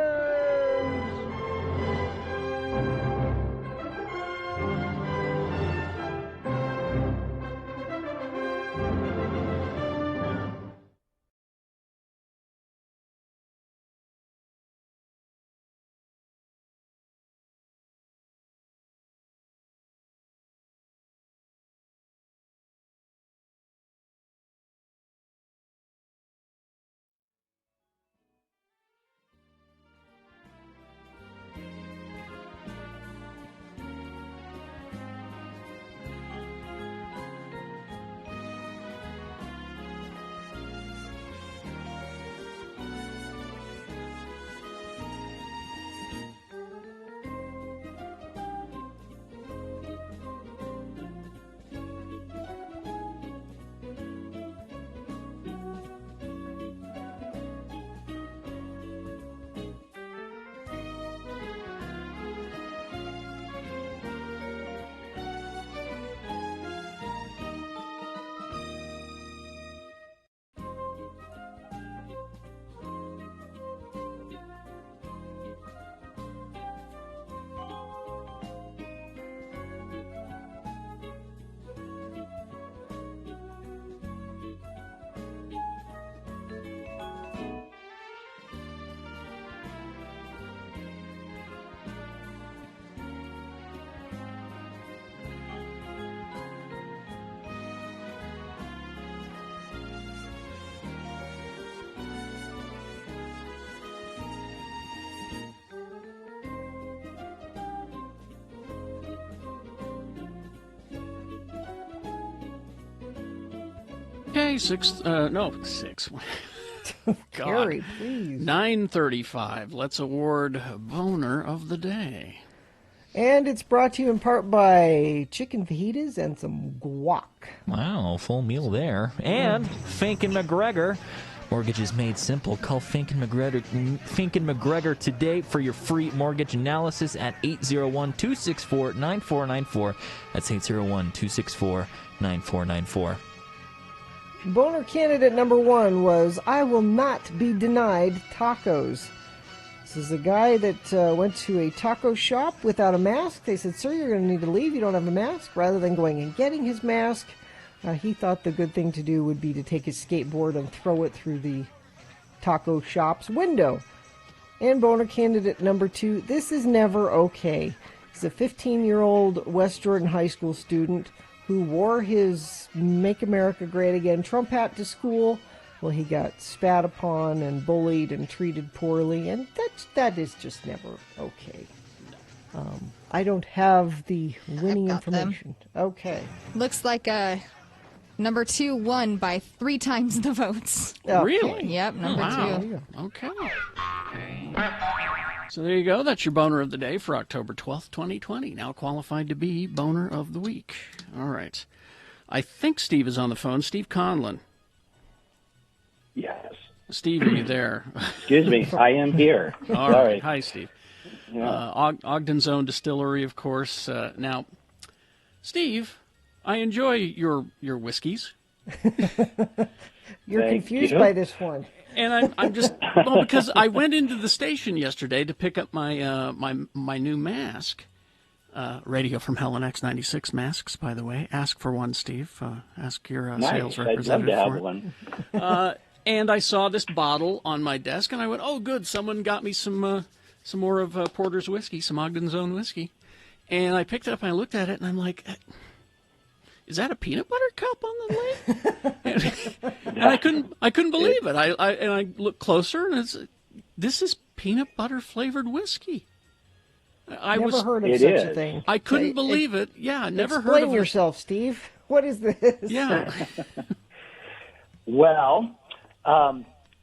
[SPEAKER 1] Okay, 6.
[SPEAKER 2] Gary, please.
[SPEAKER 1] 9:35. Let's award Boner of the Day.
[SPEAKER 2] And it's brought to you in part by chicken fajitas and some guac.
[SPEAKER 3] Wow, full meal there. And Fink and McGregor. Mortgages made simple. Call Fink and McGregor today for your free mortgage analysis at 801-264-9494. That's 801-264-9494.
[SPEAKER 2] Boner candidate number 1 was, I will not be denied tacos. This is a guy that went to a taco shop without a mask. They said, sir, you're going to need to leave. You don't have a mask. Rather than going and getting his mask, he thought the good thing to do would be to take his skateboard and throw it through the taco shop's window. And Boner candidate number 2, this is never okay. He's a 15-year-old West Jordan High School student who wore his Make America Great Again Trump hat to school. Well, he got spat upon and bullied and treated poorly, and that is just never okay. I don't have the winning information. Okay.
[SPEAKER 4] Looks like number 2 won by 3 times the votes.
[SPEAKER 2] Okay.
[SPEAKER 1] Really?
[SPEAKER 4] Yep, number 2.
[SPEAKER 1] Okay. So there you go. That's your Boner of the Day for October 12th, 2020. Now qualified to be Boner of the Week. All right. I think Steve is on the phone. Steve Conlon.
[SPEAKER 7] Yes.
[SPEAKER 1] Steve, are you there?
[SPEAKER 7] Excuse me. I am here.
[SPEAKER 1] All
[SPEAKER 7] Sorry.
[SPEAKER 1] right. Hi, Steve.
[SPEAKER 7] Yeah.
[SPEAKER 1] Ogden's own Distillery, of course. Now, Steve, I enjoy your whiskeys.
[SPEAKER 2] You're confused by this one.
[SPEAKER 1] And I'm just, well, because I went into the station yesterday to pick up my my new mask. Radio from Hell and X96 masks, by the way. Ask for one, Steve. Ask your sales representative
[SPEAKER 7] I'd love to
[SPEAKER 1] for
[SPEAKER 7] have
[SPEAKER 1] it.
[SPEAKER 7] one.
[SPEAKER 1] And I saw this bottle on my desk, and I went, "Oh, good! Someone got me some more of Porter's whiskey, some Ogden's own whiskey." And I picked it up and I looked at it, and I'm like, "Is that a peanut butter cup on the lid?" and I couldn't believe it. I looked closer, and this is peanut butter flavored whiskey.
[SPEAKER 2] Never heard of such a thing.
[SPEAKER 1] I couldn't believe it. Yeah, never heard of it.
[SPEAKER 2] Explain yourself, Steve. What is this?
[SPEAKER 1] Yeah.
[SPEAKER 7] Well,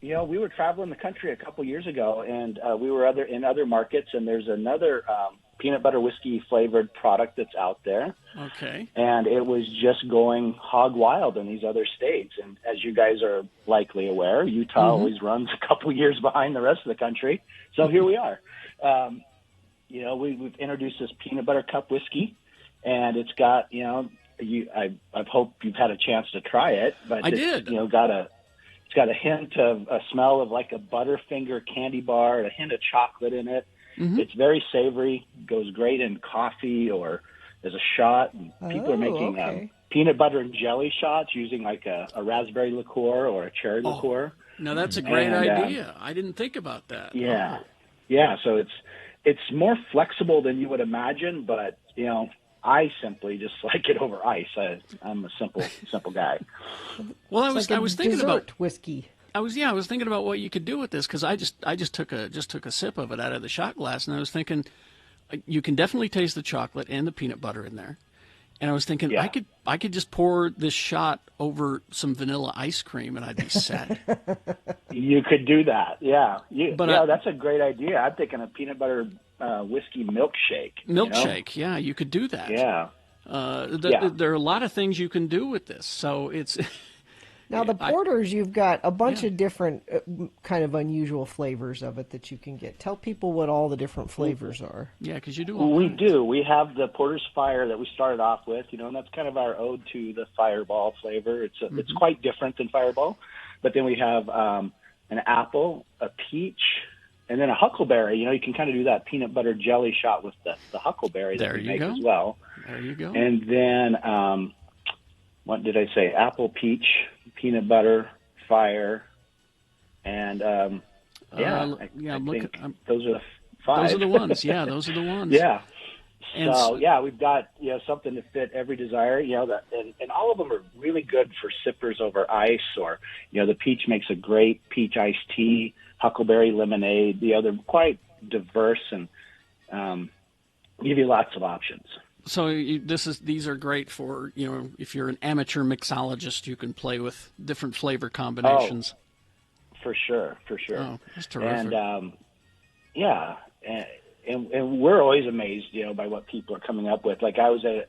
[SPEAKER 7] we were traveling the country a couple years ago, and we were in other markets, and there's another peanut butter whiskey flavored product that's out there.
[SPEAKER 1] Okay.
[SPEAKER 7] And it was just going hog wild in these other states. And as you guys are likely aware, Utah always runs a couple years behind the rest of the country. So here we are. We've introduced this peanut butter cup whiskey, and it's got, I hope you've had a chance to try it, but
[SPEAKER 1] I did.
[SPEAKER 7] It's got a hint of a smell of like a Butterfinger candy bar, a hint of chocolate in it. Mm-hmm. It's very savory, goes great in coffee or as a shot. And people are making peanut butter and jelly shots using like a raspberry liqueur or a cherry liqueur.
[SPEAKER 1] No, that's a great idea. I didn't think about that.
[SPEAKER 7] Yeah. Yeah, so it's more flexible than you would imagine, but I simply just like it over ice. I'm a simple guy.
[SPEAKER 1] Well, I was thinking about
[SPEAKER 2] whiskey.
[SPEAKER 1] I was thinking about what you could do with this, because I just took a sip of it out of the shot glass, and I was thinking you can definitely taste the chocolate and the peanut butter in there. And I was thinking I could just pour this shot over some vanilla ice cream and I'd be set.
[SPEAKER 7] You could do that, yeah. That's a great idea. I'm thinking a peanut butter whiskey milkshake.
[SPEAKER 1] Milkshake, yeah, you could do that.
[SPEAKER 7] Yeah.
[SPEAKER 1] There are a lot of things you can do with this, so it's.
[SPEAKER 2] Now, the porters, you've got a bunch of different kind of unusual flavors of it that you can get. Tell people what all the different flavors are.
[SPEAKER 1] Yeah, because you do.
[SPEAKER 7] We do. We have the Porter's Fire that we started off with, and that's kind of our ode to the Fireball flavor. It's quite different than Fireball. But then we have an apple, a peach, and then a huckleberry. You can kind of do that peanut butter jelly shot with the huckleberry that we make as well.
[SPEAKER 1] There you go.
[SPEAKER 7] And then, what did I say? Apple, peach, peanut butter, fire, and I think those are the 5.
[SPEAKER 1] Those are the ones. Yeah, those are the ones.
[SPEAKER 7] Yeah. So we've got something to fit every desire. And all of them are really good for sippers over ice, or the peach makes a great peach iced tea, huckleberry lemonade. They're quite diverse and give you lots of options.
[SPEAKER 1] So these are great for, if you're an amateur mixologist, you can play with different flavor combinations.
[SPEAKER 7] For sure.
[SPEAKER 1] Oh, that's terrific.
[SPEAKER 7] And and we're always amazed, by what people are coming up with. Like I was at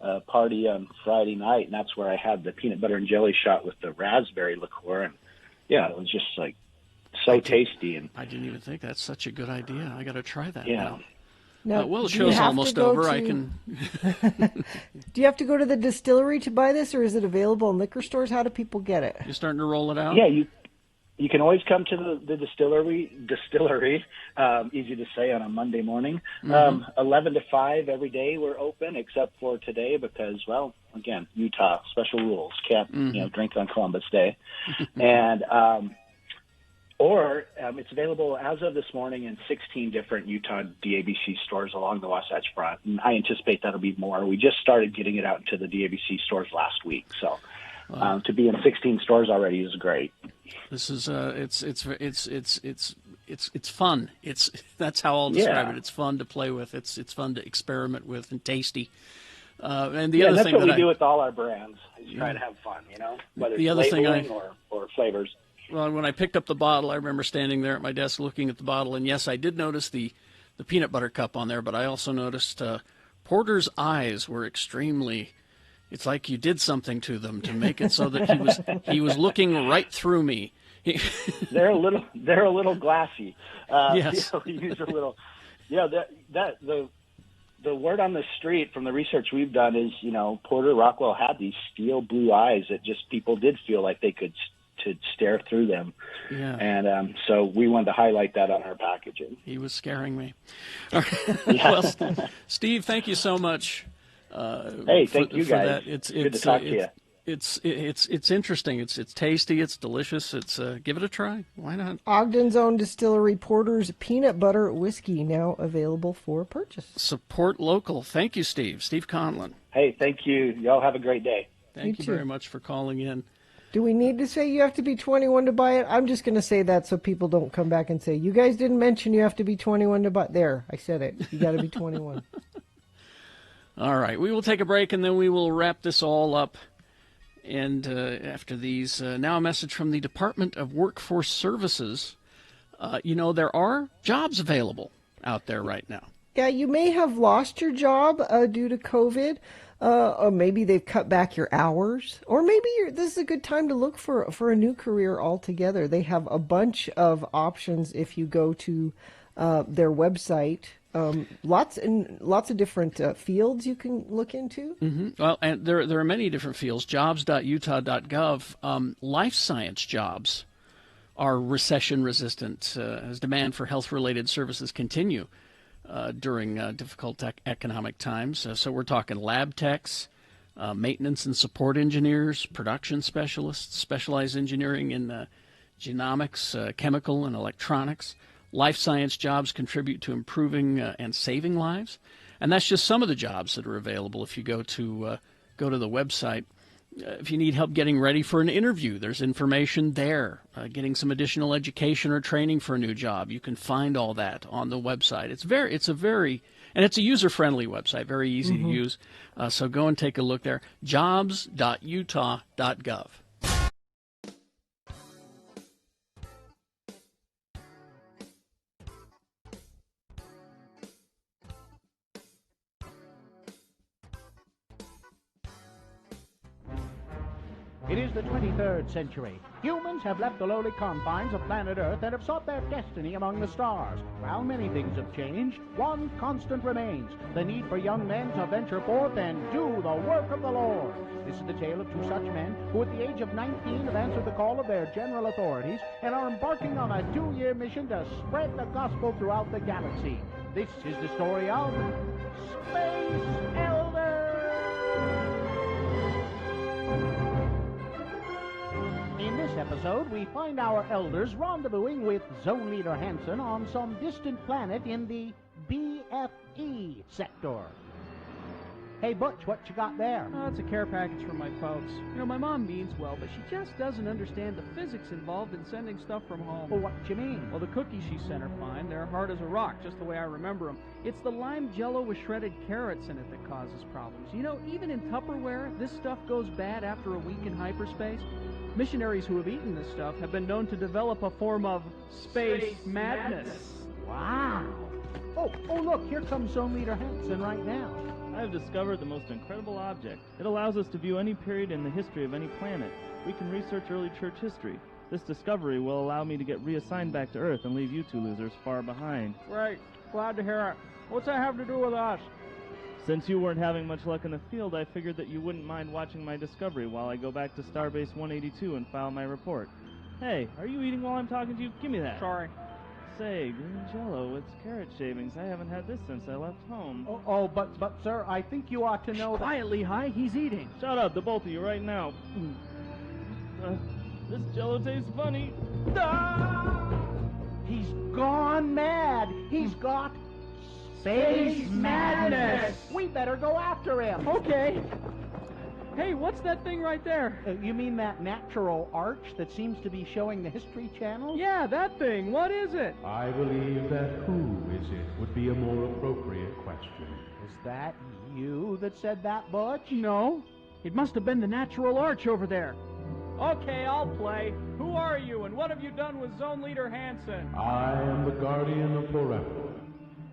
[SPEAKER 7] a party on Friday night, and that's where I had the peanut butter and jelly shot with the raspberry liqueur, and it was just like so tasty. And
[SPEAKER 1] I didn't even think that's such a good idea. I got to try that
[SPEAKER 7] Yeah.
[SPEAKER 1] now.
[SPEAKER 2] Now,
[SPEAKER 1] Well, the
[SPEAKER 2] do you
[SPEAKER 1] show's
[SPEAKER 2] have
[SPEAKER 1] almost
[SPEAKER 2] to go
[SPEAKER 1] over.
[SPEAKER 2] to-
[SPEAKER 1] I can.
[SPEAKER 2] Do you have to go to the distillery to buy this, or is it available in liquor stores? How do people get it?
[SPEAKER 1] You're starting to roll it out?
[SPEAKER 7] Yeah, you can always come to the distillery. Easy to say on a Monday morning. 11 to 5 every day we're open, except for today because, well, again, Utah special rules. Can't drink on Columbus Day, and it's available as of this morning in 16 different Utah DABC stores along the Wasatch Front, and I anticipate that'll be more. We just started getting it out into the DABC stores last week, so to be in 16 stores already is great.
[SPEAKER 1] This is it's fun. That's how I'll describe it. It's fun to play with. It's fun to experiment with and tasty. And the other
[SPEAKER 7] that's
[SPEAKER 1] thing
[SPEAKER 7] what
[SPEAKER 1] that
[SPEAKER 7] we do with all our brands. Is try to have fun, whether
[SPEAKER 1] The
[SPEAKER 7] it's
[SPEAKER 1] other thing
[SPEAKER 7] labeling or flavors.
[SPEAKER 1] Well, when I picked up the bottle, I remember standing there at my desk looking at the bottle, and yes, I did notice the peanut butter cup on there, but I also noticed Porter's eyes were extremely. It's like you did something to them to make it so that he was looking right through me.
[SPEAKER 7] They're a little glassy.
[SPEAKER 1] Yes.
[SPEAKER 7] We use a little. The word on the street from the research we've done is, Porter Rockwell had these steel blue eyes that just people did feel like they could to stare through them.
[SPEAKER 1] Yeah.
[SPEAKER 7] And so we wanted to highlight that on our packaging.
[SPEAKER 1] He was scaring me. Well, Steve, thank you so much.
[SPEAKER 7] Hey, thank you guys.
[SPEAKER 1] That. It's
[SPEAKER 7] good to talk to you.
[SPEAKER 1] It's interesting. It's tasty. It's delicious. Give it a try. Why not?
[SPEAKER 2] Ogden's own distillery, Porter's Peanut Butter Whiskey, now available for purchase.
[SPEAKER 1] Support local. Thank you, Steve. Steve Conlon.
[SPEAKER 7] Hey, thank you. Y'all have a great day.
[SPEAKER 1] Thank you
[SPEAKER 2] too.
[SPEAKER 1] very much for calling in.
[SPEAKER 2] Do we need to say you have to be 21 to buy it? I'm just going to say that so people don't come back and say, you guys didn't mention you have to be 21 to buy it. There, I said it. You got to be 21.
[SPEAKER 1] All right. We will take a break, and then we will wrap this all up. And after these, now a message from the Department of Workforce Services. There are jobs available out there right now.
[SPEAKER 2] Yeah, you may have lost your job due to COVID, or maybe they've cut back your hours, or maybe this is a good time to look for a new career altogether. They have a bunch of options if you go to their website. Lots of different fields you can look into.
[SPEAKER 1] Mm-hmm. Well, and there are many different fields. Jobs.utah.gov. Life science jobs are recession resistant as demand for health related services continue during difficult economic times. So we're talking lab techs, maintenance and support engineers, production specialists, specialized engineering in genomics, chemical and electronics. Life science jobs contribute to improving and saving lives, and that's just some of the jobs that are available. If you go to the website, if you need help getting ready for an interview, there's information there. Getting some additional education or training for a new job, you can find all that on the website. It's a user-friendly website, very easy to use. So go and take a look there. Jobs.utah.gov.
[SPEAKER 20] It is the 23rd century. Humans have left the lowly confines of planet Earth and have sought their destiny among the stars. While many things have changed, one constant remains: the need for young men to venture forth and do the work of the Lord. This is the tale of two such men who at the age of 19 have answered the call of their general authorities and are embarking on a 2-year mission to spread the gospel throughout the galaxy. This is the story of Space Elders! In this episode, we find our elders rendezvousing with Zone Leader Hansen on some distant planet in the BFE sector. Hey, Butch, what you got there?
[SPEAKER 21] Oh, it's a care package from my folks. You know, my mom means well, but she just doesn't understand the physics involved in sending stuff from home.
[SPEAKER 20] Well, what you mean?
[SPEAKER 21] Well, the cookies she sent are fine. They're hard as a rock, just the way I remember them. It's the lime jello with shredded carrots in it that causes problems. You know, even in Tupperware, this stuff goes bad after a week in hyperspace. Missionaries who have eaten this stuff have been known to develop a form of space madness.
[SPEAKER 20] Wow. Oh, look, here comes Zone Leader Hansen right now.
[SPEAKER 8] I have discovered the most incredible object. It allows us to view any period in the history of any planet. We can research early church history. This discovery will allow me to get reassigned back to Earth and leave you two losers far behind.
[SPEAKER 21] Great. Glad to hear it. What's that have to do with us?
[SPEAKER 8] Since you weren't having much luck in the field, I figured that you wouldn't mind watching my discovery while I go back to Starbase 182 and file my report. Hey, are you eating while I'm talking to you? Give me that.
[SPEAKER 21] Sorry.
[SPEAKER 8] Say, green jello with carrot shavings. I haven't had this since I left home.
[SPEAKER 20] But sir, I think you ought to know that...
[SPEAKER 21] Quiet, Lehigh. He's eating.
[SPEAKER 8] Shut up, the both of you, right now. This jello tastes funny.
[SPEAKER 20] He's gone mad. He's got space madness. We better go after him.
[SPEAKER 21] Okay. Hey, what's that thing right there?
[SPEAKER 20] You mean that natural arch that seems to be showing the History Channel?
[SPEAKER 21] Yeah, that thing. What is it?
[SPEAKER 14] I believe that who is it would be a more appropriate question.
[SPEAKER 20] Is that you that said that, Butch?
[SPEAKER 21] No. It must have been the natural arch over there. Okay, I'll play. Who are you, and what have you done with Zone Leader Hansen?
[SPEAKER 14] I am the guardian of forever.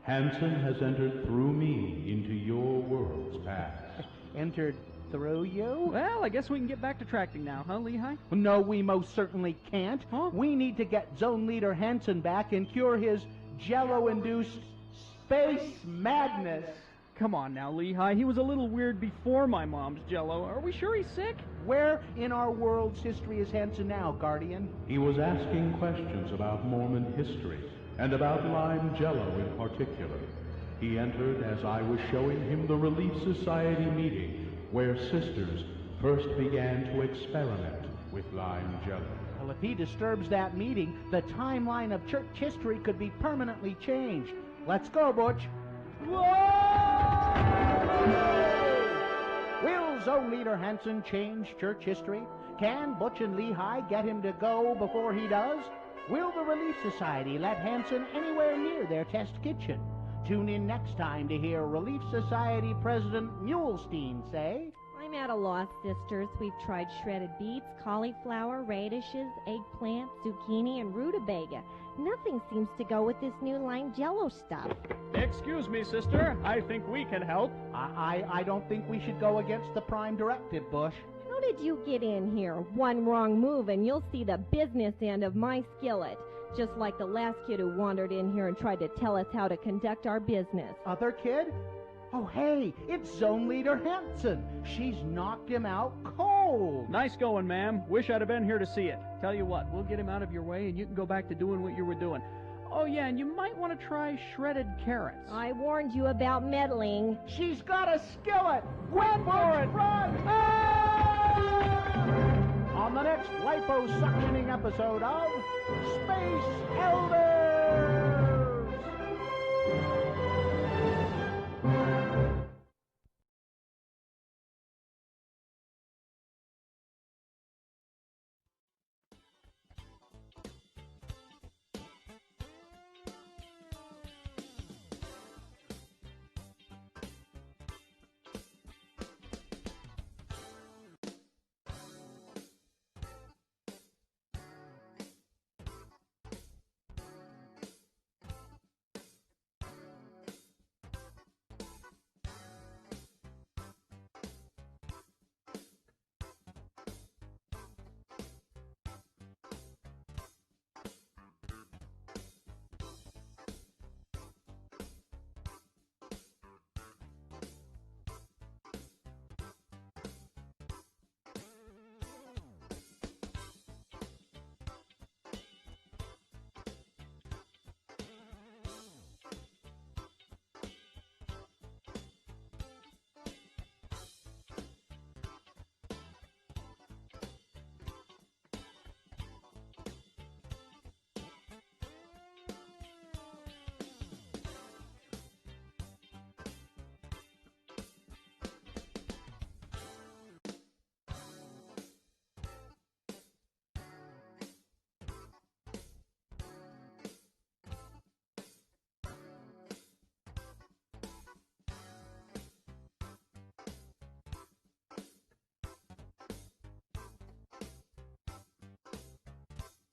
[SPEAKER 14] Hansen has entered through me into your world's past.
[SPEAKER 20] Entered through you?
[SPEAKER 21] Well, I guess we can get back to tracking now, huh, Lehigh?
[SPEAKER 20] No, we most certainly can't.
[SPEAKER 21] Huh?
[SPEAKER 20] We need to get Zone Leader Hansen back and cure his jello-induced space madness.
[SPEAKER 21] Come on now, Lehigh. He was a little weird before my mom's jello. Are we sure he's sick?
[SPEAKER 20] Where in our world's history is Hansen now, Guardian?
[SPEAKER 14] He was asking questions about Mormon history, and about lime jello in particular. He entered as I was showing him the Relief Society meeting, where sisters first began to experiment with lime jello.
[SPEAKER 20] Well, if he disturbs that meeting, the timeline of church history could be permanently changed. Let's go, Butch. Will Zone Leader Hansen change church history? Can Butch and Lehigh get him to go before he does? Will the Relief Society let Hansen anywhere near their test kitchen? Tune in next time to hear Relief Society President Mulestein say...
[SPEAKER 15] I'm at a loss, sisters. We've tried shredded beets, cauliflower, radishes, eggplant, zucchini, and rutabaga. Nothing seems to go with this new lime jello stuff.
[SPEAKER 21] Excuse me, sister. I think we can help.
[SPEAKER 20] I don't think we should go against the Prime Directive, Bush.
[SPEAKER 15] How did you get in here? One wrong move and you'll see the business end of my skillet. Just like the last kid who wandered in here and tried to tell us how to conduct our business.
[SPEAKER 20] Other kid? Oh, hey, it's Zone Leader Hansen. She's knocked him out cold.
[SPEAKER 21] Nice going, ma'am. Wish I'd have been here to see it. Tell you what, we'll get him out of your way and you can go back to doing what you were doing. Oh, yeah, and you might want to try shredded carrots.
[SPEAKER 15] I warned you about meddling.
[SPEAKER 20] She's got a skillet. Run for it. Run. Ah! On the next liposuctioning episode of Space Elders.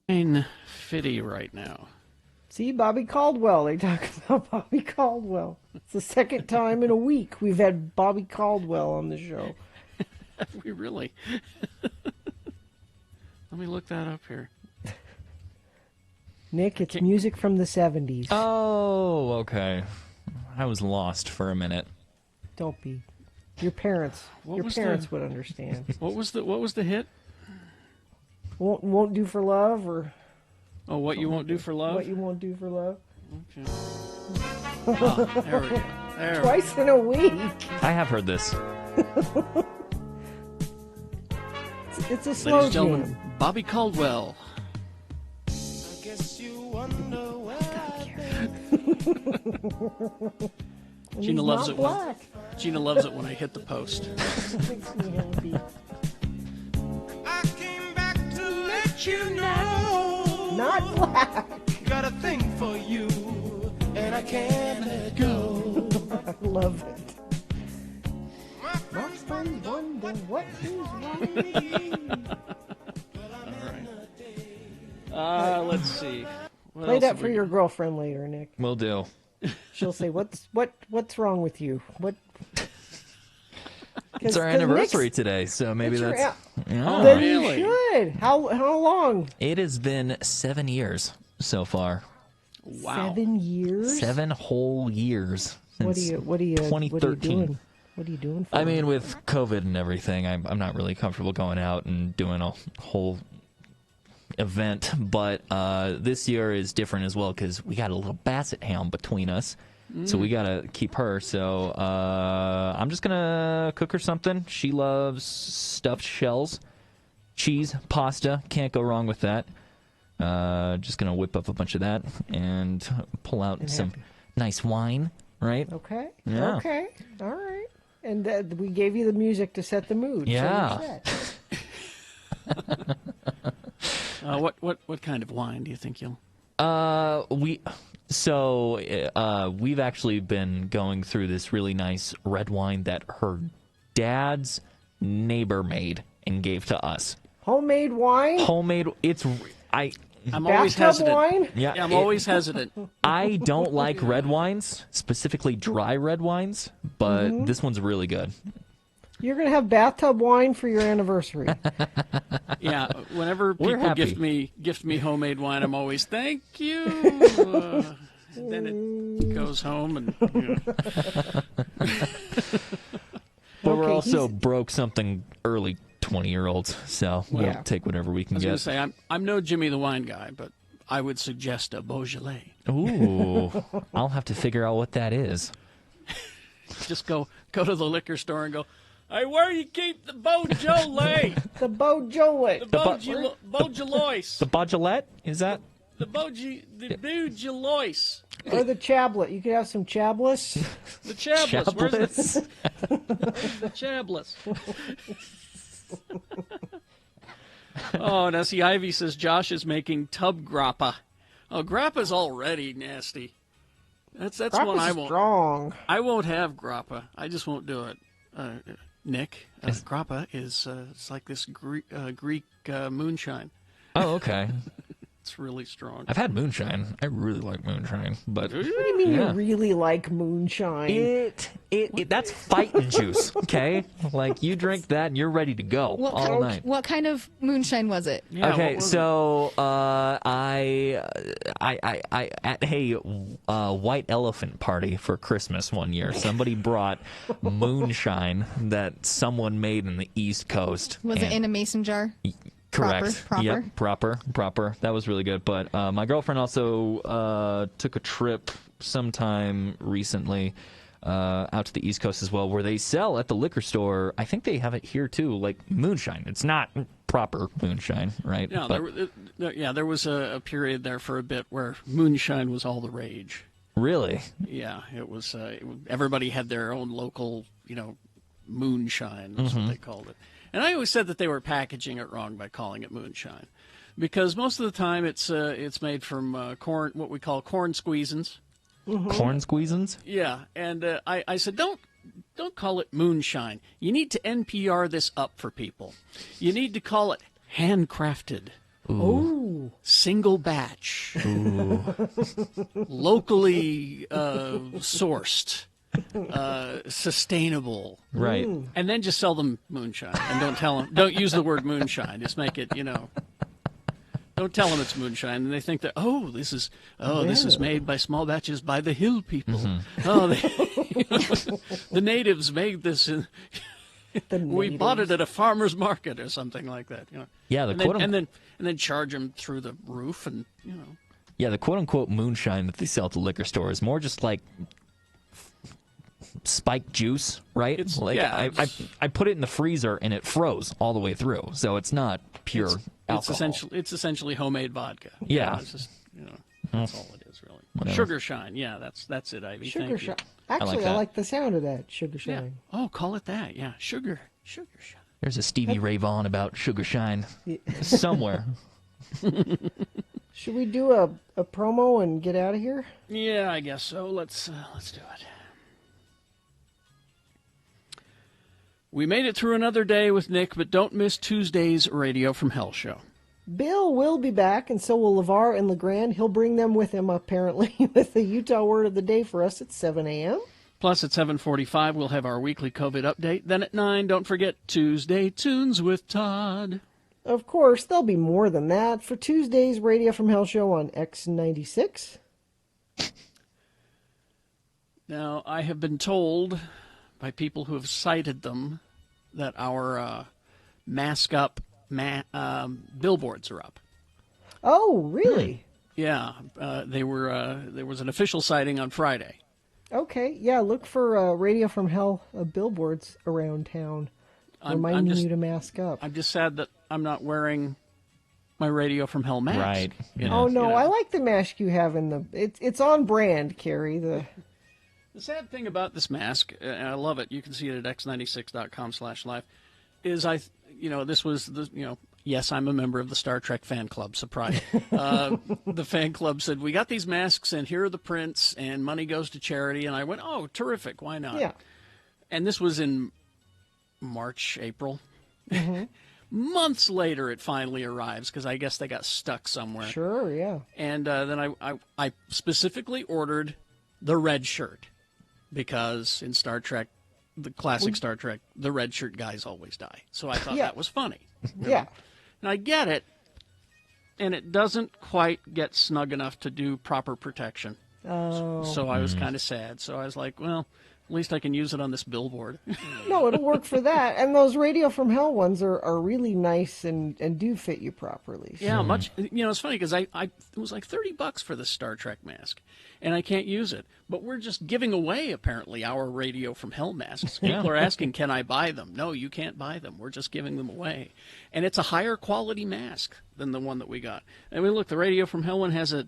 [SPEAKER 1] Fitty right now.
[SPEAKER 2] See, Bobby Caldwell. They talk about Bobby Caldwell. It's the second time in a week we've had Bobby Caldwell on the show.
[SPEAKER 1] We really? Let me look that up here.
[SPEAKER 2] Nick, it's music from the 70s.
[SPEAKER 3] Oh, okay. I was lost for a minute.
[SPEAKER 2] Don't be. Your parents would understand.
[SPEAKER 1] What was the hit?
[SPEAKER 2] Won't do for love, or
[SPEAKER 1] what you won't do for love?
[SPEAKER 2] What you won't do for love.
[SPEAKER 1] Okay. Oh, there we go.
[SPEAKER 2] Twice in a week.
[SPEAKER 3] I have heard this.
[SPEAKER 2] It's a slow
[SPEAKER 1] Ladies and gentlemen,
[SPEAKER 2] jam.
[SPEAKER 1] Bobby Caldwell. Gina loves it. Gina loves it when I hit the post.
[SPEAKER 2] Makes me happy.
[SPEAKER 10] You know,
[SPEAKER 2] not black.
[SPEAKER 10] Got a thing for you, and I can't let go.
[SPEAKER 2] I love it. My friends wonder what is wrong with you.
[SPEAKER 1] All right. Let's see. What
[SPEAKER 2] Play
[SPEAKER 1] else
[SPEAKER 2] that
[SPEAKER 1] have
[SPEAKER 2] for
[SPEAKER 1] we
[SPEAKER 2] your
[SPEAKER 1] got?
[SPEAKER 2] girlfriend later, Nick.
[SPEAKER 3] Will do.
[SPEAKER 2] She'll say, "What's wrong with you? What?"
[SPEAKER 3] It's our anniversary today, so maybe that's...
[SPEAKER 2] Then you should. How long?
[SPEAKER 3] It has been 7 years so far.
[SPEAKER 1] Wow.
[SPEAKER 2] 7 years?
[SPEAKER 3] 7 whole years.
[SPEAKER 2] What are you
[SPEAKER 3] 2013.
[SPEAKER 2] What are you doing for
[SPEAKER 3] I mean, with COVID and everything, I'm not really comfortable going out and doing a whole event, but this year is different as well because we got a little basset hound between us. So we gotta keep her. So I'm just gonna cook her something. She loves stuffed shells, cheese, pasta. Can't go wrong with that. Just gonna whip up a bunch of that and pull out some nice wine. Right?
[SPEAKER 2] Okay.
[SPEAKER 3] Yeah.
[SPEAKER 2] Okay. All right. And we gave you the music to set the mood.
[SPEAKER 3] Yeah.
[SPEAKER 2] So
[SPEAKER 1] What kind of wine do you think you'll?
[SPEAKER 3] We've actually been going through this really nice red wine that her dad's neighbor made and gave to us.
[SPEAKER 2] Homemade wine?
[SPEAKER 3] Homemade.
[SPEAKER 1] I'm always hesitant.
[SPEAKER 2] Wine?
[SPEAKER 3] Yeah,
[SPEAKER 1] I'm always hesitant.
[SPEAKER 3] I don't like red wines, specifically dry red wines, but this one's really good.
[SPEAKER 2] You're going to have bathtub wine for your anniversary.
[SPEAKER 1] Yeah, whenever
[SPEAKER 3] We're
[SPEAKER 1] people
[SPEAKER 3] happy.
[SPEAKER 1] gift me homemade wine, I'm always thank you. Then it goes home and.
[SPEAKER 3] But we're also broke something early 20-year-olds, so we'll
[SPEAKER 1] Yeah.
[SPEAKER 3] take whatever we
[SPEAKER 1] I
[SPEAKER 3] can
[SPEAKER 1] was going to
[SPEAKER 3] get.
[SPEAKER 1] say I'm no Jimmy the wine guy, but I would suggest a Beaujolais.
[SPEAKER 3] Ooh, I'll have to figure out what that is.
[SPEAKER 1] Just go to the liquor store and go. Hey, where you keep the Beaujolais?
[SPEAKER 2] The Beaujolais.
[SPEAKER 1] The Beaujolais.
[SPEAKER 3] The Beaujolais? Is that?
[SPEAKER 1] The Beaujolais.
[SPEAKER 2] Or the Chablis. You could have some Chablis.
[SPEAKER 1] The Chablis. Where's
[SPEAKER 3] Chablis?
[SPEAKER 1] the Chablis? Oh, now see, Ivy says Josh is making tub grappa. Oh, grappa's already nasty. That's one I won't.
[SPEAKER 2] Strong.
[SPEAKER 1] I won't have grappa. I just won't do it. Nick, grappa is it's like this Greek moonshine.
[SPEAKER 3] Oh, okay.
[SPEAKER 1] It's really strong.
[SPEAKER 3] I've had moonshine. I really like moonshine, but
[SPEAKER 2] What do you mean
[SPEAKER 3] yeah.
[SPEAKER 2] you really like moonshine?
[SPEAKER 3] It that's fighting juice, okay? Like you drink that and you're ready to go all night.
[SPEAKER 11] What kind of moonshine was it?
[SPEAKER 3] Okay, so I at a white elephant party for Christmas one year, somebody brought moonshine that someone made in the East Coast.
[SPEAKER 11] Was it in a mason jar?
[SPEAKER 3] Correct.
[SPEAKER 11] Proper?
[SPEAKER 3] Yep, proper. That was really good. But my girlfriend also took a trip sometime recently out to the East Coast as well, where they sell at the liquor store. I think they have it here too, like moonshine. It's not proper moonshine, right?
[SPEAKER 1] Yeah,
[SPEAKER 3] But-
[SPEAKER 1] there was a period there for a bit where moonshine was all the rage.
[SPEAKER 3] Really?
[SPEAKER 1] Yeah, it was. Everybody had their own local, moonshine. That's what they called it. And I always said that they were packaging it wrong by calling it moonshine, because most of the time it's made from corn, what we call corn squeezins.
[SPEAKER 3] Corn squeezins?
[SPEAKER 1] Yeah, and I said don't call it moonshine. You need to NPR this up for people. You need to call it handcrafted
[SPEAKER 2] Ooh.
[SPEAKER 1] Single batch.
[SPEAKER 3] Ooh.
[SPEAKER 1] Locally sourced. Sustainable.
[SPEAKER 3] Right.
[SPEAKER 1] And then just sell them moonshine. And don't use the word moonshine. Just make it, don't tell them it's moonshine. And they think that, this is made by small batches by the hill people. The natives made this. We bought it at a farmer's market or something like that.
[SPEAKER 3] Yeah,
[SPEAKER 1] and then charge them through the roof and.
[SPEAKER 3] Yeah, the quote-unquote moonshine that they sell at the liquor store is more just like spiked juice, right? I put it in the freezer and it froze all the way through, so it's not pure alcohol.
[SPEAKER 1] It's essentially homemade vodka.
[SPEAKER 3] Yeah,
[SPEAKER 1] it's just, that's all it is really.
[SPEAKER 3] Whatever.
[SPEAKER 1] Sugar shine, that's it, Ivy.
[SPEAKER 2] Sugar
[SPEAKER 1] Thank
[SPEAKER 2] shine.
[SPEAKER 1] you.
[SPEAKER 2] Actually, I like the sound of that. Sugar shine.
[SPEAKER 1] Yeah. Oh, call it that. Yeah, sugar shine.
[SPEAKER 3] There's a Stevie Ray Vaughan about sugar shine somewhere.
[SPEAKER 2] Should we do a promo and get out of here?
[SPEAKER 1] Yeah, I guess so. Let's do it. We made it through another day with Nick, but don't miss Tuesday's Radio from Hell show.
[SPEAKER 2] Bill will be back, and so will LeVar and LeGrand. He'll bring them with him, apparently, with the Utah word of the day for us at 7 a.m.
[SPEAKER 1] Plus, at 7:45, we'll have our weekly COVID update. Then at 9, don't forget Tuesday Tunes with Todd.
[SPEAKER 2] Of course, there'll be more than that for Tuesday's Radio from Hell show on X96.
[SPEAKER 1] Now, I have been told by people who have cited them that our mask up billboards are up.
[SPEAKER 2] Oh, really?
[SPEAKER 1] Yeah, there was an official sighting on Friday.
[SPEAKER 2] Okay, yeah, look for Radio from Hell billboards around town reminding you to mask up.
[SPEAKER 1] I'm just sad that I'm not wearing my Radio from Hell mask.
[SPEAKER 3] Right.
[SPEAKER 2] Oh, no, I like the mask you have in it's on brand, Carrie. The
[SPEAKER 1] sad thing about this mask, and I love it, you can see it at x96.com/live, is yes, I'm a member of the Star Trek fan club, surprise. The fan club said, we got these masks and here are the prints and money goes to charity. And I went, oh, terrific, why not?
[SPEAKER 2] Yeah.
[SPEAKER 1] And this was in March, April.
[SPEAKER 2] Mm-hmm.
[SPEAKER 1] Months later, it finally arrives because I guess they got stuck somewhere.
[SPEAKER 2] Sure, yeah.
[SPEAKER 1] And then I specifically ordered the red shirt because in Star Trek, the classic Star Trek, the red shirt guys always die. So I thought that was funny.
[SPEAKER 2] Yeah.
[SPEAKER 1] And I get it, and it doesn't quite get snug enough to do proper protection.
[SPEAKER 2] Oh.
[SPEAKER 1] So I was kind of sad. So I was like, well, at least I can use it on this billboard.
[SPEAKER 2] No, it'll work for that. And those Radio from Hell ones are really nice and do fit you properly. So.
[SPEAKER 1] Yeah, much. It's funny because it was like $30 for this Star Trek mask, and I can't use it. But we're just giving away, apparently, our Radio from Hell masks. People are asking, can I buy them? No, you can't buy them. We're just giving them away. And it's a higher quality mask than the one that we got. I mean, look, the Radio from Hell one has a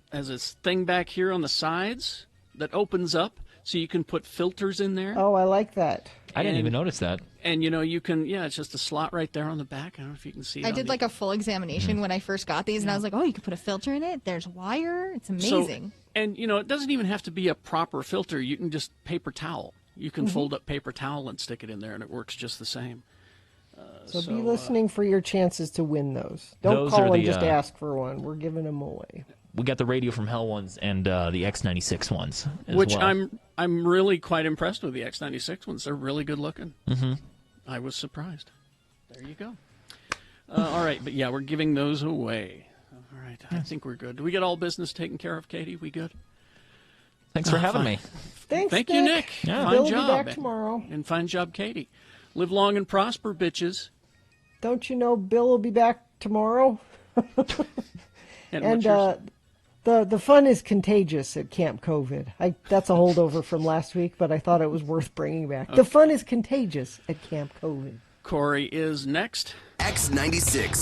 [SPEAKER 1] thing back here on the sides that opens up so you can put filters in there.
[SPEAKER 2] Oh, I like that.
[SPEAKER 3] I didn't even notice that.
[SPEAKER 1] And, you can, it's just a slot right there on the back. I don't know if you can see it.
[SPEAKER 11] I did like a full examination when I first got these, and I was like, oh, you can put a filter in it. There's wire. It's amazing.
[SPEAKER 1] And, it doesn't even have to be a proper filter. You can just paper towel. You can fold up paper towel and stick it in there, and it works just the same.
[SPEAKER 2] So be listening for your chances to win those. Don't call and just ask for one. We're giving them away.
[SPEAKER 3] We got the Radio from Hell ones and the X96 ones as
[SPEAKER 1] Which
[SPEAKER 3] well.
[SPEAKER 1] I'm really quite impressed with the X96 ones. They're really good looking.
[SPEAKER 3] Mm-hmm.
[SPEAKER 1] I was surprised. There you go. All right, but yeah, we're giving those away. All right, I think we're good. Do we get all business taken care of, Katie? We good?
[SPEAKER 3] Thanks for having me.
[SPEAKER 2] Thanks,
[SPEAKER 1] Thank you, Nick.
[SPEAKER 3] Yeah.
[SPEAKER 1] Fine
[SPEAKER 2] Bill
[SPEAKER 1] job.
[SPEAKER 2] will be back tomorrow.
[SPEAKER 1] And fine job, Katie. Live long and prosper, bitches.
[SPEAKER 2] Don't you know Bill will be back tomorrow?
[SPEAKER 1] And
[SPEAKER 2] the fun is contagious at Camp COVID. That's a holdover from last week, but I thought it was worth bringing back. The fun is contagious at Camp COVID.
[SPEAKER 1] Corey is next.
[SPEAKER 5] X96.